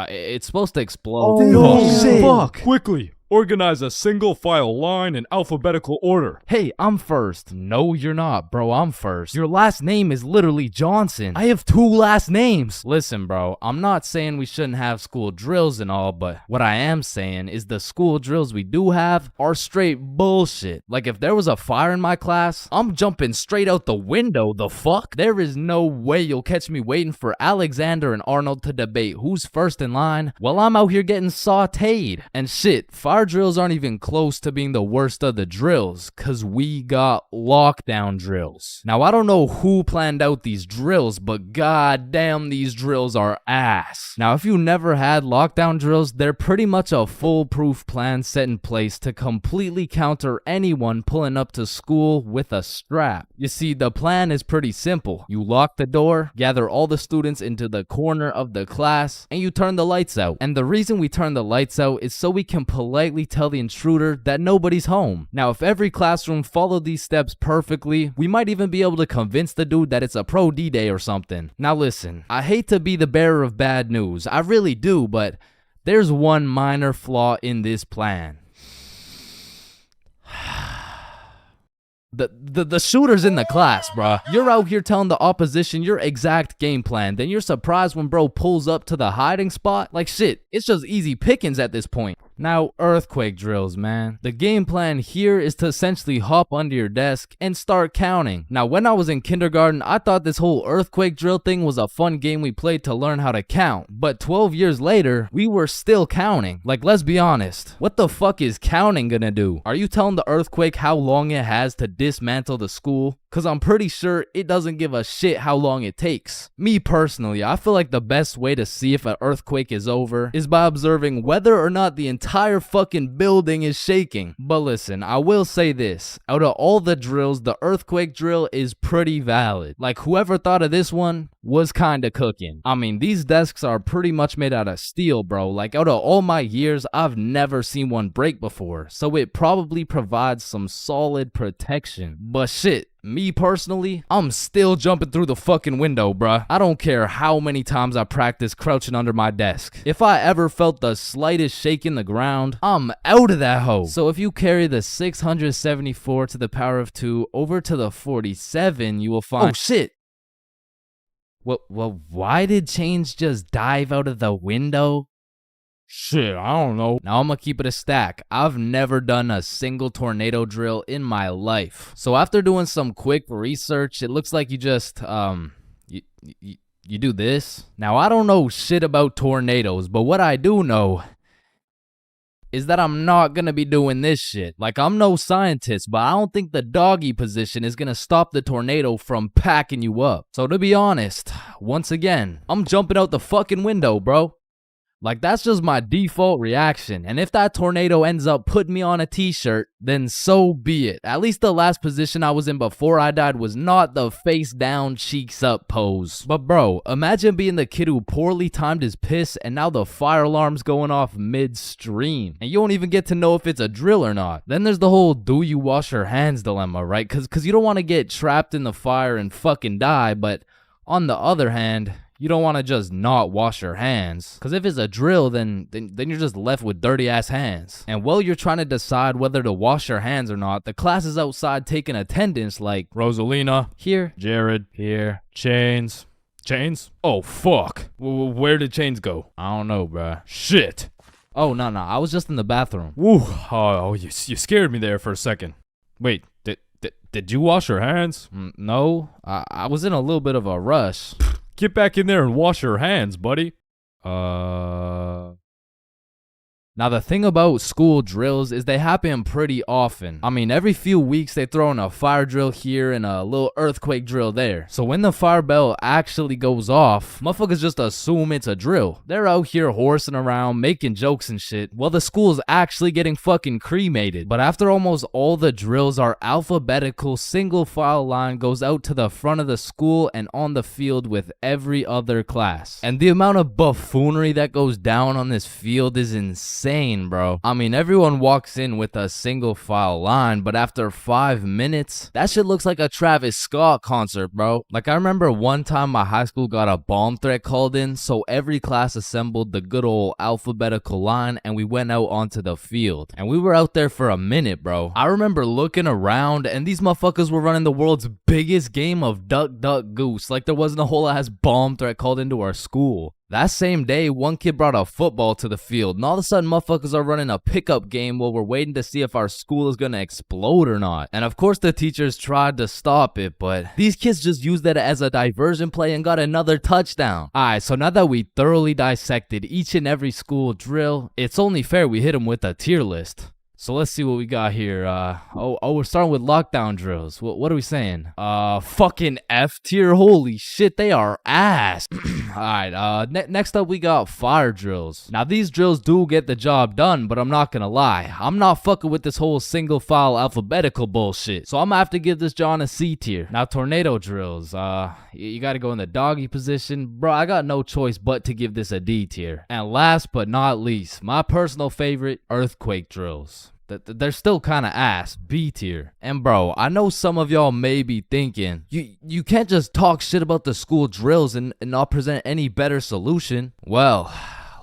it's supposed to explode. Oh, shit. Fuck. Quickly, organize a single file line in alphabetical order. Hey, I'm first. No, you're not, bro. I'm first. Your last name is literally Johnson. I have 2 last names. Listen, bro, I'm not saying we shouldn't have school drills and all, but what I am saying is the school drills we do have are straight bullshit. Like, if there was a fire in my class, I'm jumping straight out the window. The fuck? There is no way you'll catch me waiting for Alexander and Arnold to debate who's first in line while I'm out here getting sauteed. And shit, fire drills aren't even close to being the worst of the drills, cause we got lockdown drills. Now, I don't know who planned out these drills, but goddamn, these drills are ass. Now, if you never had lockdown drills, they're pretty much a foolproof plan set in place to completely counter anyone pulling up to school with a strap. You see, the plan is pretty simple. You lock the door, gather all the students into the corner of the class, and you turn the lights out. And the reason we turn the lights out is so we can politely tell the intruder that nobody's home. Now, if every classroom followed these steps perfectly, we might even be able to convince the dude that it's a pro D-Day or something. Now listen, I hate to be the bearer of bad news, I really do, but there's one minor flaw in this plan. The shooter's in the class, bruh. You're out here telling the opposition your exact game plan. Then you're surprised when bro pulls up to the hiding spot. Like shit, it's just easy pickings at this point. Now, earthquake drills, man. The game plan here is to essentially hop under your desk and start counting. Now, when I was in kindergarten, I thought this whole earthquake drill thing was a fun game we played to learn how to count. But 12 years later, we were still counting. Like, let's be honest. What the fuck is counting gonna do? Are you telling the earthquake how long it has to dismantle the school? Cause I'm pretty sure it doesn't give a shit how long it takes. Me personally, I feel like the best way to see if an earthquake is over is by observing whether or not the entire fucking building is shaking. But listen, I will say this, out of all the drills, the earthquake drill is pretty valid. Like, whoever thought of this one was kinda cooking. I mean, these desks are pretty much made out of steel, bro. Like, out of all my years, I've never seen one break before, so it probably provides some solid protection. But shit, me personally, I'm still jumping through the fucking window, bruh. I don't care how many times I practice crouching under my desk. If I ever felt the slightest shake in the ground, I'm out of that hoe. So if you carry the 674 to the power of 2 over to the 47, you will find— oh shit! Well, why did Chains just dive out of the window? Shit, I don't know. Now I'm gonna keep it a stack. I've never done a single tornado drill in my life. So after doing some quick research, it looks like you just, you do this. Now I don't know shit about tornadoes, but what I do know is that I'm not gonna be doing this shit. Like, I'm no scientist, but I don't think the doggy position is gonna stop the tornado from packing you up. So to be honest, once again, I'm jumping out the fucking window, bro. Like, that's just my default reaction. And if that tornado ends up putting me on a t-shirt, then so be it. At least the last position I was in before I died was not the face down, cheeks up pose. But bro, imagine being the kid who poorly timed his piss and now the fire alarm's going off midstream. And you don't even get to know if it's a drill or not. Then there's the whole do you wash your hands dilemma, right? Cause you don't want to get trapped in the fire and fucking die, but on the other hand, you don't want to just not wash your hands. Because if it's a drill, then you're just left with dirty ass hands. And while you're trying to decide whether to wash your hands or not, the class is outside taking attendance like Rosalina. Here. Jared. Here. Chains. Chains? Oh, fuck. Where did Chains go? I don't know, bruh. Shit. Oh, no. I was just in the bathroom. Woo. Oh, you scared me there for a second. Wait, did you wash your hands? No. I was in a little bit of a rush. Get back in there and wash your hands, buddy. Now, the thing about school drills is they happen pretty often. I mean, every few weeks they throw in a fire drill here and a little earthquake drill there. So when the fire bell actually goes off, motherfuckers just assume it's a drill. They're out here horsing around, making jokes and shit, while the school's actually getting fucking cremated. But after almost all the drills are alphabetical, single file line goes out to the front of the school and on the field with every other class. And the amount of buffoonery that goes down on this field is insane. Bro. I mean, everyone walks in with a single file line, but after 5 minutes, that shit looks like a Travis Scott concert, bro. Like, I remember one time my high school got a bomb threat called in, so every class assembled the good old alphabetical line and we went out onto the field. And we were out there for a minute, bro. I remember looking around and these motherfuckers were running the world's biggest game of duck, duck, goose. Like there wasn't a whole ass bomb threat called into our school. That same day, one kid brought a football to the field, and all of a sudden, motherfuckers are running a pickup game while we're waiting to see if our school is gonna explode or not. And of course, the teachers tried to stop it, but these kids just used that as a diversion play and got another touchdown. Alright, so now that we thoroughly dissected each and every school drill, it's only fair we hit them with a tier list. So let's see what we got here. We're starting with lockdown drills. What are we saying? Fucking F tier. Holy shit, they are ass. Alright, next up we got fire drills. Now these drills do get the job done, but I'm not gonna lie. I'm not fucking with this whole single file alphabetical bullshit. So I'm gonna have to give this John a C tier. Now tornado drills. You gotta go in the doggy position. Bro, I got no choice but to give this a D tier. And last but not least, my personal favorite, earthquake drills. They're still kind of ass, B tier. And bro, I know some of y'all may be thinking, you can't just talk shit about the school drills and not present any better solution. Well,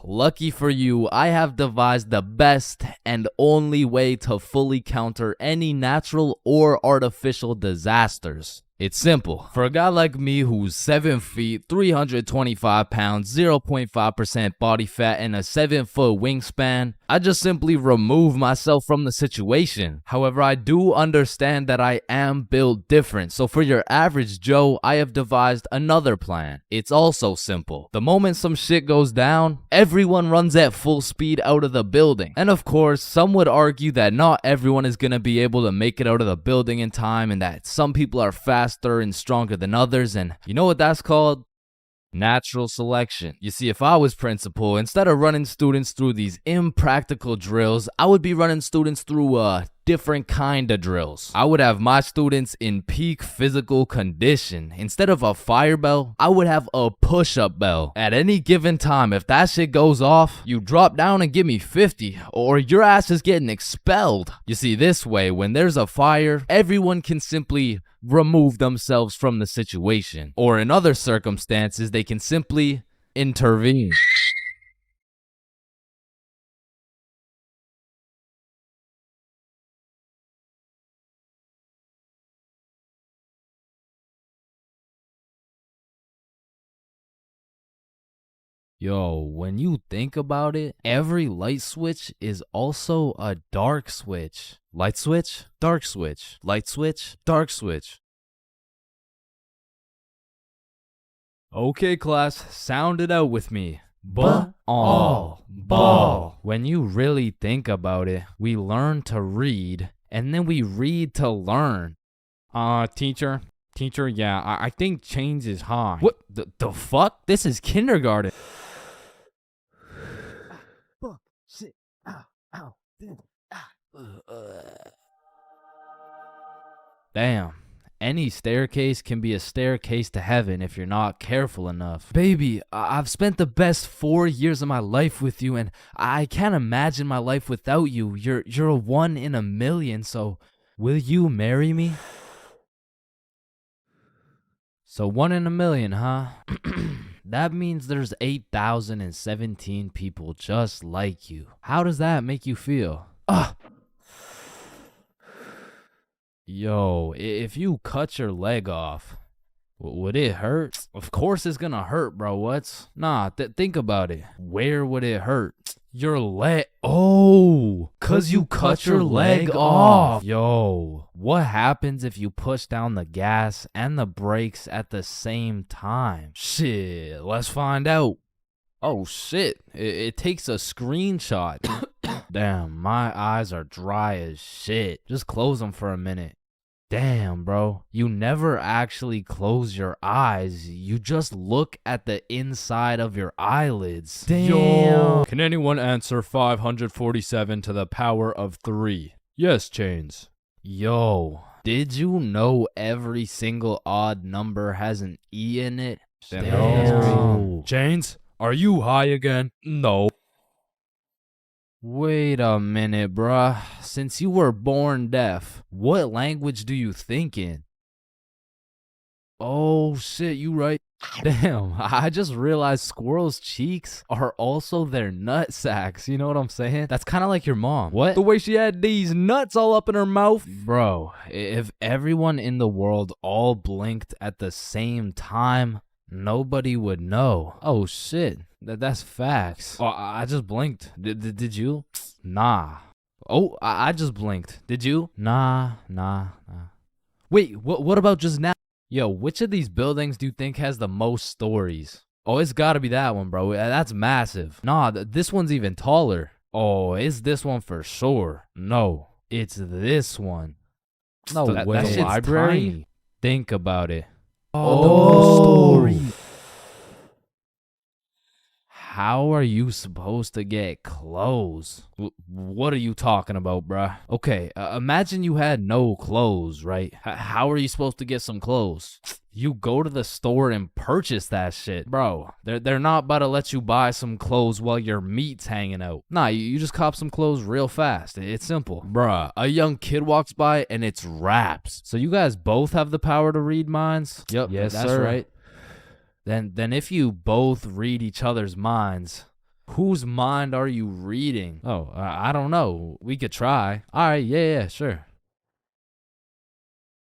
lucky for you, I have devised the best and only way to fully counter any natural or artificial disasters. It's simple. For a guy like me who's 7 feet, 325 pounds, 0.5% body fat, and a 7-foot wingspan, I just simply remove myself from the situation. However, I do understand that I am built different, so for your average Joe, I have devised another plan. It's also simple. The moment some shit goes down, everyone runs at full speed out of the building. And of course, some would argue that not everyone is gonna be able to make it out of the building in time and that some people are faster and stronger than others, and you know what that's called? Natural selection. You see, if I was principal, instead of running students through these impractical drills, I would be running students through different kind of drills. I would have my students in peak physical condition. Instead of a fire bell, I would have a push-up bell. At any given time, if that shit goes off, you drop down and give me 50, or your ass is getting expelled. You see, this way, when there's a fire, everyone can simply remove themselves from the situation. Or in other circumstances, they can simply intervene. Yo, when you think about it, every light switch is also a dark switch. Light switch, dark switch. Light switch, dark switch. Okay, class, sound it out with me. Ball. When you really think about it, we learn to read, and then we read to learn. Teacher, yeah, I think Chains is high. What the fuck? This is kindergarten. Shit. Ow. Damn. Any staircase can be a staircase to heaven if you're not careful enough. Baby, I've spent the best 4 years of my life with you, and I can't imagine my life without you. You're a 1 in a million, so will you marry me? So 1 in a million, huh? That means there's 8,017 people just like you. How does that make you feel? Yo, if you cut your leg off, would it hurt? Of course it's gonna hurt, bro. Nah, think about it. Where would it hurt? Your leg. Oh, cause you cut your leg off. Yo, what happens if you push down the gas and the brakes at the same time? Shit, let's find out. Oh shit, it takes a screenshot. Damn, my eyes are dry as shit. Just close them for a minute. Damn, bro. You never actually close your eyes. You just look at the inside of your eyelids. Damn. Yo. Can anyone answer 547 to the power of 3? Yes, Chains. Yo, did you know every single odd number has an E in it? Damn. Chains, are you high again? No. Wait a minute, bruh. Since you were born deaf, what language do you think in? Oh shit, you right. Damn, I just realized squirrels' cheeks are also their nut sacks. You know what I'm saying? That's kind of like your mom. What? The way she had these nuts all up in her mouth. Bro, if everyone in the world all blinked at the same time, nobody would know. Oh shit, that's facts. Oh, I just blinked. Did you? Nah. Oh, I just blinked. Did you? Nah. Wait, what about just now? Yo, which of these buildings do you think has the most stories? Oh, it's gotta be that one, bro. That's massive. Nah, this one's even taller. Oh, it's this one for sure. No, it's this one. No way. That shit's library? Tiny. Think about it. Oh, story. How are you supposed to get clothes? What are you talking about, bruh? Okay, imagine you had no clothes, right? How are you supposed to get some clothes? You go to the store and purchase that shit. Bro, they're not about to let you buy some clothes while your meat's hanging out. Nah, you just cop some clothes real fast. It's simple. Bruh, a young kid walks by and it's raps. So you guys both have the power to read minds? Yep, yes, that's sir. Right. Then if you both read each other's minds, whose mind are you reading? Oh, I don't know. We could try. All right, yeah, sure.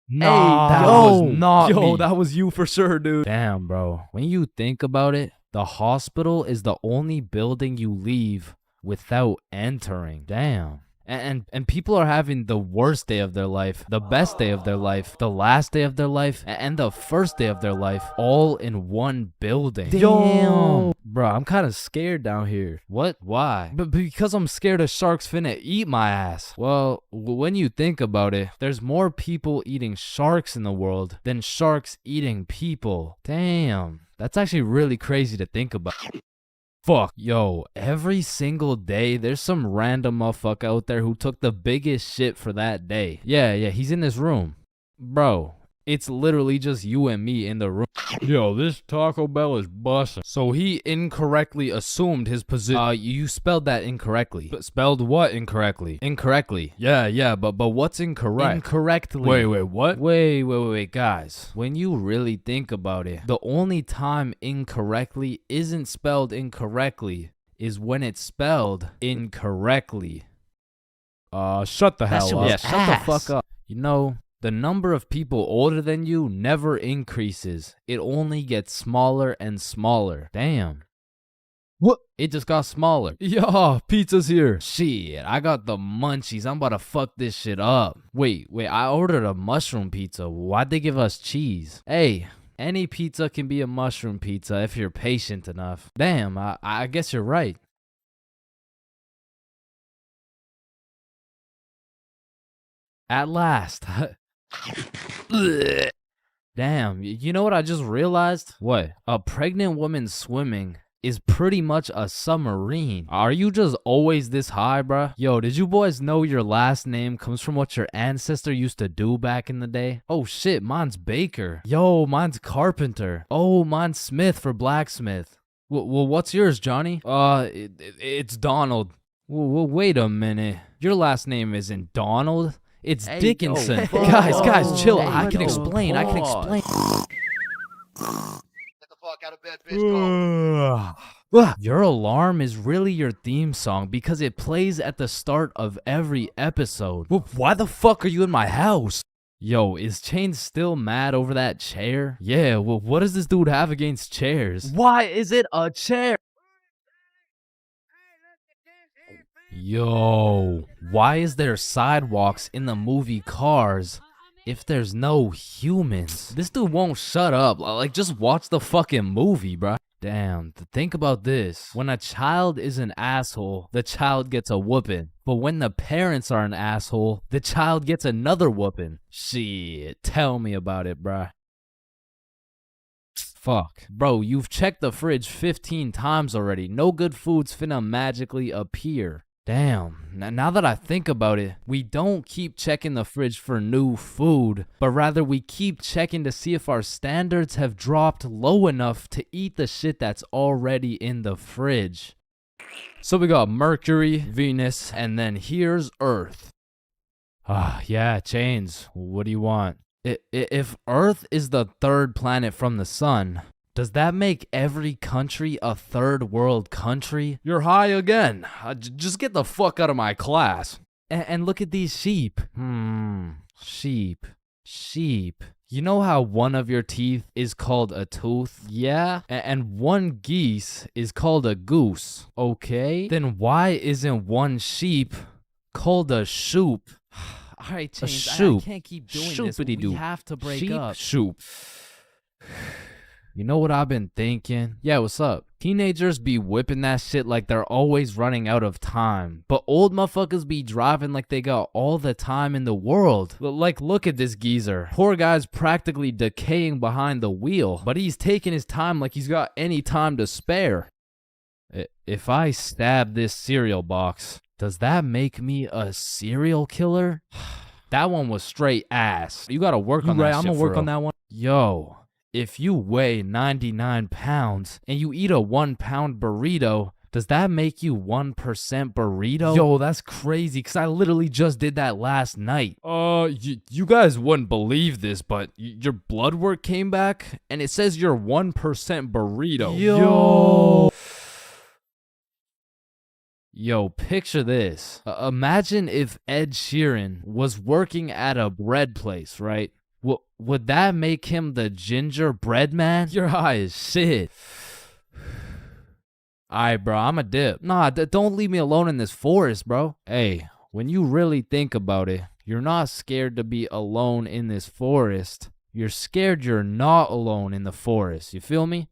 Nah, that was not me. That was you for sure, dude. Damn, bro. When you think about it, the hospital is the only building you leave without entering. Damn. And people are having the worst day of their life, the best day of their life, the last day of their life, and the first day of their life, all in one building. Damn. Bro, I'm kind of scared down here. What? Why? But because I'm scared a shark's finna eat my ass. Well, when you think about it, there's more people eating sharks in the world than sharks eating people. Damn. That's actually really crazy to think about. Fuck, yo, every single day, there's some random motherfucker out there who took the biggest shit for that day. Yeah, he's in this room. Bro, it's literally just you and me in the room. Yo, this Taco Bell is bussin'. So he incorrectly assumed his position. You spelled that incorrectly. But spelled what incorrectly? Incorrectly. Yeah, but what's incorrect? Incorrectly. Wait, what? Wait, guys. When you really think about it, the only time incorrectly isn't spelled incorrectly is when it's spelled incorrectly. Shut the hell up. Yeah, shut the fuck up. You know, the number of people older than you never increases. It only gets smaller and smaller. Damn. What? It just got smaller. Yeah, pizza's here. Shit, I got the munchies. I'm about to fuck this shit up. Wait, I ordered a mushroom pizza. Why'd they give us cheese? Hey, any pizza can be a mushroom pizza if you're patient enough. Damn, I guess you're right. At last. Damn, you know what I just realized? What? A pregnant woman swimming is pretty much a submarine. Are you just always this high, bruh? Yo, did you boys know your last name comes from what your ancestor used to do back in the day? Oh shit, mine's Baker. Yo, mine's Carpenter. Oh, mine's Smith for blacksmith. Well, what's yours, Johnny? It's Donald. Well, wait a minute. Your last name isn't Donald. It's Dickinson. Guys, chill. I can explain. Get the fuck out of bed, bitch. Your alarm is really your theme song because it plays at the start of every episode. Why the fuck are you in my house? Yo, is Chains still mad over that chair? Yeah, well, what does this dude have against chairs? Why is it a chair? Yo, why is there sidewalks in the movie Cars if there's no humans? This dude won't shut up. Like, just watch the fucking movie, bruh. Damn, think about this. When a child is an asshole, the child gets a whooping. But when the parents are an asshole, the child gets another whooping. Shit, tell me about it, bruh. Fuck. Bro, you've checked the fridge 15 times already. No good food's finna magically appear. Damn, now that I think about it, we don't keep checking the fridge for new food, but rather we keep checking to see if our standards have dropped low enough to eat the shit that's already in the fridge. So we got Mercury, Venus, and then here's Earth. Yeah, Chains, what do you want? If Earth is the third planet from the sun, does that make every country a third world country? You're high again. Just get the fuck out of my class. And look at these sheep. Sheep. You know how one of your teeth is called a tooth? Yeah? And one geese is called a goose. Okay? Then why isn't one sheep called a shoop? All right, Chains, shoop. I can't keep doing this. We have to break up. Shoop. You know what I've been thinking? Yeah, what's up? Teenagers be whipping that shit like they're always running out of time. But old motherfuckers be driving like they got all the time in the world. Like, look at this geezer. Poor guy's practically decaying behind the wheel. But he's taking his time like he's got any time to spare. If I stab this cereal box, does that make me a serial killer? That one was straight ass. You gotta work on that shit. I'm gonna work on that one. Yo. If you weigh 99 pounds and you eat a 1 pound burrito, does that make you 1% burrito? Yo, that's crazy, because I literally just did that last night. You guys wouldn't believe this, but your blood work came back and it says you're 1% burrito. Yo, picture this. Imagine if Ed Sheeran was working at a bread place, right? Would that make him the gingerbread man? Your high as shit. Alright, bro, I'm a dip. Nah, don't leave me alone in this forest, bro. Hey, when you really think about it, you're not scared to be alone in this forest. You're scared you're not alone in the forest. You feel me?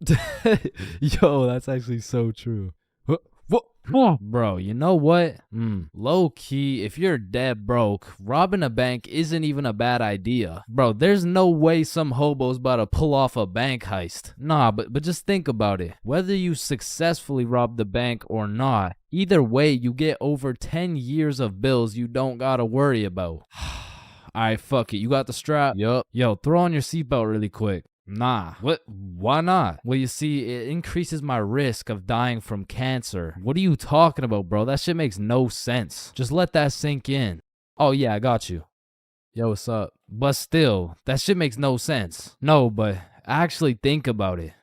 Yo, that's actually so true. Bro, you know what? Low key, if you're dead broke, robbing a bank isn't even a bad idea. Bro, there's no way some hobo's about to pull off a bank heist. Nah, but just think about it. Whether you successfully rob the bank or not, either way, you get over 10 years of bills you don't gotta worry about. Alright, fuck it. You got the strap? Yup. Yo, throw on your seatbelt really quick. Nah. What? Why not? Well, you see, it increases my risk of dying from cancer. What are you talking about, bro? That shit makes no sense. Just let that sink in. Oh, yeah, I got you. Yo, what's up? But still, that shit makes no sense. No, but actually think about it.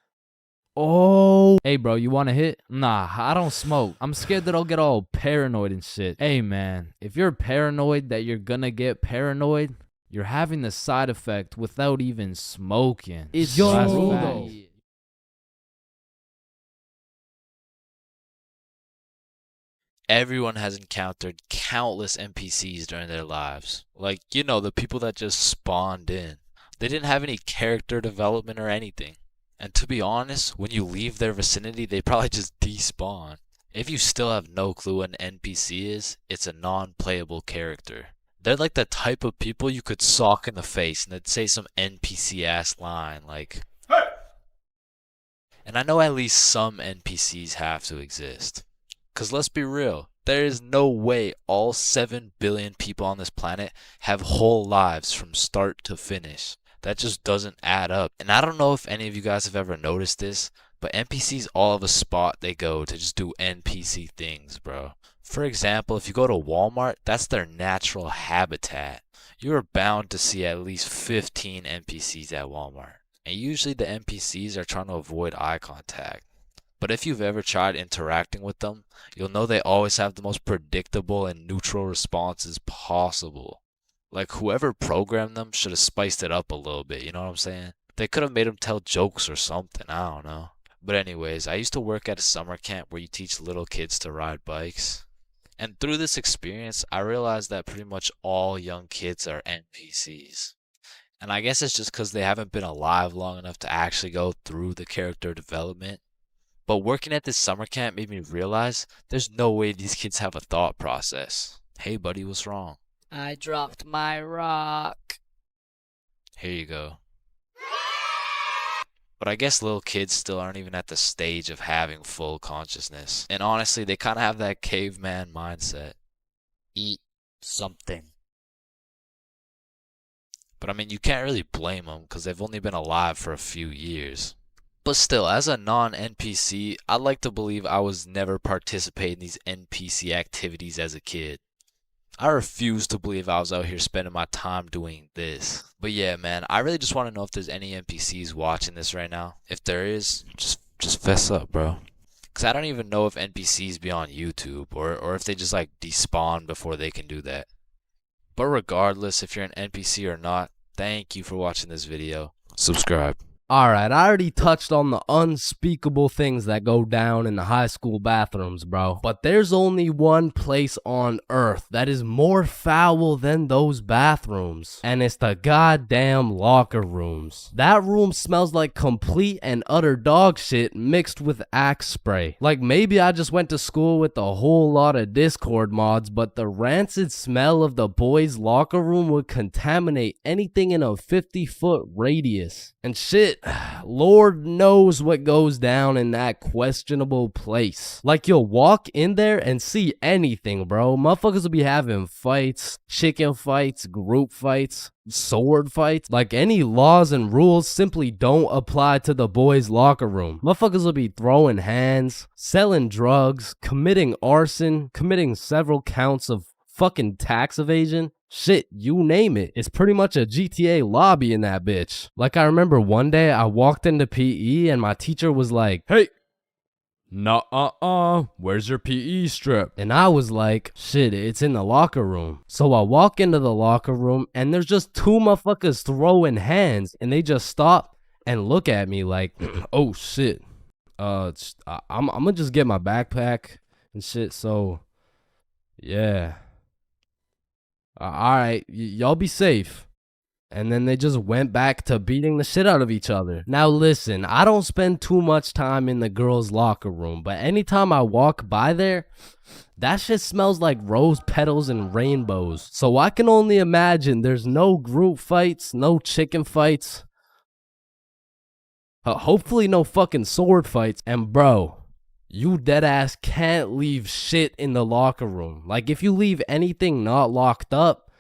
Oh. Hey, bro, you want to hit? Nah, I don't smoke. I'm scared that I'll get all paranoid and shit. Hey, man, if you're paranoid that you're gonna get paranoid, you're having the side effect without even smoking. It's true, though. Everyone has encountered countless NPCs during their lives. Like, you know, the people that just spawned in. They didn't have any character development or anything. And to be honest, when you leave their vicinity, they probably just despawn. If you still have no clue what an NPC is, it's a non-playable character. They're like the type of people you could sock in the face and they'd say some NPC-ass line like, "Hey!" And I know at least some NPCs have to exist. Because let's be real, there is no way all 7 billion people on this planet have whole lives from start to finish. That just doesn't add up. And I don't know if any of you guys have ever noticed this, but NPCs all have a spot they go to just do NPC things, bro. For example, if you go to Walmart, that's their natural habitat. You are bound to see at least 15 NPCs at Walmart. And usually the NPCs are trying to avoid eye contact. But if you've ever tried interacting with them, you'll know they always have the most predictable and neutral responses possible. Like whoever programmed them should have spiced it up a little bit, you know what I'm saying? They could have made them tell jokes or something, I don't know. But anyways, I used to work at a summer camp where you teach little kids to ride bikes. And through this experience, I realized that pretty much all young kids are NPCs. And I guess it's just because they haven't been alive long enough to actually go through the character development. But working at this summer camp made me realize there's no way these kids have a thought process. Hey buddy, what's wrong? I dropped my rock. Here you go. But I guess little kids still aren't even at the stage of having full consciousness. And honestly, they kind of have that caveman mindset. Eat something. But I mean, you can't really blame them because they've only been alive for a few years. But still, as a non-NPC, I'd like to believe I was never participating in these NPC activities as a kid. I refuse to believe I was out here spending my time doing this. But yeah, man, I really just want to know if there's any NPCs watching this right now. If there is, just fess up, bro. Because I don't even know if NPCs be on YouTube or if they just like despawn before they can do that. But regardless, if you're an NPC or not, thank you for watching this video. Subscribe. Alright, I already touched on the unspeakable things that go down in the high school bathrooms, bro. But there's only one place on earth that is more foul than those bathrooms. And it's the goddamn locker rooms. That room smells like complete and utter dog shit mixed with Axe spray. Like maybe I just went to school with a whole lot of Discord mods, but the rancid smell of the boys' locker room would contaminate anything in a 50-foot radius. And shit, Lord knows what goes down in that questionable place. Like you'll walk in there and see anything, bro. Motherfuckers will be having fights, chicken fights, group fights, sword fights. Like any laws and rules simply don't apply to the boys' locker room. Motherfuckers will be throwing hands, selling drugs, committing arson, committing several counts of fucking tax evasion. Shit, you name it. It's pretty much a GTA lobby in that bitch. Like I remember one day I walked into PE and my teacher was like, "Hey, where's your PE strip?" And I was like, shit, it's in the locker room. So I walk into the locker room and there's just two motherfuckers throwing hands and they just stop and look at me like, oh shit. I'm gonna just get my backpack and shit. So yeah. Alright, y'all be safe. And then they just went back to beating the shit out of each other. Now listen, I don't spend too much time in the girls' locker room, but anytime I walk by there, that shit smells like rose petals and rainbows. So I can only imagine there's no group fights, no chicken fights. Hopefully no fucking sword fights. And bro, you deadass can't leave shit in the locker room. Like if you leave anything not locked up,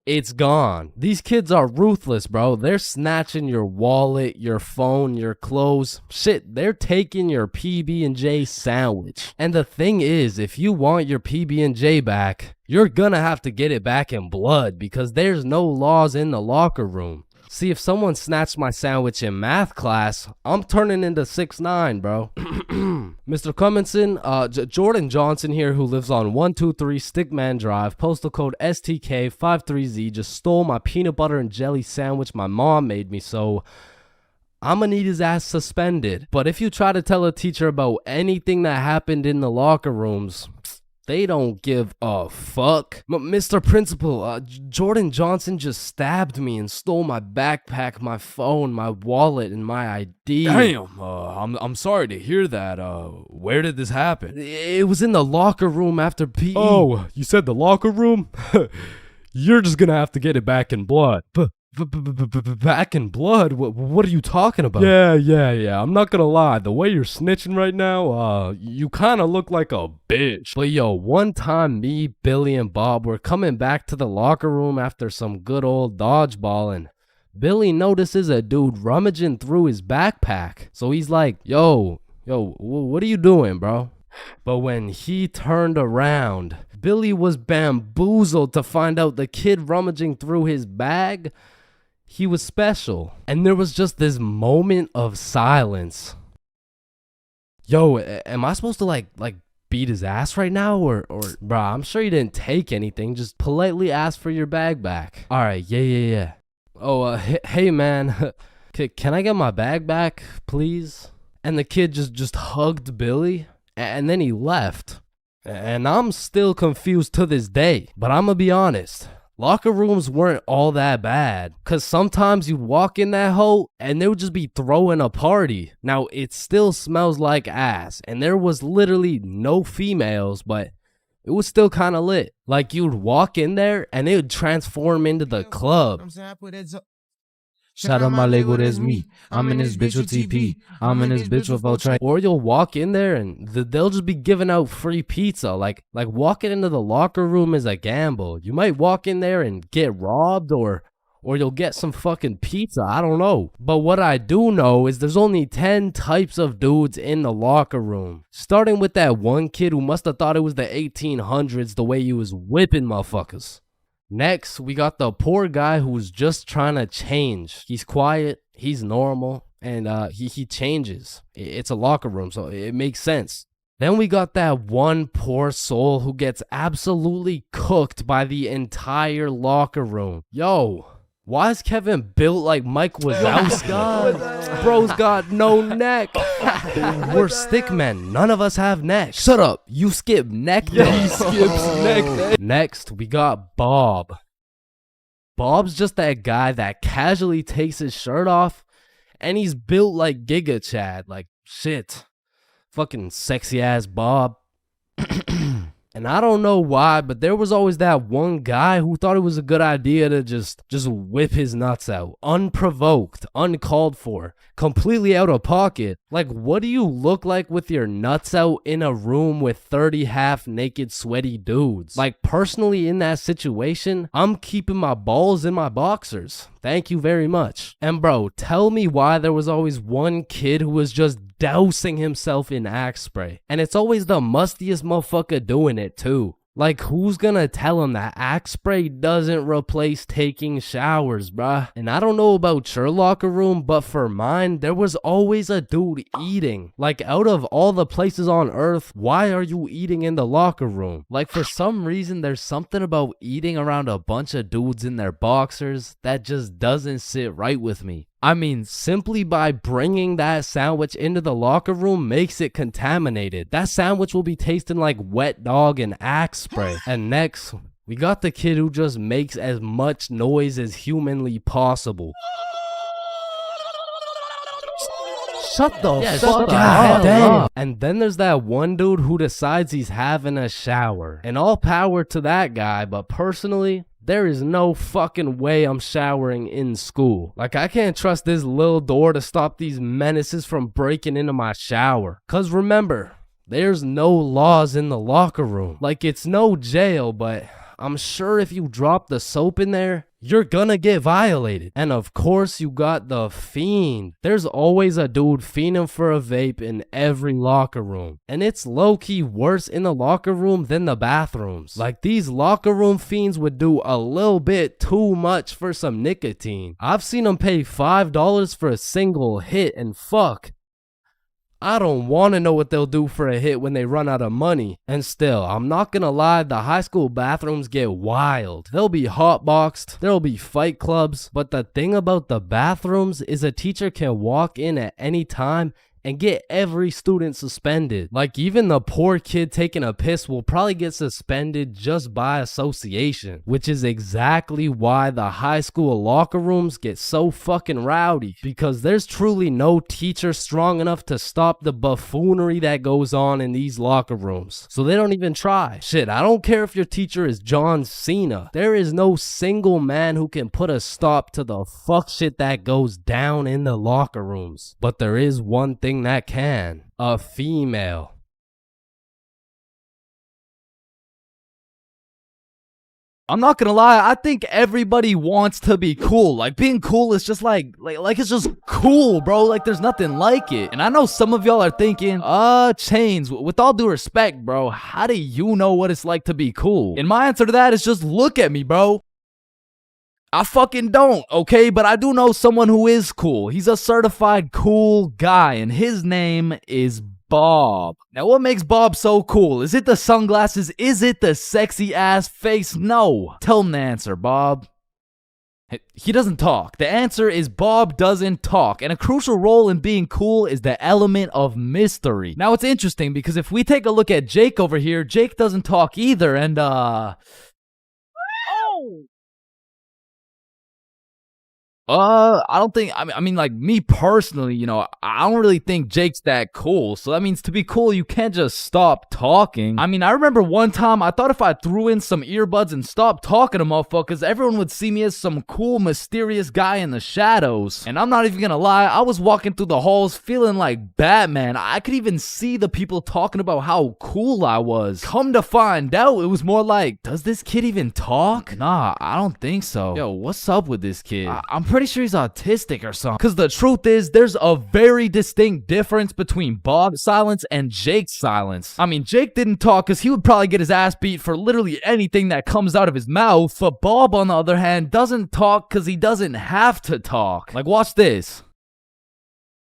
it's gone. These kids are ruthless, bro. They're snatching your wallet, your phone, your clothes. Shit, they're taking your PB&J sandwich. And the thing is, if you want your PB&J back, you're gonna have to get it back in blood because there's no laws in the locker room. See, if someone snatched my sandwich in math class, I'm turning into 6'9", bro. Mr. Cumminson, Jordan Johnson here, who lives on 123 Stickman Drive, postal code STK53Z, just stole my peanut butter and jelly sandwich my mom made me, so I'm gonna need his ass suspended. But if you try to tell a teacher about anything that happened in the locker rooms, they don't give a fuck. Mr. Principal, Jordan Johnson just stabbed me and stole my backpack, my phone, my wallet, and my ID. Damn, I'm sorry to hear that. Where did this happen? It was in the locker room after PE. Oh, you said the locker room? You're just gonna have to get it back in blood. Back in blood? What are you talking about? Yeah. I'm not gonna lie. The way you're snitching right now, you kind of look like a bitch. But yo, one time me, Billy, and Bob were coming back to the locker room after some good old dodgeball, and Billy notices a dude rummaging through his backpack. So he's like, yo, what are you doing, bro? But when he turned around, Billy was bamboozled to find out the kid rummaging through his bag, he was special. And there was just this moment of silence. Yo, am I supposed to like beat his ass right now? Or bruh, I'm sure you didn't take anything. Just politely ask for your bag back. All right, yeah. Oh, hey man, can I get my bag back, please? And the kid just hugged Billy, and then he left. And I'm still confused to this day. But I'm gonna be honest, locker rooms weren't all that bad. Cause sometimes you'd walk in that hole and they would just be throwing a party. Now it still smells like ass, and there was literally no females, but it was still kind of lit. Like you'd walk in there and it would transform into the club. Shout out my Lego, that's me. I'm in this bitch with TP. I'm in this bitch with Ultra. Or you'll walk in there and they'll just be giving out free pizza. Like walking into the locker room is a gamble. You might walk in there and get robbed, or you'll get some fucking pizza. I don't know. But what I do know is there's only 10 types of dudes in the locker room. Starting with that one kid who must have thought it was the 1800s the way he was whipping motherfuckers. Next, we got the poor guy who's just trying to change. He's quiet, he's normal, and he changes. It's a locker room, so it makes sense. Then we got that one poor soul who gets absolutely cooked by the entire locker room. Yo, why is Kevin built like Mike Wazowski? Bro's got no neck. We're stick men. None of us have necks. Shut up. You skip neck day. He skips neck day. Next, we got Bob. Bob's just that guy that casually takes his shirt off, and he's built like Giga Chad. Like, shit. Fucking sexy ass Bob. And I don't know why, but there was always that one guy who thought it was a good idea to just whip his nuts out. Unprovoked, uncalled for, completely out of pocket. Like, what do you look like with your nuts out in a room with 30 half-naked sweaty dudes? Like, personally in that situation, I'm keeping my balls in my boxers. Thank you very much. And bro, tell me why there was always one kid who was just dousing himself in Axe spray. And it's always the mustiest motherfucker doing it too. Like, who's gonna tell him that Axe spray doesn't replace taking showers, bruh? And I don't know about your locker room, but for mine, there was always a dude eating. Like, out of all the places on earth, why are you eating in the locker room? Like, for some reason, there's something about eating around a bunch of dudes in their boxers that just doesn't sit right with me. I mean, simply by bringing that sandwich into the locker room makes it contaminated. That sandwich will be tasting like wet dog and Axe spray. And next, we got the kid who just makes as much noise as humanly possible. Shut the fuck God damn. up. And then there's that one dude who decides he's having a shower. And all power to that guy, but personally, there is no fucking way I'm showering in school. Like, I can't trust this little door to stop these menaces from breaking into my shower. Cause remember, there's no laws in the locker room. Like, it's no jail, but I'm sure if you drop the soap in there, you're gonna get violated. And of course, you got the fiend. There's always a dude fiending for a vape in every locker room. And it's low-key worse in the locker room than the bathrooms. Like, these locker room fiends would do a little bit too much for some nicotine. I've seen them pay $5 for a single hit, and fuck, I don't want to know what they'll do for a hit when they run out of money. And still, I'm not gonna lie, the high school bathrooms get wild. They'll be hotboxed, there'll be fight clubs, but the thing about the bathrooms is a teacher can walk in at any time and get every student suspended. Like, even the poor kid taking a piss will probably get suspended just by association, which is exactly why the high school locker rooms get so fucking rowdy, because there's truly no teacher strong enough to stop the buffoonery that goes on in these locker rooms. So they don't even try. Shit, I don't care if your teacher is John Cena. There is no single man who can put a stop to the fuck shit that goes down in the locker rooms. But there is one thing that can: a female. I'm not gonna lie, I think everybody wants to be cool. Like, being cool is just like it's just cool, bro. Like, there's nothing like it. And I know some of y'all are thinking, Chains, with all due respect, bro, how do you know what it's like to be cool? And my answer to that is just look at me, bro. I fucking don't, okay? But I do know someone who is cool. He's a certified cool guy, and his name is Bob. Now, what makes Bob so cool? Is it the sunglasses? Is it the sexy ass face? No. Tell him the answer, Bob. He doesn't talk. The answer is Bob doesn't talk. And a crucial role in being cool is the element of mystery. Now, it's interesting because if we take a look at Jake over here, Jake doesn't talk either. And, I don't think, I mean, like, me personally, you know, I don't really think Jake's that cool. So that means to be cool, you can't just stop talking. I mean, I remember one time I thought if I threw in some earbuds and stopped talking to motherfuckers, everyone would see me as some cool, mysterious guy in the shadows. And I'm not even gonna lie, I was walking through the halls feeling like Batman. I could even see the people talking about how cool I was. Come to find out, it was more like, does this kid even talk? Nah, I don't think so. Yo, what's up with this kid? I'm pretty sure he's autistic or something. Because the truth is, there's a very distinct difference between Bob's silence and Jake's silence. I mean, Jake didn't talk because he would probably get his ass beat for literally anything that comes out of his mouth. But Bob, on the other hand, doesn't talk because he doesn't have to talk. Like, watch this.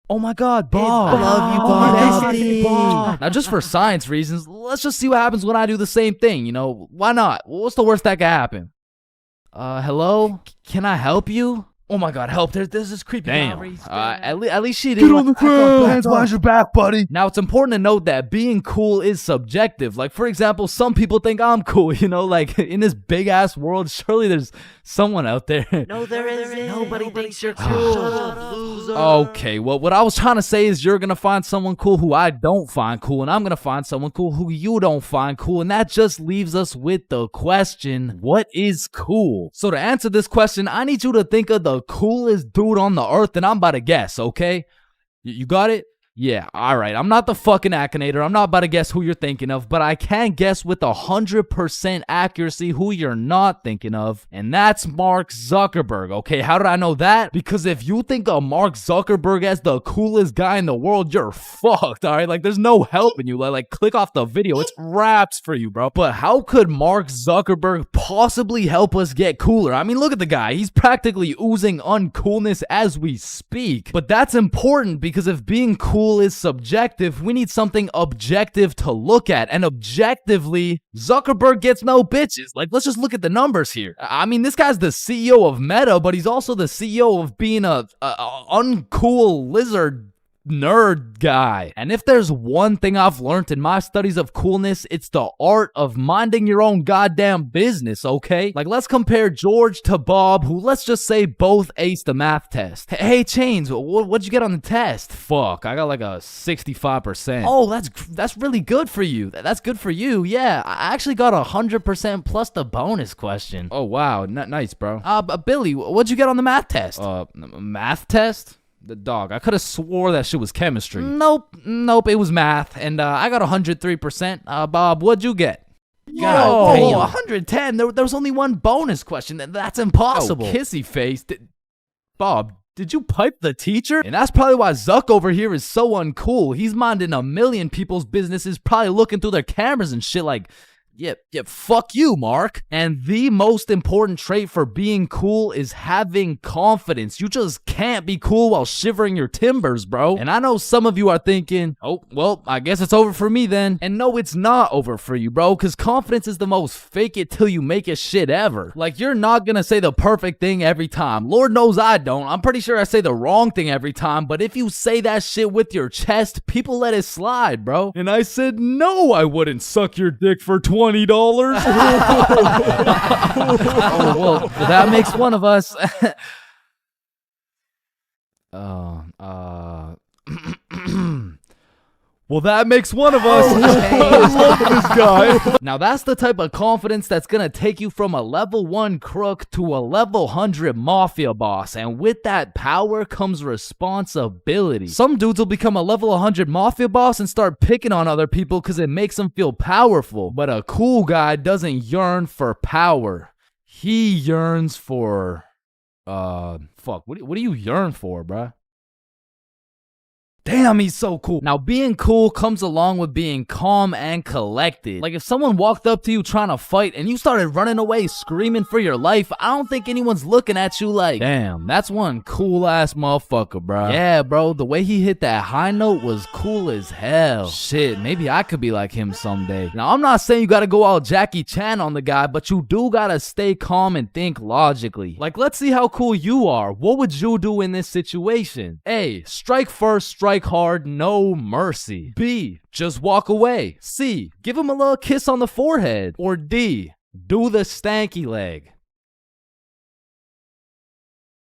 Oh my God, Bob. I love you, Bob. Now, just for science reasons, let's just see what happens when I do the same thing. You know, why not? What's the worst that could happen? Hello? Can I help you? Oh my God, help. There's this creepy guy. At least she didn't. Get on the ground. Hands behind your back, buddy. Now, it's important to note that being cool is subjective. Like, for example, some people think I'm cool, you know? Like, in this big-ass world, surely there's someone out there. No, there isn't. Nobody thinks you're cool. Shut up, loser. Okay, well, what I was trying to say is you're going to find someone cool who I don't find cool, and I'm going to find someone cool who you don't find cool, and that just leaves us with the question, what is cool? So to answer this question, I need you to think of the coolest dude on the earth, and I'm about to guess, okay? You got it? Yeah, alright. I'm not the fucking Akinator. I'm not about to guess who you're thinking of, but I can guess with 100% accuracy who you're not thinking of, and that's Mark Zuckerberg, okay? How did I know that? Because if you think of Mark Zuckerberg as the coolest guy in the world, you're fucked, alright? Like, there's no helping you. Like, click off the video. It's raps for you, bro. But how could Mark Zuckerberg possibly help us get cooler? I mean, look at the guy. He's practically oozing uncoolness as we speak. But that's important because if being cool is subjective, we need something objective to look at, and objectively, Zuckerberg gets no bitches. Like, let's just look at the numbers here. I mean, this guy's the CEO of Meta, but he's also the CEO of being a uncool lizard nerd guy. And if there's one thing I've learned in my studies of coolness, it's the art of minding your own goddamn business, okay? Like, let's compare George to Bob, who, let's just say, both aced the math test. Hey, Chains, what'd you get on the test? Fuck, I got like a 65%. Oh, that's really good for you. That's good for you, yeah. I actually got 100% plus the bonus question. Oh, wow, nice, bro. Billy, what'd you get on the math test? Math test? The dog. I could have swore that shit was chemistry. Nope, it was math, and I got 103%. Bob, what'd you get? Whoa, 110. There was only one bonus question. That's impossible. Oh, kissy face. Bob, did you pipe the teacher? And that's probably why Zuck over here is so uncool. He's minding a million people's businesses, probably looking through their cameras and shit like, yeah, fuck you, Mark. And the most important trait for being cool is having confidence. You just can't be cool while shivering your timbers, bro. And I know some of you are thinking, oh, well, I guess it's over for me then. And no, it's not over for you, bro, because confidence is the most fake it till you make it shit ever. Like, you're not gonna say the perfect thing every time. Lord knows I don't. I'm pretty sure I say the wrong thing every time, but if you say that shit with your chest, people let it slide, bro. And I said, no, I wouldn't suck your dick for $20. Oh, well, that makes one of us. Well, that makes one of us. I love this guy. Now, that's the type of confidence that's gonna take you from a level 1 crook to a level 100 mafia boss. And with that power comes responsibility. Some dudes will become a level 100 mafia boss and start picking on other people because it makes them feel powerful. But a cool guy doesn't yearn for power. He yearns for... fuck, what do you yearn for, bruh? Damn, he's so cool. Now, being cool comes along with being calm and collected. Like, if someone walked up to you trying to fight and you started running away screaming for your life, I don't think anyone's looking at you like, damn, that's one cool-ass motherfucker, bro. Yeah, bro, the way he hit that high note was cool as hell. Shit, maybe I could be like him someday. Now, I'm not saying you gotta go all Jackie Chan on the guy, but you do gotta stay calm and think logically. Like, let's see how cool you are. What would you do in this situation? A, strike first, strike hard, no mercy. B, just walk away. C, give him a little kiss on the forehead. Or D, do the stanky leg.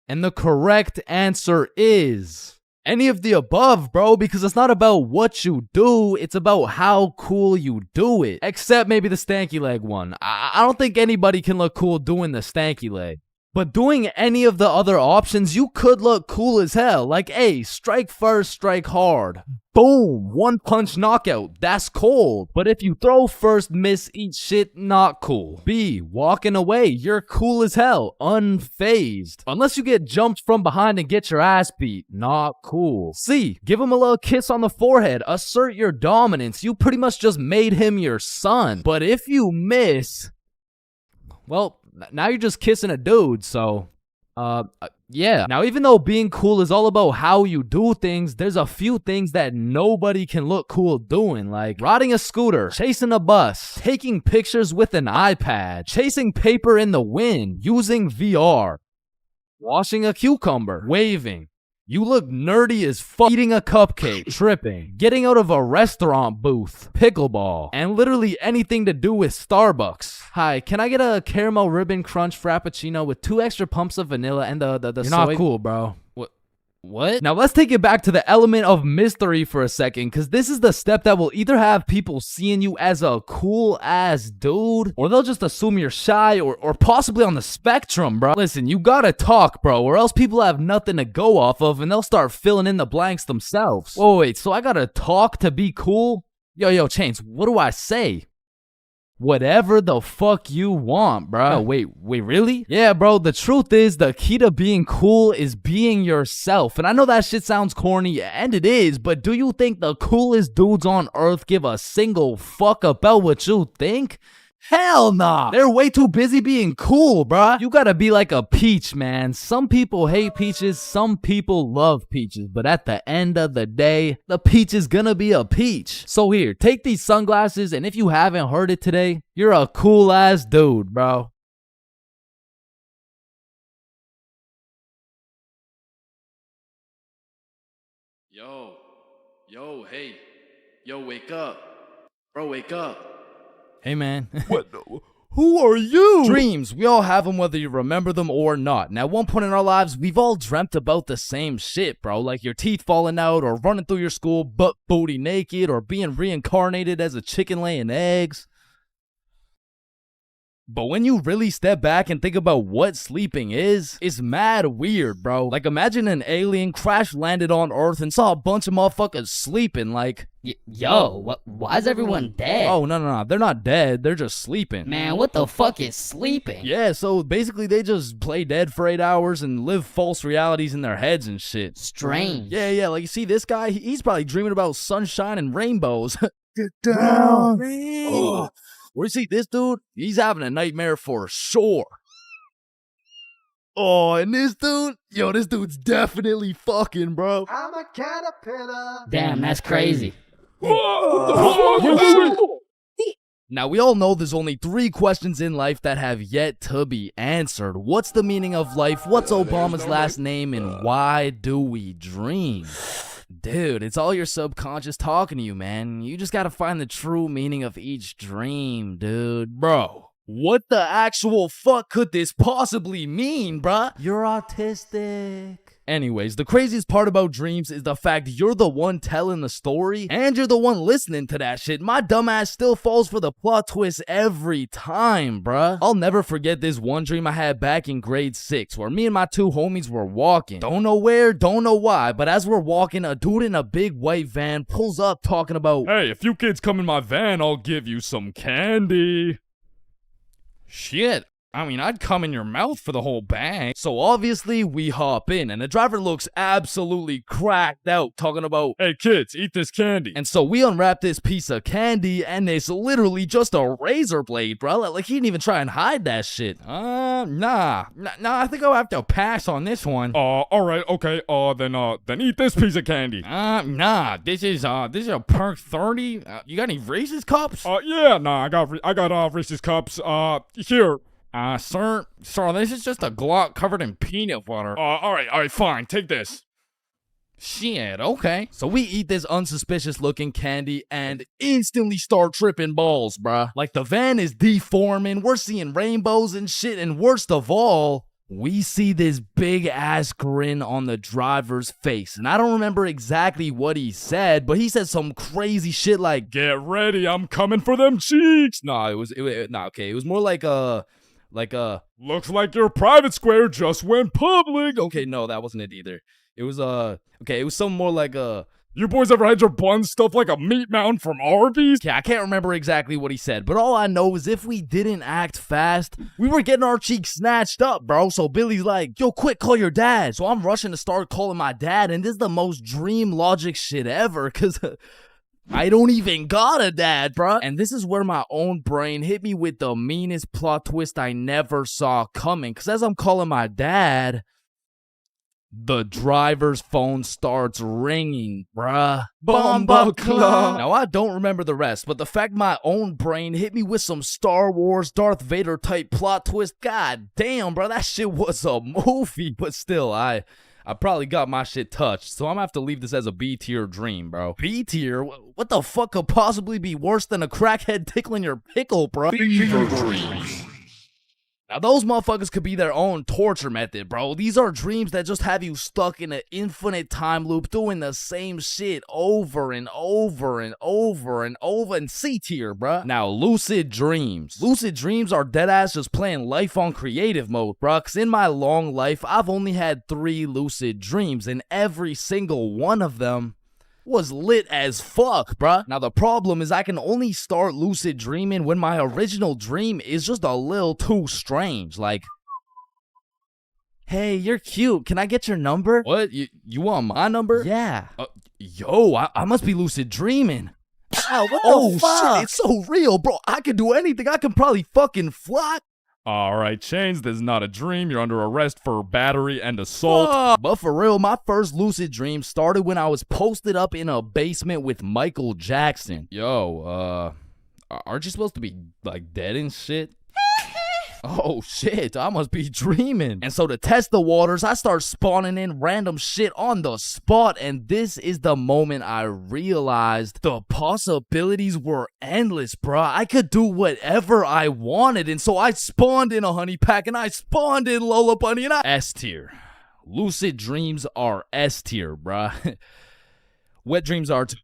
And the correct answer is any of the above, bro, because it's not about what you do, it's about how cool you do it. Except maybe the stanky leg one. I don't think anybody can look cool doing the stanky leg. But doing any of the other options, you could look cool as hell. Like, A, strike first, strike hard. Boom, one punch knockout. That's cold. But if you throw first, miss, eat shit, not cool. B, walking away. You're cool as hell. Unfazed. Unless you get jumped from behind and get your ass beat. Not cool. C, give him a little kiss on the forehead. Assert your dominance. You pretty much just made him your son. But if you miss, well, now you're just kissing a dude, so, yeah. Now, even though being cool is all about how you do things, there's a few things that nobody can look cool doing, like riding a scooter, chasing a bus, taking pictures with an iPad, chasing paper in the wind, using VR, washing a cucumber, waving. You look nerdy as fuck, eating a cupcake, tripping, getting out of a restaurant booth, pickleball, and literally anything to do with Starbucks. Hi, can I get a caramel ribbon crunch frappuccino with 2 extra pumps of vanilla and the You're soy? not cool, bro. What? Now let's take it back to the element of mystery for a second, because this is the step that will either have people seeing you as a cool ass dude, or they'll just assume you're shy or possibly on the spectrum, bro. Listen, you gotta talk, bro, or else people have nothing to go off of and they'll start filling in the blanks themselves. Whoa, wait, so I gotta talk to be cool? Yo, Chains, what do I say? Whatever the fuck you want, bro. No, wait, really? Yeah, bro, the truth is the key to being cool is being yourself. And I know that shit sounds corny, and it is, but do you think the coolest dudes on earth give a single fuck about what you think? Hell nah. They're way too busy being cool, bruh. You gotta be like a peach, man. Some people hate peaches, some people love peaches. But at the end of the day, the peach is gonna be a peach. So here, take these sunglasses, and if you haven't heard it today, you're a cool ass dude, bro. Hey. Yo, wake up. Bro, wake up. Hey, man. What? Who are you? Dreams. We all have them whether you remember them or not. Now, at one point in our lives, we've all dreamt about the same shit, bro. Like your teeth falling out, or running through your school butt booty naked, or being reincarnated as a chicken laying eggs. But when you really step back and think about what sleeping is, it's mad weird, bro. Like, imagine an alien crash landed on Earth and saw a bunch of motherfuckers sleeping, like... Why is everyone dead? Oh, no. They're not dead. They're just sleeping. Man, what the fuck is sleeping? Yeah, so basically they just play dead for 8 hours and live false realities in their heads and shit. Strange. Yeah, like, you see this guy? He's probably dreaming about sunshine and rainbows. Get down. Oh. Or you see this dude? He's having a nightmare for sure. Oh, and this dude? Yo, this dude's definitely fucking, bro. I'm a caterpillar. Damn, that's crazy. Now, we all know there's only 3 questions in life that have yet to be answered. What's the meaning of life? What's Obama's last name? And why do we dream? Dude, it's all your subconscious talking to you, man. You just gotta find the true meaning of each dream, dude. Bro, what the actual fuck could this possibly mean, bruh? You're autistic. Anyways, the craziest part about dreams is the fact you're the one telling the story and you're the one listening to that shit. My dumbass still falls for the plot twist every time, bruh. I'll never forget this one dream I had back in grade 6 where me and my 2 homies were walking. Don't know where, don't know why, but as we're walking, a dude in a big white van pulls up talking about, "Hey, if you kids come in my van, I'll give you some candy." Shit. I mean, I'd come in your mouth for the whole bag. So obviously we hop in and the driver looks absolutely cracked out talking about, hey kids, eat this candy. And so we unwrap this piece of candy and it's literally just a razor blade, bro. Like he didn't even try and hide that shit. Nah, I think I'll have to pass on this one. Alright, okay, then eat this piece of candy. Nah, this is a perk 30. You got any Reese's cups? Yeah, nah, I got Reese's cups. Here. Sir, this is just a Glock covered in peanut butter. Alright, fine, take this. Shit, okay. So we eat this unsuspicious looking candy and instantly start tripping balls, bruh. Like the van is deforming, we're seeing rainbows and shit, and worst of all, we see this big ass grin on the driver's face. And I don't remember exactly what he said, but he said some crazy shit like, get ready, I'm coming for them cheeks. It was more like looks like your private square just went public. Okay, no, that wasn't it either. It was it was something more like you boys ever had your buns stuffed like a meat mountain from Arby's? Yeah, I can't remember exactly what he said, but all I know is if we didn't act fast, we were getting our cheeks snatched up, bro. So Billy's like, yo, quick, call your dad. So I'm rushing to start calling my dad, and this is the most dream logic shit ever, cause I don't even got a dad, bruh. And this is where my own brain hit me with the meanest plot twist I never saw coming. Cause as I'm calling my dad, the driver's phone starts ringing, bruh. Bomba Club. Now, I don't remember the rest, but the fact my own brain hit me with some Star Wars Darth Vader type plot twist, god damn, bro, that shit was a movie. But still, I probably got my shit touched, so I'm gonna have to leave this as a B tier dream, bro. B tier? What the fuck could possibly be worse than a crackhead tickling your pickle, bro? Fever dreams. Now, those motherfuckers could be their own torture method, bro. These are dreams that just have you stuck in an infinite time loop doing the same shit over and over and over and over and C tier, bro. Now, lucid dreams. Lucid dreams are deadass just playing life on creative mode, bro. Cause in my long life, I've only had 3 lucid dreams, and every single one of them was lit as fuck, bruh. Now the problem is I can only start lucid dreaming when my original dream is just a little too strange. Like, hey, you're cute. Can I get your number? What? You want my number? Yeah. Yo, I must be lucid dreaming. Ow, what the fuck? Shit, it's so real, bro. I can do anything. I can probably fucking fly. Alright, Chains, this is not a dream. You're under arrest for battery and assault. But for real, my first lucid dream started when I was posted up in a basement with Michael Jackson. Yo, aren't you supposed to be, like, dead and shit? Oh shit, I must be dreaming. And so to test the waters, I start spawning in random shit on the spot, and this is the moment I realized the possibilities were endless, bruh. I could do whatever I wanted, and so I spawned in a honey pack, and I spawned in Lola Bunny, and I S tier. Lucid dreams are S tier, bruh. Wet dreams are too.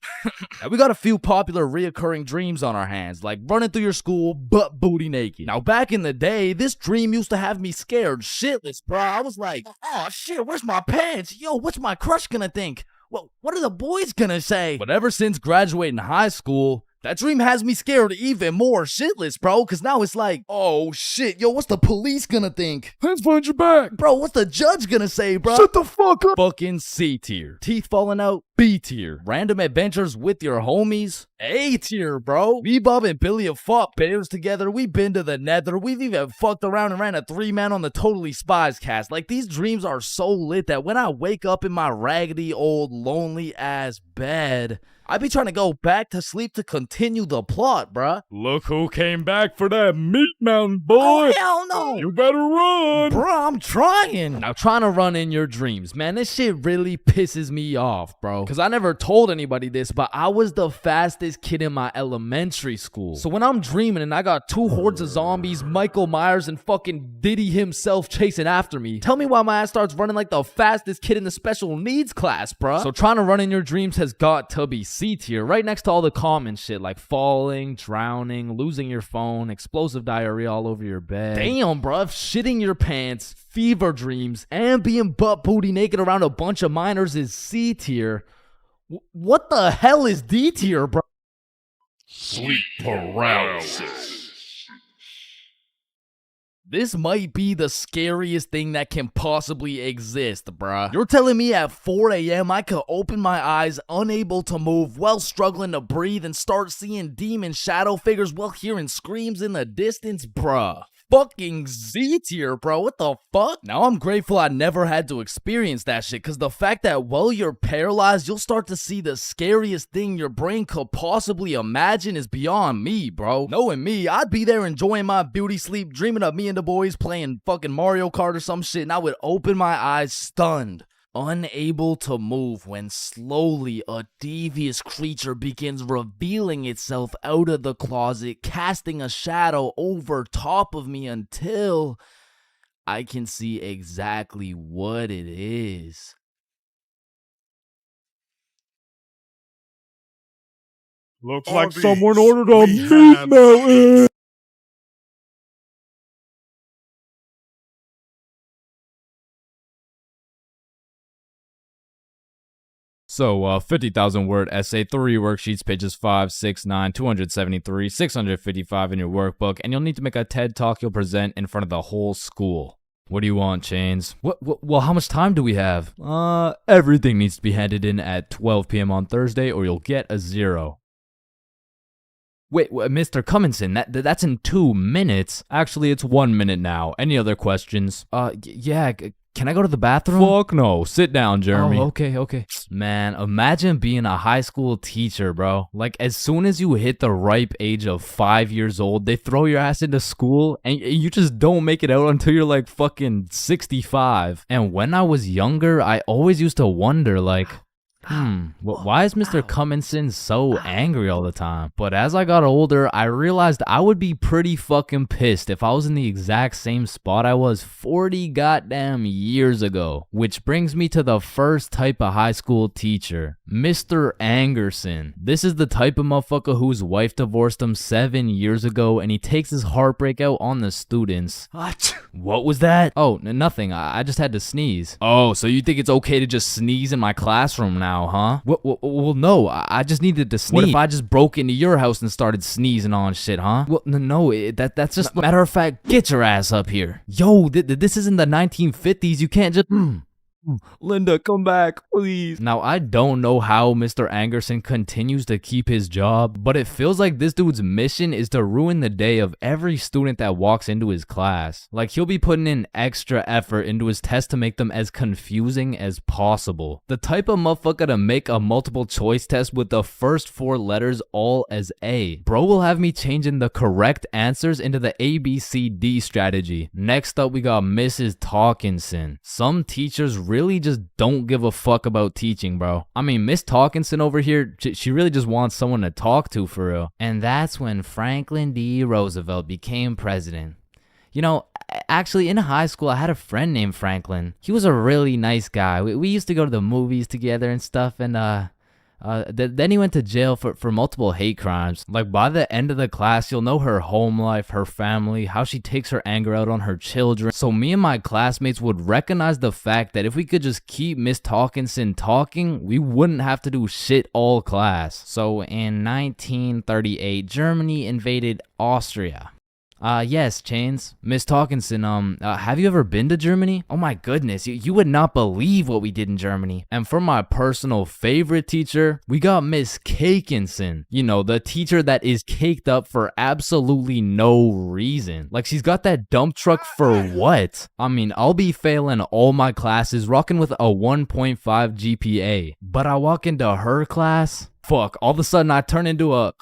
Now, we got a few popular reoccurring dreams on our hands, like running through your school butt booty naked. Now, back in the day, this dream used to have me scared shitless, bro. I was like, oh shit, where's my pants? Yo, what's my crush gonna think? Well, what are the boys gonna say? But ever since graduating high school, that dream has me scared even more shitless, bro, because now it's like, oh shit, yo, what's the police gonna think? Hands behind your back. Bro, what's the judge gonna say, bro? Shut the fuck up. Fucking C tier. Teeth falling out, B tier. Random adventures with your homies, A tier, bro. Me, Bob, and Billy have fought bears together. We've been to the nether. We've even fucked around and ran a 3-man on the Totally Spies cast. Like, these dreams are so lit that when I wake up in my raggedy old lonely ass bed, I be trying to go back to sleep to continue the plot, bruh. Look who came back for that meat mountain, boy. Oh, hell no. You better run. Bruh, I'm trying. Now, trying to run in your dreams, man, this shit really pisses me off, bro. Because I never told anybody this, but I was the fastest kid in my elementary school. So when I'm dreaming and I got 2 hordes of zombies, Michael Myers, and fucking Diddy himself chasing after me, tell me why my ass starts running like the fastest kid in the special needs class, bruh. So trying to run in your dreams has got to be C tier, right next to all the common shit like falling, drowning, losing your phone, explosive diarrhea all over your bed. Damn, bruh, shitting your pants, fever dreams, and being butt booty naked around a bunch of minors is C tier. What the hell is D tier, bro? Sleep paralysis. This might be the scariest thing that can possibly exist, bruh. You're telling me at 4 a.m. I could open my eyes, unable to move, while struggling to breathe, and start seeing demon shadow figures while hearing screams in the distance, bruh. Fucking Z tier, bro. What the fuck? Now I'm grateful I never had to experience that shit, because the fact that while you're paralyzed, you'll start to see the scariest thing your brain could possibly imagine is beyond me, bro. Knowing me, I'd be there enjoying my beauty sleep, dreaming of me and the boys playing fucking Mario Kart or some shit, and I would open my eyes stunned, unable to move, when slowly a devious creature begins revealing itself out of the closet, casting a shadow over top of me until I can see exactly what it is. Looks like someone ordered a meat mountain. So, 50,000 word essay, 3 worksheets, pages 5, 6, 9, 273, 655 in your workbook, and you'll need to make a TED Talk you'll present in front of the whole school. What do you want, Chains? Well, how much time do we have? Everything needs to be handed in at 12 p.m. on Thursday, or you'll get a 0. Wait, Mr. Cumminson, that's in 2 minutes. Actually, it's 1 minute now. Any other questions? Yeah, can I go to the bathroom? Fuck no. Sit down, Jeremy. Oh, okay. Man, imagine being a high school teacher, bro. Like, as soon as you hit the ripe age of 5 years old, they throw your ass into school, and you just don't make it out until you're like fucking 65. And when I was younger, I always used to wonder, like, why is Mr. Cumminson so angry all the time? But as I got older, I realized I would be pretty fucking pissed if I was in the exact same spot I was 40 goddamn years ago. Which brings me to the first type of high school teacher, Mr. Angerson. This is the type of motherfucker whose wife divorced him 7 years ago, and he takes his heartbreak out on the students. What was that? Oh, nothing. I just had to sneeze. Oh, so you think it's okay to just sneeze in my classroom now? Huh? Well, no, I just needed to sneeze. What if I just broke into your house and started sneezing on shit, huh? Well, no, that's just... Matter of fact, get your ass up here. Yo, this isn't the 1950s. You can't just... Linda, come back, please. Now, I don't know how Mr. Angerson continues to keep his job, but it feels like this dude's mission is to ruin the day of every student that walks into his class. Like, he'll be putting in extra effort into his tests to make them as confusing as possible. The type of motherfucker to make a multiple choice test with the first 4 letters all as A. Bro will have me changing the correct answers into the ABCD strategy. Next up, we got Mrs. Talkinson. Some teachers really just don't give a fuck about teaching, bro. I mean, Miss Talkinson over here, she really just wants someone to talk to for real. And that's when Franklin D. Roosevelt became president. You know, actually in high school, I had a friend named Franklin. He was a really nice guy. We used to go to the movies together and stuff, and then he went to jail for multiple hate crimes. Like, by the end of the class, you'll know her home life, her family, how she takes her anger out on her children. So me and my classmates would recognize the fact that if we could just keep Miss Talkinson talking, we wouldn't have to do shit all class. So in 1938, Germany invaded Austria. Yes, Chains. Miss Talkinson, have you ever been to Germany? Oh my goodness, you would not believe what we did in Germany. And for my personal favorite teacher, we got Miss Cakinson. You know, the teacher that is caked up for absolutely no reason. Like, she's got that dump truck for what? I mean, I'll be failing all my classes, rocking with a 1.5 GPA. But I walk into her class, fuck, all of a sudden I turn into a...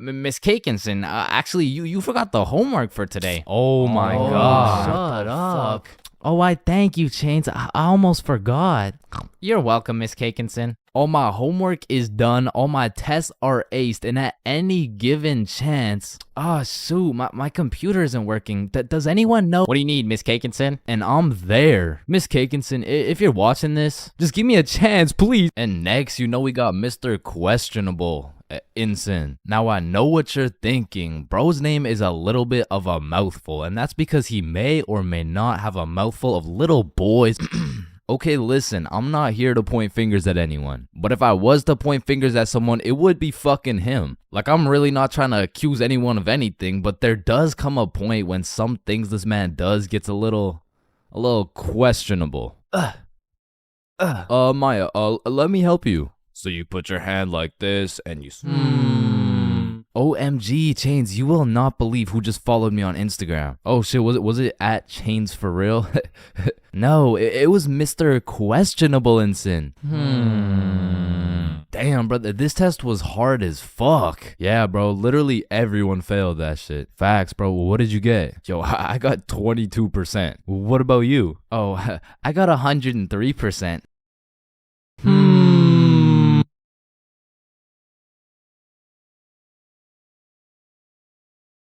Miss Cakinson, actually, you forgot the homework for today. Oh my god. Shut up. Oh, I thank you, Chains. I almost forgot. You're welcome, Miss Cakinson. All my homework is done, all my tests are aced, and at any given chance... shoot, my computer isn't working. Does anyone know... What do you need, Miss Cakinson? And I'm there. Miss Cakinson, if you're watching this, just give me a chance, please. And next, you know we got Mr. Questionable. Ensign. Now I know what you're thinking. Bro's name is a little bit of a mouthful, and that's because he may or may not have a mouthful of little boys Okay, listen, I'm not here to point fingers at anyone. But if I was to point fingers at someone, it would be fucking him. Like, I'm really not trying to accuse anyone of anything, but there does come a point when some things this man does gets a little questionable. Maya, let me help you. So you put your hand like this and you... OMG, Chains, you will not believe who just followed me on Instagram. Oh shit, was it at ChainsFR? No, it was Mr. Questionableinson. Damn, brother, this test was hard as fuck. Yeah, bro, literally everyone failed that shit. Facts, bro. What did you get? Yo, I got 22%. What about you? Oh, I got 103%.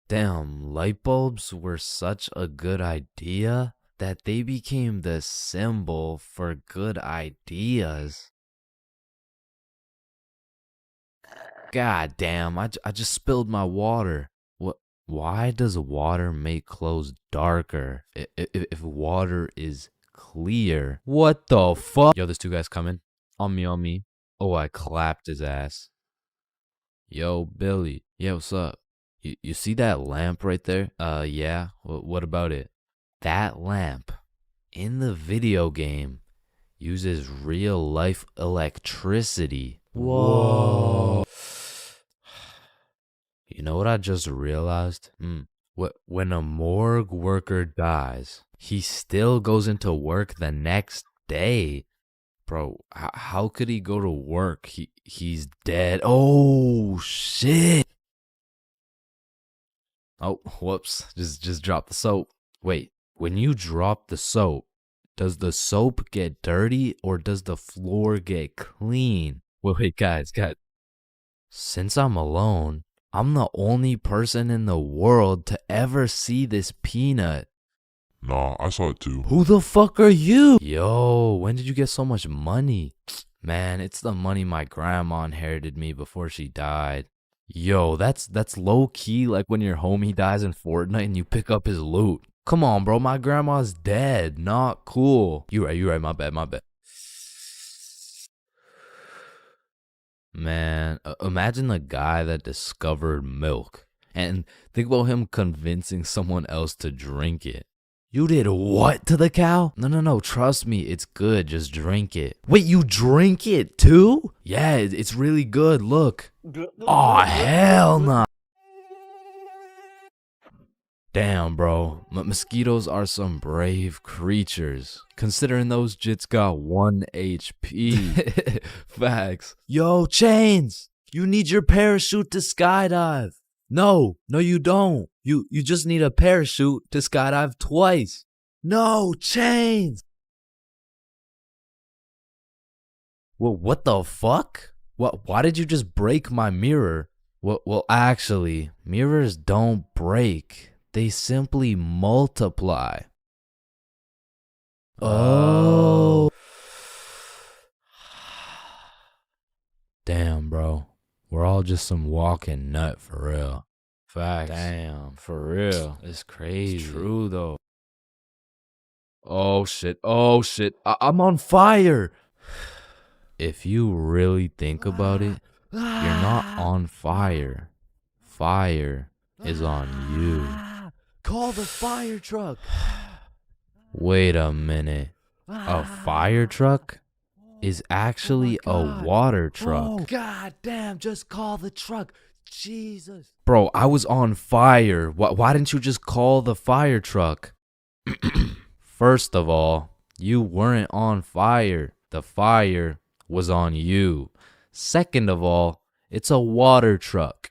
Damn, light bulbs were such a good idea that they became the symbol for good ideas. God damn, I just spilled my water. What? Why does water make clothes darker if water is clear? What the fuck? Yo, there's two guys coming. On me. Oh, I clapped his ass. Yo, Billy. Yeah, what's up? You see that lamp right there? Yeah. What about it? That lamp in the video game uses real life electricity. Whoa. You know what I just realized? When a morgue worker dies, he still goes into work the next day. Bro, how could he go to work? He's dead. Oh, shit. Oh, whoops. Just dropped the soap. Wait, when you drop the soap, does the soap get dirty or does the floor get clean? Wait, guys. Since I'm alone, I'm the only person in the world to ever see this peanut. Nah, I saw it too. Who the fuck are you? Yo, when did you get so much money? Man, it's the money my grandma inherited me before she died. Yo, that's low key like when your homie dies in Fortnite and you pick up his loot. Come on, bro, my grandma's dead. Not cool. You right, my bad. Man, imagine the guy that discovered milk and think about him convincing someone else to drink it. You did what to the cow? No, trust me, it's good, just drink it. Wait, you drink it too? Yeah, it's really good, look. Aw, hell nah. Damn, bro, mosquitoes are some brave creatures, considering those jits got 1 HP. Facts. Yo, Chains, you need your parachute to skydive. No, you don't. You just need a parachute to skydive twice. No, Chains. Well, what the fuck? Why did you just break my mirror? Well, actually, mirrors don't break. They simply multiply. Oh. Damn, bro. We're all just some walking nut for real. Facts. Damn, for real. It's crazy. It's true, though. Oh, shit. I'm on fire. If you really think about it, you're not on fire. Fire is on you. Call the fire truck. Wait a minute. A fire truck is actually a water truck. Oh, god damn, just call the truck. Jesus. Bro, I was on fire. Why didn't you just call the fire truck? First of all, you weren't on fire. The fire was on you. Second of all, it's a water truck.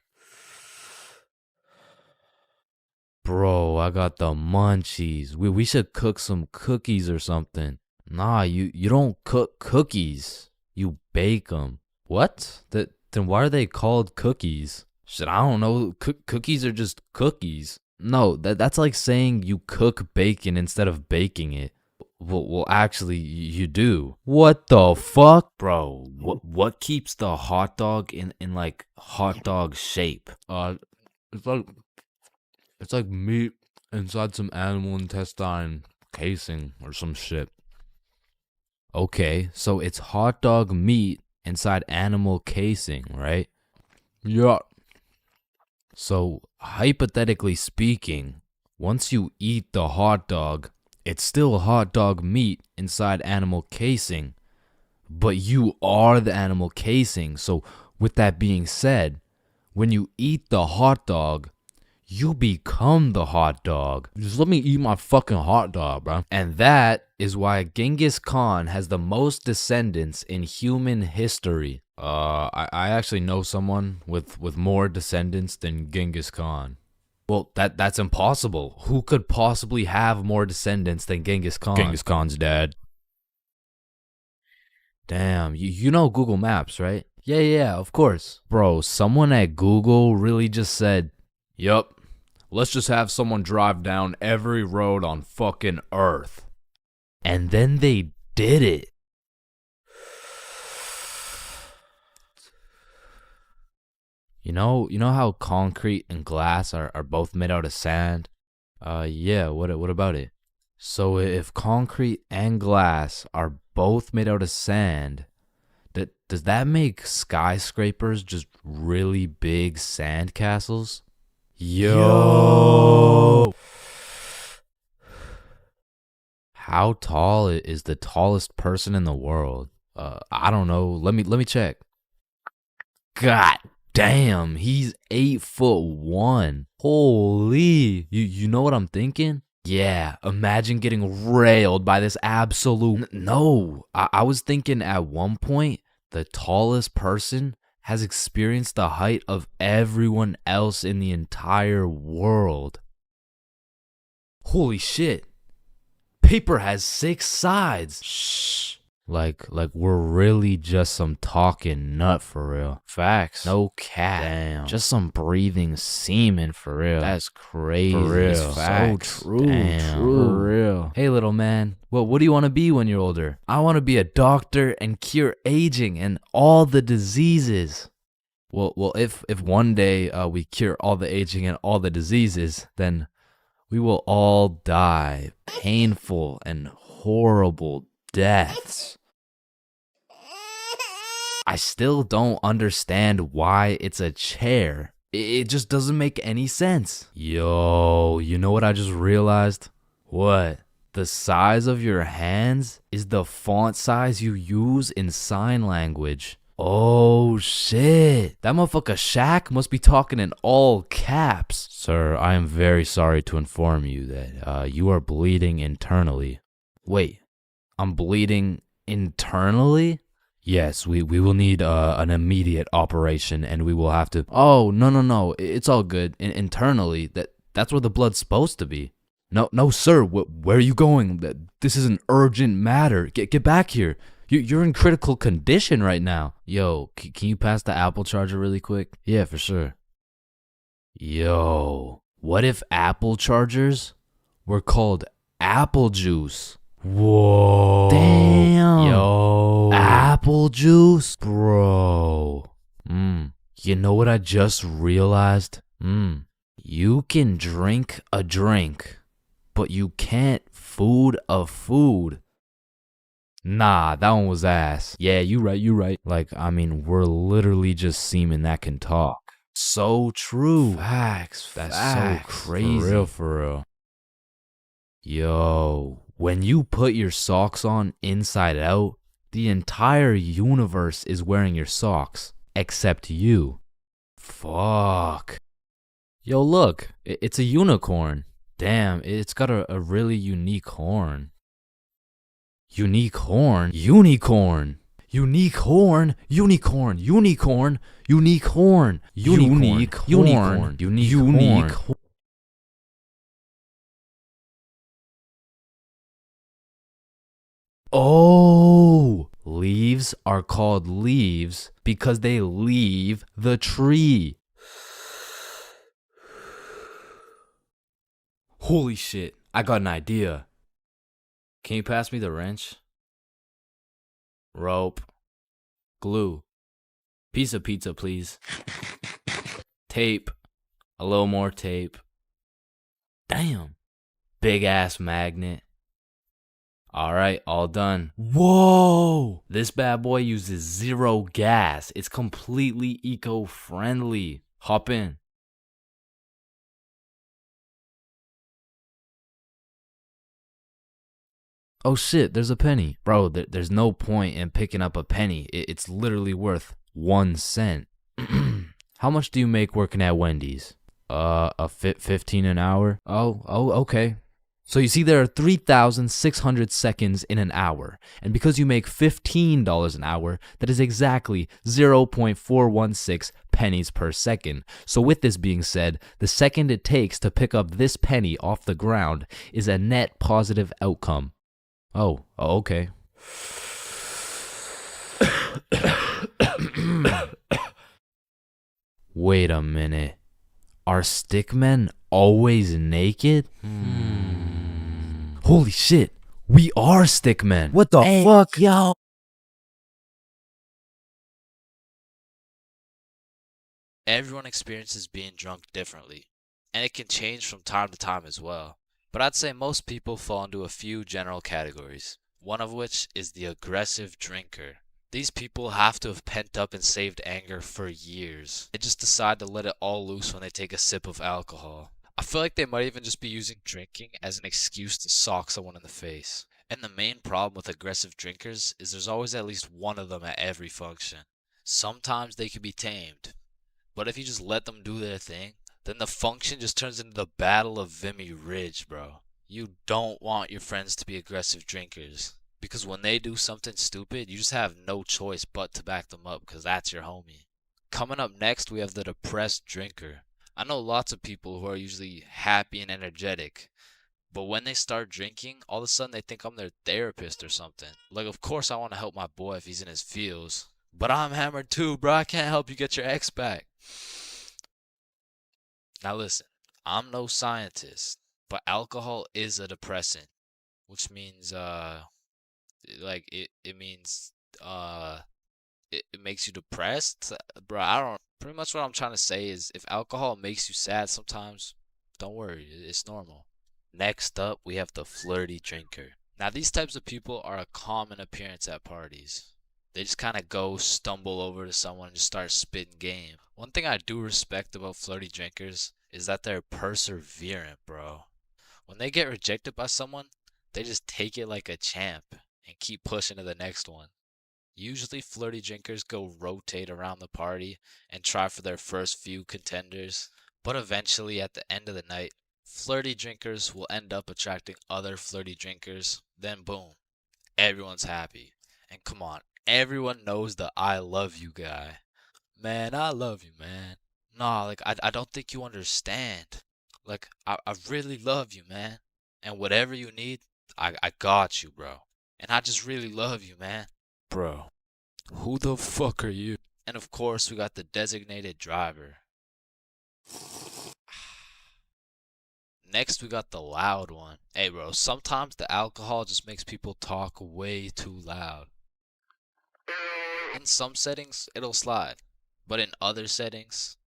Bro, I got the munchies. We should cook some cookies or something. Nah, you don't cook cookies. You bake them. What? Then why are they called cookies? Shit, I don't know. Cookies are just cookies. No, that's like saying you cook bacon instead of baking it. Well, actually, you do. What the fuck? Bro, what keeps the hot dog in like hot dog shape? It's like meat inside some animal intestine casing or some shit. Okay, so it's hot dog meat inside animal casing, right? Yeah. So, hypothetically speaking, once you eat the hot dog, it's still hot dog meat inside animal casing. But you are the animal casing. So, with that being said, when you eat the hot dog, you become the hot dog. Just let me eat my fucking hot dog, bro. And that is why Genghis Khan has the most descendants in human history. I actually know someone with more descendants than Genghis Khan. Well, that's impossible. Who could possibly have more descendants than Genghis Khan? Genghis Khan's dad. Damn, you know Google Maps, right? Yeah, of course. Bro, someone at Google really just said, yup, let's just have someone drive down every road on fucking Earth. And then they did it. You know how concrete and glass are both made out of sand? Yeah, what about it? So if concrete and glass are both made out of sand, does that make skyscrapers just really big sand castles? Yo! How tall is the tallest person in the world? I don't know. Let me check. God damn, he's 8'1". Holy, you know what I'm thinking? Yeah, imagine getting railed by this absolute. No, I was thinking at one point the tallest person has experienced the height of everyone else in the entire world. Holy shit. Paper has 6 sides. Shh. Like we're really just some talking nut for real. Facts. No cap. Damn. Just some breathing semen for real. That's crazy. For real. Facts. So true. Damn. True. For real. Hey little man, what do you want to be when you're older? I want to be a doctor and cure aging and all the diseases. Well, if one day we cure all the aging and all the diseases, then we will all die painful and horrible deaths. I still don't understand why it's a chair. It just doesn't make any sense. Yo, you know what I just realized? What? The size of your hands is the font size you use in sign language. Oh shit. That motherfucker Shaq must be talking in all caps. Sir, I am very sorry to inform you that you are bleeding internally. Wait, I'm bleeding internally? Yes, we will need an immediate operation and we will have to. Oh, no. It's all good. Internally, that's where the blood's supposed to be. No, sir. Where are you going? This is an urgent matter. Get back here. You're in critical condition right now. Yo, can you pass the Apple charger really quick? Yeah, for sure. Yo, what if Apple chargers were called apple juice? Whoa. Damn. Yo. Apple juice? Bro. You know what I just realized? You can drink a drink, but you can't food a food. Nah, that one was ass. Yeah, you right. Like, I mean, we're literally just semen that can talk. So true. Facts. That's so crazy. For real. Yo, when you put your socks on inside out, the entire universe is wearing your socks, except you. Fuck. Yo, look, it's a unicorn. Damn, it's got a really unique horn. Unique horn? Unicorn. Unique horn. Unicorn. Unicorn. Unique horn. Unique horn. Unique horn. Oh, leaves are called leaves because they leave the tree. Holy shit, I got an idea. Can you pass me the wrench? Rope. Glue. Piece of pizza, please. Tape. A little more tape. Damn. Big ass magnet. All right, all done. Whoa! This bad boy uses 0 gas. It's completely eco-friendly. Hop in. Oh shit, there's a penny. Bro, there's no point in picking up a penny. It's literally worth 1 cent. How much do you make working at Wendy's? 15 an hour? Oh, okay. So you see there are 3,600 seconds in an hour. And because you make $15 an hour, that is exactly 0.416 pennies per second. So with this being said, the second it takes to pick up this penny off the ground is a net positive outcome. Oh, okay. Wait a minute. Are stickmen always naked? Holy shit, we are stickmen. What the fuck? Yo. Everyone experiences being drunk differently, and it can change from time to time as well. But I'd say most people fall into a few general categories, one of which is the aggressive drinker. These people have to have pent up and saved anger for years. They just decide to let it all loose when they take a sip of alcohol. I feel like they might even just be using drinking as an excuse to sock someone in the face. And the main problem with aggressive drinkers is there's always at least one of them at every function. Sometimes they can be tamed, but if you just let them do their thing, then the function just turns into the Battle of Vimy Ridge, bro. You don't want your friends to be aggressive drinkers, because when they do something stupid, you just have no choice but to back them up, because that's your homie. Coming up next, we have the depressed drinker. I know lots of people who are usually happy and energetic, but when they start drinking, all of a sudden they think I'm their therapist or something. Like, of course I want to help my boy if he's in his feels, but I'm hammered too, bro. I can't help you get your ex back. Now listen, I'm no scientist, but alcohol is a depressant, which means it means it makes you depressed. Bro, I don't pretty much what I'm trying to say is if alcohol makes you sad sometimes, don't worry, it's normal. Next up, we have the flirty drinker. Now these types of people are a common appearance at parties. They just kind of stumble over to someone and just start spitting game. One thing I do respect about flirty drinkers is that they're perseverant, bro. When they get rejected by someone, they just take it like a champ and keep pushing to the next one. Usually flirty drinkers go rotate around the party and try for their first few contenders, but eventually at the end of the night, flirty drinkers will end up attracting other flirty drinkers, then boom, everyone's happy. And come on, everyone knows the I love you guy. Man, I love you, man. Nah, like, I don't think you understand. Like, I really love you, man. And whatever you need, I got you, bro. And I just really love you, man. Bro, who the fuck are you? And of course, we got the designated driver. Next, we got the loud one. Hey, bro, sometimes the alcohol just makes people talk way too loud. In some settings, it'll slide. But in other settings,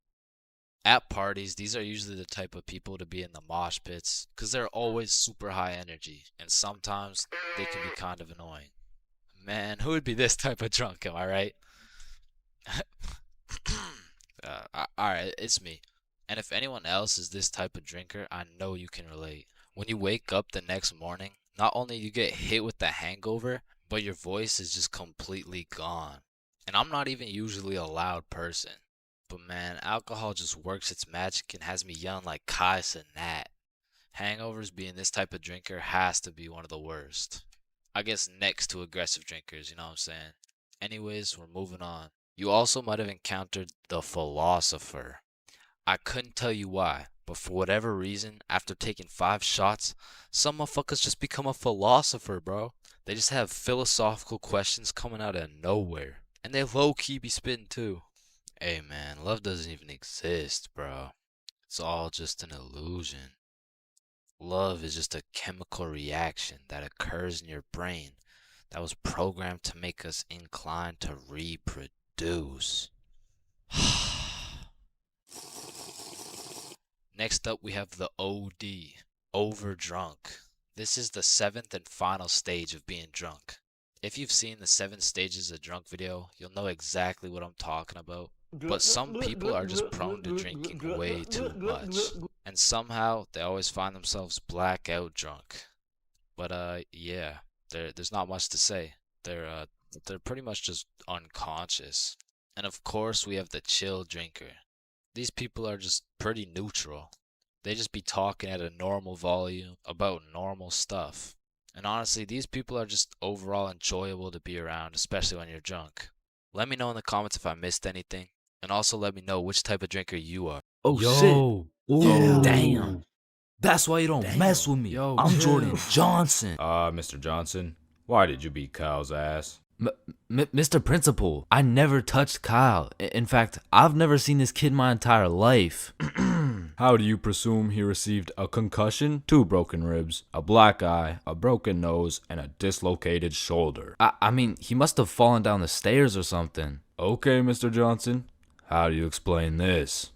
at parties, these are usually the type of people to be in the mosh pits because they're always super high energy. And sometimes they can be kind of annoying. Man, who would be this type of drunk, am I right? Alright, it's me. And if anyone else is this type of drinker, I know you can relate. When you wake up the next morning, not only you get hit with the hangover, but your voice is just completely gone. And I'm not even usually a loud person. But man, alcohol just works its magic and has me yelling like Kai Cenat. Hangovers being this type of drinker has to be one of the worst. I guess next to aggressive drinkers, you know what I'm saying? Anyways, we're moving on. You also might have encountered the philosopher. I couldn't tell you why, but for whatever reason, after taking 5 shots, some motherfuckers just become a philosopher, bro. They just have philosophical questions coming out of nowhere. And they low-key be spitting too. Hey man, love doesn't even exist, bro. It's all just an illusion. Love is just a chemical reaction that occurs in your brain that was programmed to make us inclined to reproduce. Next up, we have the OD, overdrunk. This is the 7th and final stage of being drunk. If you've seen the 7 stages of drunk video, you'll know exactly what I'm talking about. But some people are just prone to drinking way too much. And somehow they always find themselves blackout drunk. But yeah, there's not much to say. They're pretty much just unconscious. And of course we have the chill drinker. These people are just pretty neutral. They just be talking at a normal volume about normal stuff. And honestly, these people are just overall enjoyable to be around, especially when you're drunk. Let me know in the comments if I missed anything. And also let me know which type of drinker you are. Oh Yo. shit. Ooh. Damn. That's why you don't mess with me. Yo, I'm chill. Jordan Johnson. Mr. Johnson, why did you beat Kyle's ass? Mr. Principal, I never touched Kyle. In fact, I've never seen this kid my entire life. How do you presume he received a concussion, 2 broken ribs, a black eye, a broken nose, and a dislocated shoulder? I mean, he must have fallen down the stairs or something. Okay, Mr. Johnson, how do you explain this?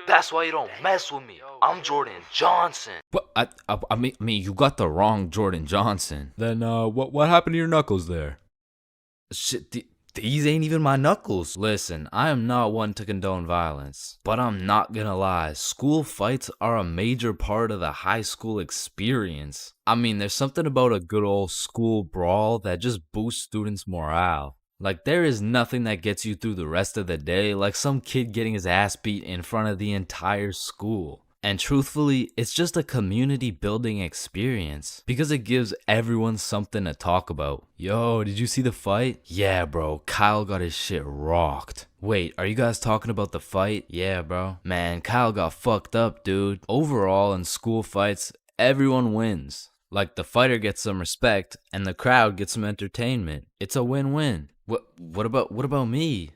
That's why you don't mess with me. I'm Jordan Johnson. What? I mean, you got the wrong Jordan Johnson. Then, what happened to your knuckles there? Shit, these ain't even my knuckles. Listen, I am not one to condone violence, but I'm not gonna lie. School fights are a major part of the high school experience. I mean, there's something about a good old school brawl that just boosts students' morale. Like, there is nothing that gets you through the rest of the day like some kid getting his ass beat in front of the entire school. And truthfully, it's just a community building experience because it gives everyone something to talk about. Yo, did you see the fight? Yeah, bro, Kyle got his shit rocked. Wait, are you guys talking about the fight? Yeah, bro. Man, Kyle got fucked up, dude. Overall, in school fights, everyone wins. Like, the fighter gets some respect and the crowd gets some entertainment. It's a win-win. What about me?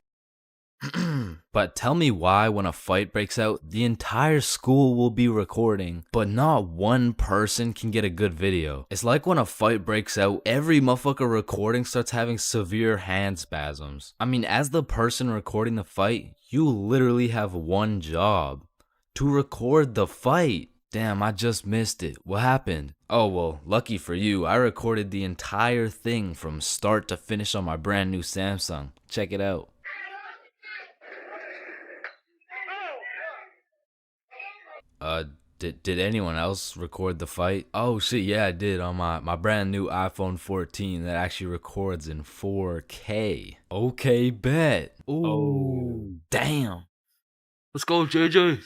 But tell me why when a fight breaks out, the entire school will be recording, but not one person can get a good video. It's like when a fight breaks out, every motherfucker recording starts having severe hand spasms. I mean, as the person recording the fight, you literally have one job: to record the fight. Damn, I just missed it. What happened? Oh, well, lucky for you, I recorded the entire thing from start to finish on my brand new Samsung. Check it out. Did anyone else record the fight? Oh shit, yeah, I did on my brand new iPhone 14 that actually records in 4K. Okay, bet. Ooh, damn. Let's go, JJ.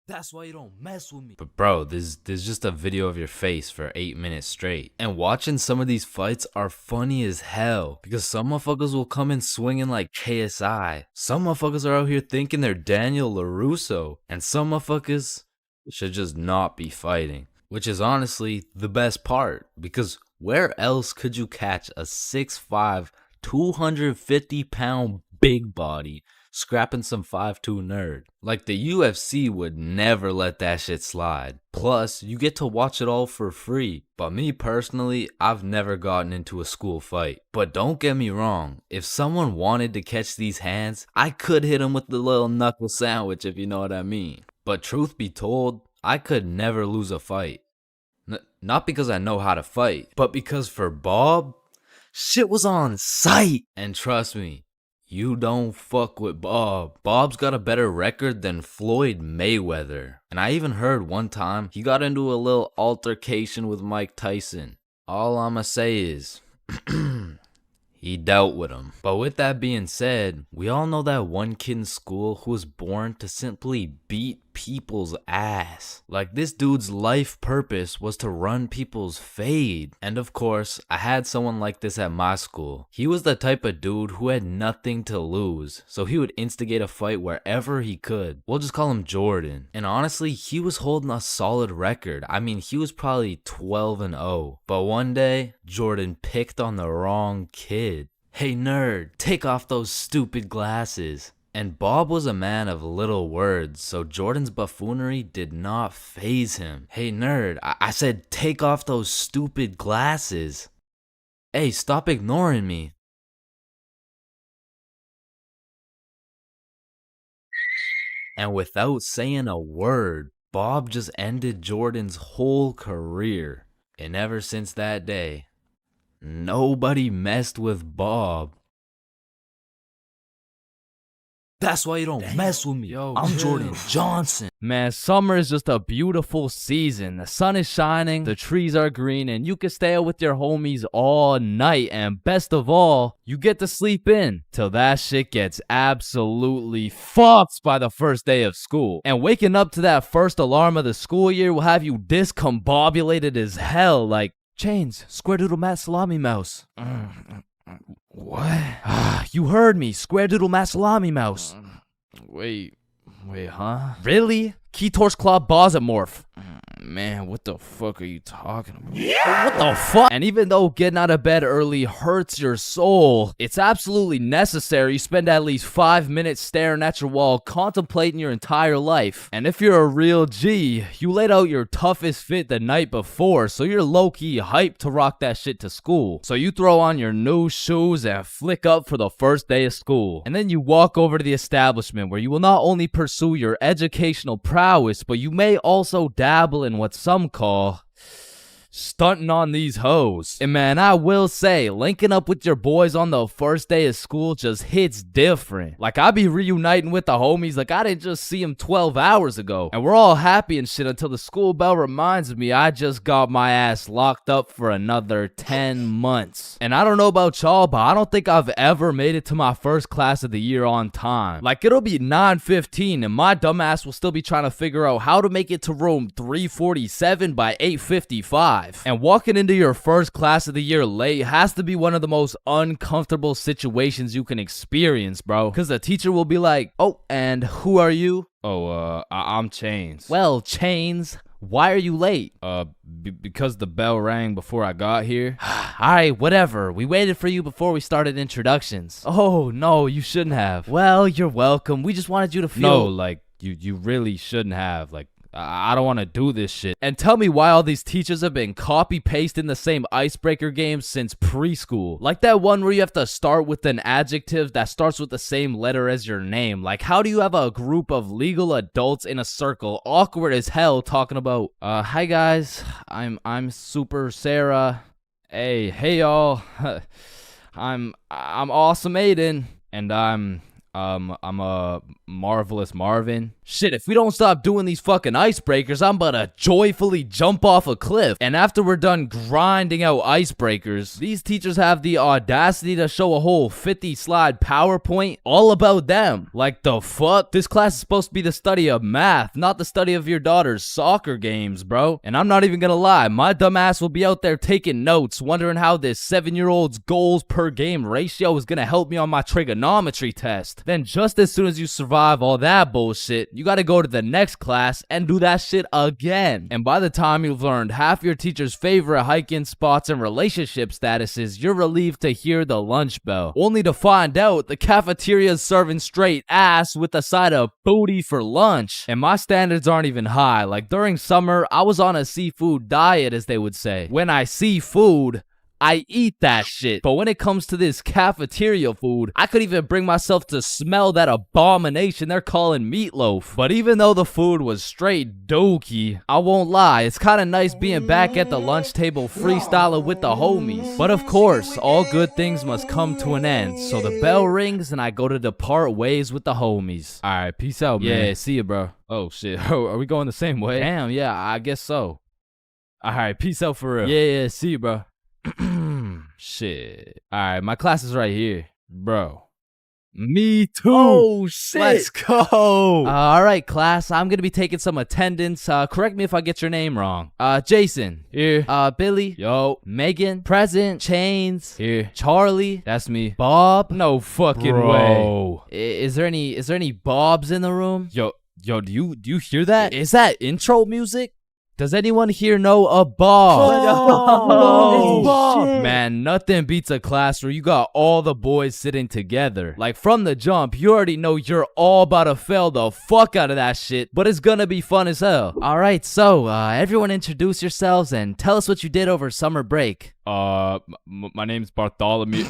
That's why you don't mess with me. But bro, there's just a video of your face for 8 minutes straight. And watching some of these fights are funny as hell because some motherfuckers will come in swinging like KSI. Some motherfuckers are out here thinking they're Daniel LaRusso. And some motherfuckers should just not be fighting. Which is honestly the best part, because where else could you catch a 6'5", 250-pound big body scrapping some 5'2" nerd? Like, the UFC would never let that shit slide. Plus, you get to watch it all for free. But me personally, I've never gotten into a school fight. But don't get me wrong, if someone wanted to catch these hands, I could hit him with the little knuckle sandwich, if you know what I mean. But truth be told, I could never lose a fight. Not because I know how to fight, but because for Bob, shit was on sight. And trust me, you don't fuck with Bob. Bob's got a better record than Floyd Mayweather. And I even heard one time he got into a little altercation with Mike Tyson. All I'ma say is, he dealt with him. But with that being said, we all know that one kid in school who was born to simply beat people's ass. Like, this dude's life purpose was to run people's fade. And of course, I had someone like this at my school. He was the type of dude who had nothing to lose, so he would instigate a fight wherever he could. We'll just call him Jordan. And honestly, he was holding a solid record. I mean, he was probably 12-0. But one day, Jordan picked on the wrong kid. Hey nerd, take off those stupid glasses. And Bob was a man of little words, so Jordan's buffoonery did not faze him. Hey nerd, I said take off those stupid glasses. Hey, stop ignoring me. And without saying a word, Bob just ended Jordan's whole career. And ever since that day, nobody messed with Bob. That's why you don't mess with me. Yo, I'm chill. Jordan Johnson. Man, summer is just a beautiful season. The sun is shining, the trees are green, and you can stay out with your homies all night. And best of all, you get to sleep in till that shit gets absolutely fucked by the first day of school. And waking up to that first alarm of the school year will have you discombobulated as hell. Like, Chains, square doodle mat salami mouse. What? You heard me. Square doodle mat salami mouse. Wait, huh? Really? Keytorch Claw Bosomorph. Man, what the fuck are you talking about? What the fuck? And even though getting out of bed early hurts your soul, it's absolutely necessary you spend at least 5 minutes staring at your wall, contemplating your entire life. And if you're a real G, you laid out your toughest fit the night before, so you're low-key hyped to rock that shit to school. So you throw on your new shoes and flick up for the first day of school. And then you walk over to the establishment where you will not only pursue your educational prowess, but you may also dabble in what some call stunting on these hoes. And man, I will say, linking up with your boys on the first day of school just hits different. Like, I be reuniting with the homies like I didn't just see them 12 hours ago. And we're all happy and shit until the school bell reminds me I just got my ass locked up for another 10 months. And I don't know about y'all, but I don't think I've ever made it to my first class of the year on time. Like, it'll be 9:15 and my dumbass will still be trying to figure out how to make it to room 347 by 8:55. And walking into your first class of the year late has to be one of the most uncomfortable situations you can experience, bro. Because the teacher will be like, "Oh, and who are you?" "Oh, I'm Chains." "Well, Chains, why are you late?" Because the bell rang before I got here." "Alright, whatever. We waited for you before we started introductions." "Oh, no, you shouldn't have." "Well, you're welcome. We just wanted you to feel..." "No, like, you really shouldn't have. Like, I don't want to do this shit." And tell me why all these teachers have been copy-pasting the same icebreaker games since preschool. Like that one where you have to start with an adjective that starts with the same letter as your name. Like, how do you have a group of legal adults in a circle, awkward as hell, talking about, "Hi guys, I'm Super Sarah. Hey y'all. I'm Awesome Aiden, and I'm a Marvelous Marvin." Shit, if we don't stop doing these fucking icebreakers, I'm about to joyfully jump off a cliff. And after we're done grinding out icebreakers, these teachers have the audacity to show a whole 50-slide PowerPoint all about them. Like, the fuck? This class is supposed to be the study of math, not the study of your daughter's soccer games, bro. And I'm not even gonna lie, my dumb ass will be out there taking notes, wondering how this 7-year-old's goals per game ratio is gonna help me on my trigonometry test. Then just as soon as you survive all that bullshit, you gotta go to the next class and do that shit again. And by the time you've learned half your teacher's favorite hiking spots and relationship statuses, you're relieved to hear the lunch bell, only to find out the cafeteria's serving straight ass with a side of booty for lunch. And my standards aren't even high. Like, during summer, I was on a seafood diet, as they would say. When I see food, I eat that shit. But when it comes to this cafeteria food, I could even bring myself to smell that abomination they're calling meatloaf. But even though the food was straight dookie, I won't lie, it's kind of nice being back at the lunch table freestyling with the homies. But of course, all good things must come to an end. So the bell rings and I go to depart ways with the homies. Alright, peace out, man. Yeah, see ya, bro. Oh shit, are we going the same way? Damn, yeah, I guess so. Alright, peace out for real. Yeah, see you, bro. Shit. Alright, my class is right here. Bro. Me too. Oh, shit. Let's go. Alright, class. I'm gonna be taking some attendance. Correct me if I get your name wrong. Jason. Here. Billy. Yo. Megan. Present. Chains. Here. Charlie. That's me. Bob. No fucking way. Is there any Bobs in the room? Yo, do you hear that? Is that intro music? Does anyone here know a Bob? Oh, Bob. Man, nothing beats a class where you got all the boys sitting together. Like, from the jump, you already know you're all about to fail the fuck out of that shit, but it's gonna be fun as hell. Alright, so, everyone introduce yourselves and tell us what you did over summer break. My name's Bartholomew.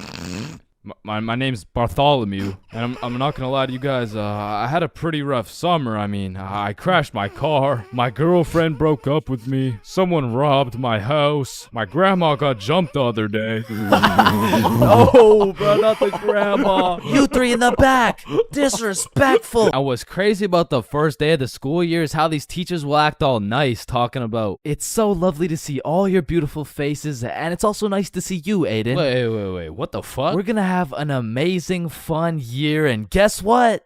My name's Bartholomew, and I'm not gonna lie to you guys. I had a pretty rough summer. I mean, I crashed my car. My girlfriend broke up with me. Someone robbed my house. My grandma got jumped the other day. No, bro, not the grandma. You three in the back. Disrespectful. And what's crazy about the first day of the school year is how these teachers will act all nice, talking about, it's so lovely to see all your beautiful faces, and it's also nice to see you, Aiden. Wait, what the fuck? We're gonna have an amazing, fun year, and guess what?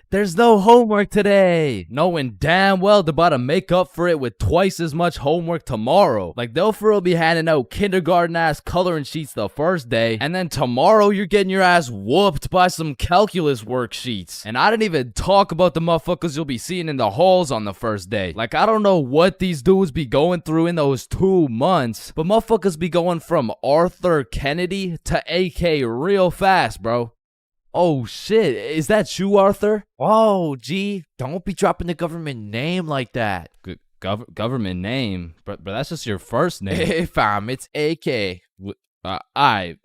There's no homework today. Knowing damn well they're about to make up for it with twice as much homework tomorrow. Like, they'll for real be handing out kindergarten-ass coloring sheets the first day, and then tomorrow you're getting your ass whooped by some calculus worksheets. And I didn't even talk about the motherfuckers you'll be seeing in the halls on the first day. Like, I don't know what these dudes be going through in those 2 months, but motherfuckers be going from Arthur Kennedy to AK real fast, bro. Oh shit, is that you, Arthur? Oh, gee, don't be dropping the government name like that. Government name? But that's just your first name. Hey, fam, it's AK. Aye,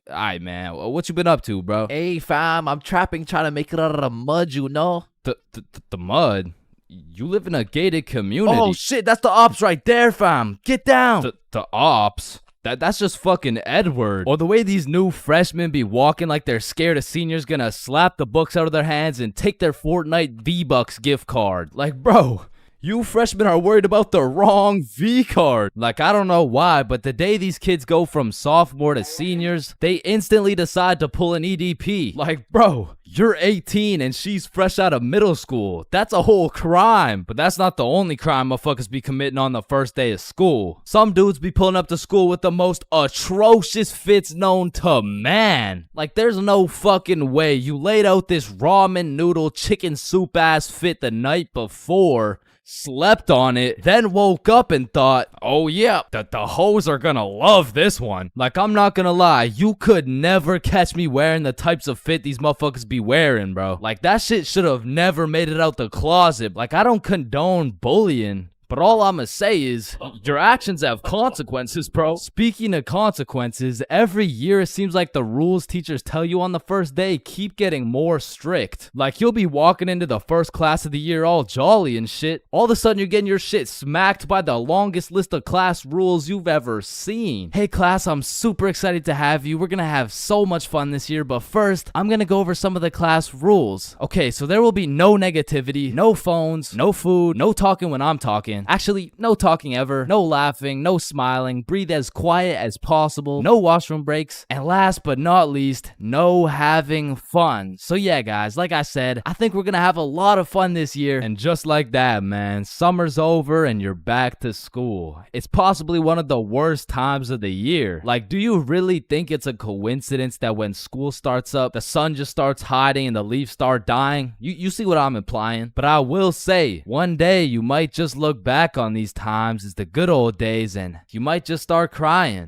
man. What you been up to, bro? Hey, fam, I'm trapping, trying to make it out of the mud, you know? The mud? You live in a gated community. Oh, shit, that's the ops right there, fam. Get down. The ops? That's just fucking Edward. Or the way these new freshmen be walking like they're scared a senior's gonna slap the books out of their hands and take their Fortnite V-Bucks gift card. Like, bro, you freshmen are worried about the wrong V-card. Like, I don't know why, but the day these kids go from sophomore to seniors, they instantly decide to pull an EDP. Like, bro, you're 18 and she's fresh out of middle school. That's a whole crime. But that's not the only crime motherfuckers be committing on the first day of school. Some dudes be pulling up to school with the most atrocious fits known to man. Like, there's no fucking way you laid out this ramen noodle chicken soup ass fit the night before, slept on it, then woke up and thought, oh yeah, the hoes are gonna love this one. Like, I'm not gonna lie, you could never catch me wearing the types of fit these motherfuckers be wearing, bro. Like, that shit should have never made it out the closet. Like, I don't condone bullying, but all I'ma say is, your actions have consequences, bro. Speaking of consequences, every year it seems like the rules teachers tell you on the first day keep getting more strict. Like, you'll be walking into the first class of the year all jolly and shit. All of a sudden you're getting your shit smacked by the longest list of class rules you've ever seen. Hey class, I'm super excited to have you. We're gonna have so much fun this year, but first, I'm gonna go over some of the class rules. Okay, so there will be no negativity, no phones, no food, no talking when I'm talking. Actually, no talking ever, no laughing, no smiling, breathe as quiet as possible, no washroom breaks, and last but not least, no having fun. So yeah, guys, like I said, I think we're gonna have a lot of fun this year, and just like that, man, summer's over and you're back to school. It's possibly one of the worst times of the year. Like, do you really think it's a coincidence that when school starts up, the sun just starts hiding and the leaves start dying? You see what I'm implying? But I will say, one day you might just look back on these times as the good old days and you might just start crying.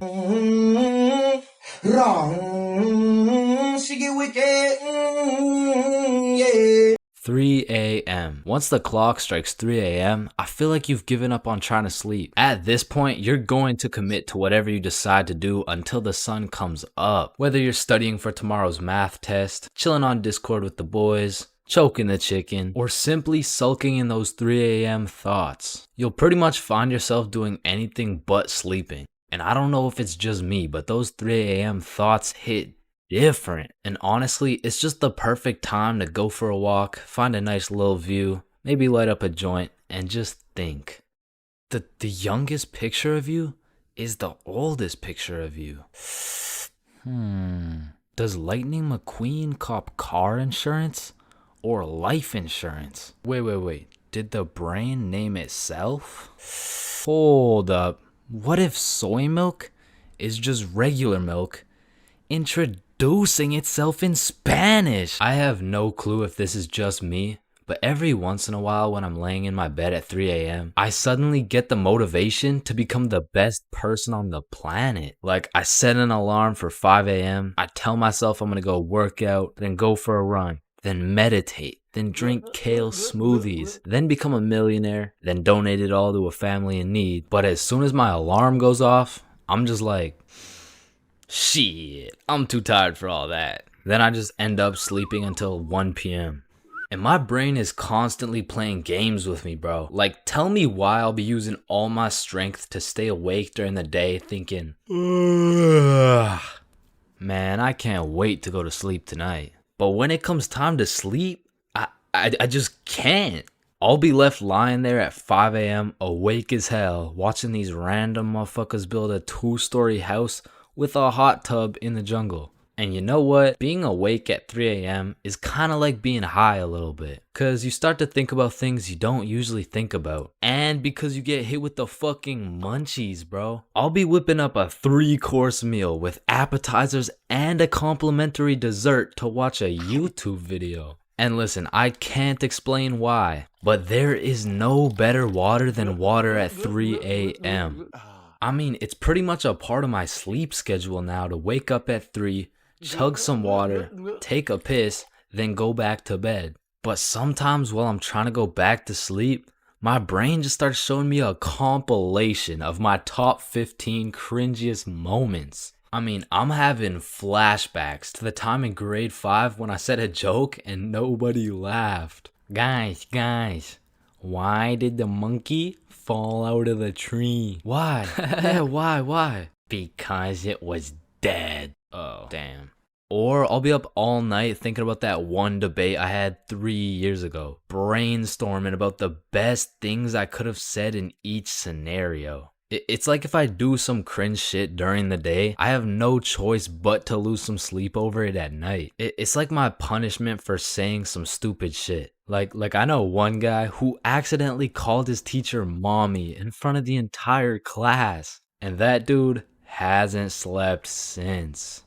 She get wicked, yeah. 3 a.m. Once the clock strikes 3 a.m., I feel like you've given up on trying to sleep. At this point, you're going to commit to whatever you decide to do until the sun comes up. Whether you're studying for tomorrow's math test, chilling on Discord with the boys, choking the chicken, or simply sulking in those 3 a.m. thoughts. You'll pretty much find yourself doing anything but sleeping. And I don't know if it's just me, but those 3 a.m. thoughts hit different. And honestly, it's just the perfect time to go for a walk, find a nice little view, maybe light up a joint, and just think. The youngest picture of you is the oldest picture of you. Does Lightning McQueen cop car insurance or life insurance? Wait. Did the brain name itself? Hold up. What if soy milk is just regular milk introducing itself in Spanish? I have no clue if this is just me, but every once in a while when I'm laying in my bed at 3 a.m., I suddenly get the motivation to become the best person on the planet. Like, I set an alarm for 5 a.m., I tell myself I'm gonna go work out, then go for a run, then meditate, then drink kale smoothies, then become a millionaire, then donate it all to a family in need. But as soon as my alarm goes off, I'm just like, shit, I'm too tired for all that. Then I just end up sleeping until 1 p.m. And my brain is constantly playing games with me, bro. Like, tell me why I'll be using all my strength to stay awake during the day thinking, ugh, man, I can't wait to go to sleep tonight. But when it comes time to sleep, I just can't. I'll be left lying there at 5 a.m. awake as hell, watching these random motherfuckers build a 2-story house with a hot tub in the jungle. And you know what? Being awake at 3 a.m. is kind of like being high a little bit. Cause you start to think about things you don't usually think about. And because you get hit with the fucking munchies, bro. I'll be whipping up a 3-course meal with appetizers and a complimentary dessert to watch a YouTube video. And listen, I can't explain why, but there is no better water than water at 3 a.m. I mean, it's pretty much a part of my sleep schedule now to wake up at 3, chug some water, take a piss, then go back to bed. But sometimes while I'm trying to go back to sleep, my brain just starts showing me a compilation of my top 15 cringiest moments. I mean, I'm having flashbacks to the time in grade 5 when I said a joke and nobody laughed. Guys, why did the monkey fall out of the tree? Why? Yeah, why? Because it was dead. Oh, damn. Or I'll be up all night thinking about that one debate I had 3 years ago, brainstorming about the best things I could have said in each scenario. It's like if I do some cringe shit during the day, I have no choice but to lose some sleep over it at night. It's like my punishment for saying some stupid shit. Like I know one guy who accidentally called his teacher mommy in front of the entire class. And that dude hasn't slept since.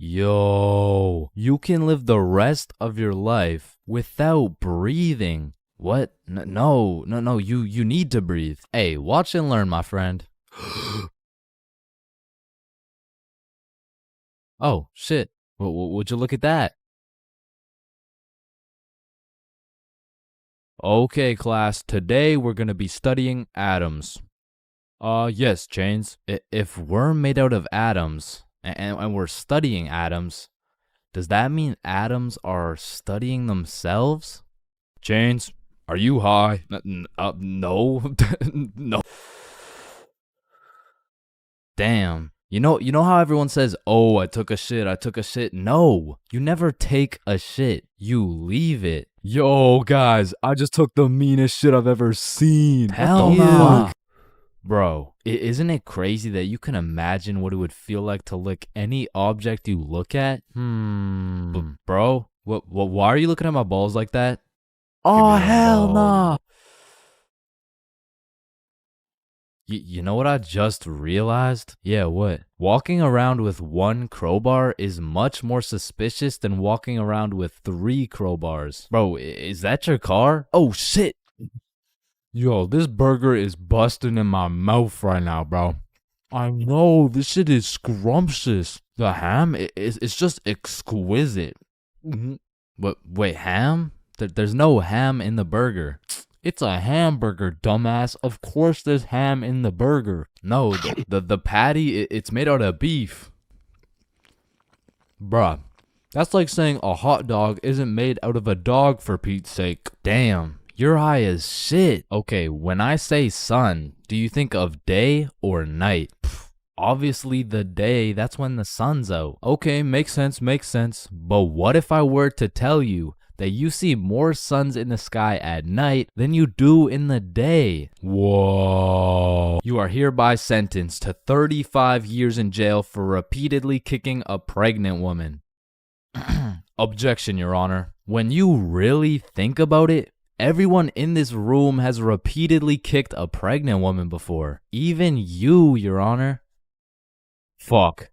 Yo, you can live the rest of your life without breathing. What? No, you need to breathe. Hey, watch and learn, my friend. Oh, shit. Would you look at that? Okay, class, today we're gonna be studying atoms. Yes, Chains. If we're made out of atoms, and we're studying atoms, does that mean atoms are studying themselves? Chains, are you high? No. No. Damn. You know how everyone says, oh, I took a shit. No, you never take a shit. You leave it. Yo, guys, I just took the meanest shit I've ever seen. Hell what the no. fuck? Bro, isn't it crazy that you can imagine what it would feel like to lick any object you look at? Bro, why are you looking at my balls like that? Oh, hell no. You know what I just realized? Yeah, what? Walking around with 1 crowbar is much more suspicious than walking around with 3 crowbars. Bro, is that your car? Oh, shit. Yo, this burger is busting in my mouth right now, bro. I know, this shit is scrumptious. The ham, it's just exquisite. Wait, ham? There's no ham in the burger. It's a hamburger, dumbass. Of course there's ham in the burger. No, the patty, it's made out of beef. Bruh, that's like saying a hot dog isn't made out of a dog, for Pete's sake. Damn, you're high as shit. Okay, when I say sun, do you think of day or night? Obviously the day, that's when the sun's out. Okay, makes sense. But what if I were to tell you that you see more suns in the sky at night than you do in the day? Whoa. You are hereby sentenced to 35 years in jail for repeatedly kicking a pregnant woman. Objection, Your Honor. When you really think about it, everyone in this room has repeatedly kicked a pregnant woman before. Even you, Your Honor. Fuck.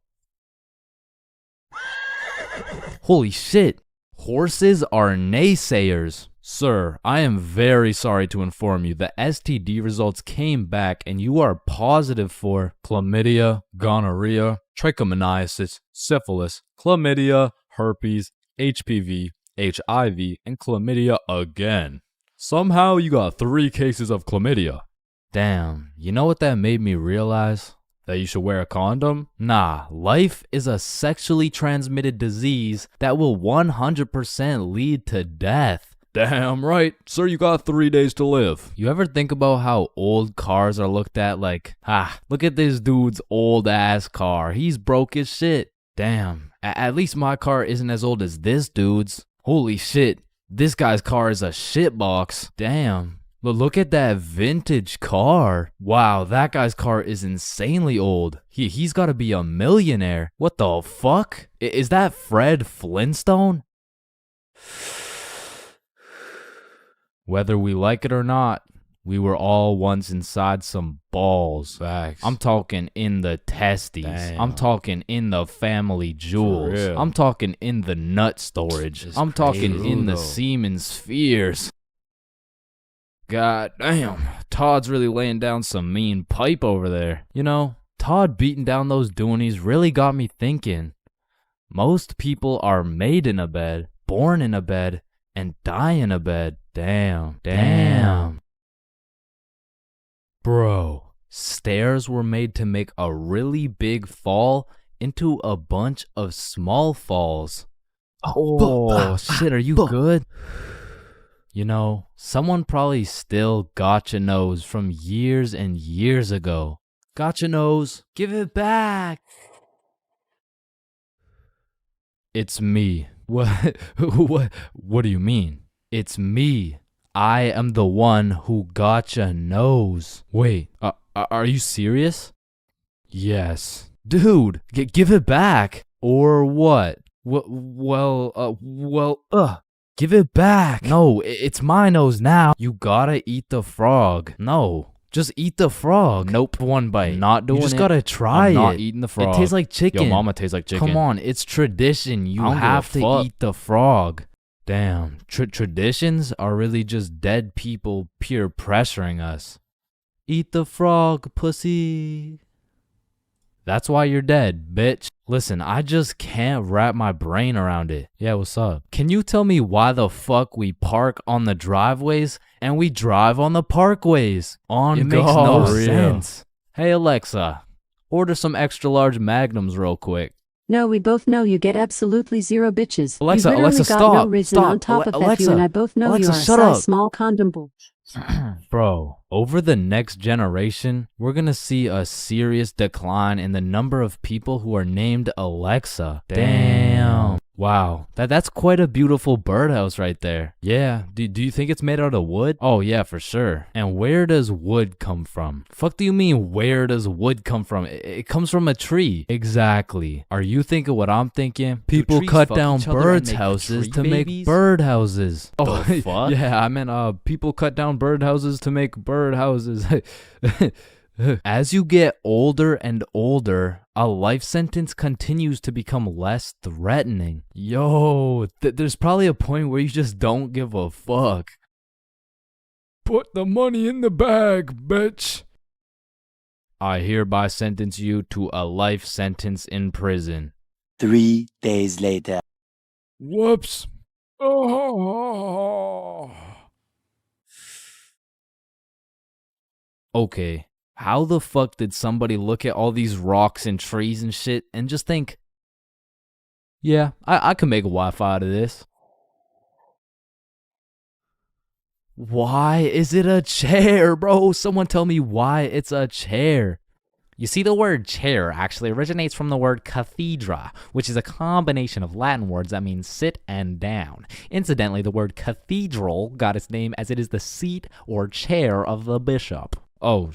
Holy shit. Horses are naysayers. Sir, I am very sorry to inform you the STD results came back and you are positive for chlamydia, gonorrhea, trichomoniasis, syphilis, chlamydia, herpes, HPV, HIV, and chlamydia again. Somehow you got 3 cases of chlamydia. Damn, you know what that made me realize? That you should wear a condom? Nah, life is a sexually transmitted disease that will 100% lead to death. Damn right. Sir, you got 3 days to live. You ever think about how old cars are looked at like, look at this dude's old ass car. He's broke as shit. Damn, at least my car isn't as old as this dude's. Holy shit, this guy's car is a shitbox. Damn. Look at that vintage car. Wow, that guy's car is insanely old. He's got to be a millionaire. What the fuck? Is that Fred Flintstone? Whether we like it or not, we were all once inside some balls. Facts. I'm talking in the testes. Damn. I'm talking in the family jewels. real. I'm talking in the nut storage. I'm talking in the though. semen spheres. God damn, Todd's really laying down some mean pipe over there. You know, Todd beating down those doonies really got me thinking. Most people are made in a bed, born in a bed, and die in a bed. Damn. Bro, stairs were made to make a really big fall into a bunch of small falls. Oh, shit, are you good? You know, someone probably still got your nose from years and years ago. Got your nose, give it back. It's me. What do you mean? It's me. I am the one who got your nose. Wait, are you serious? Yes. Dude, give it back. Or what? Give it back. No, it's my nose now. You gotta eat the frog. No, just eat the frog. Nope, one bite. Not doing it. You just gotta try it. I'm not eating the frog. It tastes like chicken. Yo, mama tastes like chicken. Come on, it's tradition. You I don't have give to a fuck. eat the frog. Damn, traditions are really just dead people peer pressuring us. Eat the frog, pussy. That's why you're dead, bitch. Listen, I just can't wrap my brain around it. Yeah, what's up? Can you tell me why the fuck we park on the driveways and we drive on the parkways? It makes no sense. Hey, Alexa, order some extra large magnums real quick. No, we both know you get absolutely zero bitches. Alexa, you literally Alexa, got stop, no reason stop. on top of that, Alexa, you and I both know Alexa, you are a shut size up. small condom bull. Bro, over the next generation, we're gonna see a serious decline in the number of people who are named Alexa. Damn. Wow, that's quite a beautiful birdhouse right there. Yeah, do you think it's made out of wood? Oh yeah, for sure. And where does wood come from? Fuck do you mean where does wood come from? It comes from a tree. Exactly. Are you thinking what I'm thinking? People trees cut fuck down each other and birds' make houses tree to babies? make bird houses. The fuck? Yeah, I meant people cut down bird houses to make bird houses. As you get older and older, a life sentence continues to become less threatening. Yo, there's probably a point where you just don't give a fuck. Put the money in the bag, bitch. I hereby sentence you to a life sentence in prison. 3 days later. Whoops. Oh. Okay, how the fuck did somebody look at all these rocks and trees and shit and just think, yeah, I can make a Wi-Fi out of this? Why is it a chair, bro? Someone tell me why it's a chair. You see, the word chair actually originates from the word cathedra, which is a combination of Latin words that mean sit and down. Incidentally, the word cathedral got its name as it is the seat or chair of the bishop. Oh,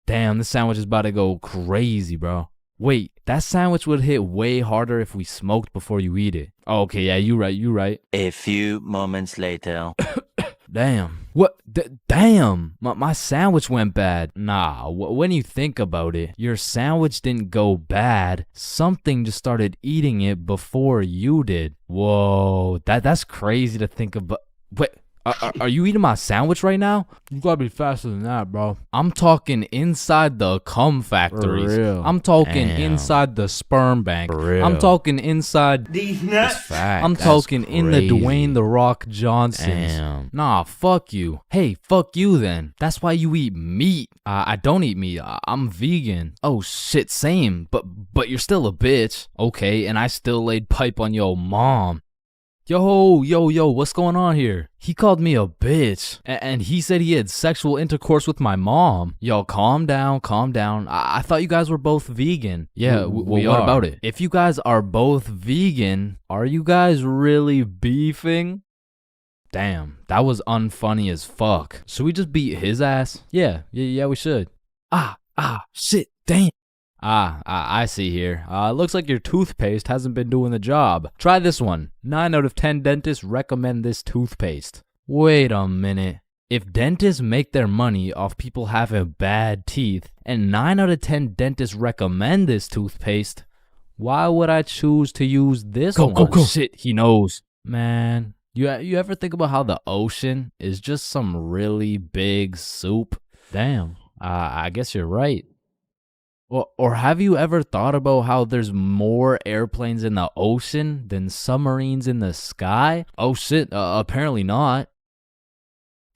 damn, this sandwich is about to go crazy, bro. Wait, that sandwich would hit way harder if we smoked before you eat it. Oh, okay, yeah, you right. A few moments later. Damn. What? Damn. My sandwich went bad. Nah, when you think about it, your sandwich didn't go bad. Something just started eating it before you did. Whoa, that's crazy to think about. Wait, Are you eating my sandwich right now? You gotta be faster than that, bro. I'm talking inside the cum factories. For real. I'm talking Damn. inside the sperm bank. For real. I'm talking inside These nuts. I'm That's talking in the crazy. Dwayne the Rock Johnsons. Damn. Nah, fuck you. Hey, fuck you then. That's why you eat meat. I don't eat meat. I'm vegan. Oh shit, same. But you're still a bitch. Okay, and I still laid pipe on your mom. Yo, what's going on here? He called me a bitch, and he said he had sexual intercourse with my mom. Yo, calm down. I thought you guys were both vegan. Yeah, we what are. about it? If you guys are both vegan, are you guys really beefing? Damn, that was unfunny as fuck. Should we just beat his ass? Yeah, we should. Shit, damn. I see here. Looks like your toothpaste hasn't been doing the job. Try this one. 9 out of 10 dentists recommend this toothpaste. Wait a minute. If dentists make their money off people having bad teeth, and 9 out of 10 dentists recommend this toothpaste, why would I choose to use this one? Go. Shit, he knows. Man, you ever think about how the ocean is just some really big soup? Damn, I guess you're right. Or have you ever thought about how there's more airplanes in the ocean than submarines in the sky? Oh shit, apparently not.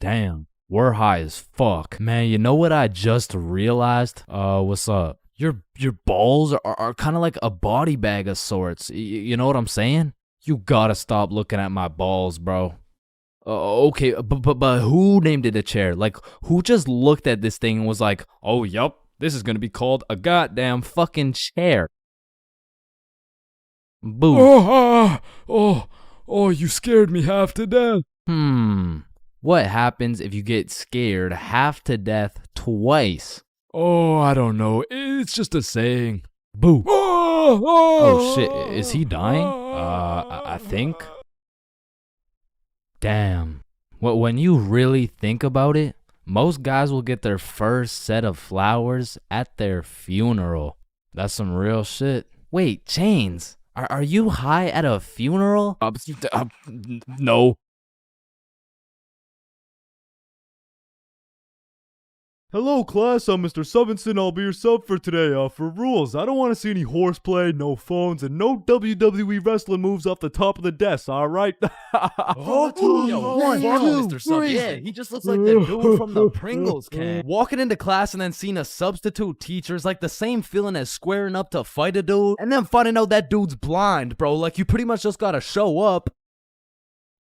Damn, we're high as fuck. Man, you know what I just realized? What's up? Your balls are kind of like a body bag of sorts. You know what I'm saying? You gotta stop looking at my balls, bro. Okay, but who named it a chair? Like, who just looked at this thing and was like, oh, yup. This is gonna be called a goddamn fucking chair. Boo. Oh, you scared me half to death. What happens if you get scared half to death twice? Oh, I don't know. It's just a saying. Boo. Oh shit, is he dying? I think. Damn. When you really think about it, most guys will get their first set of flowers at their funeral. That's some real shit. Wait, Chains, are you high at a funeral? No. Hello, class. I'm Mr. Subinson. I'll be your sub for today. For rules, I don't want to see any horseplay, no phones, and no WWE wrestling moves off the top of the desk, alright? Mr. Sub. Yeah, he just looks like the dude from the Pringles can. Walking into class and then seeing a substitute teacher is like the same feeling as squaring up to fight a dude and then finding out that dude's blind, bro. Like, you pretty much just gotta show up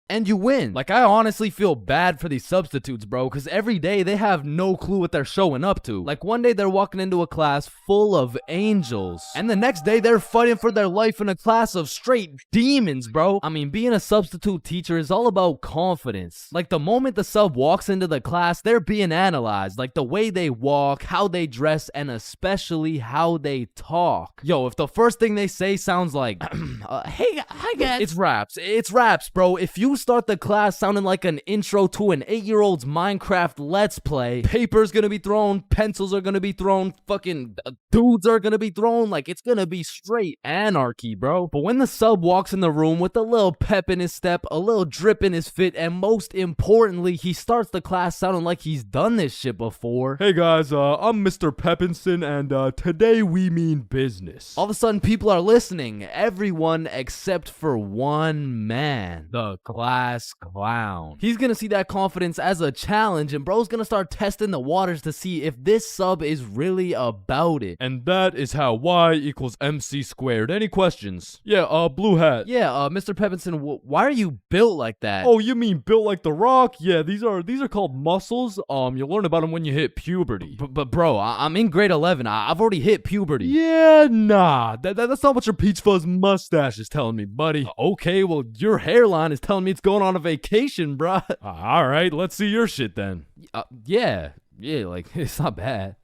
and you win. Like, I honestly feel bad for these substitutes, bro, because every day they have no clue what they're showing up to. Like, one day they're walking into a class full of angels, and the next day they're fighting for their life in a class of straight demons, bro. I mean, being a substitute teacher is all about confidence. Like, the moment the sub walks into the class, they're being analyzed. Like, the way they walk, how they dress, and especially how they talk. Yo, if the first thing they say sounds like, hey, hi guys. It's raps, bro. If you start the class sounding like an intro to an 8-year-old's Minecraft Let's Play, paper's gonna be thrown, pencils are gonna be thrown, fucking dudes are gonna be thrown, like, it's gonna be straight anarchy, bro. But when the sub walks in the room with a little pep in his step, a little drip in his fit, and most importantly, he starts the class sounding like he's done this shit before. Hey guys, I'm Mr. Peppinson, and today we mean business. All of a sudden, people are listening. Everyone except for one man, the class clown. He's gonna see that confidence as a challenge, and bro's gonna start testing the waters to see if this sub is really about it. And that is how Y equals MC squared. Any questions? Yeah, blue hat. Yeah, Mr. Peppinson, why are you built like that? Oh, you mean built like The Rock? Yeah, these are called muscles. You learn about them when you hit puberty. But bro, I'm in grade 11. I've already hit puberty. Yeah, nah. That's not what your peach fuzz mustache is telling me, buddy. Okay, well, your hairline is telling me it's going on a vacation, bruh. All right, let's see your shit then. Yeah, like, it's not bad.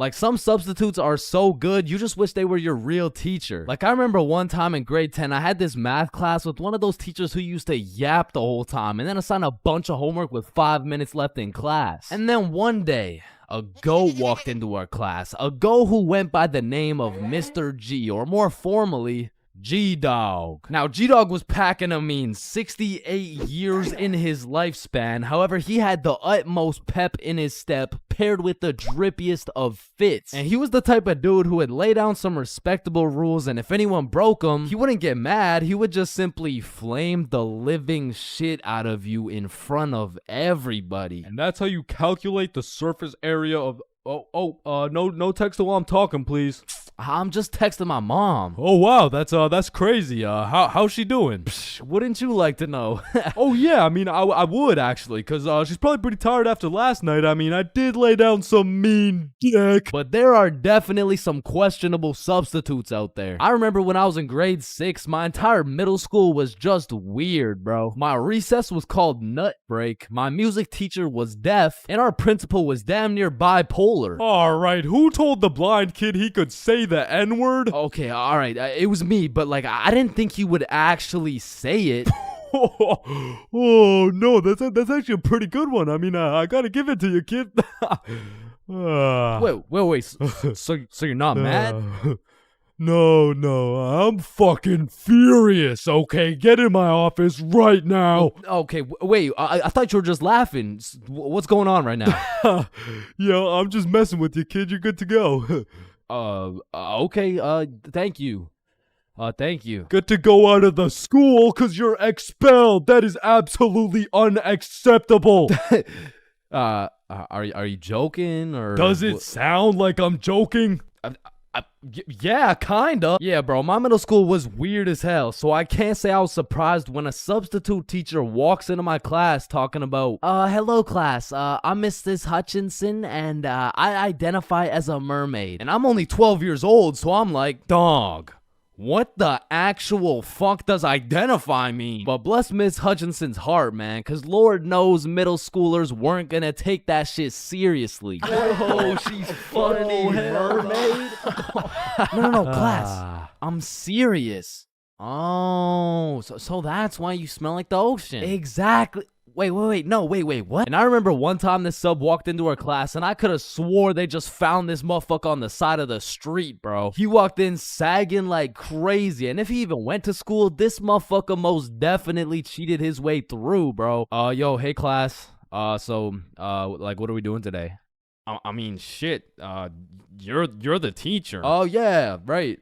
Like, some substitutes are so good, you just wish they were your real teacher. Like, I remember one time in grade 10, I had this math class with one of those teachers who used to yap the whole time and then assign a bunch of homework with 5 minutes left in class. And then one day, a goat walked into our class, a goat who went by the name of Mr. G, or more formally, G-Dog. Now, G-Dog was packing a mean 68 years in his lifespan. However, he had the utmost pep in his step, paired with the drippiest of fits. And he was the type of dude who would lay down some respectable rules, and if anyone broke them, he wouldn't get mad. He would just simply flame the living shit out of you in front of everybody. And that's how you calculate the surface area of... no text while I'm talking, please. I'm just texting my mom. Oh wow, that's crazy. How's she doing? Wouldn't you like to know? Oh yeah, I mean, I would actually, cause she's probably pretty tired after last night. I mean, I did lay down some mean dick. But there are definitely some questionable substitutes out there. I remember when I was in grade 6, my entire middle school was just weird, bro. My recess was called Nut Break. My music teacher was deaf, and our principal was damn near bipolar. All right, who told the blind kid he could say the N-word? Okay, all right, it was me, but like I didn't think he would actually say it. Oh no, that's actually a pretty good one. I mean, I gotta give it to you, kid. Wait. So you're not mad? No, I'm fucking furious. Okay, get in my office right now. Okay, wait. I thought you were just laughing. What's going on right now? Yo, I'm just messing with you, kid. You're good to go. Okay. Thank you. Thank you. Get to go out of the school because you're expelled. That is absolutely unacceptable. Are you joking or does it sound like I'm joking? Yeah, kinda. Yeah, bro, my middle school was weird as hell, so I can't say I was surprised when a substitute teacher walks into my class talking about, hello class, I'm Mrs. Hutchinson, and I identify as a mermaid. And I'm only 12 years old, so I'm like, dog, what the actual fuck does identify mean? But bless Miss Hutchinson's heart, man, because Lord knows middle schoolers weren't gonna take that shit seriously. Oh, she's funny, mermaid. No, class. I'm serious. Oh, so that's why you smell like the ocean. Exactly. Wait, what? And I remember one time this sub walked into our class, and I could have swore they just found this motherfucker on the side of the street, bro. He walked in sagging like crazy, and if he even went to school, this motherfucker most definitely cheated his way through, bro. Yo, hey class. Like, what are we doing today? I mean, shit. You're the teacher. Oh yeah, right.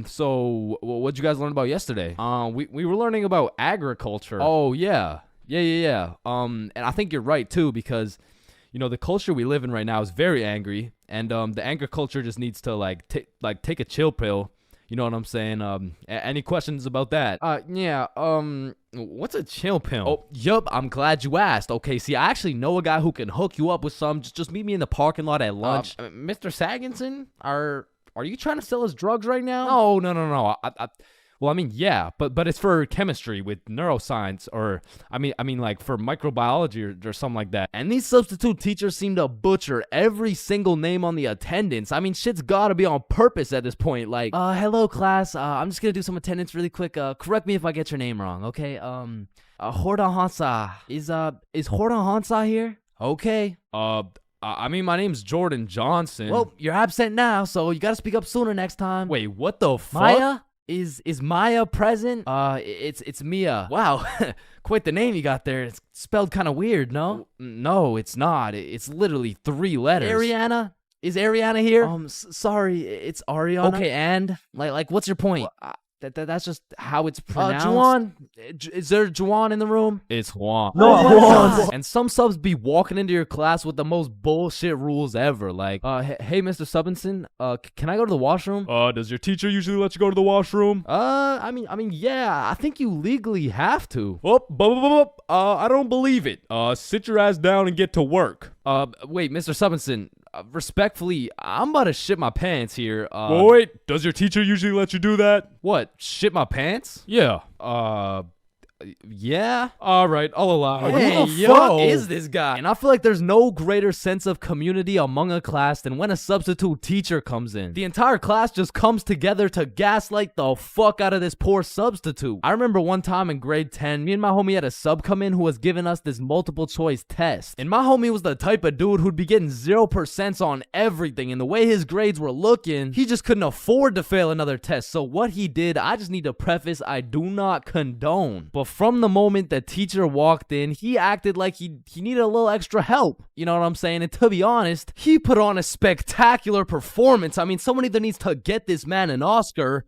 So what'd you guys learn about yesterday? We were learning about agriculture. Oh yeah. Yeah. And I think you're right too, because you know the culture we live in right now is very angry, and the anger culture just needs to take a chill pill. You know what I'm saying? Any questions about that? Yeah. What's a chill pill? Oh, yup. I'm glad you asked. Okay, see, I actually know a guy who can hook you up with some. Just meet me in the parking lot at lunch. Mr. Saginson, are you trying to sell us drugs right now? No. Well, I mean, yeah, but it's for chemistry with neuroscience, or I mean, like for microbiology or something like that. And these substitute teachers seem to butcher every single name on the attendance. I mean, shit's gotta be on purpose at this point. Like, hello class. I'm just gonna do some attendance really quick. Correct me if I get your name wrong, okay? Horda Hansa. Is Horda Hansa here? Okay. I mean, my name's Jordan Johnson. Well, you're absent now, so you gotta speak up sooner next time. Wait, what the fuck? Maya? Is Maya present? It's Mia. Wow, quite the name you got there. It's spelled kind of weird, no? No, it's not. It's literally 3 letters. Ariana? Is Ariana here? Sorry, it's Ariana. Okay, and like, what's your point? That's just how it's pronounced. Juwan? Is there Juwan in the room? It's Juan. No, Juwan. And some subs be walking into your class with the most bullshit rules ever. Like, hey, Mr. Subinson, can I go to the washroom? Does your teacher usually let you go to the washroom? I mean, yeah, I think you legally have to. I don't believe it. Sit your ass down and get to work. Wait, Mr. Subinson, respectfully, I'm about to shit my pants here. Wait, does your teacher usually let you do that? What, shit my pants? Yeah. Yeah. All right, I'll allow it. Hey, Who the yo, fuck is this guy? And I feel like there's no greater sense of community among a class than when a substitute teacher comes in. The entire class just comes together to gaslight the fuck out of this poor substitute. I remember one time in grade 10, me and my homie had a sub come in who was giving us this multiple choice test. And my homie was the type of dude who'd be getting 0% on everything. And the way his grades were looking, he just couldn't afford to fail another test. So what he did, I just need to preface, I do not condone. But from the moment the teacher walked in, he acted like he needed a little extra help. You know what I'm saying? And to be honest, he put on a spectacular performance. I mean, someone either needs to get this man an Oscar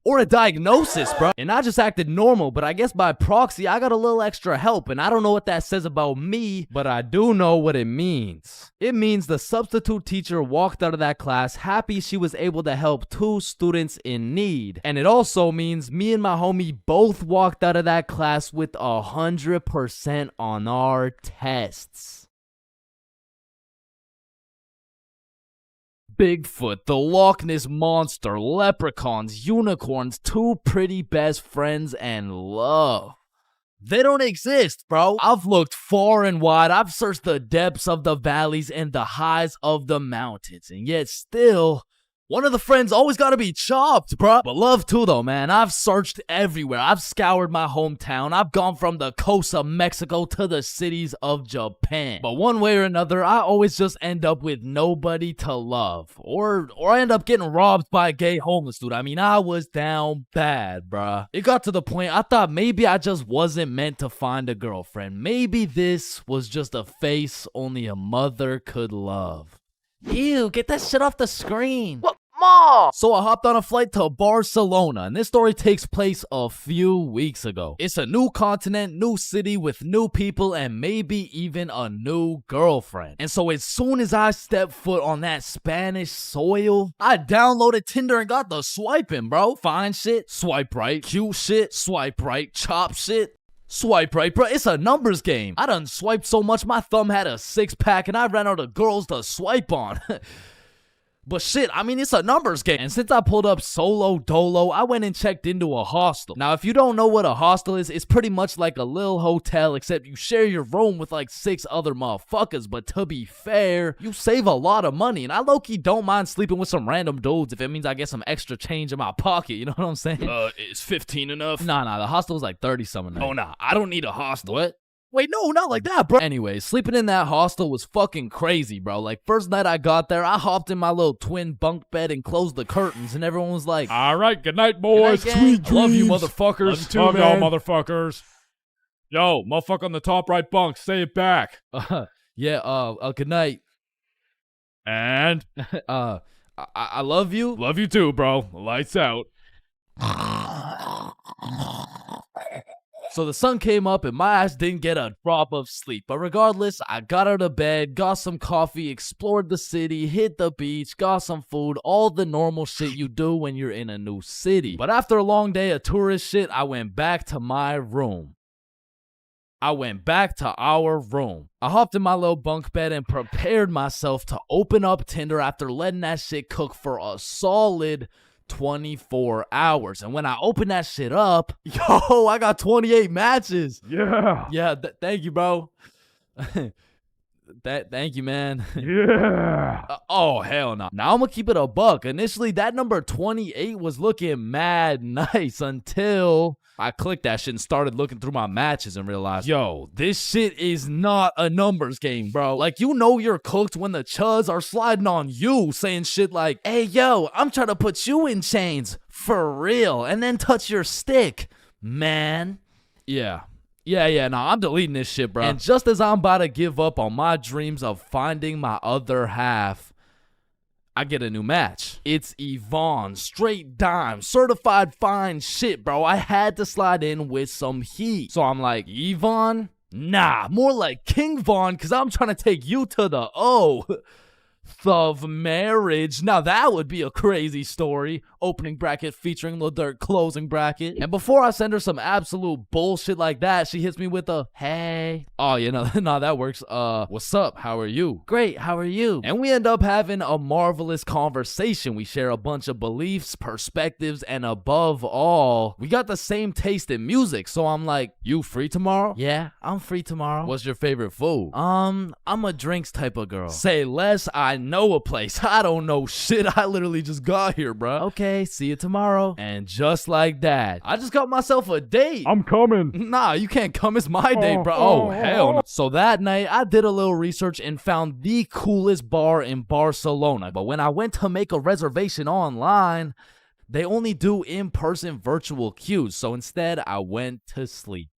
or a diagnosis, bro. And I just acted normal, but I guess by proxy, I got a little extra help. And I don't know what that says about me, but I do know what it means. It means the substitute teacher walked out of that class happy she was able to help 2 students in need. And it also means me and my homie both walked out of that class with 100% on our tests. Bigfoot, the Loch Ness Monster, leprechauns, unicorns, 2 pretty best friends, and love. They don't exist, bro. I've looked far and wide. I've searched the depths of the valleys and the highs of the mountains. And yet still, one of the friends always gotta be chopped, bro. But love too, though, man. I've searched everywhere. I've scoured my hometown. I've gone from the coast of Mexico to the cities of Japan. But one way or another, I always just end up with nobody to love. Or I end up getting robbed by a gay homeless dude. I mean, I was down bad, bruh. It got to the point I thought maybe I just wasn't meant to find a girlfriend. Maybe this was just a face only a mother could love. Ew, get that shit off the screen. What? Mom! So I hopped on a flight to Barcelona, and this story takes place a few weeks ago. It's a new continent, new city with new people, and maybe even a new girlfriend. And so as soon as I stepped foot on that Spanish soil, I downloaded Tinder and got the swiping, bro. Fine shit, swipe right. Cute shit, swipe right. Chop shit, swipe right, bro. It's a numbers game. I done swiped so much my thumb had a 6-pack and I ran out of girls to swipe on. But shit, I mean, it's a numbers game. And since I pulled up solo dolo, I went and checked into a hostel. Now, if you don't know what a hostel is, it's pretty much like a little hotel, except you share your room with like 6 other motherfuckers. But to be fair, you save a lot of money. And I low-key don't mind sleeping with some random dudes if it means I get some extra change in my pocket. You know what I'm saying? Is 15 enough? Nah, the hostel was like 30-something. Oh, nah, I don't need a hostel. What? Wait, no, not like that, bro. Anyway, sleeping in that hostel was fucking crazy, bro. Like, first night I got there, I hopped in my little twin bunk bed and closed the curtains, and everyone was like, all right, good night, boys. Good night, gang. Love you, motherfuckers. Love you too, Love y'all, man. motherfuckers. Yo, motherfucker on the top right bunk, say it back. Good night. And? I love you. Love you too, bro. Lights out. So the sun came up and my ass didn't get a drop of sleep. But regardless, I got out of bed, got some coffee, explored the city, hit the beach, got some food, all the normal shit you do when you're in a new city. But after a long day of tourist shit, I went back to my room. I went back to our room. I hopped in my little bunk bed and prepared myself to open up Tinder after letting that shit cook for a solid 24 hours. And when I opened that shit up, yo, I got 28 matches. Yeah. Yeah, thank you, bro. Thank you, man. Yeah. Oh, hell no. Now I'm gonna keep it a buck. Initially, that number 28 was looking mad nice until I clicked that shit and started looking through my matches and realized, yo, this shit is not a numbers game, bro. Like, you know you're cooked when the chuds are sliding on you, saying shit like, hey, yo, I'm trying to put you in chains, for real, and then touch your stick, man. Yeah, nah, I'm deleting this shit, bro. And just as I'm about to give up on my dreams of finding my other half, I get a new match. It's Yvonne, straight dime, certified fine shit, bro. I had to slide in with some heat. So I'm like, Yvonne? Nah, more like King Von, because I'm trying to take you to the of marriage. Now that would be a crazy story. opening bracket featuring Lil Durk closing bracket. And before I send her some absolute bullshit like that, she hits me with a, hey. Oh, you know, nah, that works. What's up? How are you? Great, how are you? And we end up having a marvelous conversation. We share a bunch of beliefs, perspectives, and above all, we got the same taste in music. So I'm like, you free tomorrow? Yeah, I'm free tomorrow. What's your favorite food? I'm a drinks type of girl. Say less, I know a place. I don't know shit. I literally just got here, bro. Okay, see you tomorrow. And just like that, I just got myself a date. I'm coming. Nah, you can't come. It's my date, bro. Oh, hell no. So that night, I did a little research and found the coolest bar in Barcelona. But when I went to make a reservation online, they only do in-person virtual queues. So instead, I went to sleep.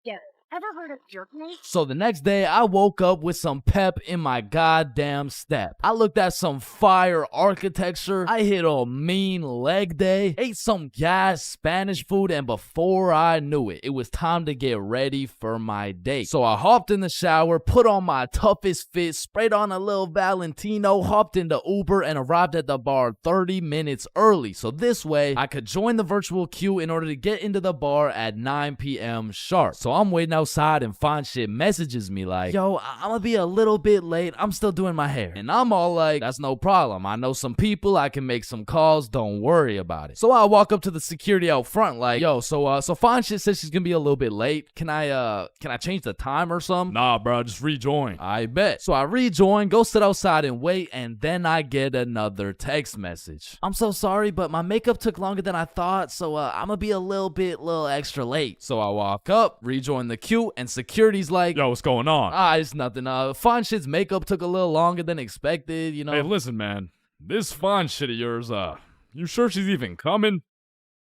Yeah. Ever heard of jerkness? So the next day, I woke up with some pep in my goddamn step. I looked at some fire architecture. I hit a mean leg day, ate some gas Spanish food, and before I knew it, it was time to get ready for my date. So I hopped in the shower, put on my toughest fit, sprayed on a little Valentino, hopped into Uber, and arrived at the bar 30 minutes early. So this way, I could join the virtual queue in order to get into the bar at 9 p.m. sharp. So I'm waiting outside and Fine Shit messages me like, yo, I'm gonna be a little bit late. I'm still doing my hair. And I'm all like, that's no problem. I know some people. I can make some calls. Don't worry about it. So I walk up to the security out front like, yo, so Fine Shit says she's gonna be a little bit late. Can I change the time or something? Nah, bro, just rejoin. I bet. So I rejoin, go sit outside and wait, and then I get another text message. I'm so sorry, but my makeup took longer than I thought, so I'm gonna be a little extra late. So I walk up, rejoin the queue, and security's like, yo, what's going on? It's nothing. Fine Shit's makeup took a little longer than expected, you know. Hey, listen, man. This Fine Shit of yours, you sure she's even coming?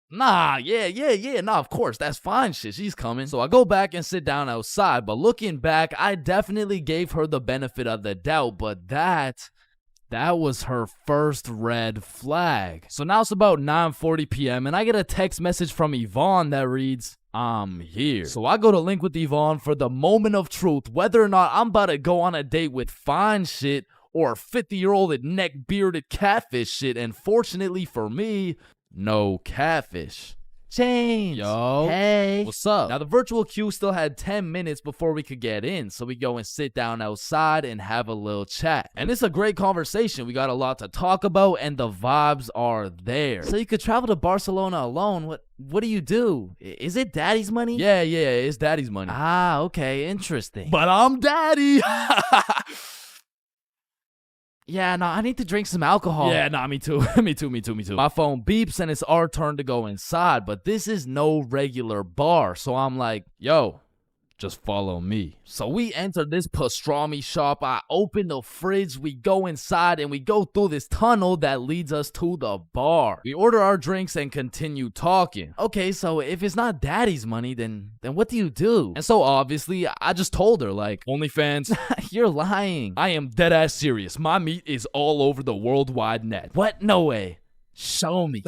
Nah, nah, of course, that's Fine Shit. She's coming. So I go back and sit down outside, but looking back, I definitely gave her the benefit of the doubt, but that was her first red flag. So now it's about 9:40 p.m. and I get a text message from Yvonne that reads, I'm here. So I go to link with Yvonne for the moment of truth, whether or not I'm about to go on a date with Fine Shit or 50-year-old neck-bearded catfish shit. And fortunately for me, no catfish. Chains. Yo. Hey. What's up? Now, the virtual queue still had 10 minutes before we could get in, so we go and sit down outside and have a little chat. And it's a great conversation. We got a lot to talk about, and the vibes are there. So you could travel to Barcelona alone. What do you do? Is it daddy's money? Yeah, it's daddy's money. Ah, okay, interesting. But I'm daddy. Yeah, no, I need to drink some alcohol. Yeah, nah, me too. me too. My phone beeps and it's our turn to go inside, but this is no regular bar. So I'm like, yo, just follow me. So we enter this pastrami shop. I open the fridge. We go inside and we go through this tunnel that leads us to the bar. We order our drinks and continue talking. Okay, so if it's not daddy's money, then what do you do? And so obviously, I just told her like, OnlyFans. You're lying. I am dead ass serious. My meat is all over the worldwide net. What? No way. Show me.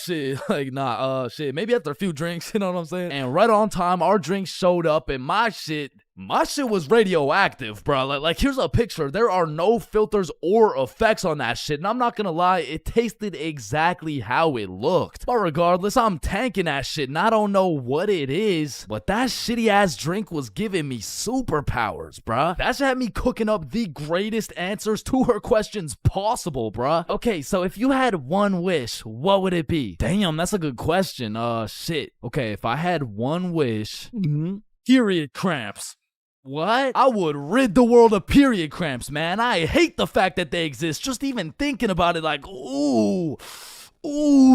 Shit. Like, nah, shit. Maybe after a few drinks, you know what I'm saying? And right on time, our drinks showed up and my shit was radioactive, bro. Like here's a picture. There are no filters or effects on that shit. And I'm not gonna lie, it tasted exactly how it looked. But regardless, I'm tanking that shit and I don't know what it is, but that shitty ass drink was giving me superpowers, bruh. That shit had me cooking up the greatest answers to her questions possible, bruh. Okay, so if you had one wish, what would it be? Damn, that's a good question. Shit. Okay, if I had one wish, period cramps. What? I would rid the world of period cramps, man. I hate the fact that they exist. Just even thinking about it like, ooh,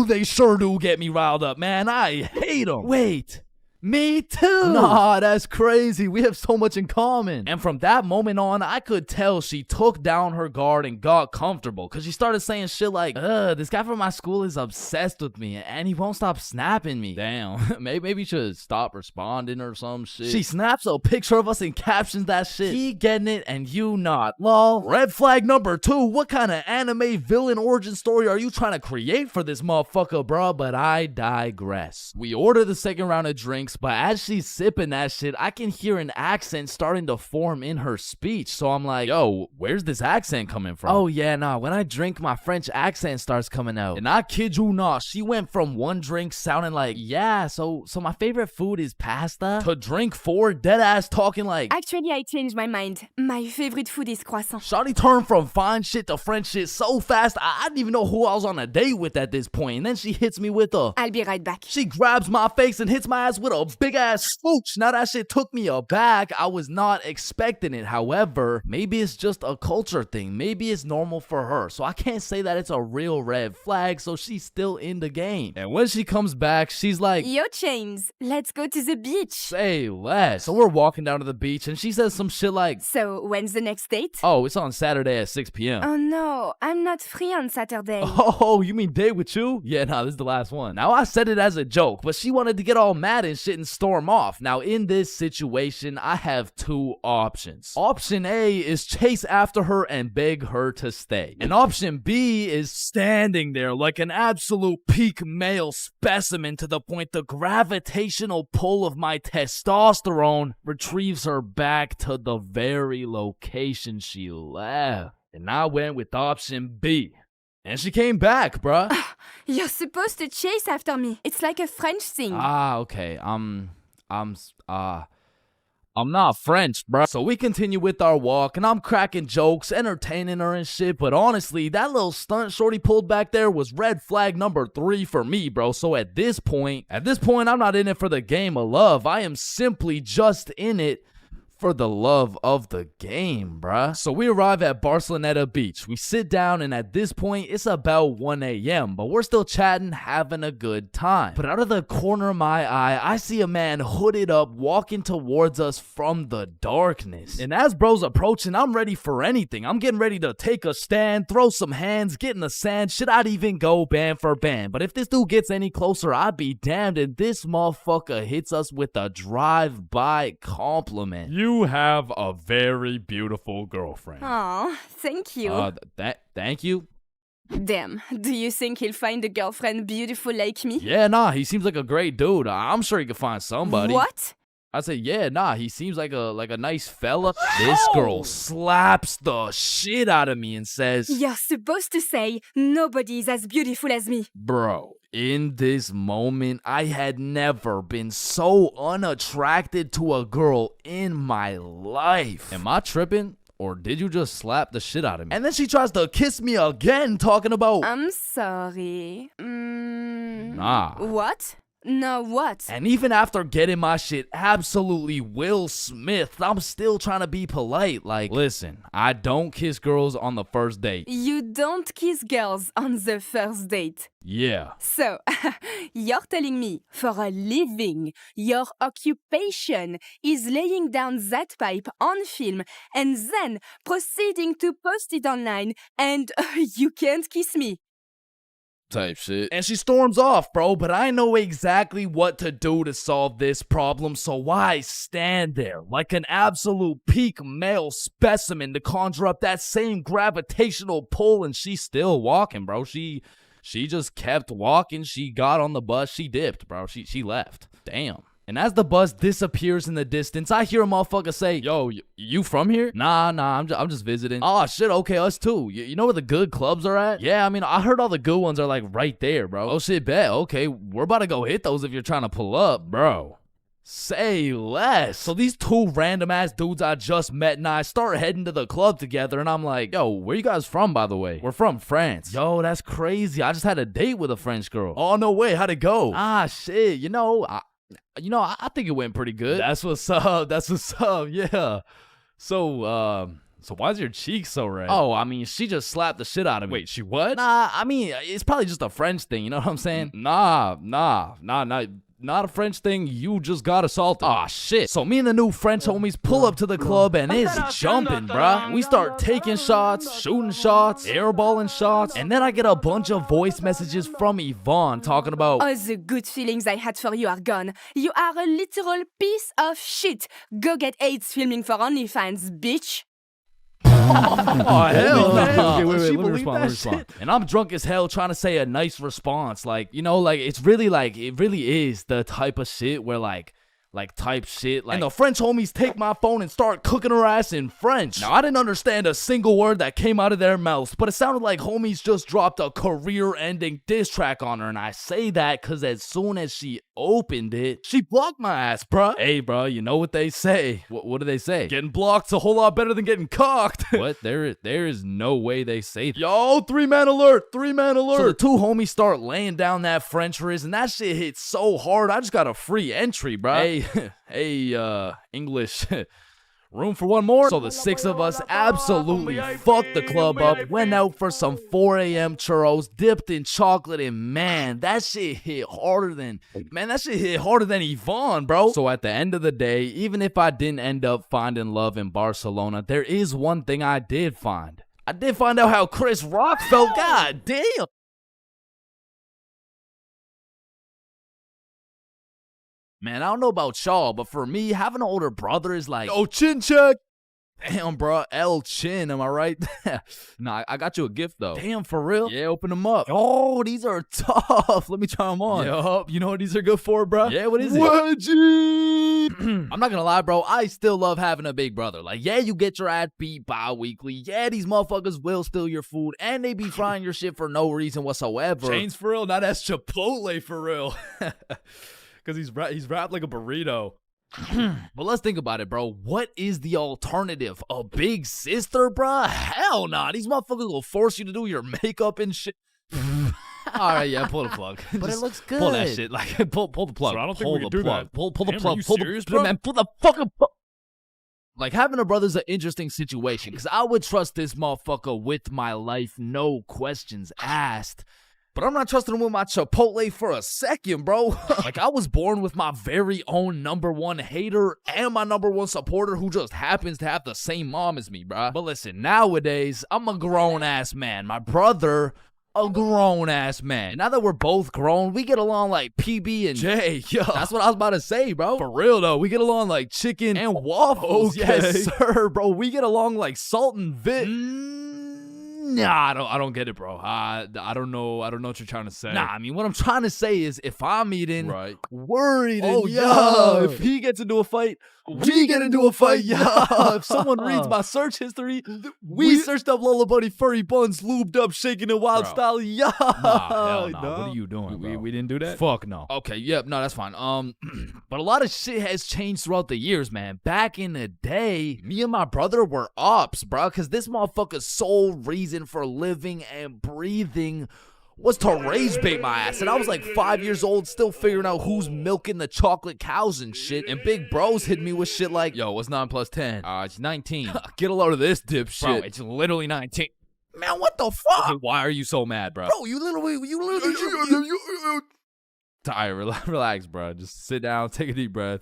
they sure do get me riled up, man. I hate them. Wait. Me too. Nah, that's crazy. We have so much in common. And from that moment on, I could tell she took down her guard and got comfortable because she started saying shit like, this guy from my school is obsessed with me and he won't stop snapping me. Damn, maybe you should stop responding or some shit. She snaps a picture of us and captions that shit. He getting it and you not. Lol. Red flag number 2. What kind of anime villain origin story are you trying to create for this motherfucker, bro? But I digress. We order the second round of drinks. jokes, but as she's sipping that shit, I can hear an accent starting to form in her speech. So I'm like, yo, where's this accent coming from? Oh yeah, nah, when I drink, my French accent starts coming out. And I kid you not, she went from one drink sounding like, yeah, so my favorite food is pasta, to drink 4 dead ass talking like, actually, I changed my mind. My favorite food is croissant. Shawty turned from fine shit to French shit so fast, I didn't even know who I was on a date with at this point. And then she hits me with a, I'll be right back. She grabs my face and hits my ass with a big ass smooch. Now that shit took me aback. I was not expecting it. However, maybe it's just a culture thing. Maybe it's normal for her. So I can't say that it's a real red flag. So she's still in the game. And when she comes back, she's like, yo, Chains, let's go to the beach. Say less. So we're walking down to the beach and she says some shit like, so when's the next date? Oh, it's on Saturday at 6 p.m. Oh no, I'm not free on Saturday. Oh, you mean date with you? Yeah, nah, this is the last one. Now I said it as a joke, but she wanted to get all mad and shit and storm off. Now in this situation, I have 2 options. Option A is chase after her and beg her to stay. And option B is standing there like an absolute peak male specimen to the point the gravitational pull of my testosterone retrieves her back to the very location she left. And I went with option B. And she came back, bruh. You're supposed to chase after me. It's like a French thing. Ah, okay. I'm not French, bruh. So we continue with our walk, and I'm cracking jokes, entertaining her and shit. But honestly, that little stunt shorty pulled back there was red flag number 3 for me, bro. So at this point, I'm not in it for the game of love. I am simply just in it for the love of the game, bruh. So we arrive at Barceloneta Beach. We sit down, and at this point, it's about 1 a.m., but we're still chatting, having a good time. But out of the corner of my eye, I see a man hooded up walking towards us from the darkness. And as bro's approaching, I'm ready for anything. I'm getting ready to take a stand, throw some hands, get in the sand. Shit, I'd even go band for band. But if this dude gets any closer, I'd be damned. And this motherfucker hits us with a drive-by compliment. You have a very beautiful girlfriend. Oh, thank you. Thank you. Damn, do you think he'll find a girlfriend beautiful like me? Yeah, nah, he seems like a great dude. I'm sure he could find somebody. What? I said, yeah, nah, he seems like a nice fella. This girl slaps the shit out of me and says, you're supposed to say, nobody is as beautiful as me. Bro, in this moment, I had never been so unattracted to a girl in my life. Am I tripping? Or did you just slap the shit out of me? And then she tries to kiss me again, talking about, I'm sorry. Nah. What? No, what? And even after getting my shit absolutely Will Smith, I'm still trying to be polite. Like, listen, I don't kiss girls on the first date. You don't kiss girls on the first date. Yeah. So, you're telling me, for a living, your occupation is laying down that pipe on film and then proceeding to post it online and you can't kiss me. Type shit. And she storms off, bro, but I know exactly what to do to solve this problem, so I stand there like an absolute peak male specimen to conjure up that same gravitational pull, and she's still walking, bro. She just kept walking. She got on the bus. She dipped, bro. She left. Damn. And as the bus disappears in the distance, I hear a motherfucker say, yo, you from here? Nah, I'm just visiting. Oh, shit, okay, us too. You know where the good clubs are at? Yeah, I mean, I heard all the good ones are, like, right there, bro. Oh, shit, bet. Okay, we're about to go hit those if you're trying to pull up, bro. Say less. So these 2 random-ass dudes I just met and I start heading to the club together, and I'm like, yo, where you guys from, by the way? We're from France. Yo, that's crazy. I just had a date with a French girl. Oh, no way. How'd it go? Ah, shit, I think it went pretty good. That's what's up. Yeah. So why's your cheek so red? Oh, I mean, she just slapped the shit out of me. Wait, she what? Nah, I mean, it's probably just a French thing. You know what I'm saying? Nah. Not a French thing. You just got assaulted. Aw, shit. So me and the new French homies pull up to the club and it's jumping, bruh. We start taking shots, shooting shots, airballing shots, and then I get a bunch of voice messages from Yvonne talking about, all the good feelings I had for you are gone. You are a literal piece of shit. Go get AIDS filming for OnlyFans, bitch. Oh, hell no. Okay, wait, let me respond. And I'm drunk as hell trying to say a nice response. Like, it really is the type of shit where, like, like type shit. Like, and the French homies take my phone and start cooking her ass in French. Now, I didn't understand a single word that came out of their mouths, but it sounded like homies just dropped a career-ending diss track on her. And I say that because as soon as she opened it, she blocked my ass, bruh. Hey, bruh, you know what they say. What do they say? Getting blocked's a whole lot better than getting cocked. What? There is no way they say that. Yo, 3-man alert, 3-man alert. So the two homies start laying down that French riz, and that shit hit so hard, I just got a free entry, bruh. Hey, English. Room for one more? So the 6 of us absolutely fucked the club up, went out for some 4 a.m. churros, dipped in chocolate, and man, that shit hit harder than Yvonne, bro. So at the end of the day, even if I didn't end up finding love in Barcelona, there is one thing I did find. I did find out how Chris Rock felt. God damn. Man, I don't know about y'all, but for me, having an older brother is like, oh, chin check. Damn, bro, El Chin, am I right? Nah, I got you a gift, though. Damn, for real? Yeah, open them up. Oh, these are tough. Let me try them on. Yup, you know what these are good for, bro? Yeah, what is it? Wedgie! I'm not gonna lie, bro, I still love having a big brother. Like, yeah, you get your ass beat bi-weekly. Yeah, these motherfuckers will steal your food, and they be frying your shit for no reason whatsoever. Chains for real, not as Chipotle for real. Because he's wrapped like a burrito. But let's think about it, bro. What is the alternative? A big sister, bro? Hell nah. These motherfuckers will force you to do your makeup and shit. Alright, yeah, pull the plug. But it looks good. Pull that shit. Like, pull the plug. So I don't think we can do that. Pull the Damn, plug. are you serious, bro? bro? Man, pull the fucking plug. Like, having a brother's an interesting situation. Because I would trust this motherfucker with my life, no questions asked. But I'm not trusting him with my Chipotle for a second, bro. Like, I was born with my very own #1 hater and my #1 supporter who just happens to have the same mom as me, bro. But listen, nowadays, I'm a grown-ass man. My brother, a grown-ass man. Now that we're both grown, we get along like PB and J. Yo, that's what I was about to say, bro. For real, though. We get along like chicken and waffles. Okay. Yes, sir, bro. We get along like salt and vit. Nah, I don't get it, bro. I don't know what you're trying to say. Nah, I mean, what I'm trying to say is if I'm eating worried and if he gets into a fight, we get into a fight. If someone reads my search history, we searched up Lola Bunny furry buns, lubed up, shaking it wild style. Nah, hell nah. What are you doing, bro? We didn't do that? Fuck no. Okay, yep, no, that's fine. But a lot of shit has changed throughout the years, man. Back in the day, me and my brother were ops, bro, because this motherfucker's sole reason for living and breathing was to rage bait my ass. And I was like 5 years old, still figuring out who's milking the chocolate cows and shit. And big bros hit me with shit like, yo, what's 9 plus 10? It's 19. Get a load of this dipshit. Bro, it's literally 19. Man, what the fuck? Okay, why are you so mad, bro? Bro, you literally. Alright, relax, bro. Just sit down, take a deep breath.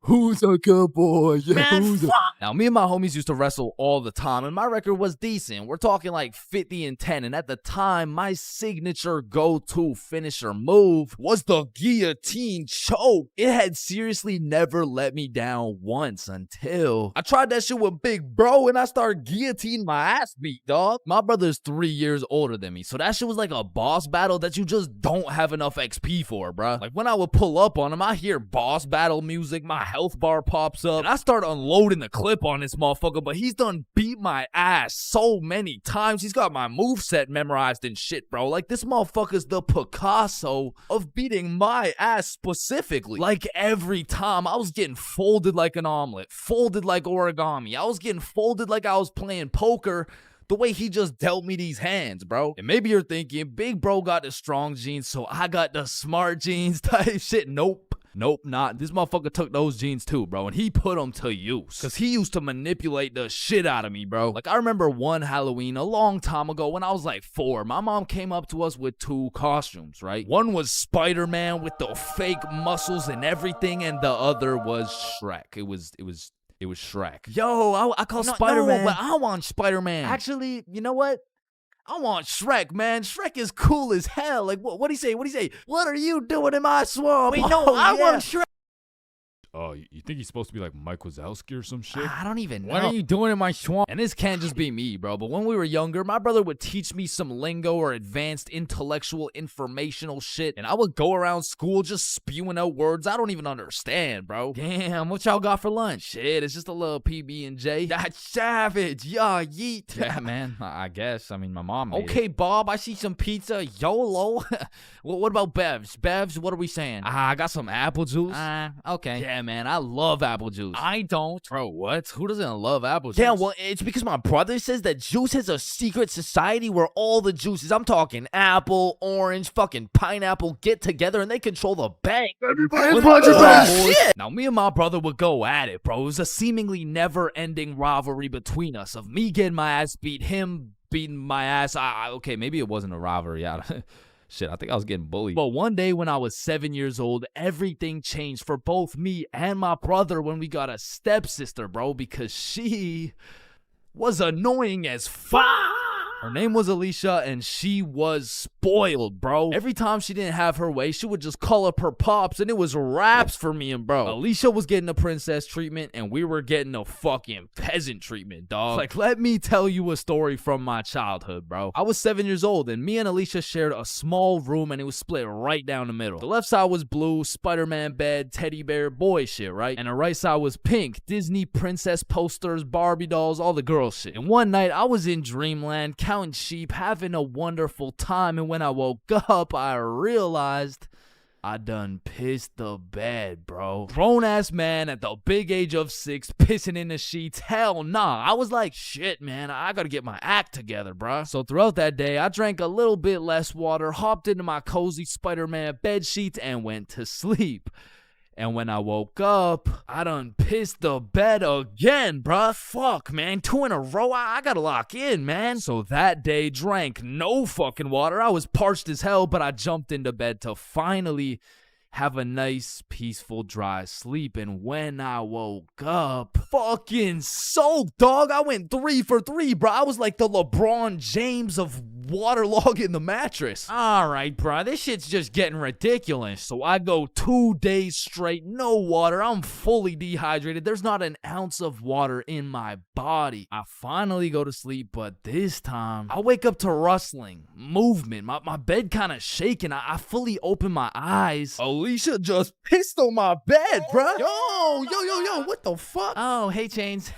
Who's a good boy? Yeah, man, Now, me and my homies used to wrestle all the time, and my record was decent. We're talking like 50-10, and at the time, my signature go-to finisher move was the guillotine choke. It had seriously never let me down once until I tried that shit with Big Bro, and I started guillotining my ass beat, dog. My brother's 3 years older than me, so that shit was like a boss battle that you just don't have enough XP for, bruh. Like, when I would pull up on him, I hear boss battle music, my health bar pops up, and I start unloading the clip on this motherfucker, but he's done beat my ass so many times. He's got my moveset memorized and shit, bro. Like, this motherfucker's the Picasso of beating my ass specifically. Like, every time, I was getting folded like an omelet, folded like origami. I was getting folded like I was playing poker, the way he just dealt me these hands, bro. And maybe you're thinking, Big Bro got the strong genes, so I got the smart genes type shit. Nope, not. This motherfucker took those genes too, bro, and he put them to use. Because he used to manipulate the shit out of me, bro. Like, I remember one Halloween a long time ago when I was like 4. My mom came up to us with 2 costumes, right? One was Spider-Man with the fake muscles and everything, and the other was Shrek. It was Shrek. Yo, I call Spider-Man. No, but I want Spider-Man. Actually, you know what? I want Shrek, man. Shrek is cool as hell. Like, what'd he say? What are you doing in my swamp? Wait, no, I want Shrek. Oh, you think he's supposed to be like Mike Wazowski or some shit? I don't even know. What are you doing in my swamp? And this can't just be me, bro. But when we were younger, my brother would teach me some lingo or advanced intellectual informational shit. And I would go around school just spewing out words I don't even understand, bro. Damn, what y'all got for lunch? Shit, it's just a little PB&J. That's savage. Yeah, yeet. Yeah, man. I guess. I mean, my mom made Okay, it. Bob, I see some pizza. YOLO. What about Bevs? Bevs, what are we saying? I got some apple juice. Okay. Yeah, man, I love apple juice. I don't. Bro, what? Who doesn't love apple juice? Yeah, well, it's because my brother says that juice has a secret society where all the juices, I'm talking apple, orange, fucking pineapple, get together and they control the bank. Now, me and my brother would go at it, bro. It was a seemingly never-ending rivalry between us of me getting my ass beat, him beating my ass. Okay, maybe it wasn't a rivalry. Shit, I think I was getting bullied. But one day when I was 7 years old, everything changed for both me and my brother when we got a stepsister, bro, because she was annoying as fuck. Her name was Alicia, and she was spoiled, bro. Every time she didn't have her way, she would just call up her pops, and it was raps for me and bro. Alicia was getting a princess treatment, and we were getting a fucking peasant treatment, dog. Like, let me tell you a story from my childhood, bro. I was 7 years old, and me and Alicia shared a small room, and it was split right down the middle. The left side was blue, Spider-Man bed, teddy bear, boy shit, right? And the right side was pink, Disney princess posters, Barbie dolls, all the girl shit. And one night, I was in dreamland, counting sheep, having a wonderful time, and when I woke up, I realized I done pissed the bed, bro. Grown-ass man at the big age of 6 pissing in the sheets. Hell nah. I was like, shit, man, I gotta get my act together, bro. So throughout that day, I drank a little bit less water, hopped into my cozy Spider-Man bed sheets, and went to sleep. And when I woke up, I done pissed the bed again, bruh. Fuck, man. 2 in a row. I gotta lock in, man. So that day, drank no fucking water. I was parched as hell, but I jumped into bed to finally have a nice, peaceful, dry sleep. And when I woke up, fucking soaked, dog. I went 3 for 3, bro. I was like the LeBron James of waterlogging the mattress. All right, bro. This shit's just getting ridiculous. So I go 2 days straight, no water. I'm fully dehydrated. There's not an ounce of water in my body. I finally go to sleep, but this time, I wake up to rustling, movement. My bed kind of shaking. I fully open my eyes. Alicia just pissed on my bed, bruh. Yo, what the fuck? Oh, hey, Chains.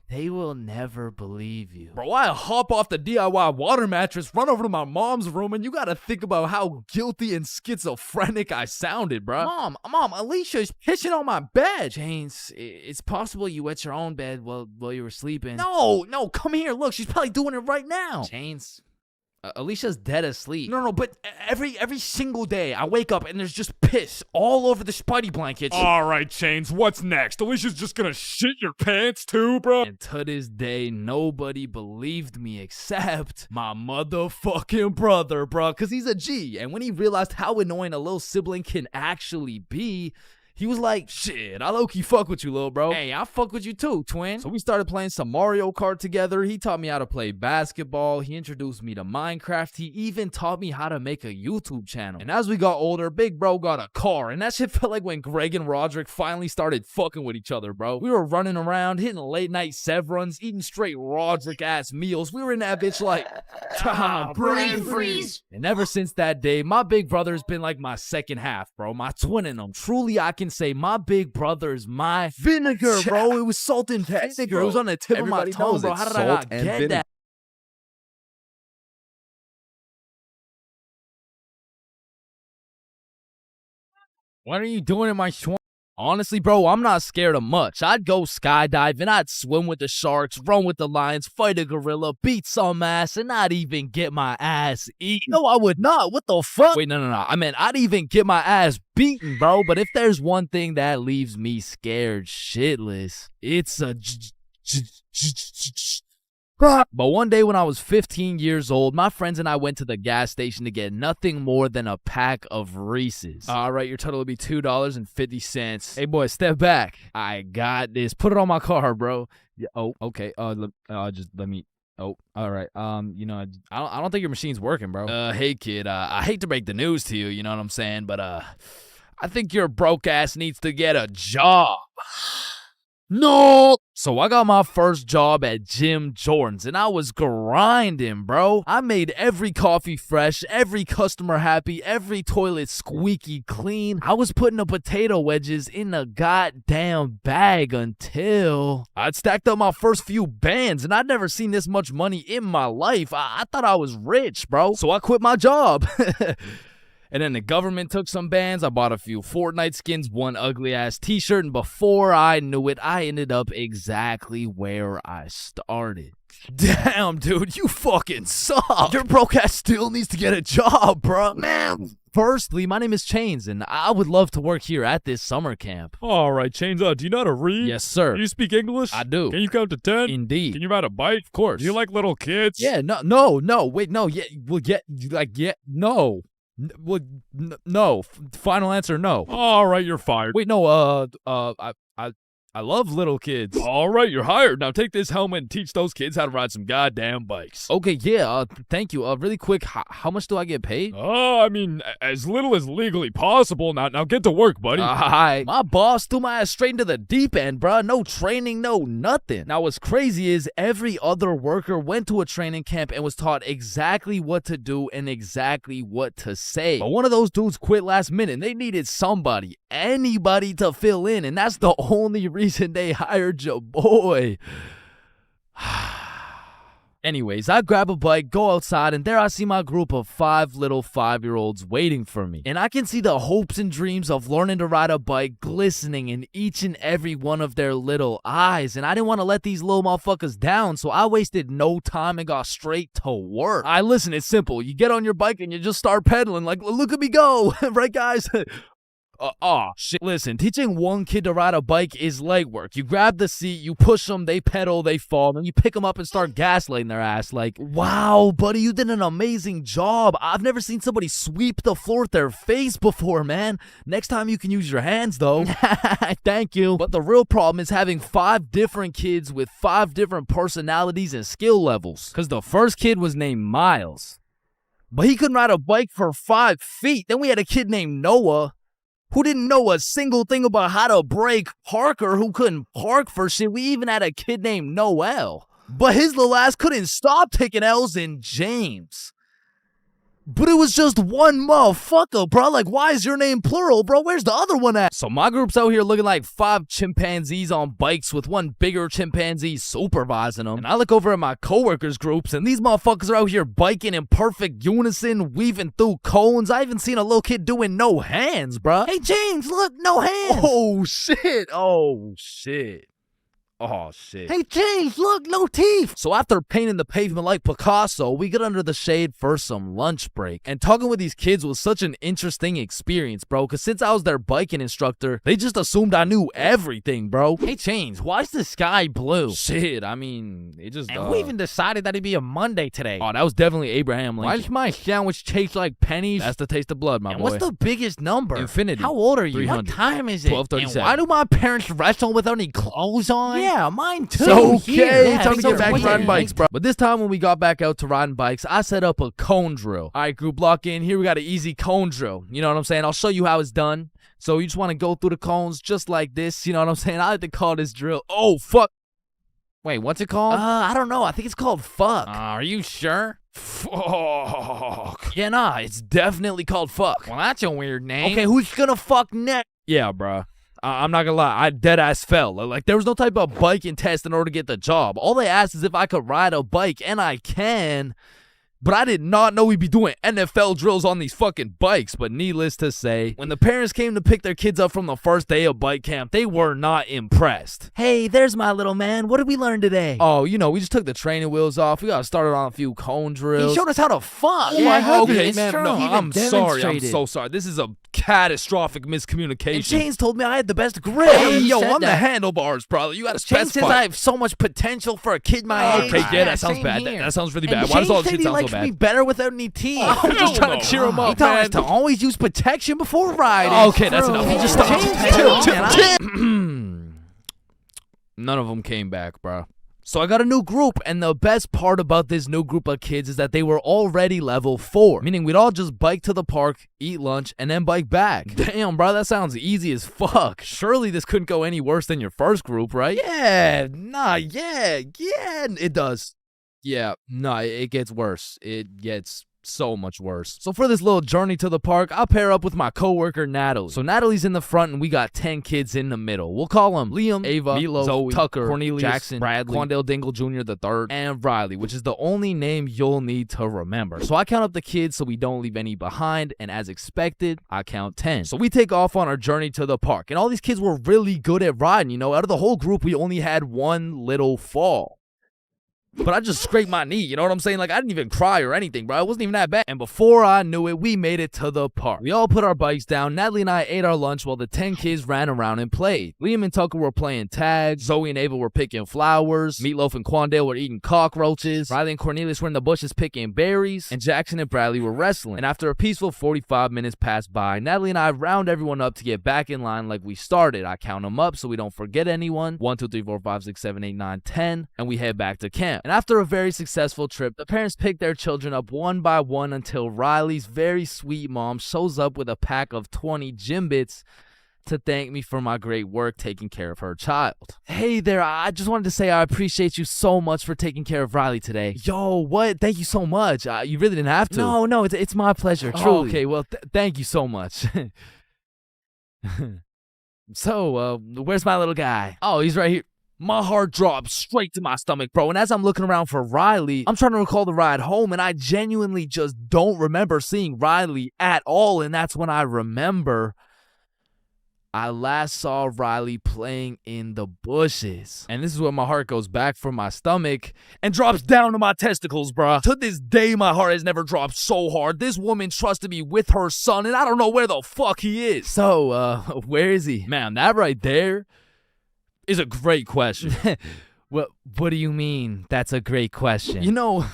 They will never believe you. Bro, I hop off the DIY water mattress, run over to my mom's room, and you gotta think about how guilty and schizophrenic I sounded, bro. Mom, Alicia's pissing on my bed. Chains, it's possible you wet your own bed while you were sleeping. No, come here. Look, she's probably doing it right now. Chains. Alicia's dead asleep. No, but every single day I wake up and there's just piss all over the Spidey blankets. All right, Chains, what's next? Alicia's just gonna shit your pants too, bro? And to this day, nobody believed me except my motherfucking brother, bro, because he's a G. And when he realized how annoying a little sibling can actually be, he was like, shit, I low-key fuck with you, little bro. Hey, I fuck with you too, twin. So we started playing some Mario Kart together. He taught me how to play basketball. He introduced me to Minecraft. He even taught me how to make a YouTube channel. And as we got older, big bro got a car. And that shit felt like when Greg and Roderick finally started fucking with each other, bro. We were running around, hitting late night Sev runs, eating straight Roderick-ass meals. We were in that bitch like, brain freeze. And ever since that day, my big brother's been like my second half, bro. My twin in him. Truly, I can say my big brother is my vinegar, bro. It was salt and vinegar. Bro. It was on the tip of my tongue, bro. How did I not get that? What are you doing in my swamp? Honestly, bro, I'm not scared of much. I'd go skydiving, I'd swim with the sharks, run with the lions, fight a gorilla, beat some ass, and not even get my ass eaten. No, I would not. What the fuck? Wait, no. I meant I'd even get my ass beaten, bro. But if there's one thing that leaves me scared shitless, it's a but one day when I was 15 years old, my friends and I went to the gas station to get nothing more than a pack of Reese's. All right, your total will be $2.50. Hey, boy, step back. I got this. Put it on my car, bro. Yeah, oh, okay. Just let me. Oh, all right. I don't think your machine's working, bro. Hey, kid. I hate to break the news to you. You know what I'm saying, but I think your broke ass needs to get a job. No! So I got my first job at Jim Jordan's and I was grinding, bro. I made every coffee fresh, every customer happy, every toilet squeaky clean. I was putting the potato wedges in a goddamn bag until I'd stacked up my first few bands and I'd never seen this much money in my life. I thought I was rich, bro. So I quit my job. And then the government took some bands. I bought a few Fortnite skins, one ugly ass t-shirt, and before I knew it, I ended up exactly where I started. Damn, dude, you fucking suck. Your broke ass still needs to get a job, bro. Man. Firstly, my name is Chains, and I would love to work here at this summer camp. All right, Chains, do you know how to read? Yes, sir. Do you speak English? I do. Can you count to 10? Indeed. Can you ride a bike? Of course. Do you like little kids? Yeah, no, wait, no, yeah, well, yeah, like, yeah, no. Well, no. Final answer, no. All right, you're fired. Wait, no. I love little kids. All right, you're hired. Now take this helmet and teach those kids how to ride some goddamn bikes. Okay, yeah. Thank you. Really quick, how much do I get paid? I mean, as little as legally possible. Now get to work, buddy. Hi. My boss threw my ass straight into the deep end, bruh. No training, no nothing. Now, what's crazy is every other worker went to a training camp and was taught exactly what to do and exactly what to say. But one of those dudes quit last minute and they needed somebody, anybody to fill in, and that's the only reason they hired your boy. Anyways, I grab a bike, go outside, and there I see my group of 5 little 5-year-olds waiting for me. And I can see the hopes and dreams of learning to ride a bike glistening in each and every one of their little eyes. And I didn't want to let these little motherfuckers down, so I wasted no time and got straight to work. Listen, it's simple. You get on your bike and you just start pedaling. Like, look at me go. Right, guys? Shit. Listen, teaching one kid to ride a bike is legwork. You grab the seat, you push them, they pedal, they fall, then you pick them up and start gaslighting their ass like, wow, buddy, you did an amazing job. I've never seen somebody sweep the floor with their face before, man. Next time you can use your hands, though. Thank you. But the real problem is having 5 different kids with 5 different personalities and skill levels. Because the first kid was named Miles, but he couldn't ride a bike for 5 feet. Then we had a kid named Noah, who didn't know a single thing about how to brake. Parker, who couldn't park for shit. We even had a kid named Noel, but his little ass couldn't stop taking L's. In James. But it was just one motherfucker, bro. Like, why is your name plural, bro? Where's the other one at? So my group's out here looking like 5 chimpanzees on bikes with one bigger chimpanzee supervising them. And I look over at my coworkers' groups, and these motherfuckers are out here biking in perfect unison, weaving through cones. I even seen a little kid doing no hands, bro. Hey, James, look, no hands. Oh, shit. Oh, shit. Oh, shit. Hey, James, look, no teeth. So after painting the pavement like Picasso, we get under the shade for some lunch break. And talking with these kids was such an interesting experience, bro, because since I was their biking instructor, they just assumed I knew everything, bro. Hey, James, why is the sky blue? Shit, I mean, it just... And we even decided that it'd be a Monday today. Oh, that was definitely Abraham Lincoln. Why does my sandwich taste like pennies? That's the taste of blood, my boy. What's the biggest number? Infinity. How old are you? What time is it? 12:37. And why do my parents wrestle without any clothes on? Yeah, mine too. So, okay, time to get back to riding bikes, bro. But this time when we got back out to riding bikes, I set up a cone drill. All right, group, lock in. Here we got an easy cone drill. You know what I'm saying? I'll show you how it's done. So you just want to go through the cones just like this. You know what I'm saying? I like to call this drill. Oh, fuck. Wait, what's it called? I don't know. I think it's called fuck. Are you sure? Fuck. Yeah, nah, it's definitely called fuck. Well, that's a weird name. Okay, who's gonna fuck next? Yeah, bruh. I'm not gonna lie, I dead ass fell. Like, there was no type of biking test in order to get the job. All they asked is if I could ride a bike, and I can. But I did not know we'd be doing NFL drills on these fucking bikes. But needless to say, when the parents came to pick their kids up from the first day of bike camp, they were not impressed. Hey, there's my little man. What did we learn today? Oh, you know, we just took the training wheels off. We got started on a few cone drills. He showed us how to fuck. Yeah, okay, man. No, I'm sorry. I'm so sorry. This is a catastrophic miscommunication. And Chains told me I had the best grip. Hey, yo, I'm the handlebars, probably. You gotta specify. Chains says I have so much potential for a kid my age. Okay, yeah, that sounds bad. That sounds really bad. Why does all this shit sound so bad? Me better without any teeth. I'm just trying to cheer him up, man. He taught us to always use protection before riding. Okay, that's enough. Just stop. None of them came back, bro. So I got a new group, and the best part about this new group of kids is that they were already level 4, meaning we'd all just bike to the park, eat lunch, and then bike back. Damn, bro, that sounds easy as fuck. Surely this couldn't go any worse than your first group, right? Yeah, it does. Yeah, no, it gets worse. It gets so much worse. So for this little journey to the park, I'll pair up with my coworker Natalie. So Natalie's in the front and we got 10 kids in the middle. We'll call them Liam, Ava, Milo, Zoe, Tucker, Cornelius, Jackson, Bradley, Quandale Dingle Jr. the third, and Riley, which is the only name you'll need to remember. So I count up the kids so we don't leave any behind, and as expected, I count 10. So we take off on our journey to the park, and all these kids were really good at riding, you know. Out of the whole group, we only had one little fall. But I just scraped my knee, you know what I'm saying? Like, I didn't even cry or anything, bro. It wasn't even that bad. And before I knew it, we made it to the park. We all put our bikes down. Natalie and I ate our lunch while the 10 kids ran around and played. Liam and Tucker were playing tag. Zoe and Ava were picking flowers. Meatloaf and Quandale were eating cockroaches. Riley and Cornelius were in the bushes picking berries. And Jackson and Bradley were wrestling. And after a peaceful 45 minutes passed by, Natalie and I round everyone up to get back in line like we started. I count them up so we don't forget anyone. 1, 2, 3, 4, 5, 6, 7, 8, 9, 10. And we head back to camp. And after a very successful trip, the parents pick their children up one by one until Riley's very sweet mom shows up with a pack of 20 gym bits to thank me for my great work taking care of her child. Hey there, I just wanted to say I appreciate you so much for taking care of Riley today. Yo, what? Thank you so much. You really didn't have to. No, it's my pleasure, truly. Oh, okay, well, thank you so much. So, where's my little guy? Oh, he's right here. My heart drops straight to my stomach, bro. And as I'm looking around for Riley, I'm trying to recall the ride home, and I genuinely just don't remember seeing Riley at all. And that's when I remember I last saw Riley playing in the bushes. And this is when my heart goes back from my stomach and drops down to my testicles, bro. To this day, my heart has never dropped so hard. This woman trusted me with her son, and I don't know where the fuck he is. So, where is he? Man, that right there is a great question. What do you mean that's a great question? You know,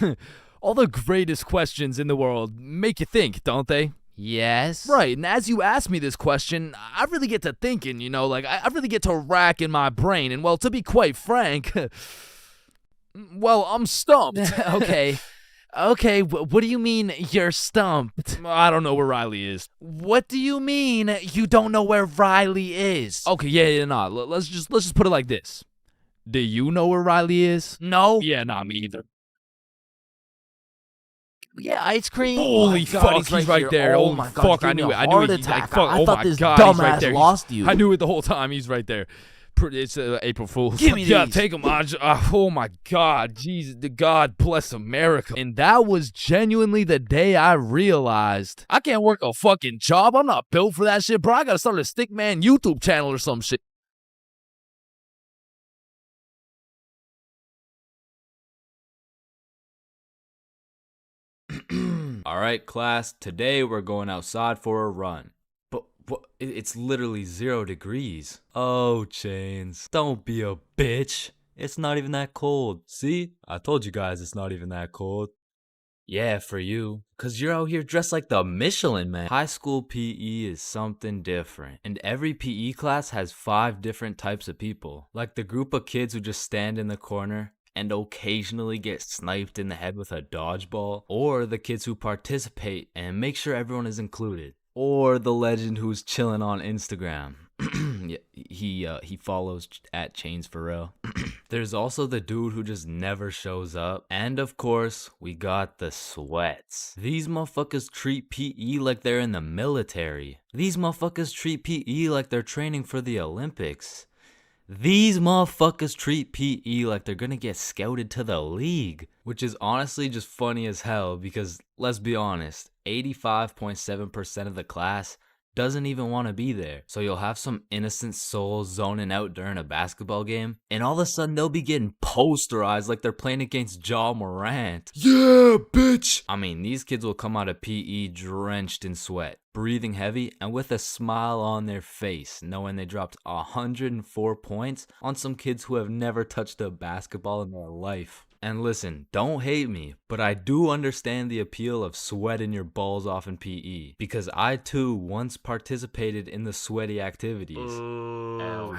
all the greatest questions in the world make you think, don't they? Yes. Right, and as you ask me this question, I really get to thinking, you know, like I really get to rack in my brain, and well, to be quite frank, well, I'm stumped. Okay, what do you mean you're stumped? I don't know where Riley is. What do you mean you don't know where Riley is? Okay, yeah, nah. Let's just put it like this. Do you know where Riley is? No. Yeah, nah, me either. Yeah, ice cream. Holy fuck, he's right there. Oh my god, fuck, I knew it. I knew it. Like, fuck, I thought this dumbass lost you. I knew it the whole time. He's right there. It's April Fool's. Give me these. Yeah, take them. Oh my God, Jesus, God bless America. And that was genuinely the day I realized I can't work a fucking job. I'm not built for that shit, bro. I gotta start a Stickman YouTube channel or some shit. All right, class, today we're going outside for a run. But it's literally 0 degrees. Oh, Chains, don't be a bitch. It's not even that cold. See? I told you guys it's not even that cold. Yeah, for you. Cause you're out here dressed like the Michelin Man. High school PE is something different. And every PE class has 5 different types of people. Like the group of kids who just stand in the corner and occasionally get sniped in the head with a dodgeball. Or the kids who participate and make sure everyone is included. Or the legend who's chilling on Instagram. Yeah, he follows at ChainsFR. There's also the dude who just never shows up. And of course, we got the sweats. These motherfuckers treat PE like they're in the military. These motherfuckers treat PE like they're training for the Olympics. These motherfuckers treat PE like they're gonna get scouted to the league. Which is honestly just funny as hell because, let's be honest, 85.7% of the class doesn't even want to be there. So you'll have some innocent souls zoning out during a basketball game, and all of a sudden they'll be getting posterized like they're playing against Ja Morant. Yeah, bitch! I mean, these kids will come out of PE drenched in sweat, breathing heavy, and with a smile on their face, knowing they dropped 104 points on some kids who have never touched a basketball in their life. And listen, don't hate me, but I do understand the appeal of sweating your balls off in PE, because I too once participated in the sweaty activities. Ow.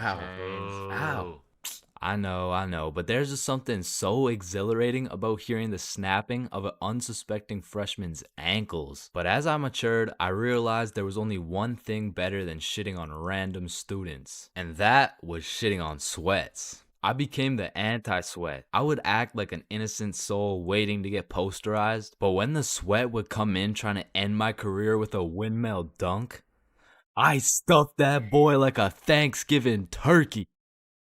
I know, but there's just something so exhilarating about hearing the snapping of an unsuspecting freshman's ankles. But as I matured, I realized there was only one thing better than shitting on random students, and that was shitting on sweats. I became the anti-sweat. I would act like an innocent soul waiting to get posterized, but when the sweat would come in trying to end my career with a windmill dunk, I stuffed that boy like a Thanksgiving turkey.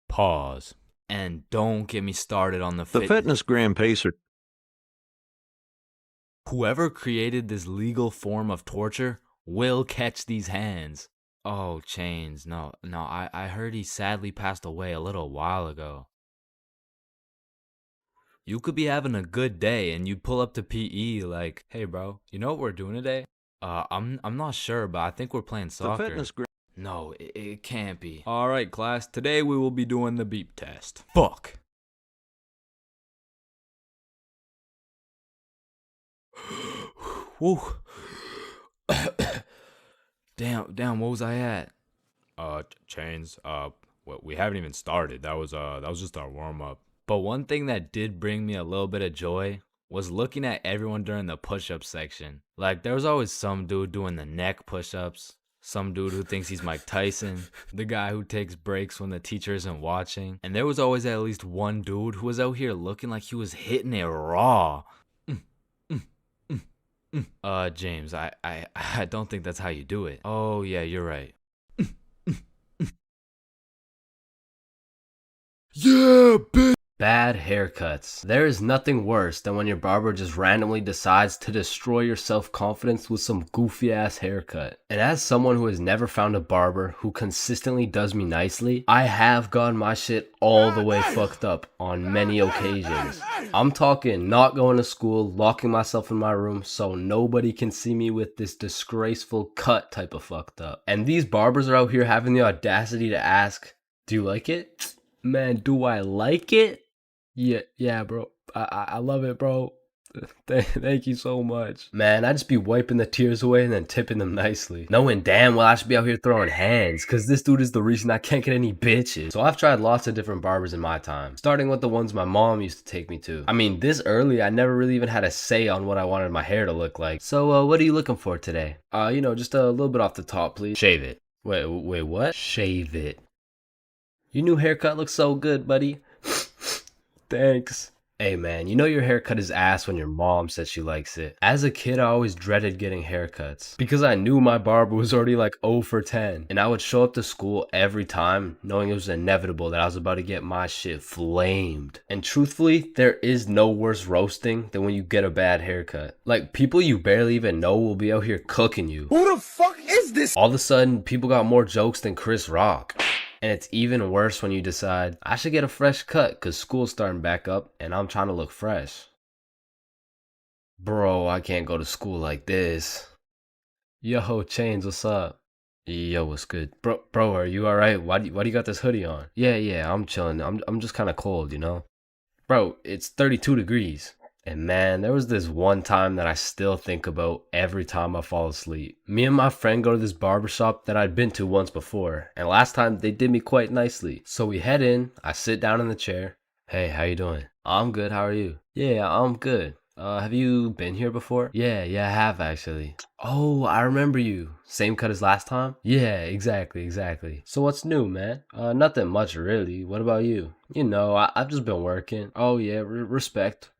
Pause. And don't get me started on the fitness gram pacer. Whoever created this legal form of torture will catch these hands. Oh, Chains, no, I heard he sadly passed away a little while ago. You could be having a good day and you'd pull up to PE like, hey bro, you know what we're doing today? I'm not sure, but I think we're playing soccer. No, it can't be. Alright class, today we will be doing the beep test. Fuck. Woo. Damn, what was I at? Chains, we haven't even started. That was just our warm-up. But one thing that did bring me a little bit of joy was looking at everyone during the push-up section. Like, there was always some dude doing the neck push-ups, some dude who thinks he's Mike Tyson, the guy who takes breaks when the teacher isn't watching, and there was always at least one dude who was out here looking like he was hitting it raw. James, I don't think that's how you do it. Oh, yeah, you're right. Yeah, bitch! Bad haircuts. There is nothing worse than when your barber just randomly decides to destroy your self-confidence with some goofy ass haircut. And as someone who has never found a barber who consistently does me nicely, I have gotten my shit all the way fucked up on many occasions. I'm talking not going to school, locking myself in my room so nobody can see me with this disgraceful cut type of fucked up. And these barbers are out here having the audacity to ask, do you like it? Man, do I like it? Yeah, bro. I love it, bro. Thank you so much. Man, I just be wiping the tears away and then tipping them nicely. Knowing damn well I should be out here throwing hands, cause this dude is the reason I can't get any bitches. So I've tried lots of different barbers in my time, starting with the ones my mom used to take me to. I mean, this early, I never really even had a say on what I wanted my hair to look like. So, what are you looking for today? Just a little bit off the top, please. Shave it. Wait, what? Shave it. Your new haircut looks so good, buddy. Thanks. Hey man, you know your haircut is ass when your mom says she likes it. As a kid, I always dreaded getting haircuts because I knew my barber was already like 0 for 10. And I would show up to school every time knowing it was inevitable that I was about to get my shit flamed. And truthfully, there is no worse roasting than when you get a bad haircut. Like, people you barely even know will be out here cooking you. Who the fuck is this? All of a sudden, people got more jokes than Chris Rock. And it's even worse when you decide, I should get a fresh cut because school's starting back up and I'm trying to look fresh. Bro, I can't go to school like this. Yo, Chains, what's up? Yo, what's good? Bro, are you alright? Why do you got this hoodie on? Yeah, I'm chilling. I'm just kind of cold, you know? Bro, it's 32 degrees. And man, there was this one time that I still think about every time I fall asleep. Me and my friend go to this barbershop that I'd been to once before, and last time they did me quite nicely. So we head in, I sit down in the chair. Hey, how you doing? I'm good, how are you? Yeah, I'm good. Have you been here before? Yeah, I have actually. Oh, I remember you. Same cut as last time? Yeah, exactly. So what's new, man? Nothing much really. What about you? You know, I've just been working. Oh yeah, respect.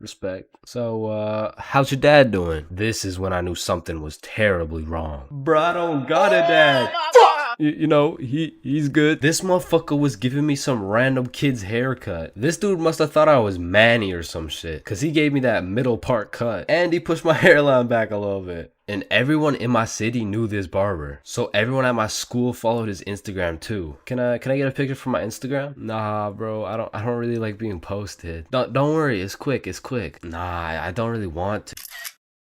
So, how's your dad doing? This is when I knew something was terribly wrong. Bruh, I don't got a dad. You know, he's good. This motherfucker was giving me some random kid's haircut. This dude must have thought I was Manny or some shit, cause he gave me that middle part cut and he pushed my hairline back a little bit. And everyone in my city knew this barber, so everyone at my school followed his Instagram too. Can I get a picture from my Instagram? Nah, bro, I don't really like being posted. Don't worry, it's quick. Nah, I don't really want to.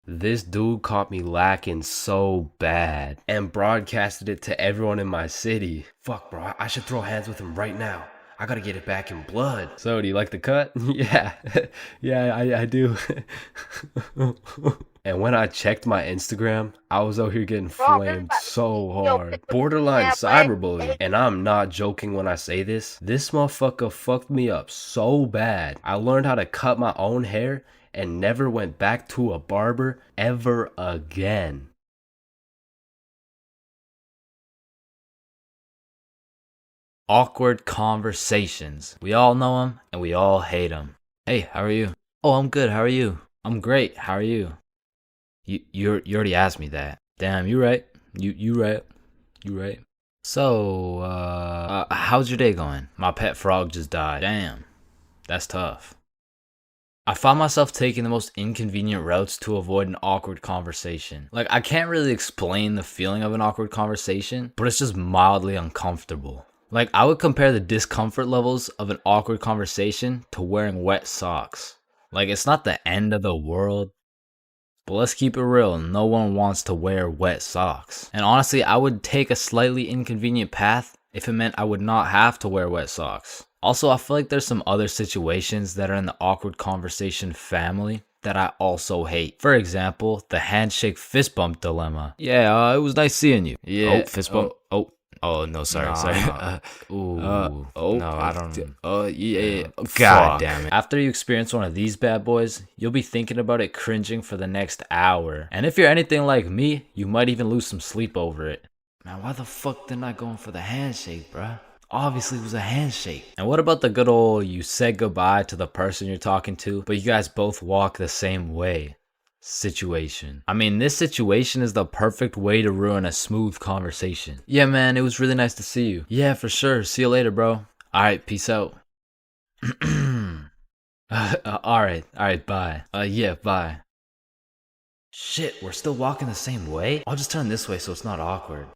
This dude caught me lacking so bad and broadcasted it to everyone in my city. Fuck, bro, I should throw hands with him right now. I gotta get it back in blood. So, do you like the cut? Yeah, yeah, I do. And when I checked my Instagram, I was out here getting flamed so hard. Borderline cyberbullying. And I'm not joking when I say this. This motherfucker fucked me up so bad. I learned how to cut my own hair and never went back to a barber ever again. Awkward conversations. We all know them and we all hate them. Hey, how are you? Oh, I'm good. How are you? I'm great. How are you? You already asked me that. Damn, you right. You right. You right. So, how's your day going? My pet frog just died. Damn, that's tough. I found myself taking the most inconvenient routes to avoid an awkward conversation. Like, I can't really explain the feeling of an awkward conversation, but it's just mildly uncomfortable. Like, I would compare the discomfort levels of an awkward conversation to wearing wet socks. Like, it's not the end of the world, but let's keep it real, no one wants to wear wet socks. And honestly, I would take a slightly inconvenient path if it meant I would not have to wear wet socks. Also, I feel like there's some other situations that are in the awkward conversation family that I also hate. For example, the handshake fist bump dilemma. Yeah, it was nice seeing you. Yeah. Oh, fist bump. Oh, no, sorry. No, I don't. Yeah. God damn it. After you experience one of these bad boys, you'll be thinking about it cringing for the next hour. And if you're anything like me, you might even lose some sleep over it. Man, why the fuck didn't I go in for the handshake, bruh? Obviously it was a handshake. And what about the good old you said goodbye to the person you're talking to, but you guys both walk the same way situation? I mean, this situation is the perfect way to ruin a smooth conversation. Yeah, man, it was really nice to see you. Yeah, for sure. See you later, bro. All right, peace out. All right, bye. Yeah, bye. Shit, we're still walking the same way? I'll just turn this way so it's not awkward.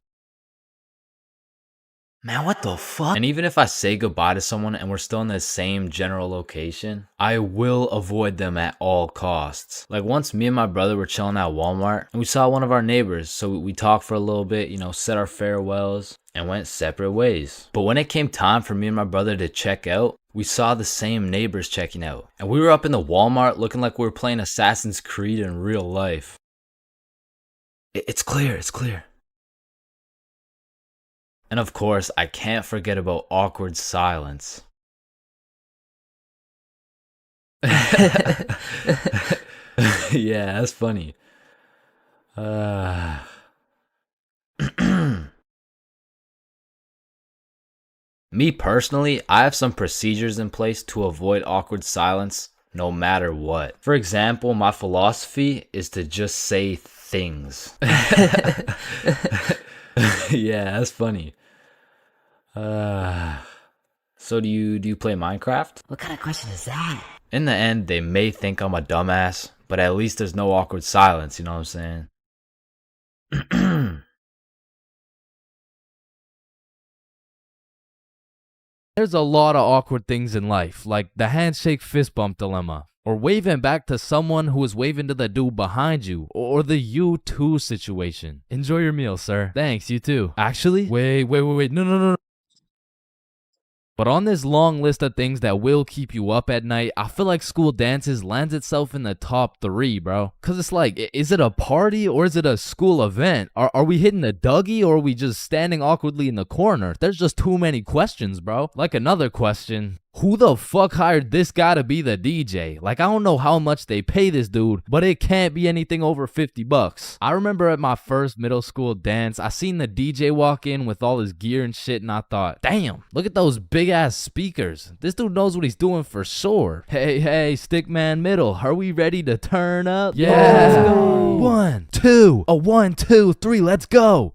Man, what the fuck? And even if I say goodbye to someone and we're still in the same general location, I will avoid them at all costs. Like once me and my brother were chilling at Walmart and we saw one of our neighbors, so we talked for a little bit, you know, said our farewells and went separate ways. But when it came time for me and my brother to check out, we saw the same neighbors checking out. And we were up in the Walmart looking like we were playing Assassin's Creed in real life. It's clear. And of course, I can't forget about awkward silence. Yeah, that's funny. Me personally, I have some procedures in place to avoid awkward silence no matter what. For example, my philosophy is to just say things. Yeah, that's funny. So do you play Minecraft? What kind of question is that? In the end, they may think I'm a dumbass, but at least there's no awkward silence, you know what I'm saying? There's a lot of awkward things in life, like the handshake fist bump dilemma, or waving back to someone who is waving to the dude behind you, or the you too situation. Enjoy your meal, sir. Thanks, you too. Actually, wait, no. But on this long list of things that will keep you up at night, I feel like school dances lands itself in the top 3, bro. Cause it's like, is it a party or is it a school event? Are we hitting the Dougie or are we just standing awkwardly in the corner? There's just too many questions, bro. Like another question. Who the fuck hired this guy to be the DJ? Like, I don't know how much they pay this dude, but it can't be anything over 50 bucks. I remember at my first middle school dance, I seen the DJ walk in with all his gear and shit, and I thought, damn, look at those big ass speakers. This dude knows what he's doing for sure. Hey, Stickman Middle, are we ready to turn up? Yeah, let's go. 1, 2, 1, 2, 3, let's go.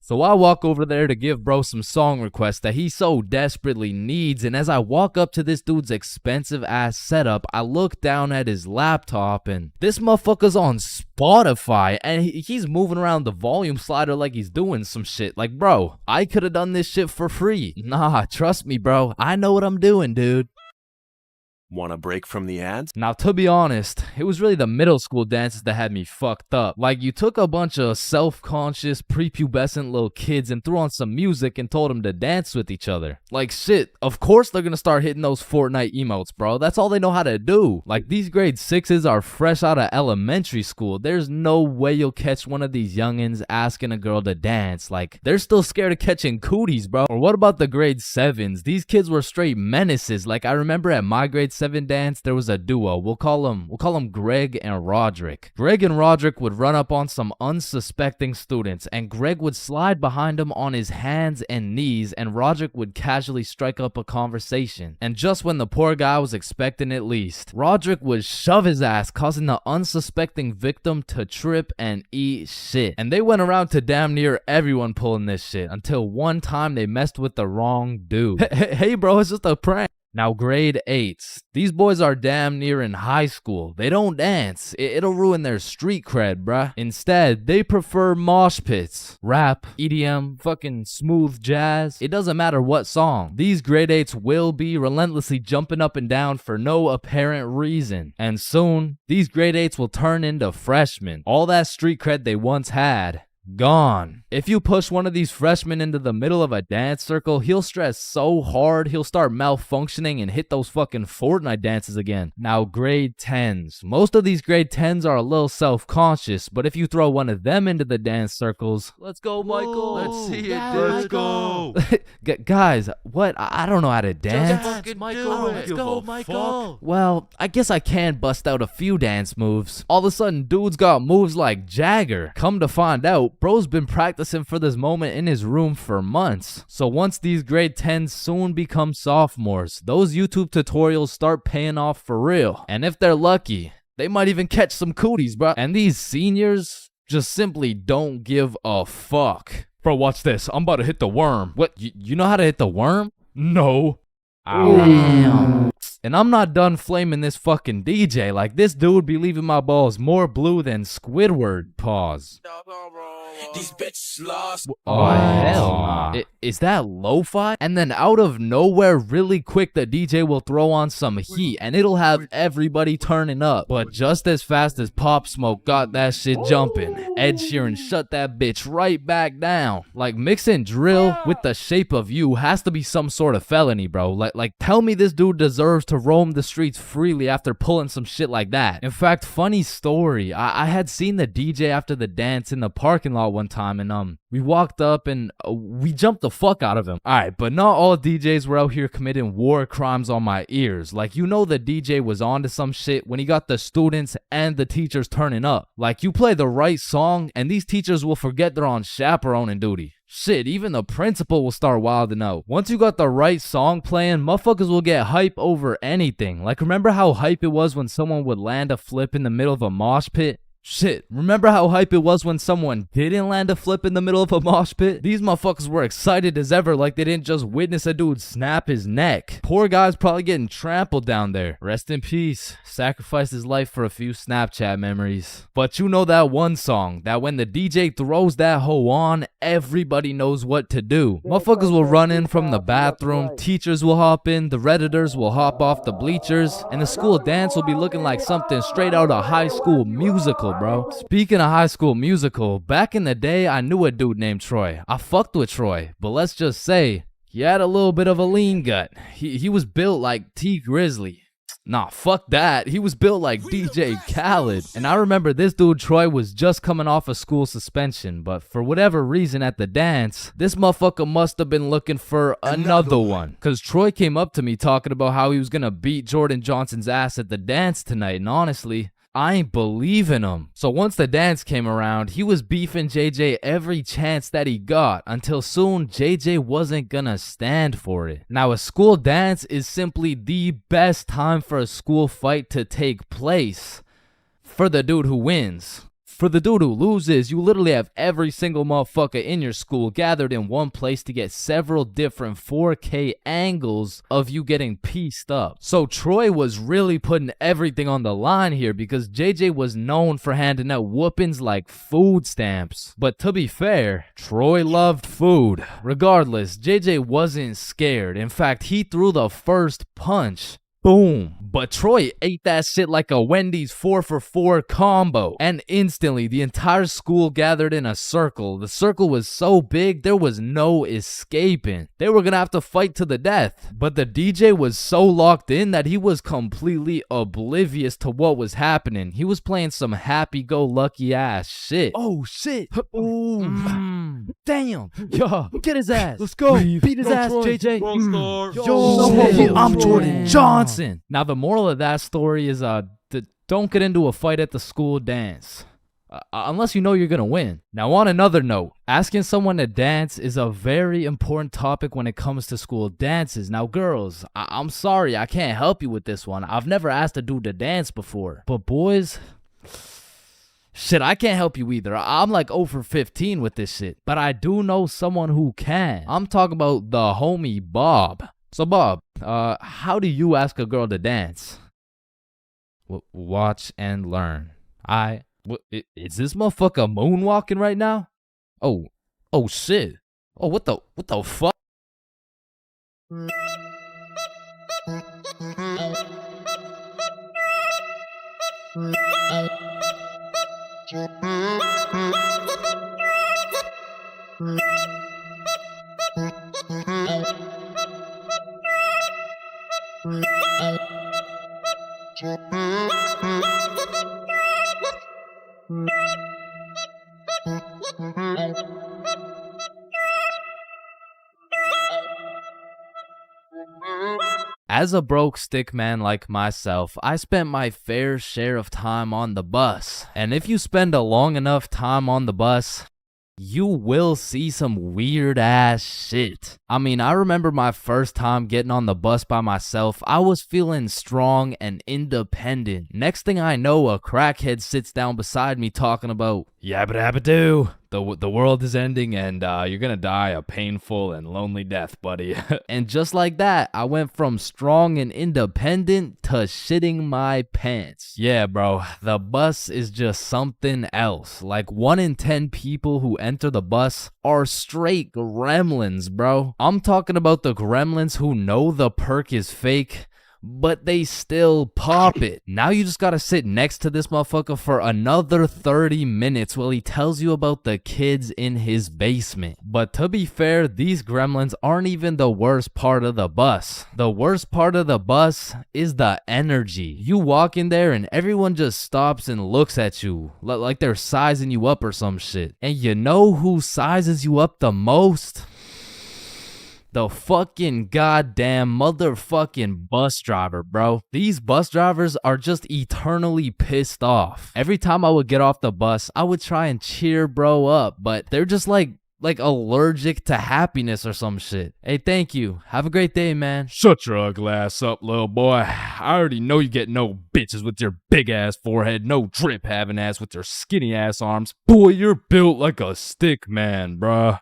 So I walk over there to give bro some song requests that he so desperately needs, and as I walk up to this dude's expensive ass setup, I look down at his laptop and this motherfucker's on Spotify and he's moving around the volume slider like he's doing some shit. Like, bro, I could have done this shit for free. Nah, trust me, bro. I know what I'm doing, dude. Want a break from the ads? Now, to be honest, it was really the middle school dances that had me fucked up. Like, you took a bunch of self-conscious, prepubescent little kids and threw on some music and told them to dance with each other. Like, shit, of course they're gonna start hitting those Fortnite emotes, bro. That's all they know how to do. Like, these grade 6s are fresh out of elementary school. There's no way you'll catch one of these youngins asking a girl to dance. Like, they're still scared of catching cooties, bro. Or what about the grade 7s? These kids were straight menaces. Like, I remember at my grade 7 dance, there was a duo. We'll call them Greg and Roderick. Greg and Roderick would run up on some unsuspecting students, and Greg would slide behind him on his hands and knees, and Roderick would casually strike up a conversation. And just when the poor guy was expecting it least, Roderick would shove his ass, causing the unsuspecting victim to trip and eat shit. And they went around to damn near everyone pulling this shit, until one time they messed with the wrong dude. Hey bro, it's just a prank. Now, grade 8s. These boys are damn near in high school. They don't dance. It'll ruin their street cred, bruh. Instead, they prefer mosh pits, rap, EDM, fucking smooth jazz. It doesn't matter what song. These grade 8s will be relentlessly jumping up and down for no apparent reason. And soon, these grade 8s will turn into freshmen. All that street cred they once had, gone. If you push one of these freshmen into the middle of a dance circle, he'll stress so hard he'll start malfunctioning and hit those fucking Fortnite dances again. Now, grade 10s. Most of these grade 10s are a little self-conscious, but if you throw one of them into the dance circles, let's go, Michael. Let's see it, let's go. Guys, what? I don't know how to dance. Just Michael, let's go, Michael. Well, I guess I can bust out a few dance moves. All of a sudden, dude's got moves like Jagger. Come to find out, bro's been practicing for this moment in his room for months. So once these grade 10s soon become sophomores, those YouTube tutorials start paying off for real. And if they're lucky, they might even catch some cooties, bro. And these seniors just simply don't give a fuck. Bro, watch this. I'm about to hit the worm. What? You know how to hit the worm? No. Damn. And I'm not done flaming this fucking DJ. Like, this dude be leaving my balls more blue than Squidward. Pause. These bitches lost. Oh, hell nah. Is that lo-fi? And then out of nowhere, really quick, the DJ will throw on some heat and it'll have everybody turning up. But just as fast as Pop Smoke got that shit jumping, Ed Sheeran shut that bitch right back down. Like, mixing drill with The Shape of You has to be some sort of felony, bro. Like tell me this dude deserves to roam the streets freely after pulling some shit like that. In fact, funny story, I had seen the DJ after the dance in the parking lot one time, and we walked up and we jumped the fuck out of him. Alright, but not all DJs were out here committing war crimes on my ears. Like, you know, the DJ was onto some shit when he got the students and the teachers turning up. Like, you play the right song and these teachers will forget they're on chaperoning duty. Shit, even the principal will start wilding out. Once you got the right song playing, motherfuckers will get hype over anything. Like, remember how hype it was when someone would land a flip in the middle of a mosh pit? Shit, remember how hype it was when someone didn't land a flip in the middle of a mosh pit? These motherfuckers were excited as ever, like they didn't just witness a dude snap his neck. Poor guy's probably getting trampled down there. Rest in peace. Sacrificed his life for a few Snapchat memories. But you know that one song, that when the DJ throws that hoe on, everybody knows what to do. Motherfuckers will run in from the bathroom, teachers will hop in, the Redditors will hop off the bleachers, and the school dance will be looking like something straight out of High School Musical, bro. Speaking of High School Musical, back in the day, I knew a dude named Troy. I fucked with Troy, but let's just say, he had a little bit of a lean gut. He was built like T Grizzly. Nah, fuck that. He was built like DJ Khaled. And I remember this dude, Troy, was just coming off a school suspension, but for whatever reason at the dance, this motherfucker must have been looking for another one. Cause Troy came up to me talking about how he was gonna beat Jordan Johnson's ass at the dance tonight, and honestly, I ain't believing him. So once the dance came around, he was beefing JJ every chance that he got, until soon JJ wasn't gonna stand for it. Now, a school dance is simply the best time for a school fight to take place for the dude who wins. For the dude who loses, you literally have every single motherfucker in your school gathered in one place to get several different 4K angles of you getting pieced up. So Troy was really putting everything on the line here because JJ was known for handing out whoopings like food stamps. But to be fair, Troy loved food. Regardless, JJ wasn't scared. In fact, he threw the first punch. Boom. But Troy ate that shit like a Wendy's 4-for-4 combo. And instantly, the entire school gathered in a circle. The circle was so big, there was no escaping. They were gonna have to fight to the death. But the DJ was so locked in that he was completely oblivious to what was happening. He was playing some happy-go-lucky ass shit. Oh shit. Ooh. Damn. Yo, Get his ass. let's go. Beat his Go, ass, Troy. JJ. Yo, shit. I'm Jordan Johnson. Now, the moral of that story is don't get into a fight at the school dance. Unless you know you're gonna win. Now, on another note, asking someone to dance is a very important topic when it comes to school dances. Now, girls, I'm sorry, I can't help you with this one. I've never asked a dude to dance before. But boys, shit, I can't help you either. I'm like 0 for 15 with this shit. But I do know someone who can. I'm talking about the homie Bob. So, Bob, how do you ask a girl to dance? Watch and learn. Is this motherfucker moonwalking right now? Oh shit. Oh, what the fuck? As a broke stick man like myself, I spent my fair share of time on the bus. And if you spend a long enough time on the bus, you will see some weird ass shit. I mean, I remember my first time getting on the bus by myself. I was feeling strong and independent. Next thing I know, a crackhead sits down beside me talking about yabba dabba doo. The world is ending and you're gonna die a painful and lonely death, buddy. And just like that, I went from strong and independent to shitting my pants. Yeah, bro, the bus is just something else. Like 1 in 10 people who enter the bus are straight gremlins, bro. I'm talking about the gremlins who know the perk is fake, but they still pop it. Now you just gotta sit next to this motherfucker for another 30 minutes while he tells you about the kids in his basement. But to be fair, these gremlins aren't even the worst part of the bus. The worst part of the bus is the energy. You walk in there and everyone just stops and looks at you like they're sizing you up or some shit. And you know who sizes you up the most? The fucking goddamn motherfucking bus driver, bro. These bus drivers are just eternally pissed off. Every time I would get off the bus, I would try and cheer bro up, but they're just like allergic to happiness or some shit. Hey, thank you. Have a great day, man. Shut your ugly ass up, little boy. I already know you get no bitches with your big ass forehead, no drip having ass with your skinny ass arms. Boy, you're built like a stick man, bruh.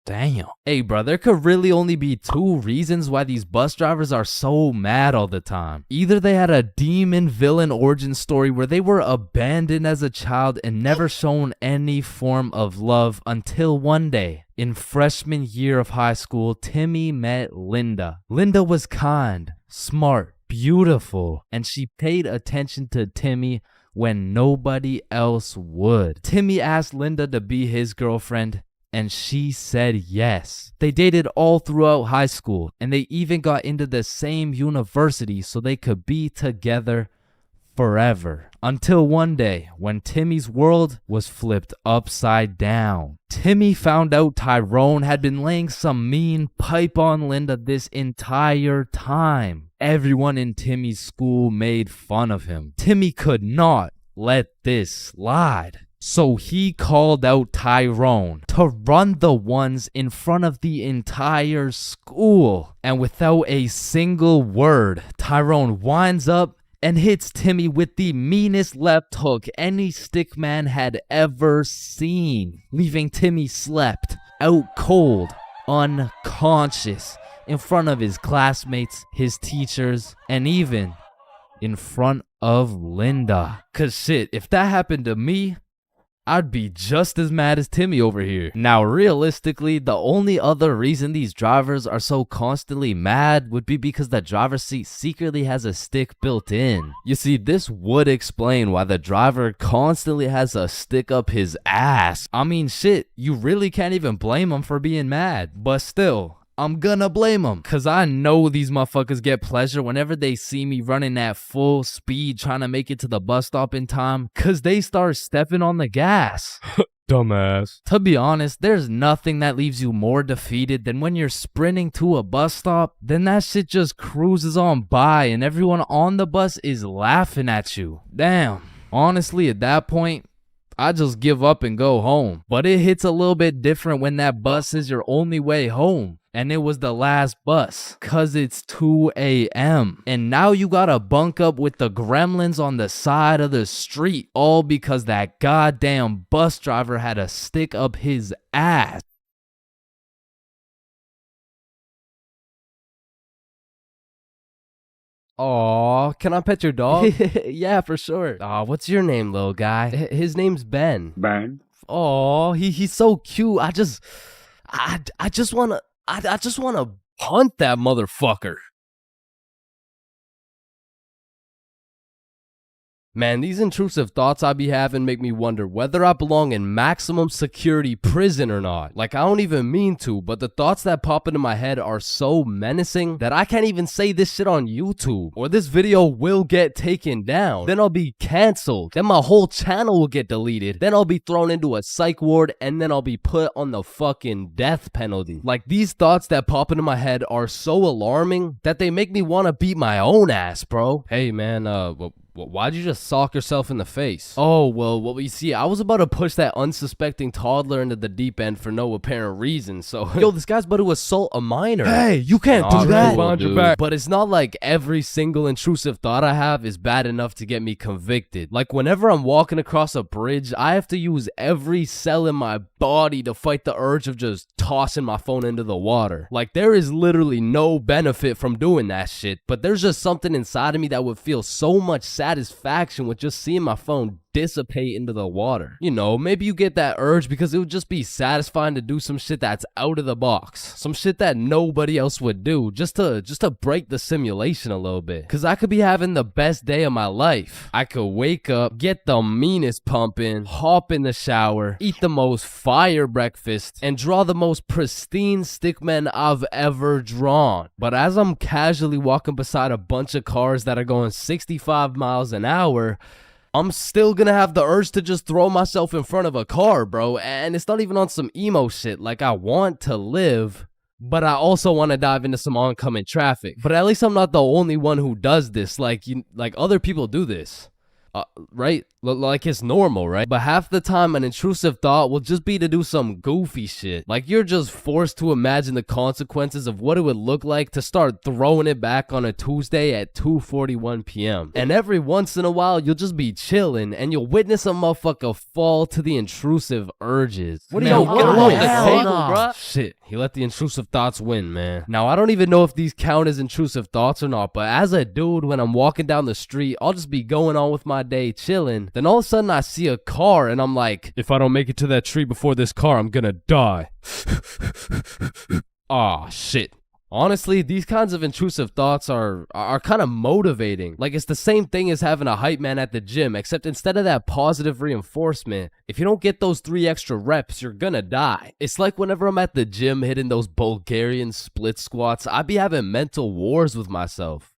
Damn. Hey, bro, there could really only be 2 reasons why these bus drivers are so mad all the time. Either they had a demon villain origin story where they were abandoned as a child and never shown any form of love until one day. In freshman year of high school, Timmy met Linda. Linda was kind, smart, beautiful, and she paid attention to Timmy when nobody else would. Timmy asked Linda to be his girlfriend, and she said yes. They dated all throughout high school, and they even got into the same university so they could be together forever. Until one day, when Timmy's world was flipped upside down. Timmy found out Tyrone had been laying some mean pipe on Linda this entire time. Everyone in Timmy's school made fun of him. Timmy could not let this slide. So he called out Tyrone to run the ones in front of the entire school. And without a single word, Tyrone winds up and hits Timmy with the meanest left hook any stickman had ever seen, leaving Timmy slept out cold, unconscious, in front of his classmates, his teachers, and even in front of Linda. 'Cause shit, if that happened to me, I'd be just as mad as Timmy over here. Now, realistically, the only other reason these drivers are so constantly mad would be because the driver's seat secretly has a stick built in. You see, this would explain why the driver constantly has a stick up his ass. I mean, shit, you really can't even blame him for being mad. But still, I'm gonna blame them, cause I know these motherfuckers get pleasure whenever they see me running at full speed trying to make it to the bus stop in time, cause they start stepping on the gas. Dumbass. To be honest, there's nothing that leaves you more defeated than when you're sprinting to a bus stop, then that shit just cruises on by and everyone on the bus is laughing at you. Damn. Honestly, at that point, I just give up and go home. But it hits a little bit different when that bus is your only way home. And it was the last bus, cause it's 2 a.m. And now you gotta bunk up with the gremlins on the side of the street, all because that goddamn bus driver had a stick up his ass. Aw, can I pet your dog? Yeah, for sure. Aw, what's your name, little guy? His name's Ben. Ben? Aw, he's so cute. I just wanna punt that motherfucker. Man, these intrusive thoughts I be having make me wonder whether I belong in maximum security prison or not. Like, I don't even mean to, but the thoughts that pop into my head are so menacing that I can't even say this shit on YouTube, or this video will get taken down. Then I'll be canceled. Then my whole channel will get deleted. Then I'll be thrown into a psych ward, and then I'll be put on the fucking death penalty. Like, these thoughts that pop into my head are so alarming that they make me want to beat my own ass, bro. Hey, man, why'd you just sock yourself in the face? Oh, well, you see, I was about to push that unsuspecting toddler into the deep end for no apparent reason, so... Yo, this guy's about to assault a minor. Hey, you can't do that! Cool, dude. But it's not like every single intrusive thought I have is bad enough to get me convicted. Like, whenever I'm walking across a bridge, I have to use every cell in my body to fight the urge of just tossing my phone into the water. Like, there is literally no benefit from doing that shit, but there's just something inside of me that would feel so much satisfaction with just seeing my phone dissipate into the water. You know, maybe you get that urge because it would just be satisfying to do some shit that's out of the box. Some shit that nobody else would do, just to break the simulation a little bit. Cause I could be having the best day of my life. I could wake up, get the meanest pump in, hop in the shower, eat the most fire breakfast, and draw the most pristine stickmen I've ever drawn. But as I'm casually walking beside a bunch of cars that are going 65 miles an hour, I'm still gonna have the urge to just throw myself in front of a car, bro. And it's not even on some emo shit. Like, I want to live, but I also want to dive into some oncoming traffic. But at least I'm not the only one who does this. Like, other people do this. Right? Like, it's normal, right? But half the time, an intrusive thought will just be to do some goofy shit. Like, you're just forced to imagine the consequences of what it would look like to start throwing it back on a Tuesday at 2:41 p.m. And every once in a while, you'll just be chilling, and you'll witness a motherfucker fall to the intrusive urges. What are you get along the table, bruh? Shit, he let the intrusive thoughts win, man. Now, I don't even know if these count as intrusive thoughts or not, but as a dude, when I'm walking down the street, I'll just be going on with my day chilling. Then all of a sudden I see a car and I'm like, if I don't make it to that tree before this car, I'm gonna die. Aw, shit. Honestly, these kinds of intrusive thoughts are kind of motivating. Like, it's the same thing as having a hype man at the gym, except instead of that positive reinforcement, if you don't get those 3 extra reps, you're gonna die. It's like whenever I'm at the gym hitting those Bulgarian split squats, I be having mental wars with myself.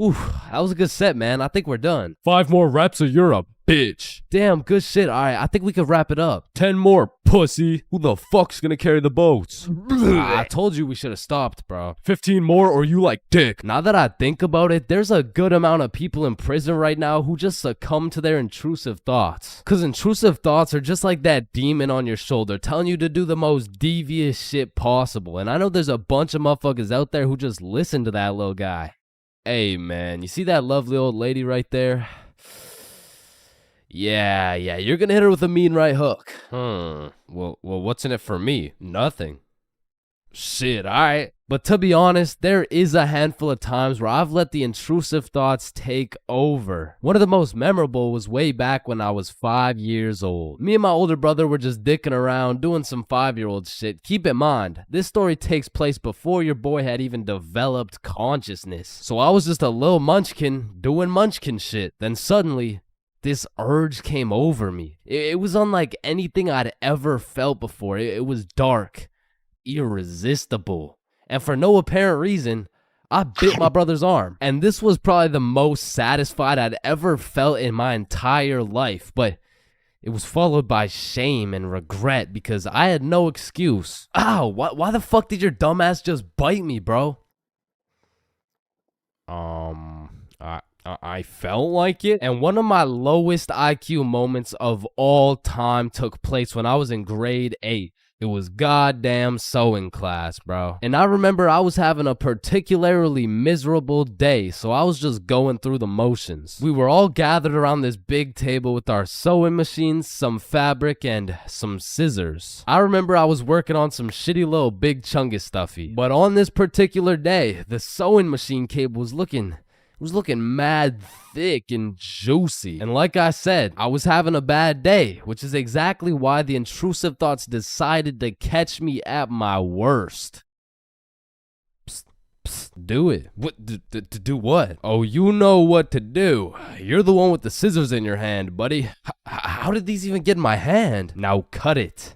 Oof, that was a good set, man. I think we're done. 5 more reps or you're a bitch. Damn, good shit. All right, I think we could wrap it up. 10 more, pussy. Who the fuck's gonna carry the boats? I told you we should have stopped, bro. 15 more or you like dick. Now that I think about it, there's a good amount of people in prison right now who just succumb to their intrusive thoughts. Cause intrusive thoughts are just like that demon on your shoulder telling you to do the most devious shit possible. And I know there's a bunch of motherfuckers out there who just listen to that little guy. Hey, man, you see that lovely old lady right there? Yeah, you're gonna hit her with a mean right hook. Well, what's in it for me? Nothing. Shit, alright. But to be honest, there is a handful of times where I've let the intrusive thoughts take over. One of the most memorable was way back when I was 5 years old. Me and my older brother were just dicking around, doing some 5-year-old shit. Keep in mind, this story takes place before your boy had even developed consciousness. So I was just a little munchkin doing munchkin shit. Then suddenly, this urge came over me. It was unlike anything I'd ever felt before. It was dark, irresistible. And for no apparent reason, I bit my brother's arm. And this was probably the most satisfied I'd ever felt in my entire life. But it was followed by shame and regret because I had no excuse. Ow, why the fuck did your dumbass just bite me, bro? I felt like it. And one of my lowest IQ moments of all time took place when I was in grade 8. It was goddamn sewing class, bro. And I remember I was having a particularly miserable day, so I was just going through the motions. We were all gathered around this big table with our sewing machines, some fabric, and some scissors. I remember I was working on some shitty little big chungus stuffy. But on this particular day, the sewing machine cable was looking mad thick and juicy. And like I said, I was having a bad day, which is exactly why the intrusive thoughts decided to catch me at my worst. Psst, psst, do it. What? To do what? Oh, you know what to do. You're the one with the scissors in your hand, buddy. How did these even get in my hand? Now cut it.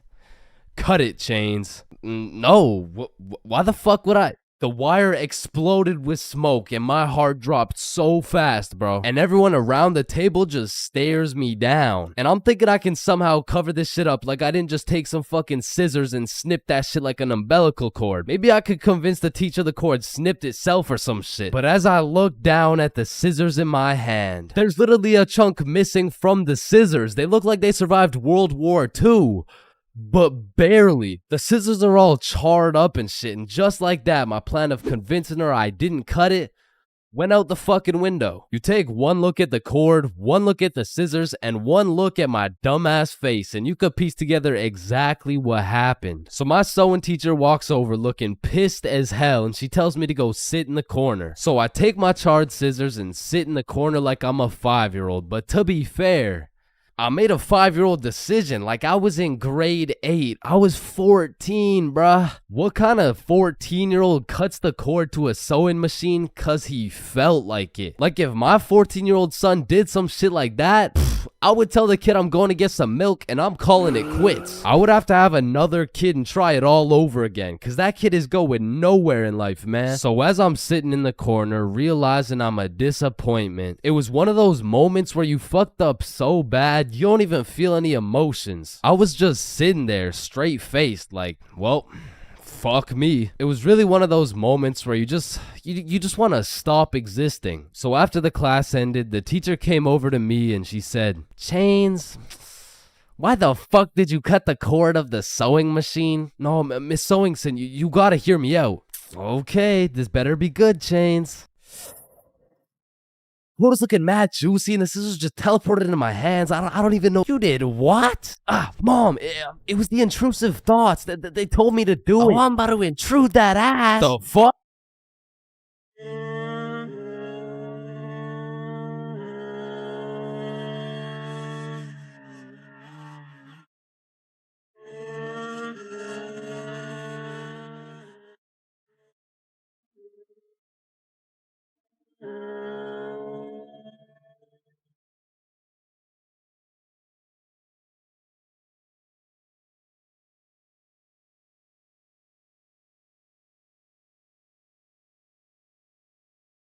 Cut it, Chains. No. Why the fuck would I? The wire exploded with smoke and my heart dropped so fast, bro. And everyone around the table just stares me down. And I'm thinking I can somehow cover this shit up like I didn't just take some fucking scissors and snip that shit like an umbilical cord. Maybe I could convince the teacher the cord snipped itself or some shit. But as I look down at the scissors in my hand, there's literally a chunk missing from the scissors. They look like they survived World War II. But barely. The scissors are all charred up and shit, and just like that, my plan of convincing her I didn't cut it went out the fucking window. You take one look at the cord, one look at the scissors, and one look at my dumbass face, and you could piece together exactly what happened. So my sewing teacher walks over looking pissed as hell, and she tells me to go sit in the corner. So I take my charred scissors and sit in the corner like I'm a 5-year-old, but to be fair, I made a 5-year-old decision like I was in grade 8. I was 14, bruh. What kind of 14-year-old cuts the cord to a sewing machine cause he felt like it? Like if my 14-year-old son did some shit like that, I would tell the kid I'm going to get some milk and I'm calling it quits. I would have to have another kid and try it all over again cause that kid is going nowhere in life, man. So as I'm sitting in the corner realizing I'm a disappointment, it was one of those moments where you fucked up so bad you don't even feel any emotions. I was just sitting there straight faced like, well, fuck me. It was really one of those moments where you just want to stop existing. So after the class ended, the teacher came over to me and she said, Chains, why the fuck did you cut the cord of the sewing machine? No, Miss Sewingson, you gotta hear me out. Okay, this better be good, Chains. What was looking mad juicy and the scissors just teleported into my hands. I don't even know. You did what? Mom, it was the intrusive thoughts that they told me to do it. I'm about to intrude that ass. The fuck?